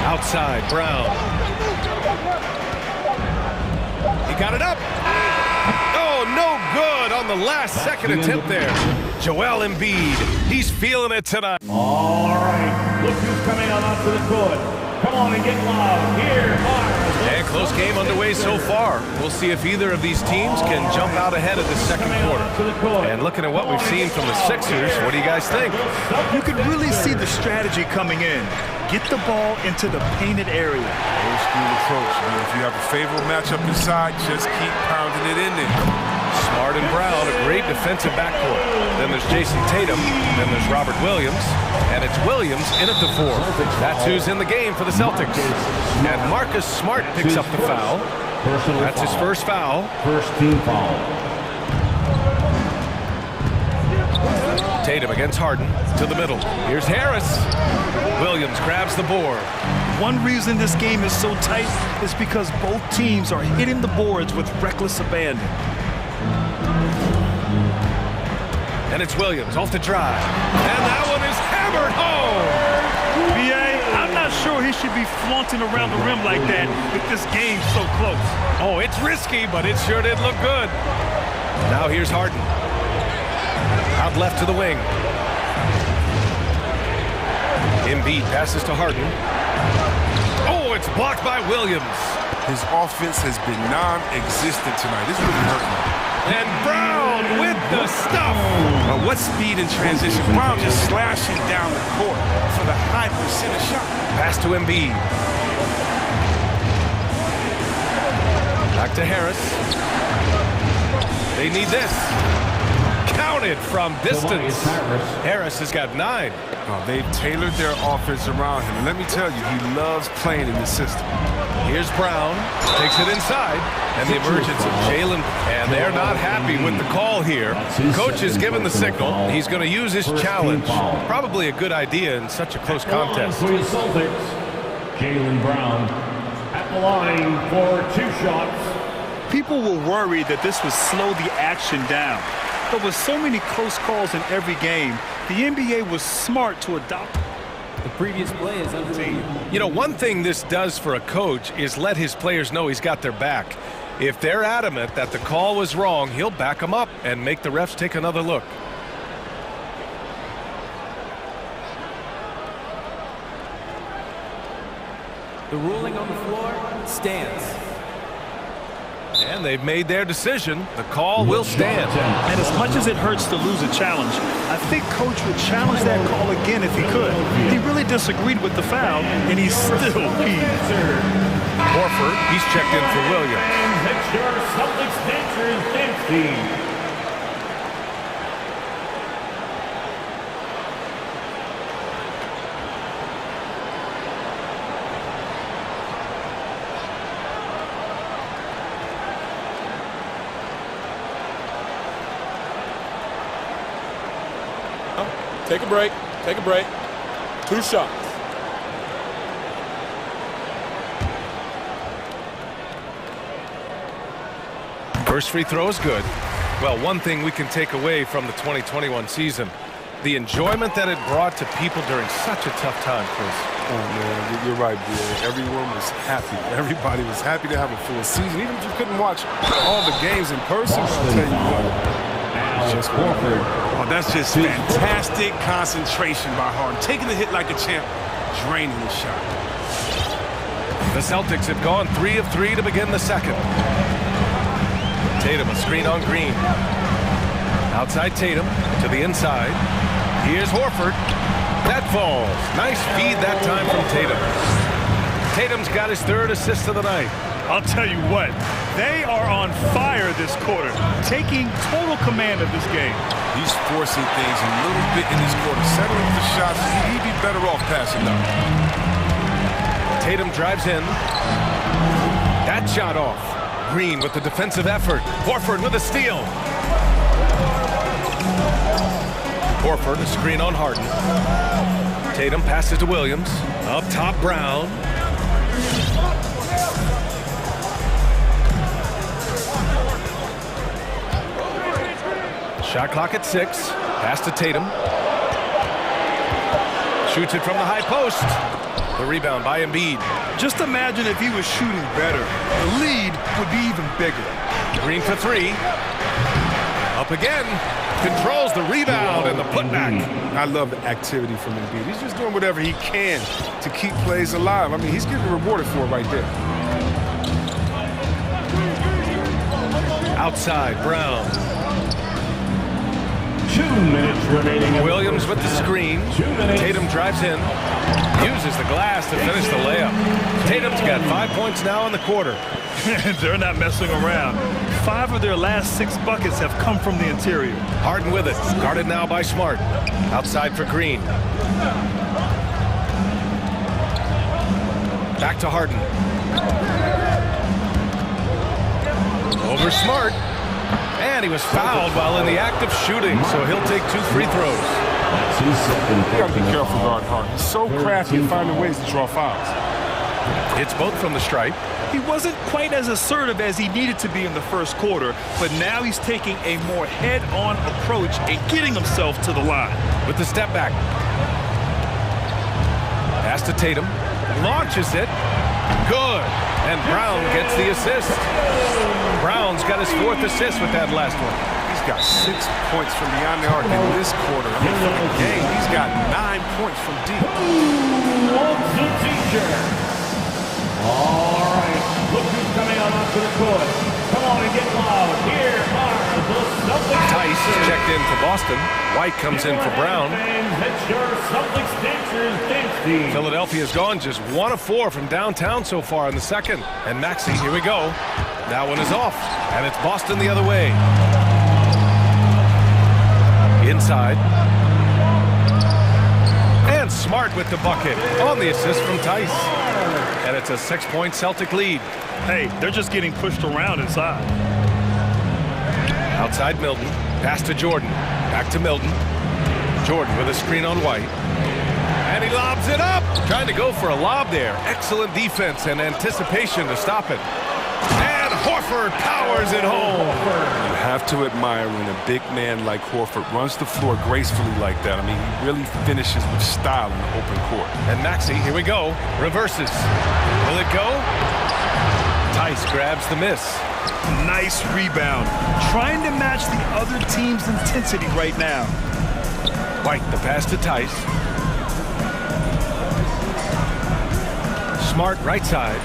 Outside, Brown. He got it up. Oh, no good on the last second attempt there. Joel Embiid, he's feeling it tonight. All right, look who's coming on up to the court. Come on and get loud. Here are... And close game underway so far. We'll see if either of these teams can jump out ahead of the second quarter. And looking at what we've seen from the Sixers, what do you guys think? You can really see the strategy coming in. Get the ball into the painted area. Old school approach. I mean, if you have a favorable matchup inside, just keep pounding it in there. Smart and Brown, a great defensive backcourt. Then there's Jason Tatum. Then there's Robert Williams. And it's Williams in at the 4. That's who's in the game for the Celtics. And Marcus Smart picks up the foul. That's his first foul. First team foul. Tatum against Harden to the middle. Here's Harris. Williams grabs the board. One reason this game is so tight is because both teams are hitting the boards with reckless abandon. And it's Williams off the drive. And that one is hammered home. B.A., I'm not sure he should be flaunting around the rim like that with this game so close. Oh, it's risky, but it sure did look good. Now here's Harden. Out left to the wing. Embiid passes to Harden. Oh, it's blocked by Williams. His offense has been non-existent tonight. This really hurt me. And Brown with the stuff. But what speed in transition. Brown just slashing down the court for the high percentage shot. Pass to Embiid. Back to Harris. They need this. Counted from distance. Harris has got 9. Oh, they've tailored their offense around him. And let me tell you, he loves playing in this system. Here's Brown. Takes it inside. And the emergence of Jalen. And they're not happy with the call here. Coach is given the signal. He's going to use his challenge. Probably a good idea in such a close contest. For the Celtics, Jalen Brown at the line for 2 shots. People will worry that this would slow the action down. But with so many close calls in every game, the NBA was smart to adopt. The previous play is underway. You know, one thing this does for a coach is let his players know he's got their back. If they're adamant that the call was wrong, he'll back them up and make the refs take another look. The ruling on the floor stands. And they've made their decision. The call will stand. And as much as it hurts to lose a challenge, I think Coach would challenge that call again if he could. He really disagreed with the foul, and he's still peeved. Horford, he's checked in for Williams. That's your Celtics dancers dancing. Take a break. Take a break. 2 shots. First free throw is good. Well, one thing we can take away from the 2021 season, the enjoyment that it brought to people during such a tough time, Chris. Oh, man, you're right, B.A. Everyone was happy. Everybody was happy to have a full season. Even if you couldn't watch all the games in person, I'll tell you what. Oh, that's just fantastic concentration by Harden. Taking the hit like a champ, draining the shot. The Celtics have gone 3 of 3 to begin the second. Tatum, a screen on Green. Outside Tatum to the inside. Here's Horford. That falls. Nice feed that time from Tatum. Tatum's got his 3rd assist of the night. I'll tell you what, they are on fire this quarter, taking total command of this game. He's forcing things a little bit in this quarter, settling the shots. He'd be better off passing now. Tatum drives in. That shot off. Green with the defensive effort. Horford with a steal. Horford, a screen on Harden. Tatum passes to Williams. Up top, Brown. Shot clock at 6. Pass to Tatum. Shoots it from the high post. The rebound by Embiid. Just imagine if he was shooting better. The lead would be even bigger. Green for 3. Up again. Controls the rebound and the putback. I love the activity from Embiid. He's just doing whatever he can to keep plays alive. I mean, he's getting rewarded for it right there. Outside, Brown. 2 minutes remaining. Williams with the screen. Tatum drives in. Uses the glass to finish the layup. Tatum's got 5 points now in the quarter. They're not messing around. 5 of their last 6 buckets have come from the interior. Harden with it. Guarded now by Smart. Outside for Green. Back to Harden. Over Smart. And he was fouled while in the act of shooting, so he'll take 2 free throws. You gotta be careful guarding Harden. He's so crafty at finding ways to draw fouls. It's both from the stripe. He wasn't quite as assertive as he needed to be in the first quarter, but now he's taking a more head-on approach and getting himself to the line. With the step back. Pass to Tatum. Launches it. Good. And Brown gets the assist. Brown's got his 4th assist with that last one. He's got 6 points from beyond the arc in this quarter. I mean, for the game, he's got 9 points from deep. Wants a teacher. All right, look who's coming out onto the court. Come on and get loud. Here are the Celtics. Tice checked in for Boston. White comes in for Brown. It's your Celtics dancers dance team. Philadelphia's gone just 1 of 4 from downtown so far in the second. And Maxey, here we go. That one is off. And it's Boston the other way. Inside. And Smart with the bucket on the assist from Tice. And it's a 6-point Celtic lead. Hey, they're just getting pushed around inside. Outside Milton. Pass to Jordan. Back to Milton. Jordan with a screen on White. And he lobs it up. Trying to go for a lob there. Excellent defense and anticipation to stop it. And Horford powers it home. You have to admire when a big man like Horford runs the floor gracefully like that. I mean, he really finishes with style in the open court. And Maxey, here we go. Reverses. Will it go? Tice grabs the miss. Nice rebound. Trying to match the other team's intensity right now. White, the pass to Tice. Smart right side.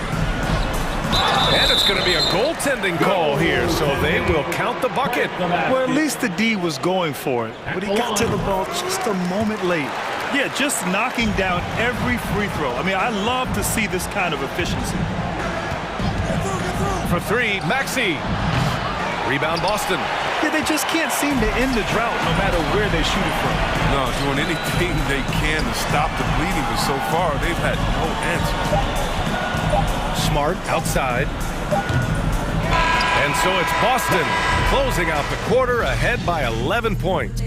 And it's going to be a goaltending call here, so they will count the bucket. Well, at least the D was going for it, but he got to the ball just a moment late. Yeah, just knocking down every free throw. I mean, I love to see this kind of efficiency. For 3, Maxey. Rebound Boston. Yeah, they just can't seem to end the drought no matter where they shoot it from. No, doing anything they can to stop the bleeding, but so far they've had no answer. Smart outside. And so it's Boston closing out the quarter ahead by 11 points.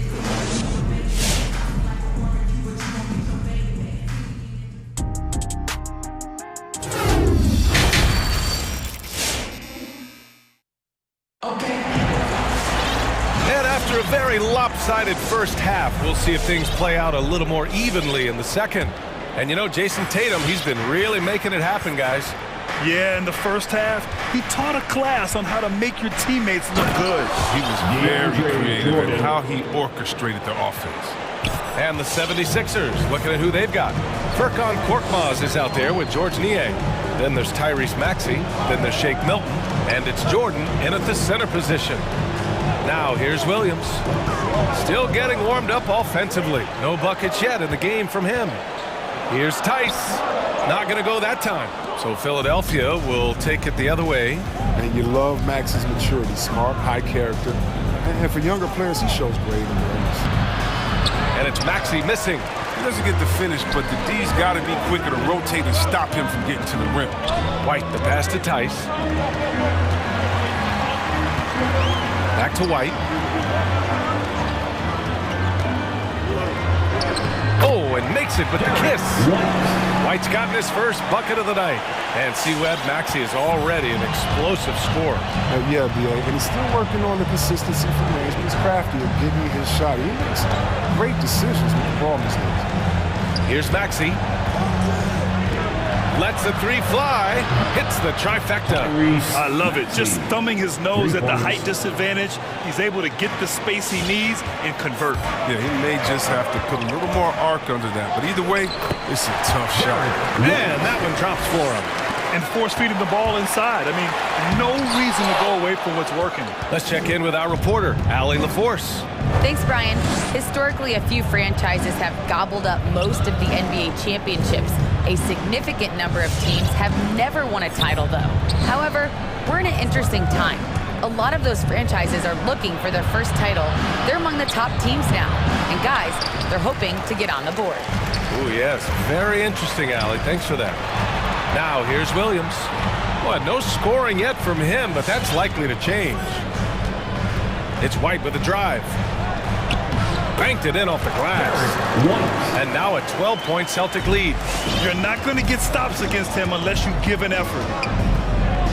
And after a very lopsided first half, we'll see if things play out a little more evenly in the second. And you know, Jason Tatum, he's been really making it happen, guys. Yeah, in the first half, he taught a class on how to make your teammates look good. He was very creative in how he orchestrated their offense. And the 76ers, looking at who they've got. Furkan Korkmaz is out there with George Niang. Then there's Tyrese Maxey. Then there's Shake Milton. And it's Jordan in at the center position. Now here's Williams. Still getting warmed up offensively. No buckets yet in the game from him. Here's Tice. Not going to go that time. So Philadelphia will take it the other way. And you love Max's maturity, smart, high character. And for younger players, he shows great awareness. And it's Maxey missing. He doesn't get the finish, but the D's got to be quicker to rotate and stop him from getting to the rim. White, the pass to Tice. Back to White. Oh, and makes it with the kiss. White's gotten his first bucket of the night. And see, Webb, Maxey is already an explosive scorer. Yeah, B.A., and he's still working on the consistency from range, but he's crafty at getting his shot. He makes great decisions with the ball in his hands. Here's Maxey. Lets the three fly. Hits the trifecta. I love it. Just thumbing his nose at the height disadvantage. He's able to get the space he needs and convert. Yeah, he may just have to put a little more arc under that. But either way, it's a tough shot. And that one drops for him. And force feeding the ball inside. I mean, no reason to go away from what's working. Let's check in with our reporter, Allie LaForce. Thanks, Brian. Historically, a few franchises have gobbled up most of the NBA championships. A significant number of teams have never won a title, though. However, we're in an interesting time. A lot of those franchises are looking for their first title. They're among the top teams now. And guys, they're hoping to get on the board. Oh, yes. Very interesting, Allie. Thanks for that. Now, here's Williams. Well, no scoring yet from him, but that's likely to change. It's White with the drive. Banked it in off the glass. And now a 12-point Celtic lead. You're not going to get stops against him unless you give an effort.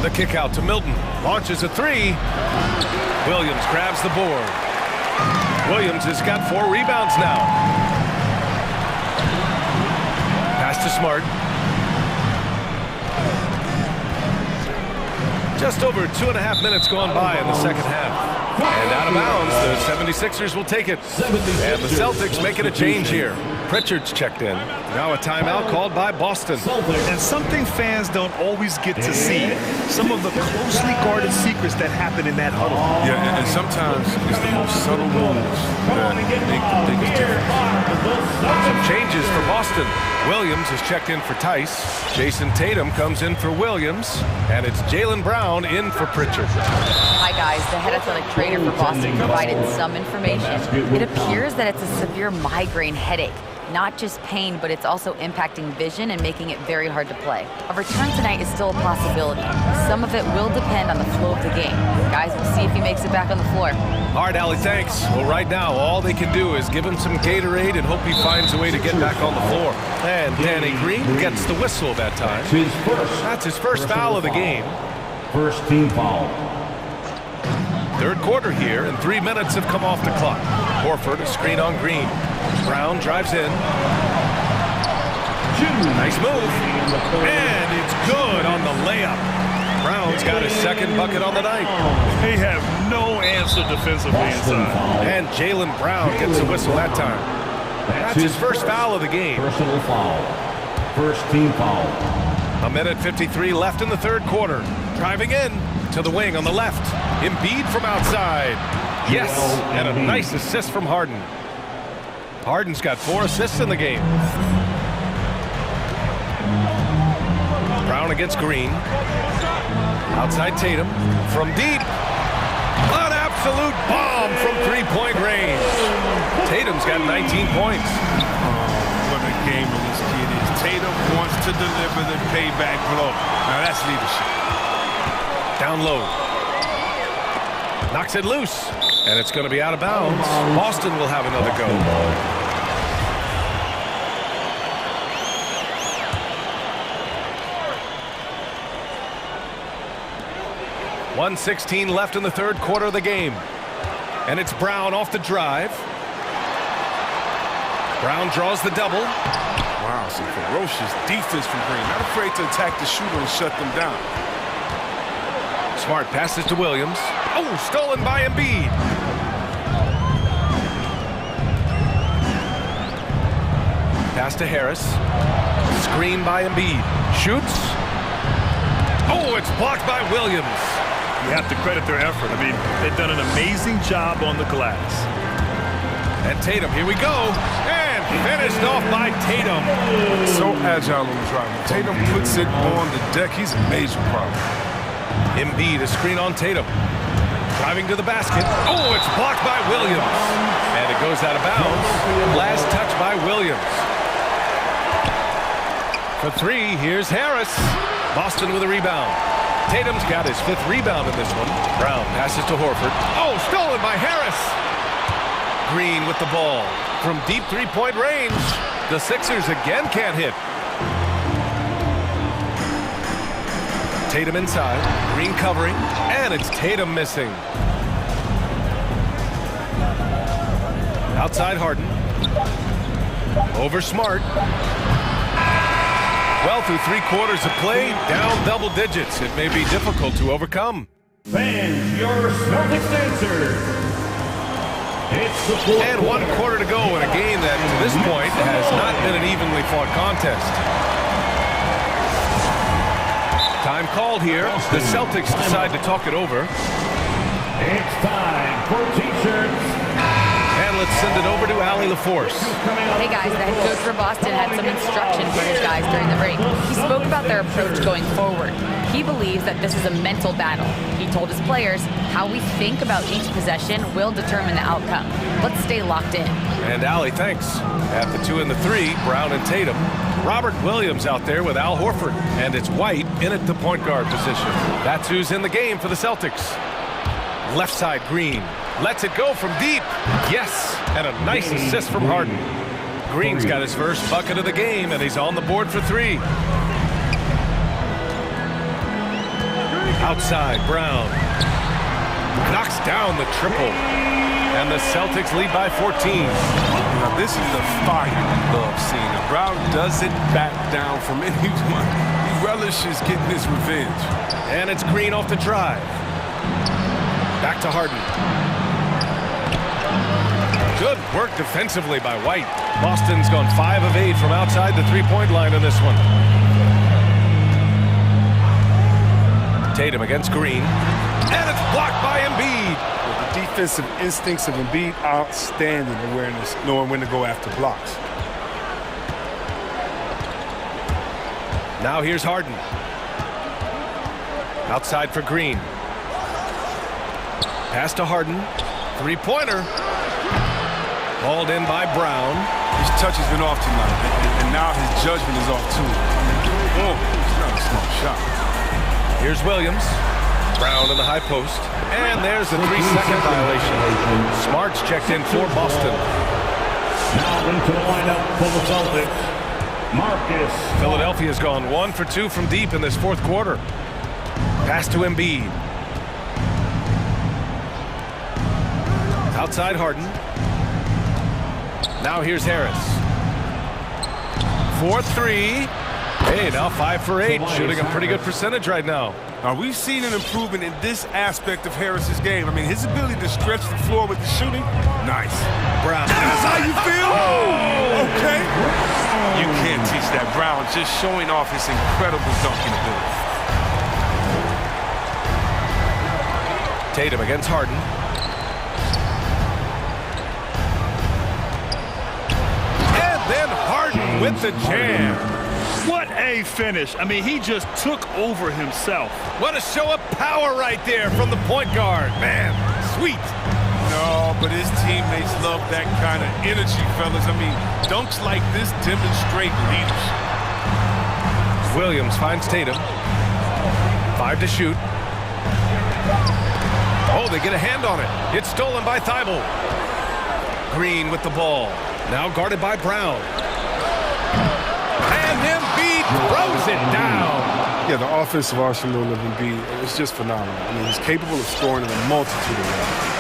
The kick out to Milton. Launches a three. Williams grabs the board. Williams has got 4 rebounds now. Pass to Smart. Just over 2.5 minutes gone by in the second half. And out of bounds, the 76ers will take it. And the Celtics making a change here. Pritchard's checked in. Now a timeout called by Boston. And something fans don't always get to see. Some of the closely guarded secrets that happen in that huddle. Yeah, and sometimes it's the most subtle moves that make the biggest difference. Some changes for Boston. Williams is checked in for Tice. Jason Tatum comes in for Williams. And it's Jaylen Brown in for Pritchard. Hi, guys. The head athletic trainer for Boston provided some information. It appears that it's a severe migraine headache. Not just pain, but it's also impacting vision and making it very hard to play. A return tonight is still a possibility. Some of it will depend on the flow of the game. Guys, we'll see if he makes it back on the floor. All right, Allie, thanks. Well, right now, all they can do is give him some Gatorade and hope he finds a way to get back on the floor. And Danny Green gets the whistle that time. That's his first foul of the game. First team foul. Third quarter here, and 3 minutes have come off the clock. Horford, a screen on Green. Brown drives in. Nice move. And it's good on the layup. Brown's got his second bucket on the night. They have no answer defensively inside. And Jaylen Brown gets a whistle that time. That's his first foul of the game. Personal foul. First team foul. 1:53 left in the third quarter. Driving in to the wing on the left. Embiid from outside. Yes, and a nice assist from Harden. Harden's got 4 assists in the game. Brown against Green. Outside Tatum. From deep. An absolute bomb from three-point range. Tatum's got 19 points. What a gamer this kid is. Tatum wants to deliver the payback blow. Now that's leadership. Down low. Knocks it loose. And it's going to be out of bounds. Boston will have another go. .116 left in the third quarter of the game. And it's Brown off the drive. Brown draws the double. Wow, some ferocious defense from Green. Not afraid to attack the shooter and shut them down. Smart passes to Williams. Oh, stolen by Embiid. Pass to Harris. Screen by Embiid. Shoots. Oh, it's blocked by Williams. You have to credit their effort. I mean, they've done an amazing job on the glass. And Tatum, here we go. And Finished off by Tatum. So agile on the drive. When Tatum puts it on the deck, he's a major problem. Embiid, a screen on Tatum. Driving to the basket. Oh, it's blocked by Williams. And it goes out of bounds. Last touch by Williams. For three, here's Harris. Boston with a rebound. Tatum's got his 5th rebound in this one. Brown passes to Horford. Oh, stolen by Harris. Green with the ball. From deep three-point range, the Sixers again can't hit. Tatum inside, Green covering, and it's Tatum missing. Outside Harden. Over Smart. Well, through 3 quarters of play, down double digits. It may be difficult to overcome. Fans, your Celtics answer. And 1 quarter to go in a game that, to this point, has not been an evenly fought contest. Time called here. The Celtics decide to talk it over. It's time for T-shirts. And let's send it over to Allie LaForce. Hey guys, the head coach for Boston had some instruction for his guys during the break. He spoke about their approach going forward. He believes that this is a mental battle. He told his players how we think about each possession will determine the outcome. Let's stay locked in. And Allie, thanks. At the 2 and the 3, Brown and Tatum. Robert Williams out there with Al Horford. And it's White in at the point guard position. That's who's in the game for the Celtics. Left side, Green. Lets it go from deep. Yes, and a nice assist from Harden. Green's got his first bucket of the game, and he's on the board for 3. Outside, Brown. Knocks down the triple. And the Celtics lead by 14. Now, this is the fire I love seeing. And Brown doesn't back down from anyone. He relishes getting his revenge. And it's Green off the drive. Back to Harden. Good work defensively by White. Boston's gone 5 of 8 from outside the three-point line in this one. Tatum against Green. And it's blocked by Embiid. Well, the defensive instincts of Embiid, outstanding awareness, knowing when to go after blocks. Now here's Harden. Outside for Green. Pass to Harden. Three-pointer. Hauled in by Brown. His touch has been off tonight, and now his judgment is off too. Oh, it's not a small shot. Here's Williams. Brown in the high post. And there's a 3-second violation. Smart's checked in for Boston. Now into the lineup for the Celtics, Marcus. Philadelphia's gone 1 for 2 from deep in this 4th quarter. Pass to Embiid. Outside Harden. Now here's Harris. 4-3. Hey, now 5 for 8. Shooting a pretty good percentage right now. We've seen an improvement in this aspect of Harris's game. I mean, his ability to stretch the floor with the shooting, nice. Brown. That's how you feel? Oh, okay. You can't teach that. Brown just showing off his incredible dunking ability. Tatum against Harden. And then Harden with the jam. What a finish. I mean, he just took over himself. What a show of power right there from the point guard. Man, sweet. No, but his teammates love that kind of energy, fellas. I mean, dunks like this demonstrate leadership. Williams finds Tatum. 5 to shoot. Oh, they get a hand on it. It's stolen by Thibault. Green with the ball. Now guarded by Brown. And Embiid throws it down. Yeah, the offensive arsenal of Embiid is just phenomenal. I mean, he's capable of scoring in a multitude of ways.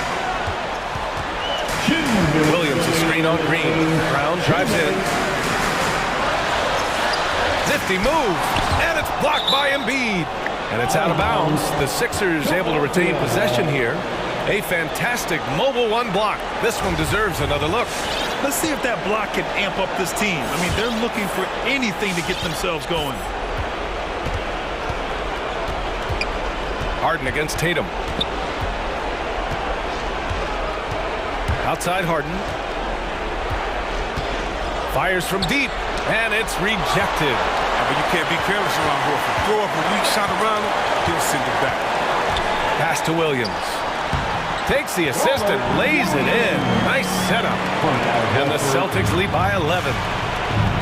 Williams, a screen on Green. Brown drives in. Nifty move. And it's blocked by Embiid. And it's out of bounds. The Sixers able to retain possession here. A fantastic mobile 1 block. This one deserves another look. Let's see if that block can amp up this team. I mean, they're looking for anything to get themselves going. Harden against Tatum. Outside Harden. Fires from deep, and it's rejected. But you can't be careless around Horford. Throw up a weak shot around him, he'll send it back. Pass to Williams. Takes the assist and lays it in. Nice setup. And the Celtics lead by 11.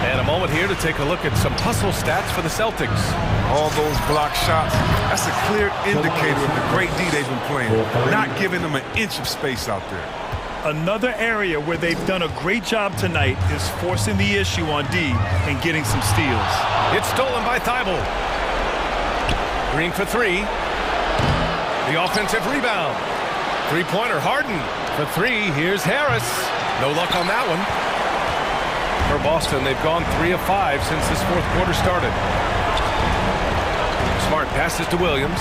And a moment here to take a look at some hustle stats for the Celtics. All those block shots, that's a clear indicator of the great D they've been playing. Not giving them an inch of space out there. Another area where they've done a great job tonight is forcing the issue on D and getting some steals. It's stolen by Thibault. Green for three. The offensive rebound. Three-pointer Harden for three. Here's Harris. No luck on that one. For Boston, they've gone 3 of 5 since this fourth quarter started. Smart passes to Williams.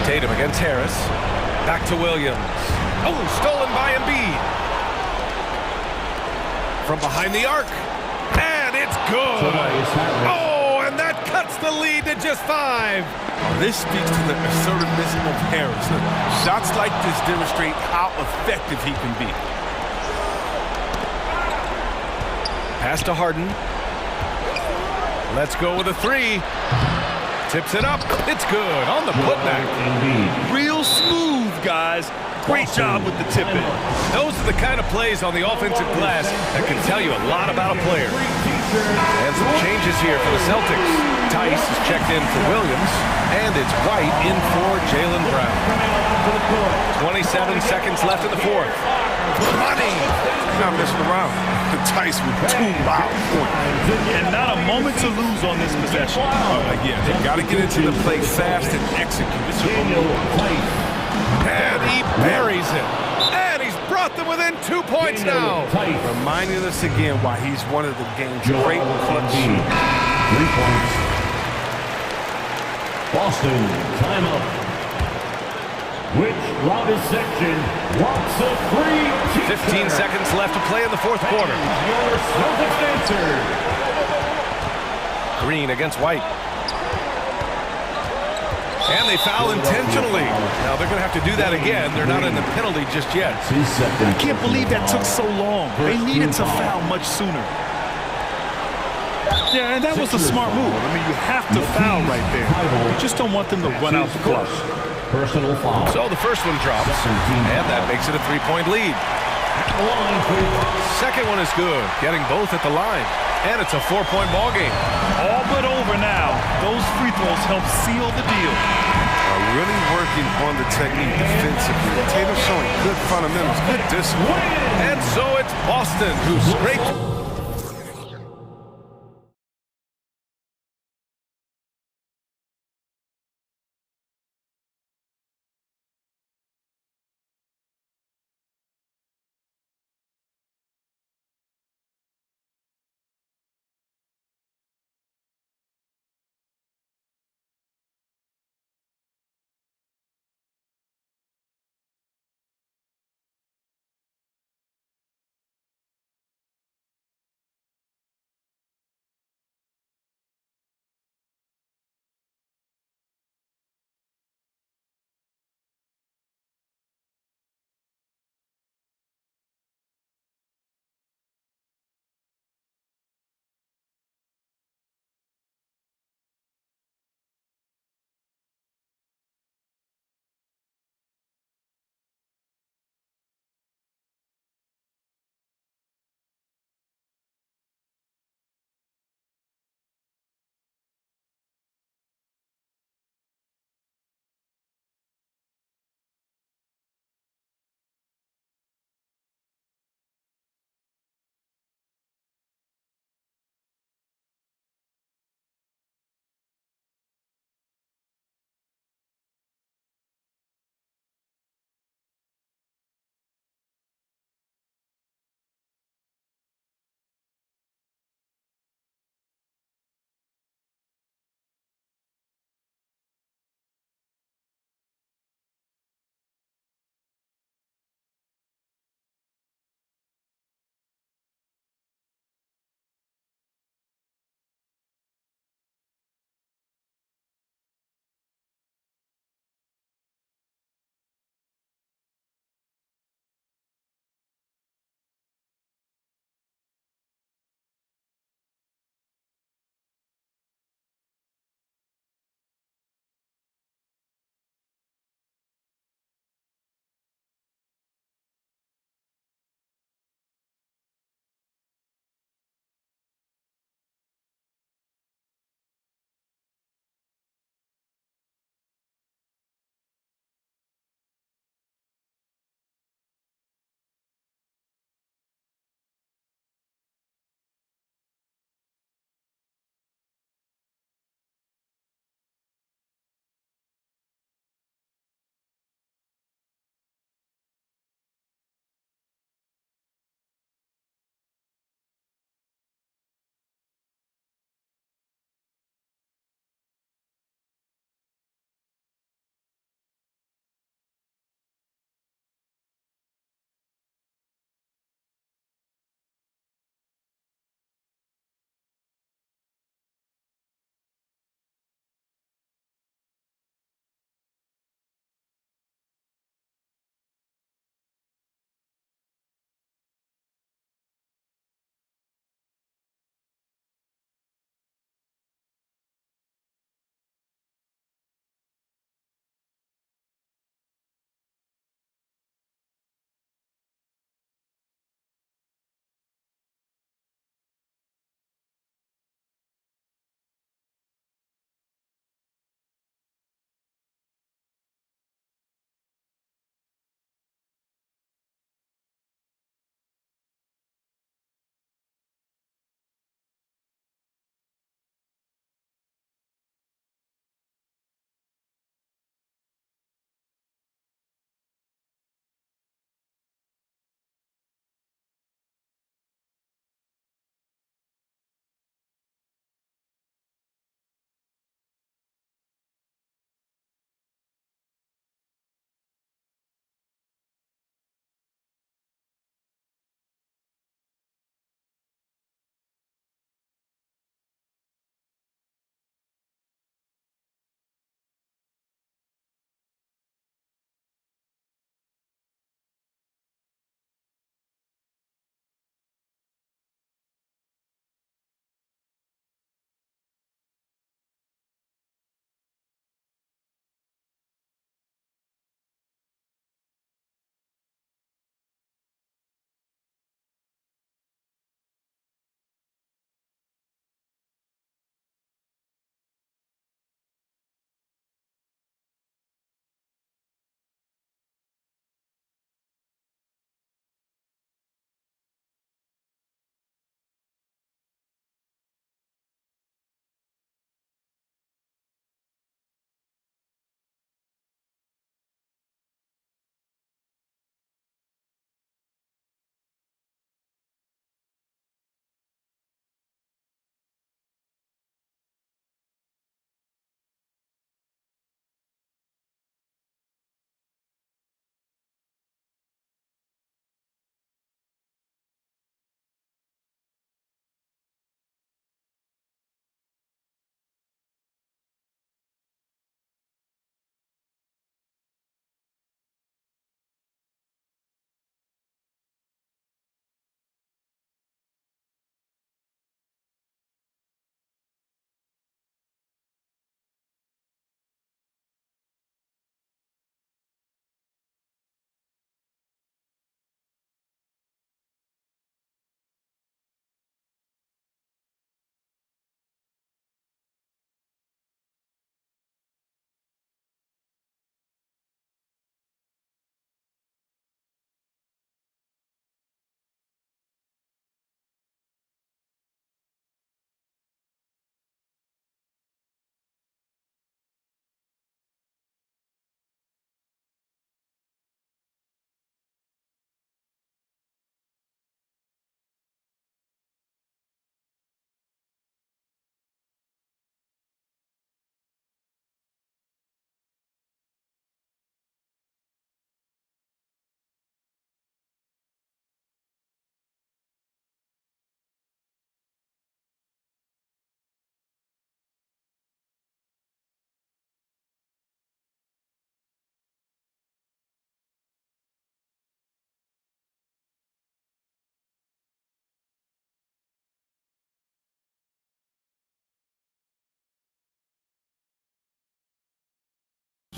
Tatum against Harris. Back to Williams. Oh, stolen by Embiid. From behind the arc. And it's good. Oh, and that cuts the lead to just 5. This speaks to the assertiveness of Harris. Shots like this demonstrate how effective he can be. Pass to Harden. Let's go with a three. Tips it up. It's good on the putback. Real smooth, guys. Great job with the tip-in. Those are the kind of plays on the offensive glass that can tell you a lot about a player. And some changes here for the Celtics. Tice is checked in for Williams, and it's White in for Jaylen Brown. 27 seconds left in the fourth. Money! Not messing around. Tice with 2 wild points. And not a moment to lose on this possession. Yeah, they got to get into the play fast and execute. It's a and he buries it. And he's brought them within 2 points now. Reminding us again why he's one of the game's great clutch. 3 points. Boston, timeout. Which loudest section wants a free t-shirt? 15 seconds left to play in the fourth quarter. Your Celtics answer. Green against White. And they foul intentionally. Now they're going to have to do that again. They're not in the penalty just yet. I can't believe that took so long. They needed to foul much sooner. Yeah, and that was a smart move. I mean, you have to foul right there. You just don't want them to run out the clock. Personal foul. So the first one drops, and that makes it a 3-point lead. Second one is good, getting both at the line. And it's a 4-point ball game. All but over now. Those free throws help seal the deal. Really working on the technique defensively. Tatum showing good fundamentals, good discipline. And so it's Boston who scraped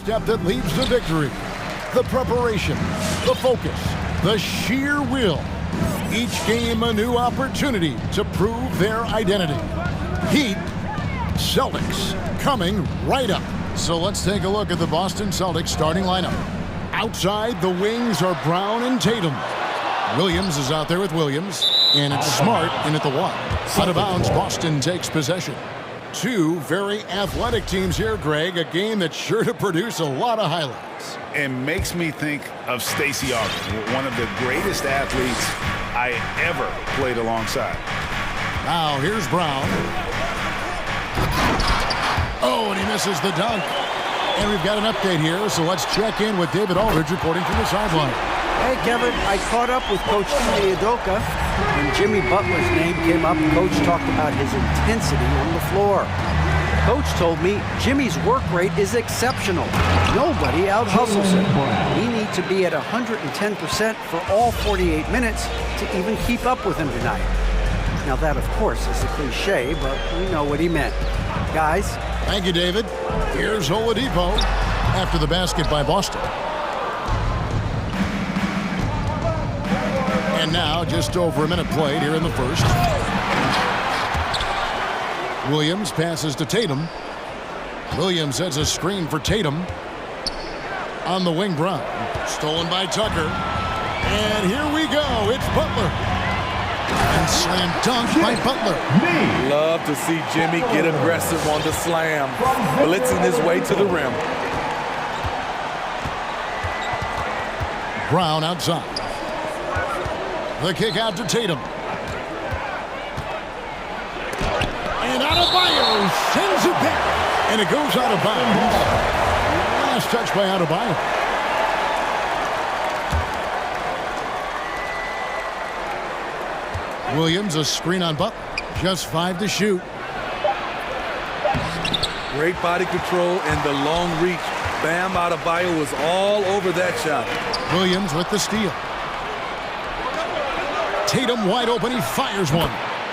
Step that leads to victory. The preparation, the focus, the sheer will. Each game a new opportunity to prove their identity. Heat, Celtics, coming right up. So let's take a look at the Boston Celtics starting lineup. Outside, the wings are Brown and Tatum. Williams is out there with Williams, and it's Smart in at the 1. Out of bounds, Boston takes possession. Two very athletic teams here, Greg. A game that's sure to produce a lot of highlights. It makes me think of Stacey Augmon, one of the greatest athletes I ever played alongside. Now, here's Brown. Oh, and he misses the dunk. And we've got an update here, so let's check in with David Aldridge reporting from the sideline. Hey, Kevin, I caught up with Coach Ime Udoka. When Jimmy Butler's name came up, Coach talked about his intensity on the floor. Coach told me Jimmy's work rate is exceptional. Nobody out-hustles him. We need to be at 110% for all 48 minutes to even keep up with him tonight. Now that, of course, is a cliche, but we know what he meant. Guys. Thank you, David. Here's Oladipo after the basket by Boston. And now, just over a minute played here in the first. Williams passes to Tatum. Williams sets a screen for Tatum. On the wing, Brown. Stolen by Tucker. And here we go. It's Butler. And slam dunk by Butler. Love to see Jimmy get aggressive on the slam, blitzing his way to the rim. Brown outside. The kick out to Tatum. And Adebayo sends it back. And it goes out of bounds. Last touch by Adebayo. Williams, a screen on Butler. Just 5 to shoot. Great body control and the long reach. Bam Adebayo was all over that shot. Williams with the steal. Tatum wide open. He fires one.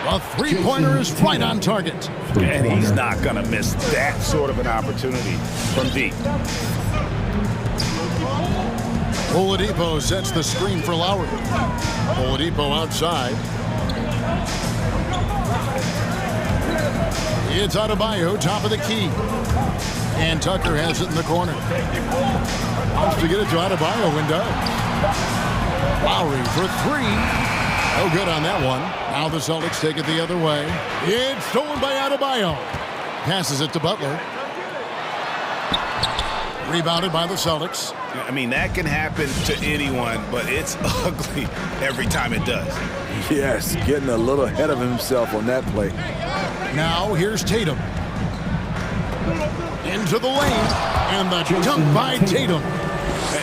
A three-pointer is right on target. And he's not going to miss that sort of an opportunity from deep. Oladipo sets the screen for Lowry. Oladipo outside. It's Adebayo, top of the key. And Tucker has it in the corner. Wants to get it to Adebayo and does. Lowry for 3. No good on that one. Now the Celtics take it the other way. It's stolen by Adebayo. Passes it to Butler. Rebounded by the Celtics. I mean, that can happen to anyone, but it's ugly every time it does. Yes, getting a little ahead of himself on that play. Now here's Tatum. Into the lane. And the dunk by Tatum.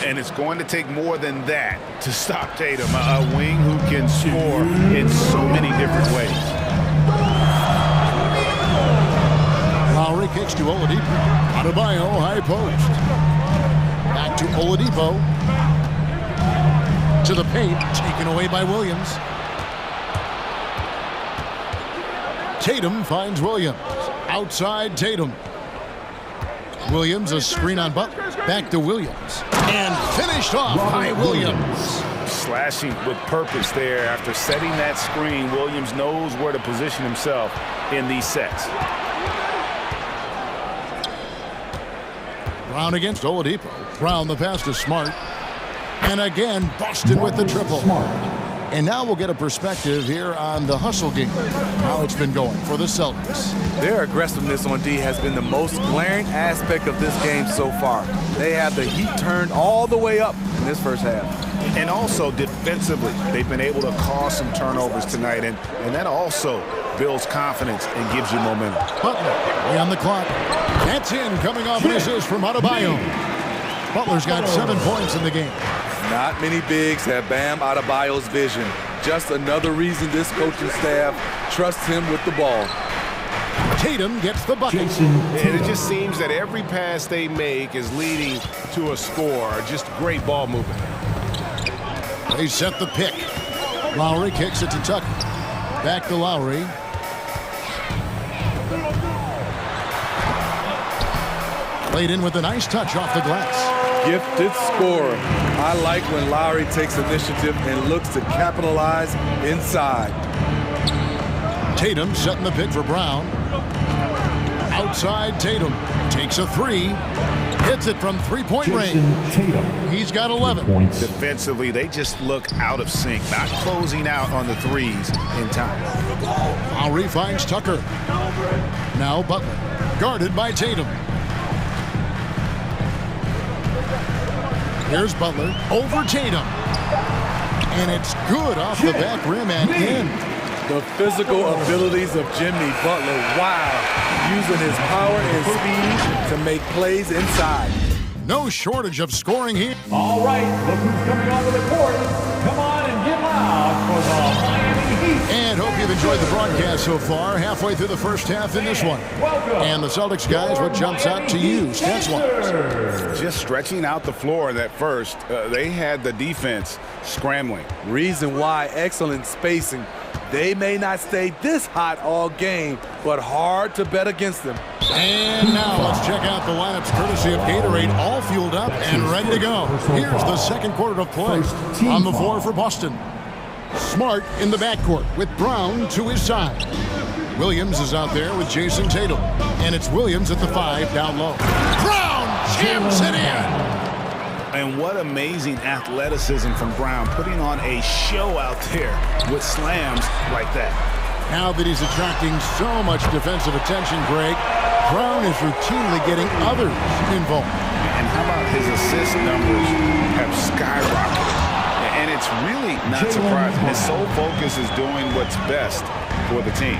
And it's going to take more than that to stop Tatum, a wing who can score in so many different ways. Lowry kicks to Oladipo. Adebayo, high post. Back to Oladipo. To the paint, taken away by Williams. Tatum finds Williams. Outside Tatum. Williams, a screen on Butler. Back to Williams. And finished off by Williams. Slashing with purpose there. After setting that screen, Williams knows where to position himself in these sets. Brown against Oladipo. Brown the pass to Smart. And again, Boston with the triple. And now we'll get a perspective here on the hustle game, how it's been going for the Celtics. Their aggressiveness on D has been the most glaring aspect of this game so far. They have the heat turned all the way up in this first half. And also defensively, they've been able to cause some turnovers tonight, and that also builds confidence and gives you momentum. Butler, way on the clock. That's in, coming off an assist from Adebayo. Butler's got 7 points in the game. Not many bigs have Bam Adebayo's vision. Just another reason this coaching staff trusts him with the ball. Tatum gets the bucket. And it just seems that every pass they make is leading to a score. Just great ball movement. They set the pick. Lowry kicks it to Tucker. Back to Lowry. Played in with a nice touch off the glass. Gifted scorer. I like when Lowry takes initiative and looks to capitalize inside. Tatum setting the pick for Brown. Outside Tatum. Takes a three. Hits it from three-point range. He's got 11. Defensively, they just look out of sync, not closing out on the threes in time. Lowry finds Tucker. Now Butler. Guarded by Tatum. Here's Butler over Tatum. And it's good off the back rim and in. The physical abilities of Jimmy Butler, wow, using his power and speed to make plays inside. No shortage of scoring here. All right, look who's coming onto the court. Come on and get loud for the Miami Heat. And hope you've enjoyed the broadcast so far. Halfway through the first half in this one. And the Celtics guys, what jumps out to you, stats-wise? Just stretching out the floor in that first. They had the defense scrambling. Reason why, excellent spacing. They may not stay this hot all game, but hard to bet against them. And now let's check out the lineups courtesy of Gatorade, all fueled up and ready to go. Here's the second quarter of play. On the floor for Boston. Smart in the backcourt with Brown to his side. Williams is out there with Jason Tatum. And it's Williams at the 5 down low. Brown jams it in. And what amazing athleticism from Brown, putting on a show out there with slams like that. Now that he's attracting so much defensive attention, Greg, Brown is routinely getting others involved. And how about his assist numbers have skyrocketed? And it's really not surprising. His sole focus is doing what's best for the team.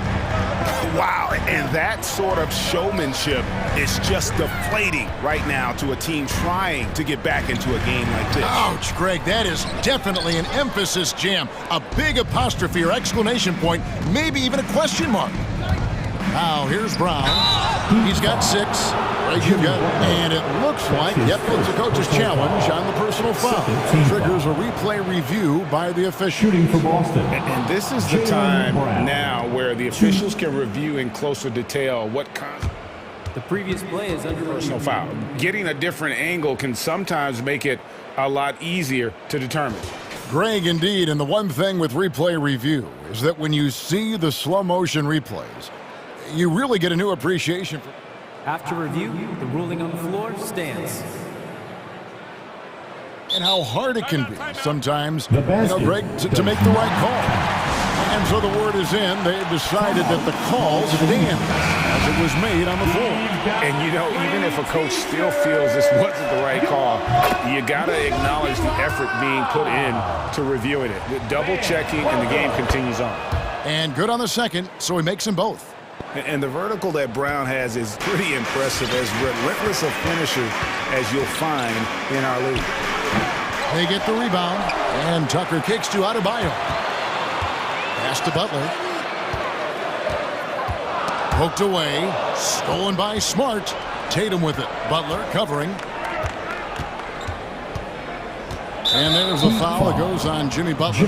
Wow, and that sort of showmanship is just deflating right now to a team trying to get back into a game like this. Ouch, Greg, that is definitely an emphasis jam. A big apostrophe or exclamation point, maybe even a question mark. Now, here's Brown. He's got 6. And it looks like, yep, it's a coach's challenge on the personal foul. Triggers a replay review by the official. Shooting for Boston. And this is the time now where the officials can review in closer detail what the previous play is under personal foul. Getting a different angle can sometimes make it a lot easier to determine. Greg, indeed, and the one thing with replay review is that when you see the slow motion replays, you really get a new appreciation for. After review, the ruling on the floor stands. And how hard it can be sometimes, Greg, to make the right call. And so the word is in. They have decided that the call stands as it was made on the floor. And, even if a coach still feels this wasn't the right call, you got to acknowledge the effort being put in to reviewing it. Double checking, and the game continues on. And good on the second, so he makes them both. And the vertical that Brown has is pretty impressive, as relentless a finisher as you'll find in our league. They get the rebound, and Tucker kicks to Adebayo. Pass to Butler. Poked away, stolen by Smart. Tatum with it. Butler covering. And there's a foul that goes on Jimmy Butler.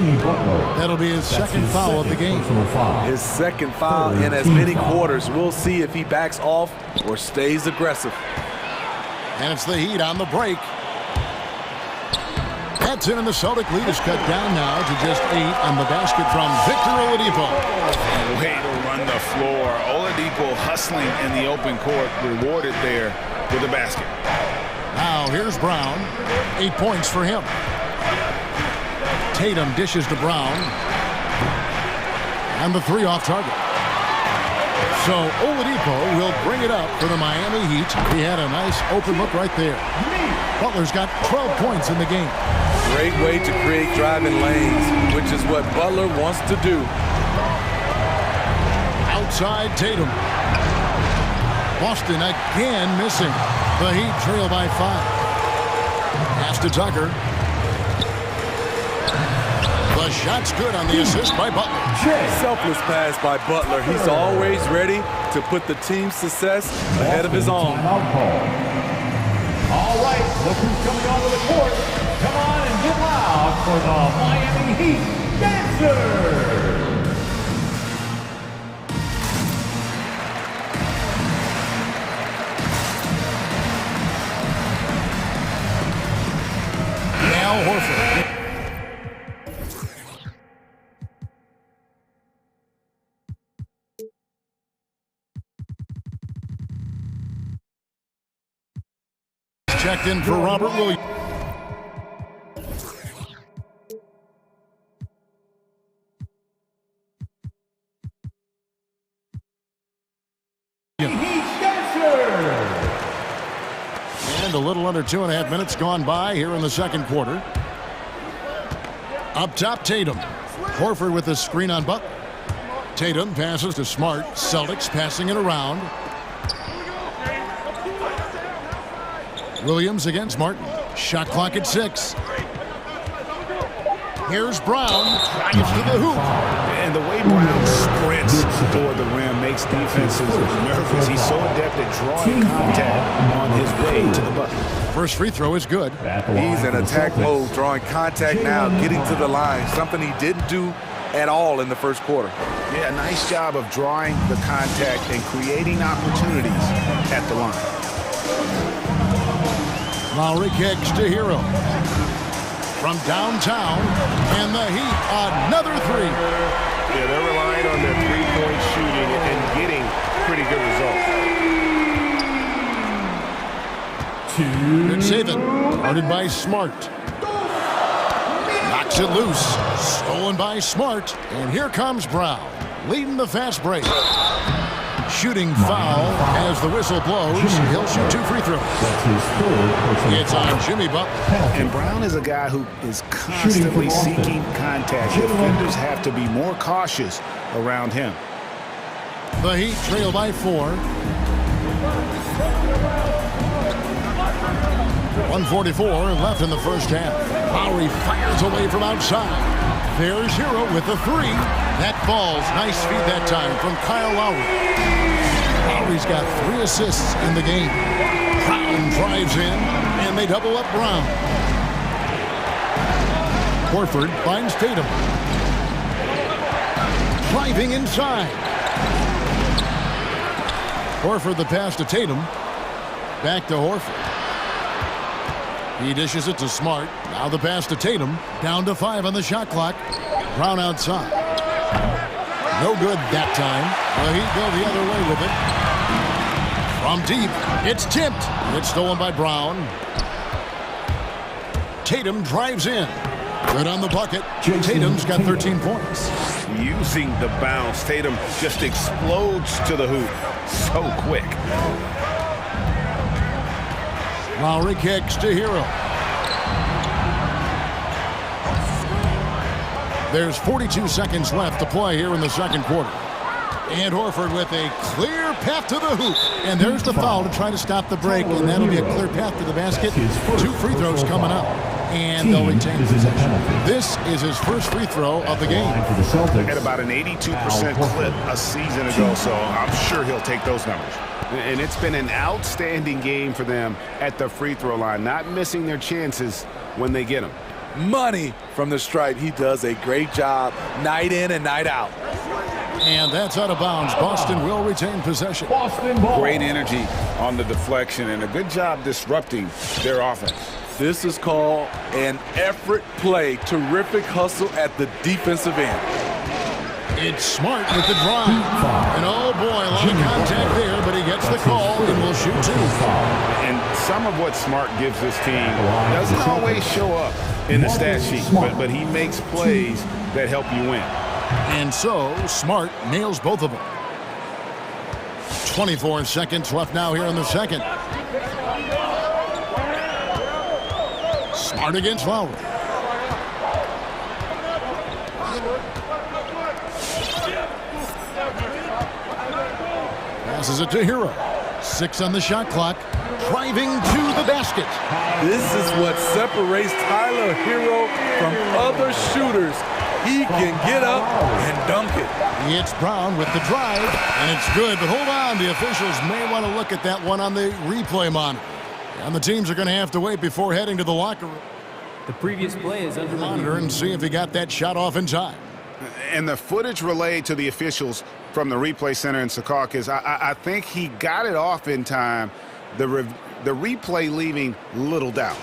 That'll be his second foul of the game. His second foul in as many quarters. We'll see if he backs off or stays aggressive. And it's the Heat on the break. That's in, and the Celtic lead is cut down now to just 8 on the basket from Victor Oladipo. Way to run the floor. Oladipo hustling in the open court, rewarded there with a basket. Now here's Brown. 8 points for him. Tatum dishes to Brown. And the 3 off target. So Oladipo will bring it up for the Miami Heat. He had a nice open look right there. Butler's got 12 points in the game. Great way to create driving lanes, which is what Butler wants to do. Outside Tatum. Boston again missing. The Heat trail by 5. Pass to Tucker. The shot's good on the assist by Butler. Selfless pass by Butler. He's always ready to put the team's success ahead of his own. All right, look who's coming onto the court. Come on and get loud for the Miami Heat Dancers. Al Horford. Checked in for Robert Williams. And a little under 2.5 minutes gone by here in the second quarter. Up top, Tatum. Horford with the screen on Butler. Tatum passes to Smart. Celtics passing it around. Williams against Martin. Shot clock at 6. Here's Brown. Drives to the hoop. And the way Brown sprints toward the rim makes defenses nervous. He's so adept at drawing contact on his way to the bucket. First free throw is good. He's in attack mode, drawing contact now, getting to the line, something he didn't do at all in the first quarter. Yeah, nice job of drawing the contact and creating opportunities at the line. Lowry kicks to Hero. From downtown, and the Heat, another three. Yeah, they're relying on their three-point shooting and getting pretty good results. Good saving. Guarded by Smart. Knocks it loose. Stolen by Smart. And here comes Brown, leading the fast break. Shooting foul as the whistle blows. He'll shoot 2 free throws. It's on Jimmy Butler. And Brown is a guy who is constantly seeking contact. Defenders have to be more cautious around him. The Heat trail by 4. 1:44 left in the first half. Lowry fires away from outside. There's Hero with the 3. That falls. Nice feed that time from Kyle Lowry. Lowry's got 3 assists in the game. Brown drives in, and they double up Brown. Horford finds Tatum. Driving inside. Horford the pass to Tatum. Back to Horford. He dishes it to Smart. Now the pass to Tatum. Down to 5 on the shot clock. Brown outside. No good that time. The Heat go the other way with it. From deep, it's tipped. It's stolen by Brown. Tatum drives in. Good on the bucket. Tatum's got 13 points. Using the bounce, Tatum just explodes to the hoop so quick. Lowry kicks to Hero. There's 42 seconds left to play here in the second quarter. And Horford with a clear path to the hoop. And there's the foul to try to stop the break. And that'll be a clear path to the basket. 2 free throws coming up. And they'll retain possession. This is his first free throw of the game. At about an 82% clip a season ago, so I'm sure he'll take those numbers. And it's been an outstanding game for them at the free throw line, not missing their chances when they get them. Money from the stripe. He does a great job night in and night out. And that's out of bounds. Boston will retain possession. Great energy on the deflection and a good job disrupting their offense. This is called an effort play. Terrific hustle at the defensive end. It's Smart with the drive. And oh boy, a lot of contact there, but he gets the call and will shoot 2. And some of what Smart gives this team doesn't always show up in the stat sheet, but he makes plays that help you win. And so, Smart nails both of them. 24 seconds left now here in the second. Smart against Lowry. Passes it to Hero. 6 on the shot clock. Driving to the basket. This is what separates Tyler Hero from other shooters. He can get up and dunk it. It's Brown with the drive, and it's good. But hold on, the officials may want to look at that one on the replay monitor. And the teams are going to have to wait before heading to the locker room. The previous play is under monitor and see if he got that shot off in time. And the footage relayed to the officials from the replay center in Secaucus, I think he got it off in time. The replay leaving little doubt.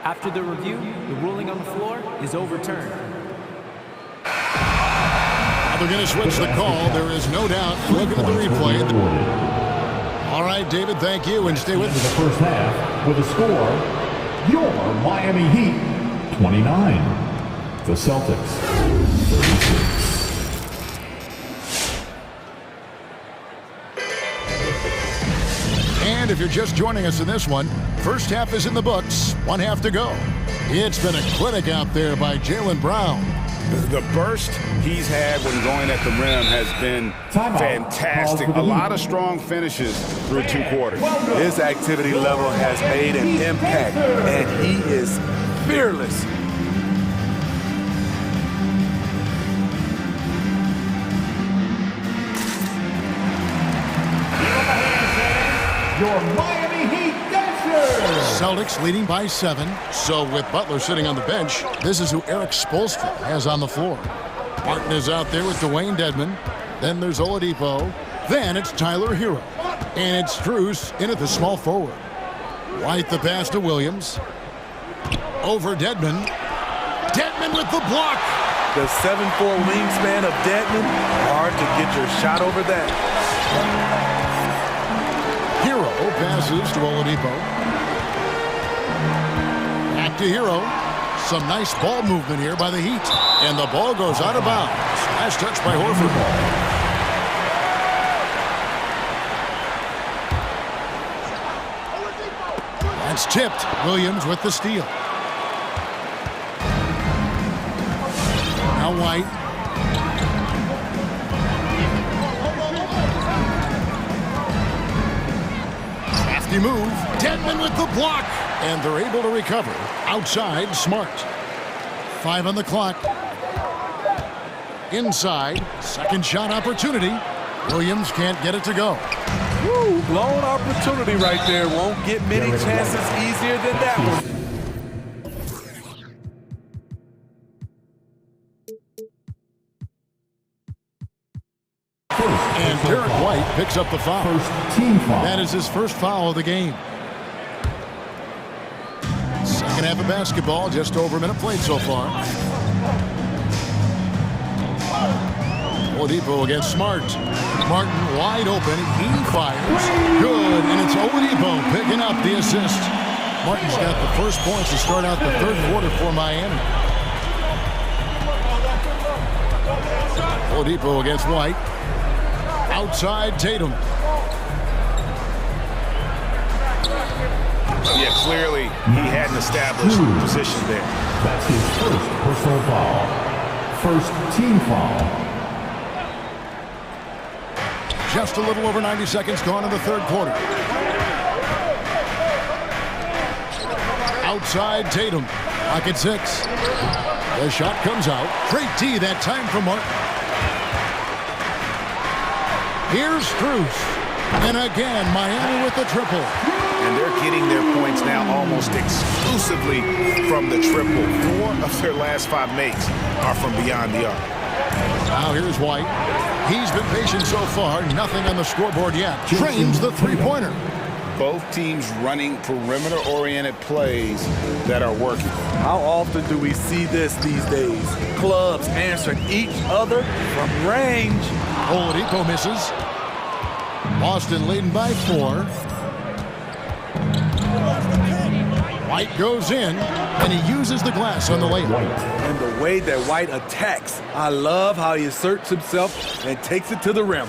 After the review, the ruling on the floor is overturned. Now they're going to switch the call. There is no doubt. Looking at the replay. All right, David, thank you, and stay with us. The first half with a score, your Miami Heat 29, the Celtics 36. And if you're just joining us in this one, first half is in the books, one half to go. It's been a clinic out there by Jaylen Brown. The burst he's had when going at the rim has been fantastic. A lot of strong finishes through 2 quarters. His activity level has made an impact, and he is fearless. Your Miami Heat Dancers! Celtics leading by 7. So with Butler sitting on the bench, this is who Eric Spoelstra has on the floor. Martin is out there with Dwayne Dedmon. Then there's Oladipo. Then it's Tyler Hero. And it's Strus in at the small forward. White the pass to Williams. Over Dedmon. Dedmon with the block. The 7'4" wingspan of Dedmon. Hard to get your shot over that. Hero passes to Oladipo. Back to Hero. Some nice ball movement here by the Heat. And the ball goes out of bounds. Last touch by Horford. That's tipped. Williams with the steal. Now White. Crafty move. Dedmon with the block. And they're able to recover. Outside, Smart. 5 on the clock. Inside. Second shot opportunity. Williams can't get it to go. Woo, blown opportunity right there. Won't get many chances easier than that one. And Derek White picks up the foul. First team foul. That is his first foul of the game. Second half of basketball, just over a minute played so far. Oladipo against Smart. Martin wide open. He fires. Good. And it's Oladipo picking up the assist. Martin's got the first points to start out the third quarter for Miami. Oladipo against White. Outside Tatum. Yeah, clearly he hadn't established position there. That's his first personal foul. First team foul. Just a little over 90 seconds gone in the third quarter. Outside Tatum. Pocket 6. The shot comes out. Great D that time from Martin. Here's Strus. And again, Miami with the triple. And they're getting their points now almost exclusively from the triple. 4 of their last 5 makes are from beyond the arc. Now here's White. He's been patient so far. Nothing on the scoreboard yet. Trains the three-pointer. Both teams running perimeter-oriented plays that are working. How often do we see this these days? Clubs answering each other from range. Oladipo misses. Boston leading by 4. White goes in, and he uses the glass on the layup. And the way that White attacks, I love how he asserts himself and takes it to the rim.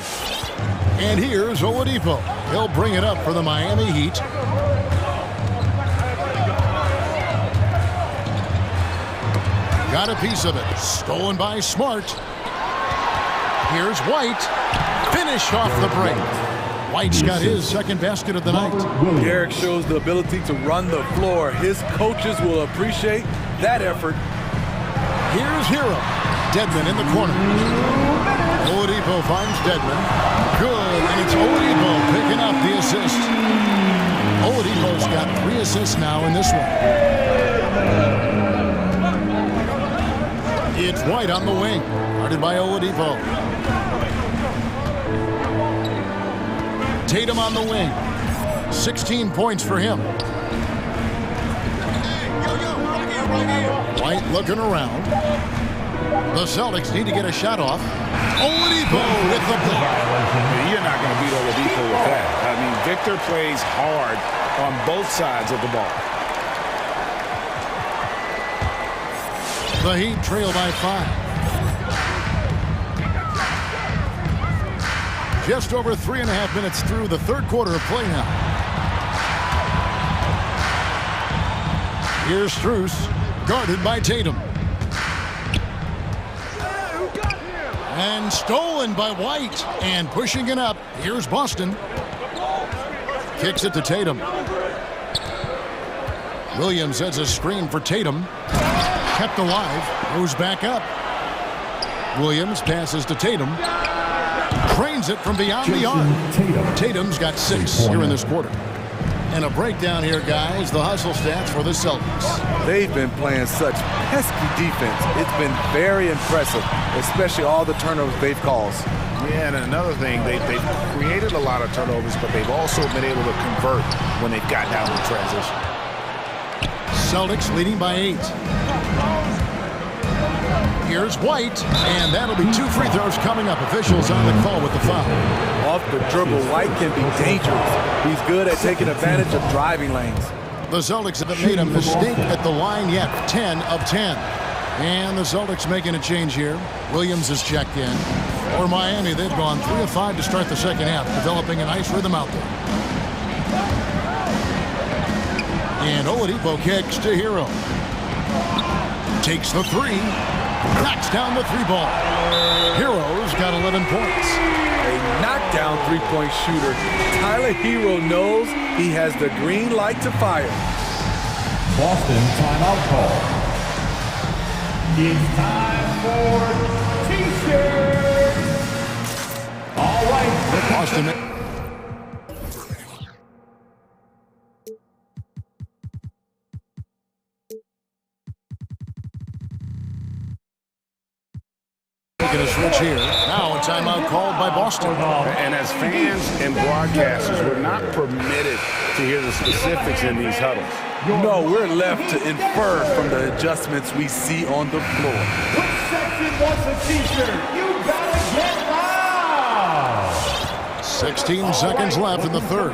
And here's Oladipo. He'll bring it up for the Miami Heat. Got a piece of it. Stolen by Smart. Here's White. Finish off the break. White's got his second basket of the night. Derek shows the ability to run the floor. His coaches will appreciate that effort. Here's Hero. Dedmon in the corner. Oladipo finds Dedmon. Good, and it's Oladipo picking up the assist. Oladipo's got 3 assists now in this one. It's White on the wing. Guarded by Oladipo. Tatum on the wing. 16 points for him. White looking around. The Celtics need to get a shot off. Oladipo with the block. You're not going to beat Oladipo with that. I mean, Victor plays hard on both sides of the ball. The Heat trail by 5. Just over 3.5 minutes through the third quarter of play now. Here's Strus, guarded by Tatum. And stolen by White. And pushing it up. Here's Boston. Kicks it to Tatum. Williams sets a screen for Tatum. Kept alive. Goes back up. Williams passes to Tatum. Trains it from beyond the arc. Tatum's got 6 here in this quarter. And a breakdown here, guys. The hustle stats for the Celtics. They've been playing such pesky defense. It's been very impressive, especially all the turnovers they've caused. Yeah, and another thing, they've created a lot of turnovers, but they've also been able to convert when they've gotten out in transition. Celtics leading by 8. Here's White, and that'll be 2 free throws coming up. Officials on the call with the foul. Off the dribble, White can be dangerous. He's good at taking advantage of driving lanes. The Celtics haven't made a mistake at the line yet. 10 of 10. And the Celtics making a change here. Williams is checked in. For Miami, they've gone 3 of 5 to start the second half, developing a nice rhythm out there. And Oladipo kicks to Hero. Takes the 3. Knocks down the 3 ball. Hero's got 11 points. A knockdown three-point shooter. Tyler Hero knows he has the green light to fire. Boston timeout call. It's time for T-shirts. All right. Boston. Making a switch here. Now a timeout called by Boston. And as fans and broadcasters, we're not permitted to hear the specifics in these huddles. No, we're left to infer from the adjustments we see on the floor. Which section wants a T-shirt? You better get loud! 16 seconds left in the third.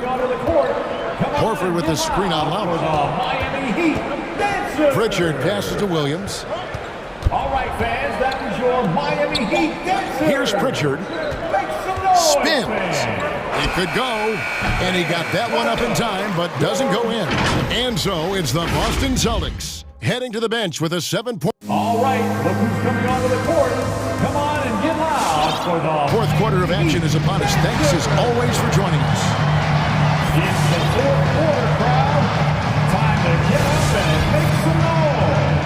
Horford with the screen on Lowry. Pritchard passes to Williams. All right, fans, that was your Miami Heat dancer. Here's Pritchard. Spins. It could go. And he got that one up in time, but doesn't go in. And so it's the Boston Celtics heading to the bench with a 7-point. All right, look who's coming onto the court. Come on and get loud for the fourth quarter of action is upon us. Thanks as always for joining us. It's the fourth quarter, crowd. Time to get up and make some noise.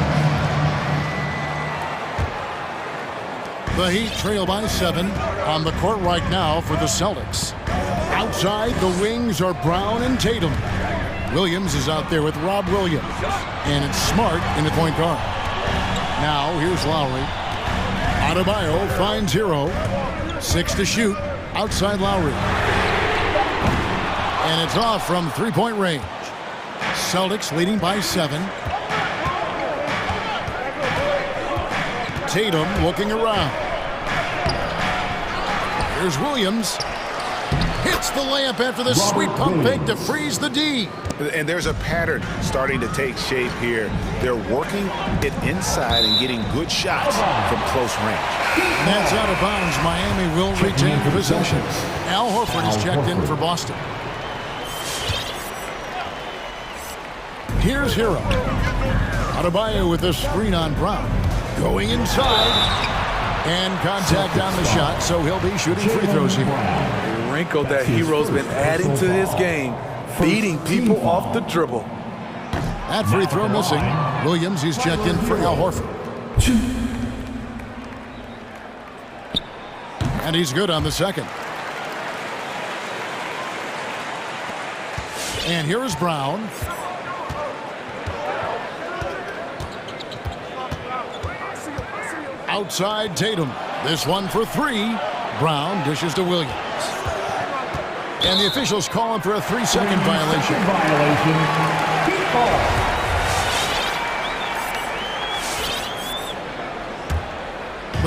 The Heat trail by 7 on the court right now for the Celtics. Outside, the wings are Brown and Tatum. Williams is out there with Rob Williams. And it's Smart in the point guard. Now, here's Lowry. Adebayo finds Hero. 6 to shoot. Outside Lowry. And it's off from three-point range. Celtics leading by 7. Tatum looking around. Here's Williams. Hits the layup after the sweet pump fake to freeze the D. And there's a pattern starting to take shape here. They're working it inside and getting good shots from close range. And that's out of bounds. Miami will retain possession. Al Horford is checked in for Boston. Here's Hero. Adebayo with the screen on Brown. Going inside. And contact on the shot, so he'll be shooting free throws here. A wrinkle that Hero's been adding to his game, beating people off the dribble. That free throw missing. Williams, he's checked in for Al Horford. And he's good on the second. And here is Brown. Outside Tatum. This one for 3. Brown dishes to Williams. And the officials calling for a 3-second violation.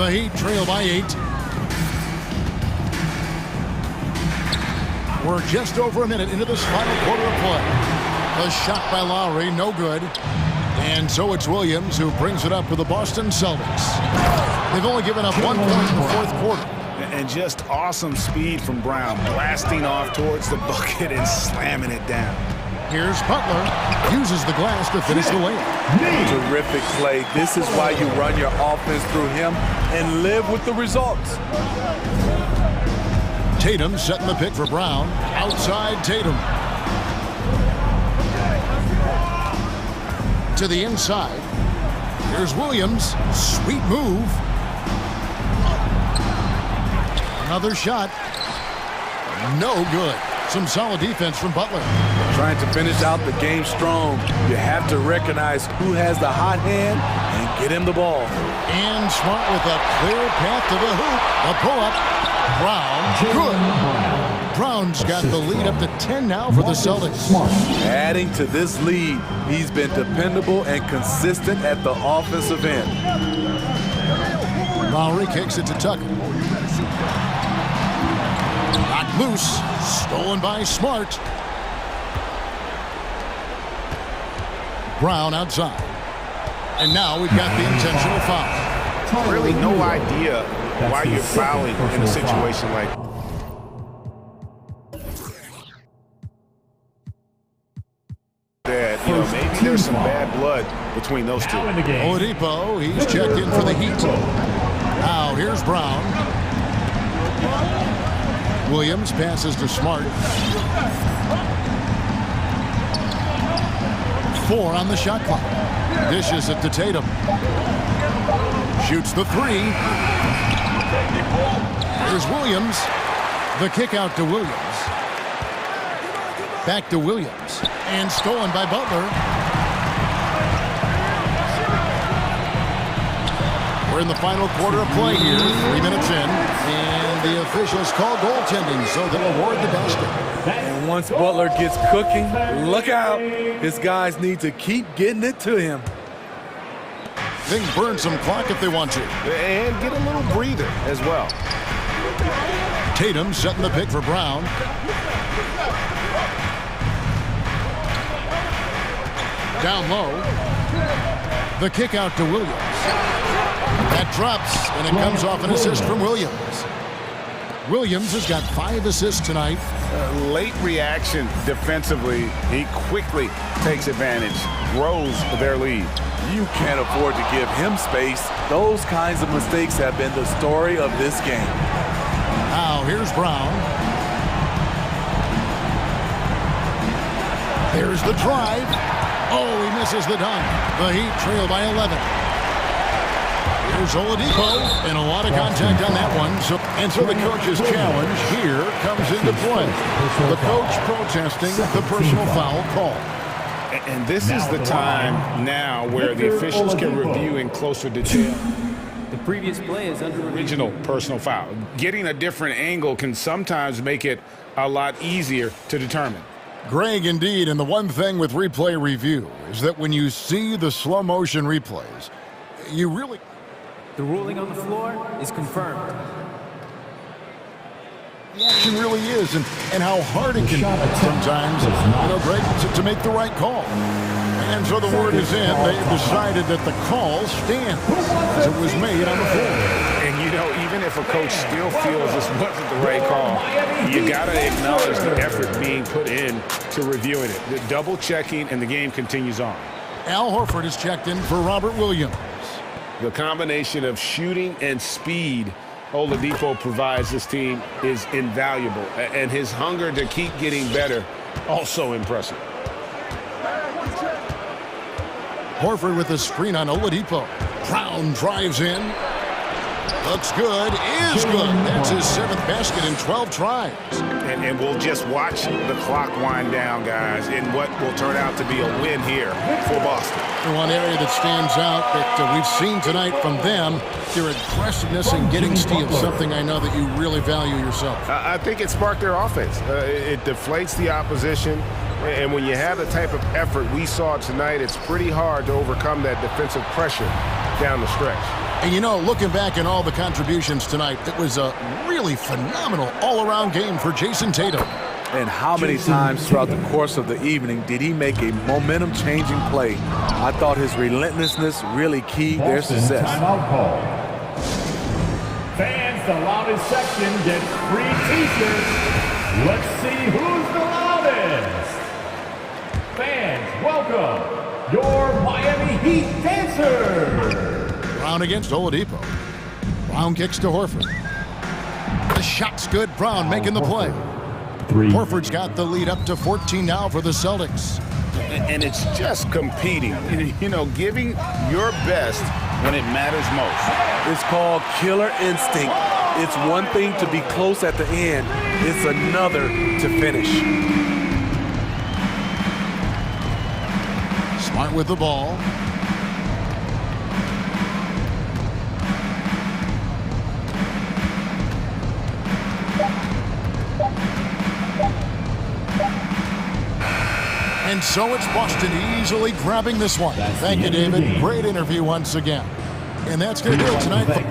The Heat trail by 8. We're just over a minute into this final quarter of play. The shot by Lowry, no good. And so it's Williams who brings it up for the Boston Celtics. They've only given up 1 point in the fourth quarter. And just awesome speed from Brown, blasting off towards the bucket and slamming it down. Here's Butler, uses the glass to finish the layup. Terrific play. This is why you run your offense through him and live with the results. Tatum setting the pick for Brown. Outside Tatum. To the inside. Here's Williams. Sweet move. Another shot. No good. Some solid defense from Butler. Trying to finish out the game strong. You have to recognize who has the hot hand and get him the ball. And Smart with a clear path to the hoop. A pull-up. Brown, good. Brown's got the lead up to 10 now for the Celtics. Adding to this lead, he's been dependable and consistent at the offensive end. Lowry kicks it to Tucker. Knocked loose. Stolen by Smart. Brown outside. And now we've got the intentional foul. Really no idea why you're fouling in a situation like that. You know, maybe there's some bad blood between those two. Oladipo, he's checked in for the Heat. Now here's Brown. Williams passes to Smart. 4 on the shot clock. Dishes it to Tatum. Shoots the 3. Here's Williams. The kick out to Williams. Back to Williams. And stolen by Butler. We're in the final quarter of play here. 3 minutes in. And the officials call goaltending, so they'll award the basket. And once Butler gets cooking, look out. His guys need to keep getting it to him. They can burn some clock if they want to. And get a little breather as well. Tatum setting the pick for Brown. Down low. The kick out to Williams. That drops, and it comes off an assist from Williams. Williams has got 5 assists tonight. Late reaction defensively. He quickly takes advantage, grows their lead. You can't afford to give him space. Those kinds of mistakes have been the story of this game. Now here's Brown. There's the drive. Oh, he misses the dunk. The Heat trail by 11. Here's Oladipo, and a lot of contact on that one. So the coach's challenge here comes into play. The coach protesting the personal foul call. And this is the time now where the officials can review in closer detail. The previous play is under original personal foul. Getting a different angle can sometimes make it a lot easier to determine. Greg, indeed, and the one thing with replay review is that when you see the slow motion replays, you really... The ruling on the floor is confirmed. The action really is, and how hard it can be sometimes, Greg, to make the right call. And so the word is in. They've decided that the call stands as it was made on the floor. And, even if a coach still feels this wasn't the right call, you got to acknowledge the effort being put in to reviewing it. The double checking, and the game continues on. Al Horford is checked in for Robert Williams. The combination of shooting and speed Oladipo provides this team is invaluable, and his hunger to keep getting better also impressive. Horford with the screen on Oladipo. Brown drives in. Looks good, is good. That's his 7th basket in 12 tries. And we'll just watch the clock wind down, guys, in what will turn out to be a win here for Boston. And one area that stands out that we've seen tonight from them, their aggressiveness in getting steals, something I know that you really value yourself. I think it sparked their offense. It deflates the opposition, and when you have the type of effort we saw tonight, it's pretty hard to overcome that defensive pressure down the stretch. And you know, looking back at all the contributions tonight, it was a really phenomenal all-around game for Jason Tatum. And how many times throughout the course of the evening did he make a momentum-changing play? I thought his relentlessness really keyed their success. Timeout call. Fans, the loudest section gets free t-shirts. Let's see who's the loudest. Fans, welcome your Miami Heat dancers. Brown against Oladipo. Brown kicks to Horford. The shot's good. Brown making the play. Horford's got the lead up to 14 now for the Celtics. And it's just competing, you know, giving your best when it matters most. It's called killer instinct. It's one thing to be close at the end. It's another to finish. Smart with the ball. And so it's Boston easily grabbing this one. Thank you, David. Great interview once again. And that's going to do it tonight.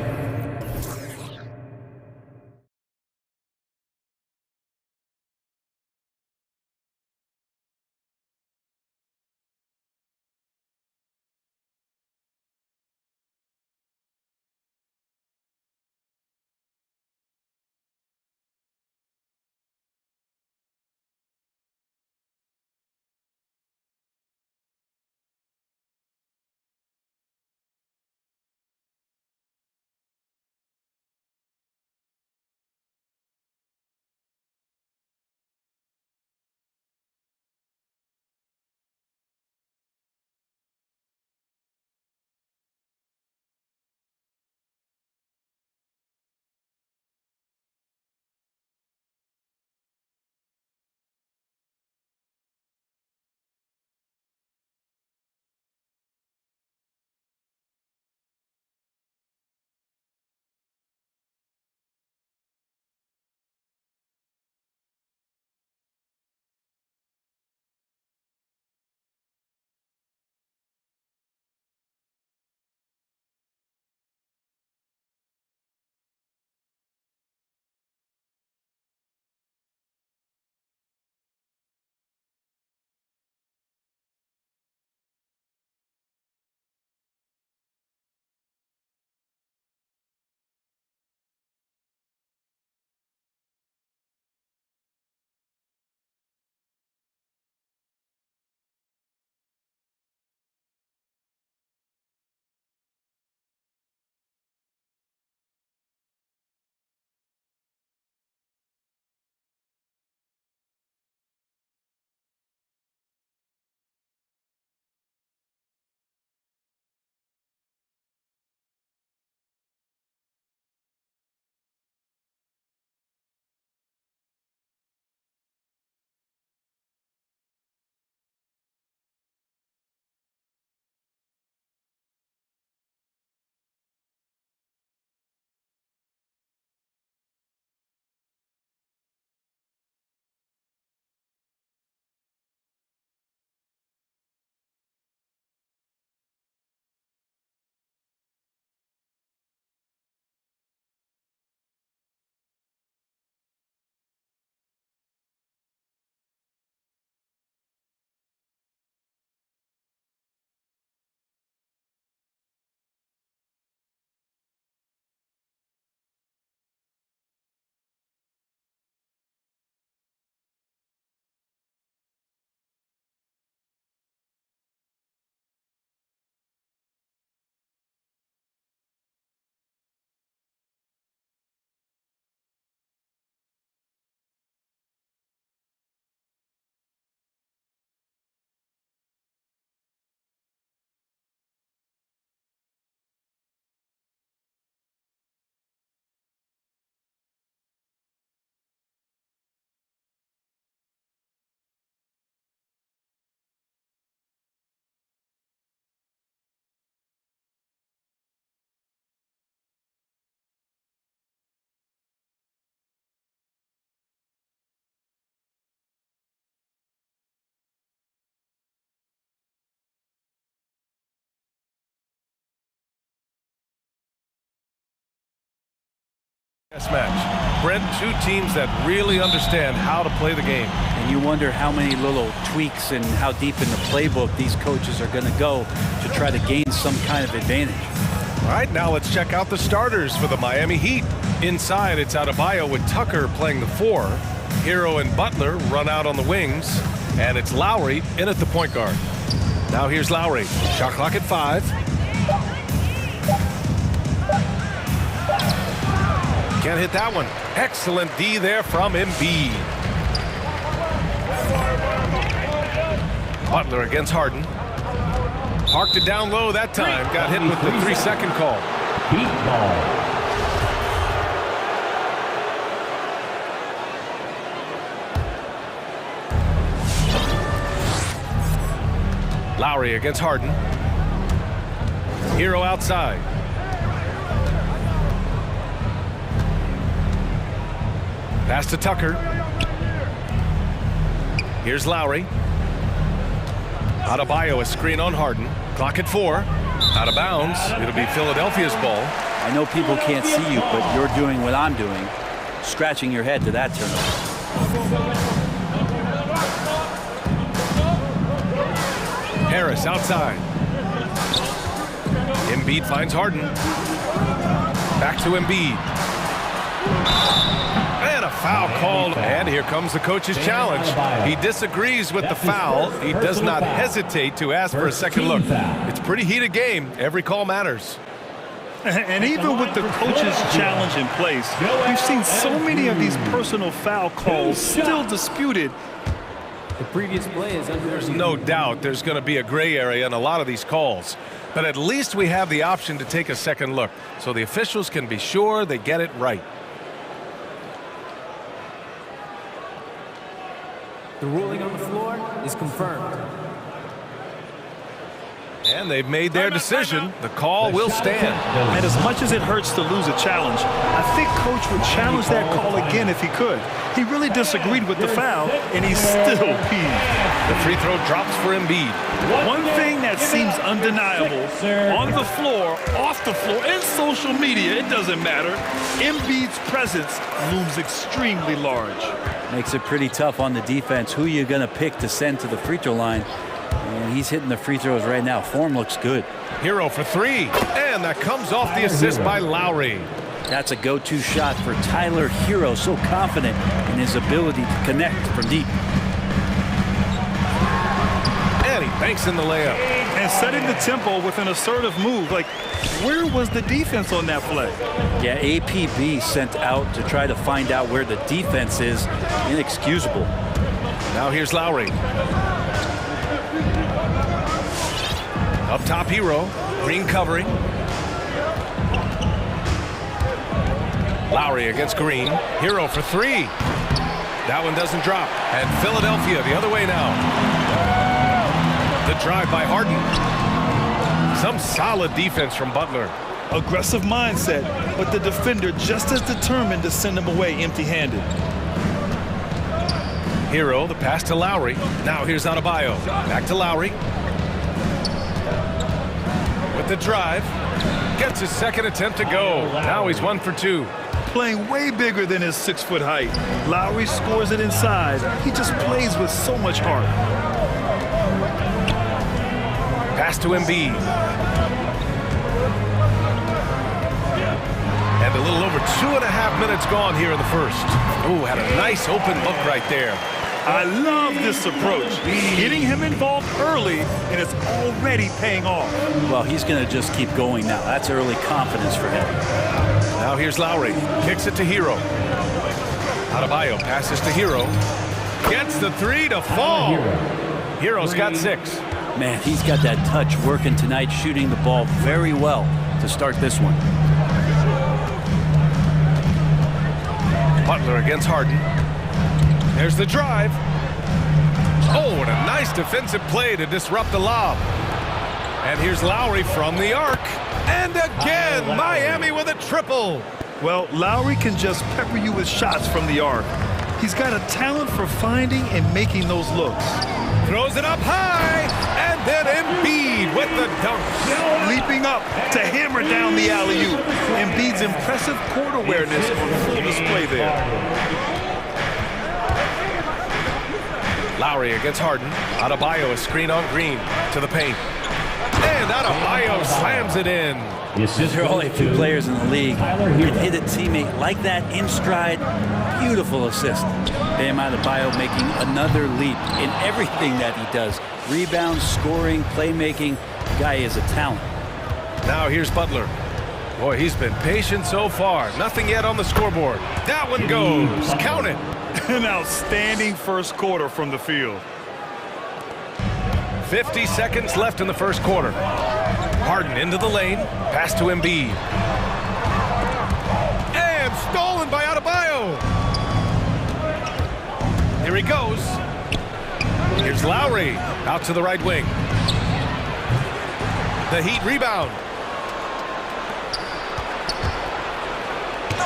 This match. Brent, two teams that really understand how to play the game. And you wonder how many little tweaks and how deep in the playbook these coaches are going to go to try to gain some kind of advantage. All right, now let's check out the starters for the Miami Heat. Inside, it's Adebayo with Tucker playing the 4. Hero and Butler run out on the wings. And it's Lowry in at the point guard. Now here's Lowry. Shot clock at 5. Can't hit that one. Excellent D there from Embiid. Butler against Harden. Parked it down low that time. Got hit with the 3-second call. Heat ball. Lowry against Harden. Hero outside. Pass to Tucker. Here's Lowry. Adebayo, a screen on Harden. Clock at 4. Out of bounds. It'll be Philadelphia's ball. I know people can't see you, but you're doing what I'm doing. Scratching your head to that turnover. Harris outside. Embiid finds Harden. Back to Embiid. And a foul called. And here comes the coach's challenge. He disagrees with the foul. He does not hesitate to ask for a second look. It's a pretty heated game. Every call matters. And even with the coach's challenge in place, we've seen so many of these personal foul calls still disputed. The previous play is under. There's no doubt there's going to be a gray area in a lot of these calls. But at least we have the option to take a second look, so the officials can be sure they get it right. The ruling on the floor is confirmed. And they've made their decision. The call will stand. And as much as it hurts to lose a challenge, I think Coach would challenge that call again if he could. He really disagreed with the foul, and he's still peeved. The free throw drops for Embiid. One thing that seems undeniable, on the floor, off the floor, in social media, it doesn't matter, Embiid's presence looms extremely large. Makes it pretty tough on the defense. Who you're going to pick to send to the free throw line. And he's hitting the free throws right now. Form looks good. Hero for 3. And that comes off the assist by Lowry. That's a go-to shot for Tyler Hero. So confident in his ability to connect from deep. And he banks in the layup. And setting the tempo with an assertive move. Like, where was the defense on that play? Yeah, APB sent out to try to find out where the defense is. Inexcusable. Now here's Lowry. Up top, Hero. Green covering. Lowry against Green. Hero for 3. That one doesn't drop. And Philadelphia the other way now. The drive by Harden. Some solid defense from Butler. Aggressive mindset, but the defender just as determined to send him away empty-handed. Hero, the pass to Lowry. Now here's Adebayo. Back to Lowry. With the drive. Gets his second attempt to go. Now he's 1 for 2. Playing way bigger than his 6-foot height. Lowry scores it inside. He just plays with so much heart. Pass to Embiid. And a little over 2.5 minutes gone here in the first. Ooh, had a nice open look right there. I love this approach. Getting him involved early, and it's already paying off. Well, he's going to just keep going now. That's early confidence for him. Now here's Lowry. Kicks it to Hero. Adebayo passes to Hero. Gets the 3 to fall. Hero's got 6. Man, he's got that touch working tonight, shooting the ball very well to start this one. Butler against Harden. There's the drive. Oh, and a nice defensive play to disrupt the lob. And here's Lowry from the arc. And again, Miami with a triple. Well, Lowry can just pepper you with shots from the arc. He's got a talent for finding and making those looks. Throws it up high, and then Embiid with the dunk. Leaping up to hammer down the alley-oop. Embiid's impressive court awareness on full display there. Lowry against Harden. Adebayo, a screen on Green to the paint. And Adebayo slams it in. There are only a few players in the league who can hit a teammate like that in stride. Beautiful assist. Bam Adebayo making another leap in everything that he does. Rebounds, scoring, playmaking. Guy is a talent. Now here's Butler. Boy, he's been patient so far. Nothing yet on the scoreboard. That one goes. Count it. An outstanding first quarter from the field. 50 seconds left in the first quarter. Harden into the lane. Pass to Embiid. And stolen by Adebayo. Here he goes. Here's Lowry out to the right wing. The Heat rebound.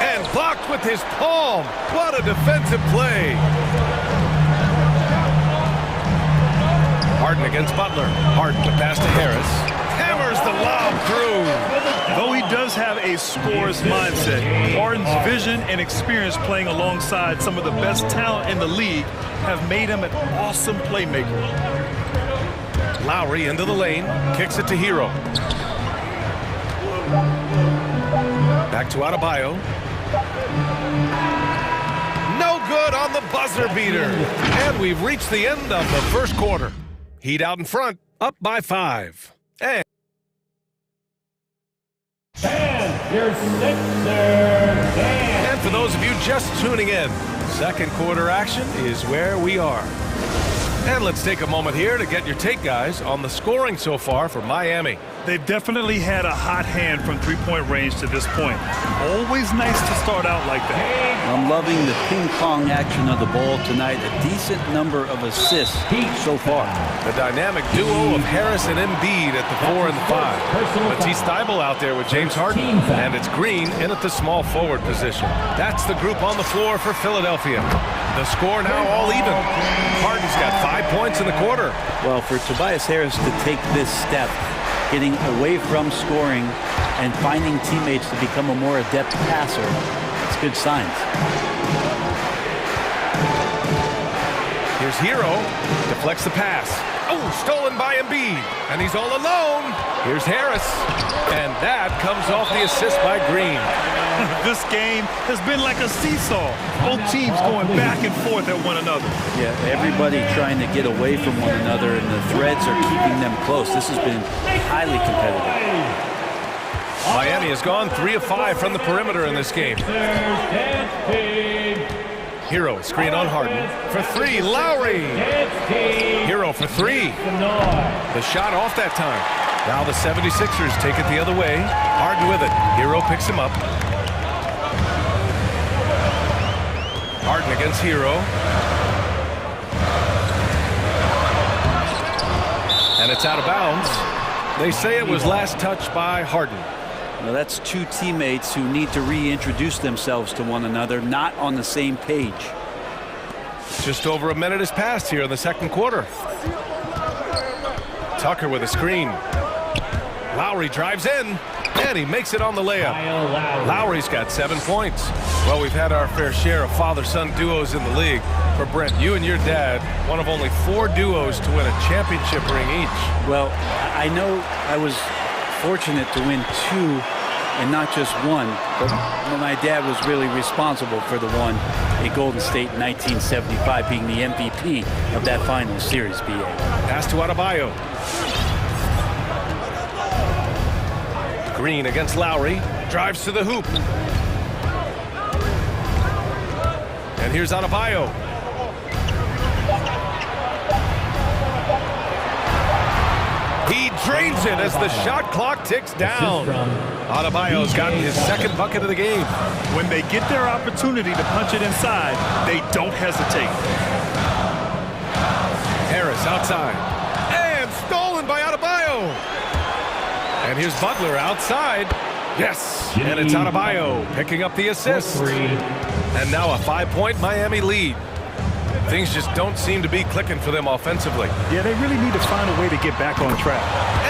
And blocked with his palm. What a defensive play. Harden against Butler. Harden to pass to Harris. Hammers the lob through. Though he does have a scorer's mindset, Harden's vision and experience playing alongside some of the best talent in the league have made him an awesome playmaker. Lowry into the lane. Kicks it to Hero. Back to Adebayo. No good on the buzzer beater. And we've reached the end of the first quarter. Heat out in front, up by 5. And your Sixers. And for those of you just tuning in, second quarter action is where we are. And let's take a moment here to get your take, guys, on the scoring so far for Miami. They've definitely had a hot hand from three-point range to this point. Always nice to start out like that. I'm loving the ping-pong action of the ball tonight. A decent number of assists so far. The dynamic duo of Harris and Embiid at the 4 and the 5. Matisse Thybulle out there with James Harden. And it's Green in at the small forward position. That's the group on the floor for Philadelphia. The score now all even. Harden's got 5 points in the quarter. Well, for Tobias Harris to take this step, getting away from scoring and finding teammates to become a more adept passer, it's good signs. Here's Hero, deflects the pass. Oh, stolen by Embiid, and he's all alone. Here's Harris, and that comes off the assist by Green. This game has been like a seesaw. Both teams going back and forth at one another. Yeah, everybody trying to get away from one another, and the threads are keeping them close. This has been highly competitive. Miami has gone 3 of 5 from the perimeter in this game. Hero, screen on Harden. For 3, Lowry. Hero for 3. The shot off that time. Now the 76ers take it the other way. Harden with it. Hero picks him up. Harden against Hero. And it's out of bounds. They say it was last touched by Harden. Well, that's two teammates who need to reintroduce themselves to one another, not on the same page. Just over a minute has passed here in the second quarter. Tucker with a screen. Lowry drives in, and he makes it on the layup. Lowry's got 7 points. Well, we've had our fair share of father-son duos in the league. For Brent, you and your dad, one of only 4 duos to win a championship ring each. Well, I know I was fortunate to win 2 and not just 1, but my dad was really responsible for the one in Golden State in 1975, being the MVP of that final series, BA. Pass to Adebayo. Green against Lowry, drives to the hoop. And here's Adebayo. He drains it as the shot clock ticks down. Adebayo's gotten his second bucket of the game. When they get their opportunity to punch it inside, they don't hesitate. Harris outside. And stolen by Adebayo. And here's Butler outside. Yes, and it's Adebayo picking up the assist. And now a 5-point Miami lead. Things just don't seem to be clicking for them offensively. Yeah, they really need to find a way to get back on track.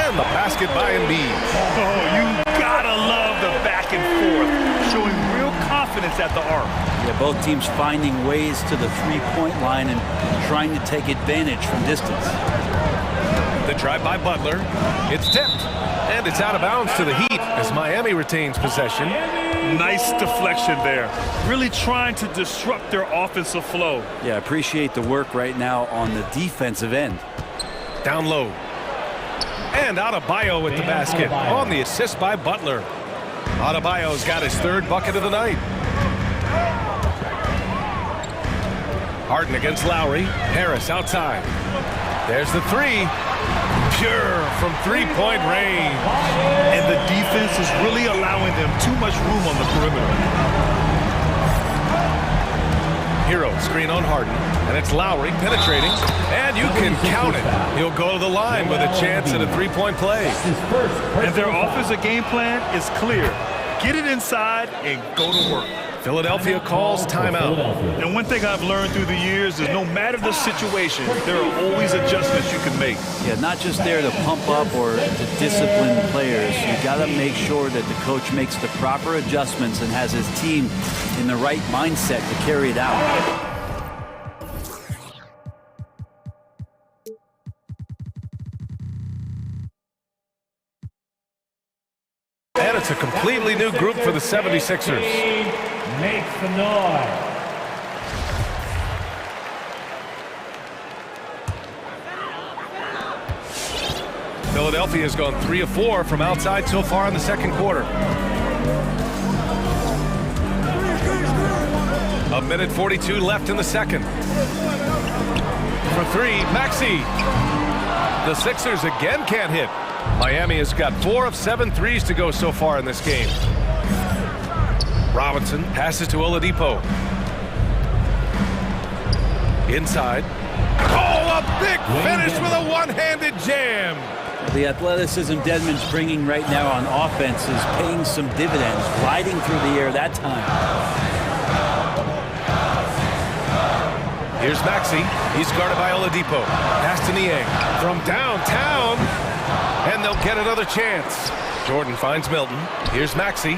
And the basket by Embiid. Oh, you gotta love the back and forth, showing real confidence at the arc. Yeah, both teams finding ways to the three-point line and trying to take advantage from distance. The drive by Butler. It's tipped. And it's out of bounds to the Heat as Miami retains possession. Nice deflection there. Really trying to disrupt their offensive flow. Yeah, appreciate the work right now on the defensive end. Down low. And Adebayo with the basket on the assist by Butler. Adebayo's got his third bucket of the night. Harden against Lowry. Harris outside. There's the three. Pure from three-point range. And the defense is really allowing them too much room on the perimeter. Hero screen on Harden, and it's Lowry penetrating, and you can count it. He'll go to the line with a chance at a three-point play. And their offensive game plan is clear. Get it inside and go to work. Philadelphia calls timeout. And one thing I've learned through the years is no matter the situation, there are always adjustments you can make. Yeah, not just there to pump up or to discipline players. You got to make sure that the coach makes the proper adjustments and has his team in the right mindset to carry it out. And it's a completely new group for the 76ers. Makes the noise. Philadelphia has gone 3 of 4 from outside so far in the second quarter. A minute 42 left in the second. For three, Maxey. The Sixers again can't hit. Miami has got 4 of 7 threes to go so far in this game. Robinson passes to Oladipo. Inside. Oh, a big finish with a one-handed jam. The athleticism Dedmon's bringing right now on offense is paying some dividends, gliding through the air that time. Here's Maxey. He's guarded by Oladipo. Pass to Niang from downtown. And they'll get another chance. Jordan finds Milton. Here's Maxey.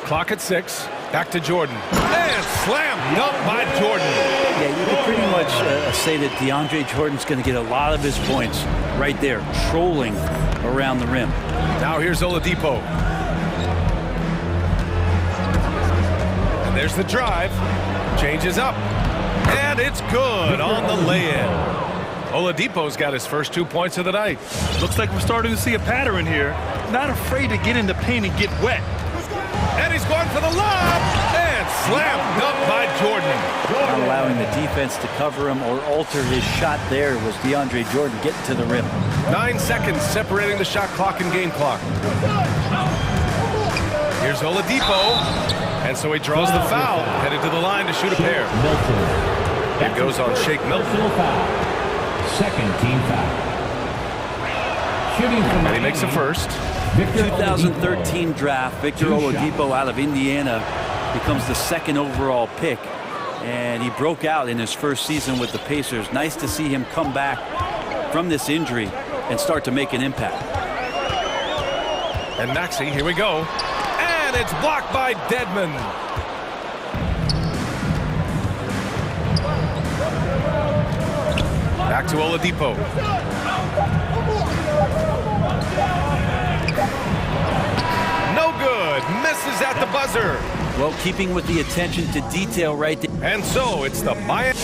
Clock at 6. Back to Jordan. And slam dunk by Jordan. Yeah, you can pretty much say that DeAndre Jordan's going to get a lot of his points right there, trolling around the rim. Now here's Oladipo. And there's the drive. Changes up. And it's good on the lay-in. Oladipo's got his first 2 points of the night. Looks like we're starting to see a pattern here. Not afraid to get in the paint and get wet. And he's going for the lob. And slam dunk by Jordan. Not allowing the defense to cover him or alter his shot there was DeAndre Jordan getting to the rim. 9 seconds separating the shot clock and game clock. Here's Oladipo. And so he draws the foul, headed to the line to shoot a pair. It goes on Shake Milton. Second team foul. Shooting from and he makes a first. 2013 draft, Victor Oladipo out of Indiana becomes the second overall pick. And he broke out in his first season with the Pacers. Nice to see him come back from this injury and start to make an impact. And Maxey, here we go. And it's blocked by Dedmon. Back to Oladipo. No good. Misses at the buzzer. Well, keeping with the attention to detail right there. And so it's the Miami.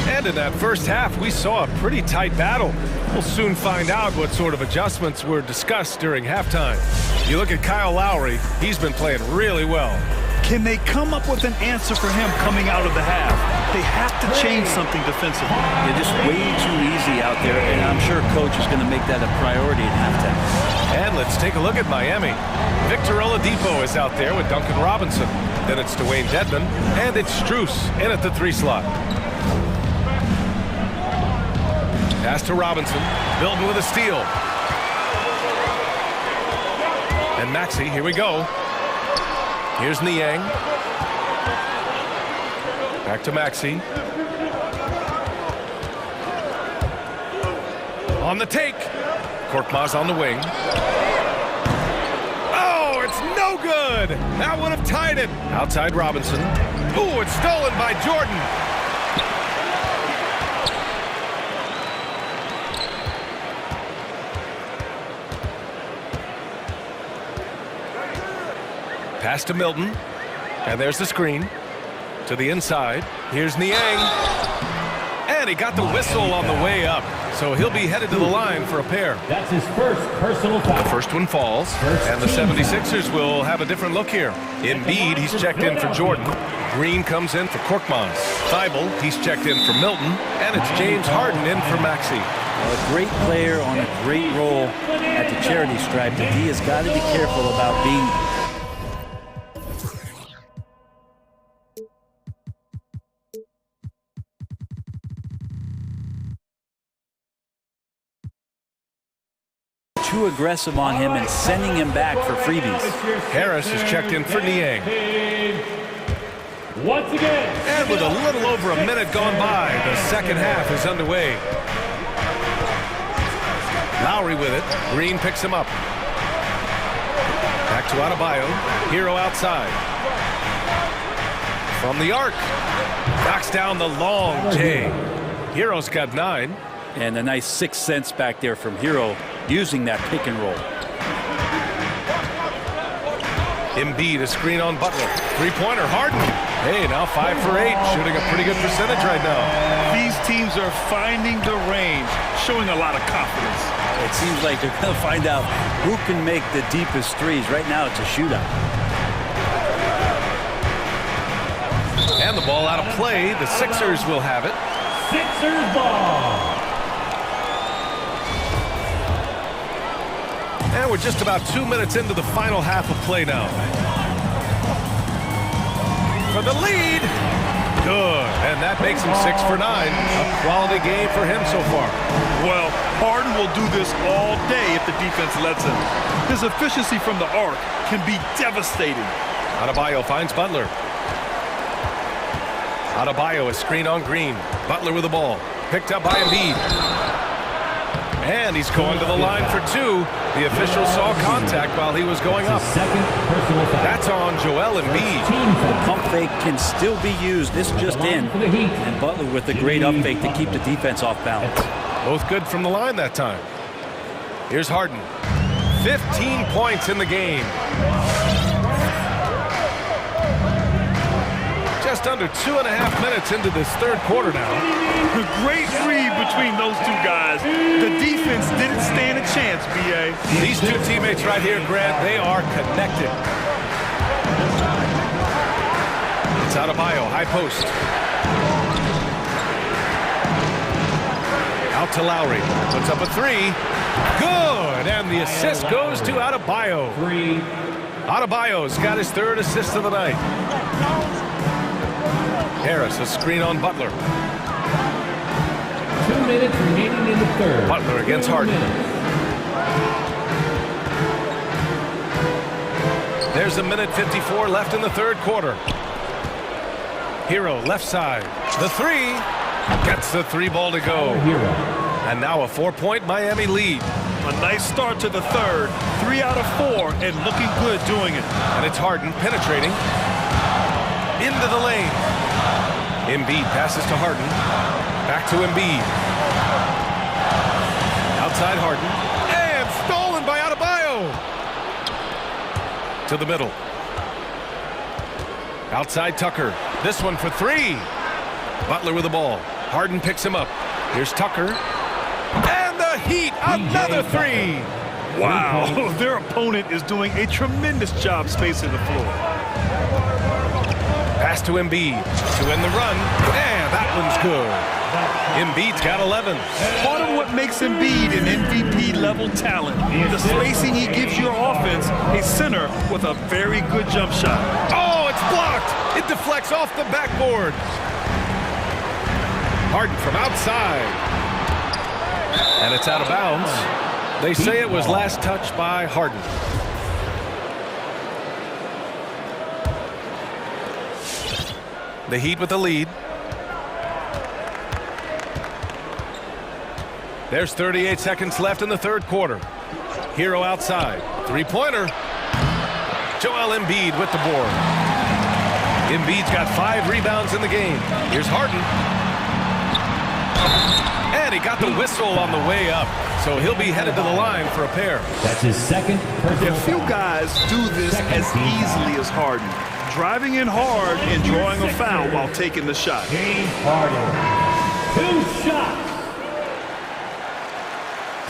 And in that first half, we saw a pretty tight battle. We'll soon find out what sort of adjustments were discussed during halftime. You look at Kyle Lowry, he's been playing really well. Can they come up with an answer for him coming out of the half? They have to change something defensively. They're just way too easy out there, and I'm sure coach is going to make that a priority at halftime. And let's take a look at Miami. Victor Oladipo is out there with Duncan Robinson. Then it's Dwayne Dedman, and it's Strus in at the 3 slot. Pass to Robinson, Milton with a steal. And Maxey, here we go. Here's Niang. Back to Maxey. On the take. Korkmaz on the wing. Oh, it's no good. That would have tied it. Outside Robinson. Ooh, it's stolen by Jordan. Pass to Milton. And there's the screen. To the inside. Here's Niang. And he got the whistle on the way up. So he'll be headed to the line for a pair. That's his first personal foul. The first one falls. And the 76ers will have a different look here. Embiid, he's checked in for Jordan. Green comes in for Korkmaz. Thibault, he's checked in for Milton. And it's James Harden in for Maxey. Well, a great player on a great role at the charity stripe. The D has got to be careful about being too aggressive on him and sending him back for freebies. Harris is checked in for Niang. Once again. And with a little over a minute gone by, the second half is underway. Lowry with it. Green picks him up. Back to Adebayo. Hero outside. From the arc. Knocks down the long J. Hero's got 9. And a nice 6 cents back there from Hero using that pick and roll. Embiid, a screen on Butler. Three-pointer, Harden. Hey, now 5 for 8, shooting a pretty good percentage right now. These teams are finding the range, showing a lot of confidence. It seems like they're going to find out who can make the deepest threes. Right now, it's a shootout. And the ball out of play. The Sixers will have it. Sixers ball. And we're just about 2 minutes into the final half of play now. For the lead. Good. And that makes him 6 for 9. A quality game for him so far. Well, Harden will do this all day if the defense lets him. His efficiency from the arc can be devastating. Adebayo finds Butler. Adebayo, a screen on Green. Butler with the ball. Picked up by Embiid. And he's going to the line for 2. The official saw contact while he was going up. That's on Joel Embiid. The pump fake can still be used. This just in. And Butler with a great up fake to keep the defense off balance. Both good from the line that time. Here's Harden. 15 points in the game. Just under 2.5 minutes into this third quarter now. Great read between those two guys. The defense didn't stand a chance, B.A. These two teammates right here, Grant, they are connected. It's Adebayo, high post. Out to Lowry. Puts up a 3. Good! And the assist goes to Adebayo. Adebayo's got his 3rd assist of the night. Harris, a screen on Butler. 2 minutes remaining in the third. Butler against Harden. There's a minute 54 left in the third quarter. Hero, left side. The 3. Gets the 3 ball to go. And now a 4-point Miami lead. A nice start to the third. 3 out of 4 and looking good doing it. And it's Harden penetrating. Into the lane. Embiid passes to Harden. Back to Embiid. Outside Harden. And stolen by Adebayo. To the middle. Outside Tucker. This one for 3. Butler with the ball. Harden picks him up. Here's Tucker. And the Heat. Another 3. Wow. Their opponent is doing a tremendous job spacing the floor. Pass to Embiid to end the run, and that one's good. Embiid's got 11. Part of what makes Embiid an MVP-level talent, the spacing he gives your offense, a center with a very good jump shot. Oh, it's blocked! It deflects off the backboard. Harden from outside. And it's out of bounds. They say it was last touched by Harden. The Heat with the lead. There's 38 seconds left in the third quarter. Hero outside. Three-pointer. Joel Embiid with the board. Embiid's got 5 rebounds in the game. Here's Harden. And he got the whistle on the way up. So he'll be headed to the line for a pair. That's his second personal. Few guys do this as easily as Harden. Driving in hard and drawing a foul while taking the shot. James Harden. 2 shots.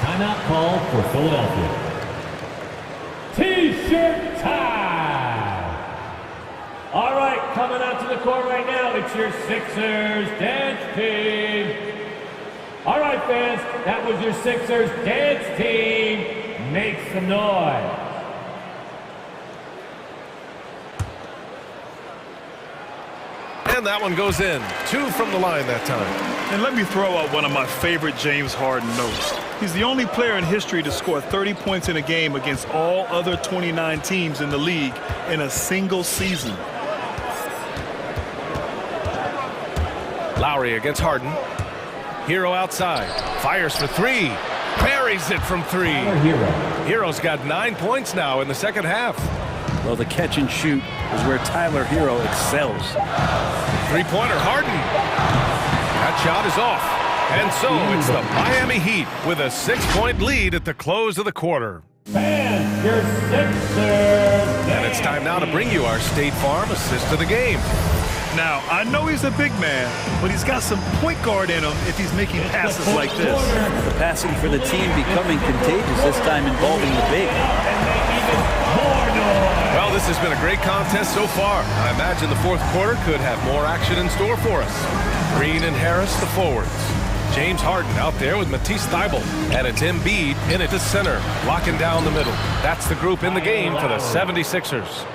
Timeout call for Philadelphia. T-shirt time. All right, coming out to the court right now, it's your Sixers dance team. All right, fans, that was your Sixers dance team. Make some noise. And that one goes in. 2 from the line that time. And let me throw out one of my favorite James Harden notes. He's the only player in history to score 30 points in a game against all other 29 teams in the league in a single season. Lowry against Harden. Hero outside. Fires for 3. Buries it from 3. Hero's got 9 points now in the second half. Well, the catch and shoot is where Tyler Hero excels. Three-pointer, Harden. That shot is off. And so it's the Miami Heat with a 6-point lead at the close of the quarter. Fans, your Sixers. And it's time now to bring you our State Farm assist of the game. Now, I know he's a big man, but he's got some point guard in him if he's making passes like this. The passing for the team becoming contagious, this time involving the big. Well, this has been a great contest so far. I imagine the fourth quarter could have more action in store for us. Green and Harris, the forwards. James Harden out there with Matisse Thybulle. And it's Embiid in at the center, locking down the middle. That's the group in the game for the 76ers.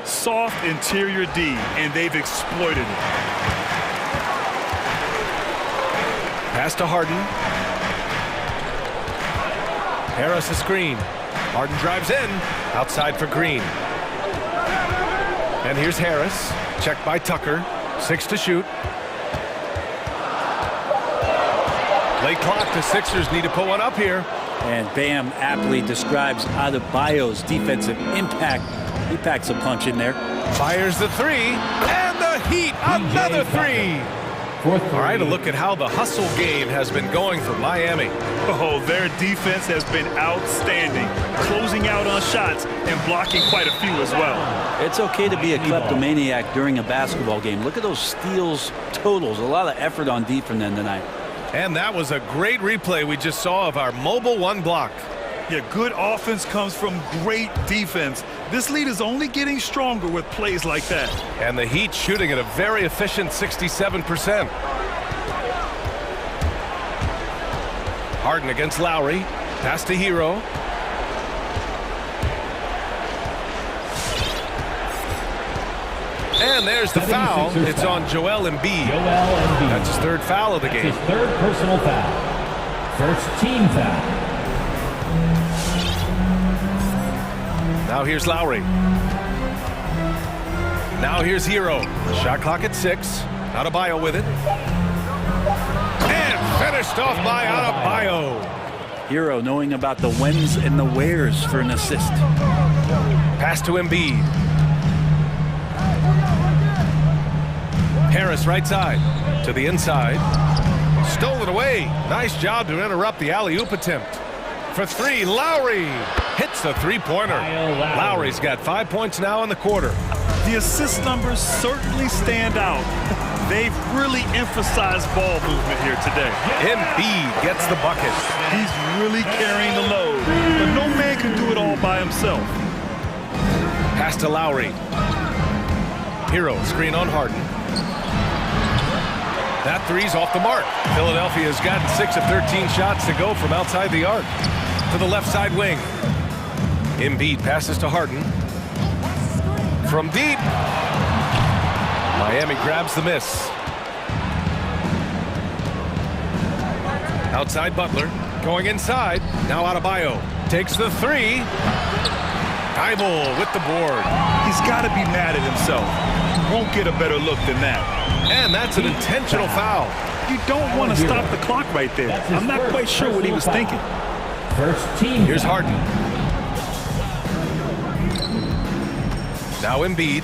Soft interior D, and they've exploited it. Pass to Harden. Harris a screen. Harden drives in. Outside for Green. And here's Harris. Checked by Tucker. 6 to shoot. Late clock. The Sixers need to put one up here. And Bam aptly describes Adebayo's defensive impact. He packs a punch in there. Fires the 3. And the Heat. Another 3. All right, a look at how the hustle game has been going for Miami. Oh, their defense has been outstanding, closing out on shots and blocking quite a few as well. It's okay to be a kleptomaniac during a basketball game. Look at those steals totals. A lot of effort on D from them tonight. And that was a great replay we just saw of our mobile 1 block. Yeah, good offense comes from great defense. This lead is only getting stronger with plays like that. And the Heat shooting at a very efficient 67%. Harden against Lowry. Pass to Hero. And there's the foul. It's on Joel Embiid. That's his 3rd foul of the game. His 3rd personal foul. 1st team foul. Now here's Lowry. Now here's Hero. Shot clock at 6. Adebayo with it. And finished off by Adebayo. Hero knowing about the whens and the wheres for an assist. Pass to Embiid. Harris right side to the inside. Stolen away. Nice job to interrupt the alley-oop attempt. For 3, Lowry hits the 3-pointer. Lowry's got 5 points now in the quarter. The assist numbers certainly stand out. They've really emphasized ball movement here today. Embiid gets the bucket. He's really carrying the load, but no man can do it all by himself. Pass to Lowry. Hero screen on Harden. That 3's off the mark. Philadelphia has gotten 6 of 13 shots to go from outside the arc. To the left side wing. Embiid passes to Harden. From deep. Miami grabs the miss. Outside Butler, going inside. Now Adebayo takes the three. Thibault with the board. He's got to be mad at himself. Won't get a better look than that. And that's an intentional foul. You don't want to stop the clock right there. I'm not quite sure what he was thinking. First team. Here's Harden. Now Embiid.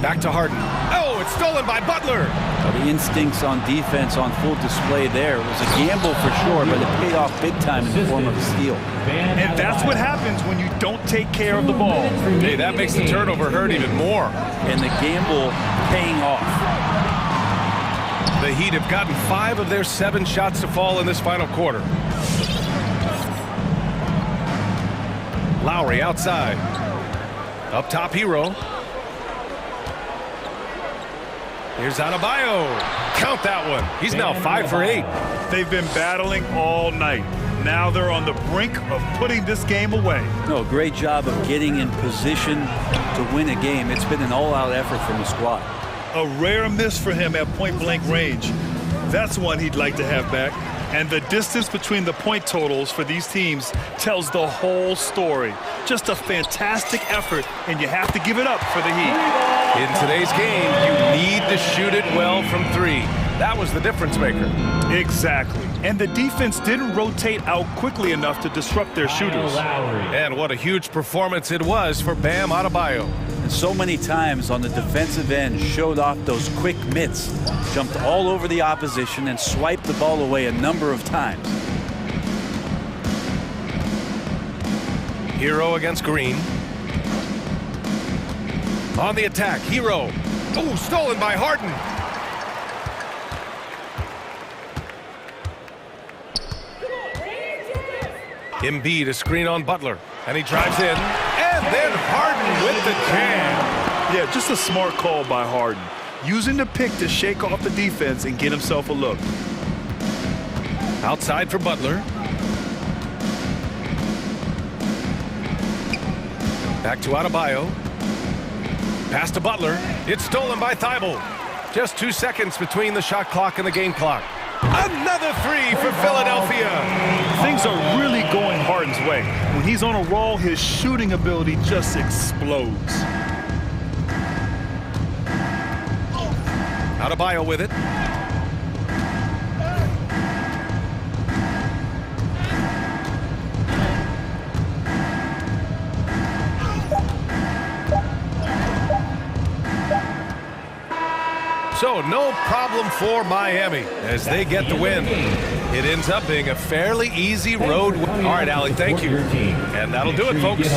Back to Harden. Oh, it's stolen by Butler. Well, the instincts on defense on full display there. It was a gamble for sure, but it paid off big time in the form of a steal. And that's what happens when you don't take care of the ball. Hey, that makes the turnover hurt even more. And the gamble paying off. The Heat have gotten 5 of their 7 shots to fall in this final quarter. Lowry outside. Up top, Hero. Here's Adebayo. Count that one. He's now 5 for 8. They've been battling all night. Now they're on the brink of putting this game away. No, great job of getting in position to win a game. It's been an all-out effort from the squad. A rare miss for him at point-blank range. That's one he'd like to have back. And the distance between the point totals for these teams tells the whole story. Just a fantastic effort, and you have to give it up for the Heat. In today's game, you need to shoot it well from 3. That was the difference maker. Exactly. And the defense didn't rotate out quickly enough to disrupt their shooters. And what a huge performance it was for Bam Adebayo. And so many times on the defensive end showed off those quick mitts, jumped all over the opposition and swiped the ball away a number of times. Hero against Green. On the attack, Hero. Oh, stolen by Harden. Embiid a screen on Butler, and he drives in, and then Harden with the jam. Yeah, just a smart call by Harden. Using the pick to shake off the defense and get himself a look. Outside for Butler. Back to Adebayo. Pass to Butler. It's stolen by Thibault. Just 2 seconds between the shot clock and the game clock. Another 3 for Philadelphia. Things are really going Harden's way. When he's on a roll, his shooting ability just explodes. Adebayo with it. So no problem for Miami as they get the win. It ends up being a fairly easy road. All right, Allie, thank you. And that'll do it, folks.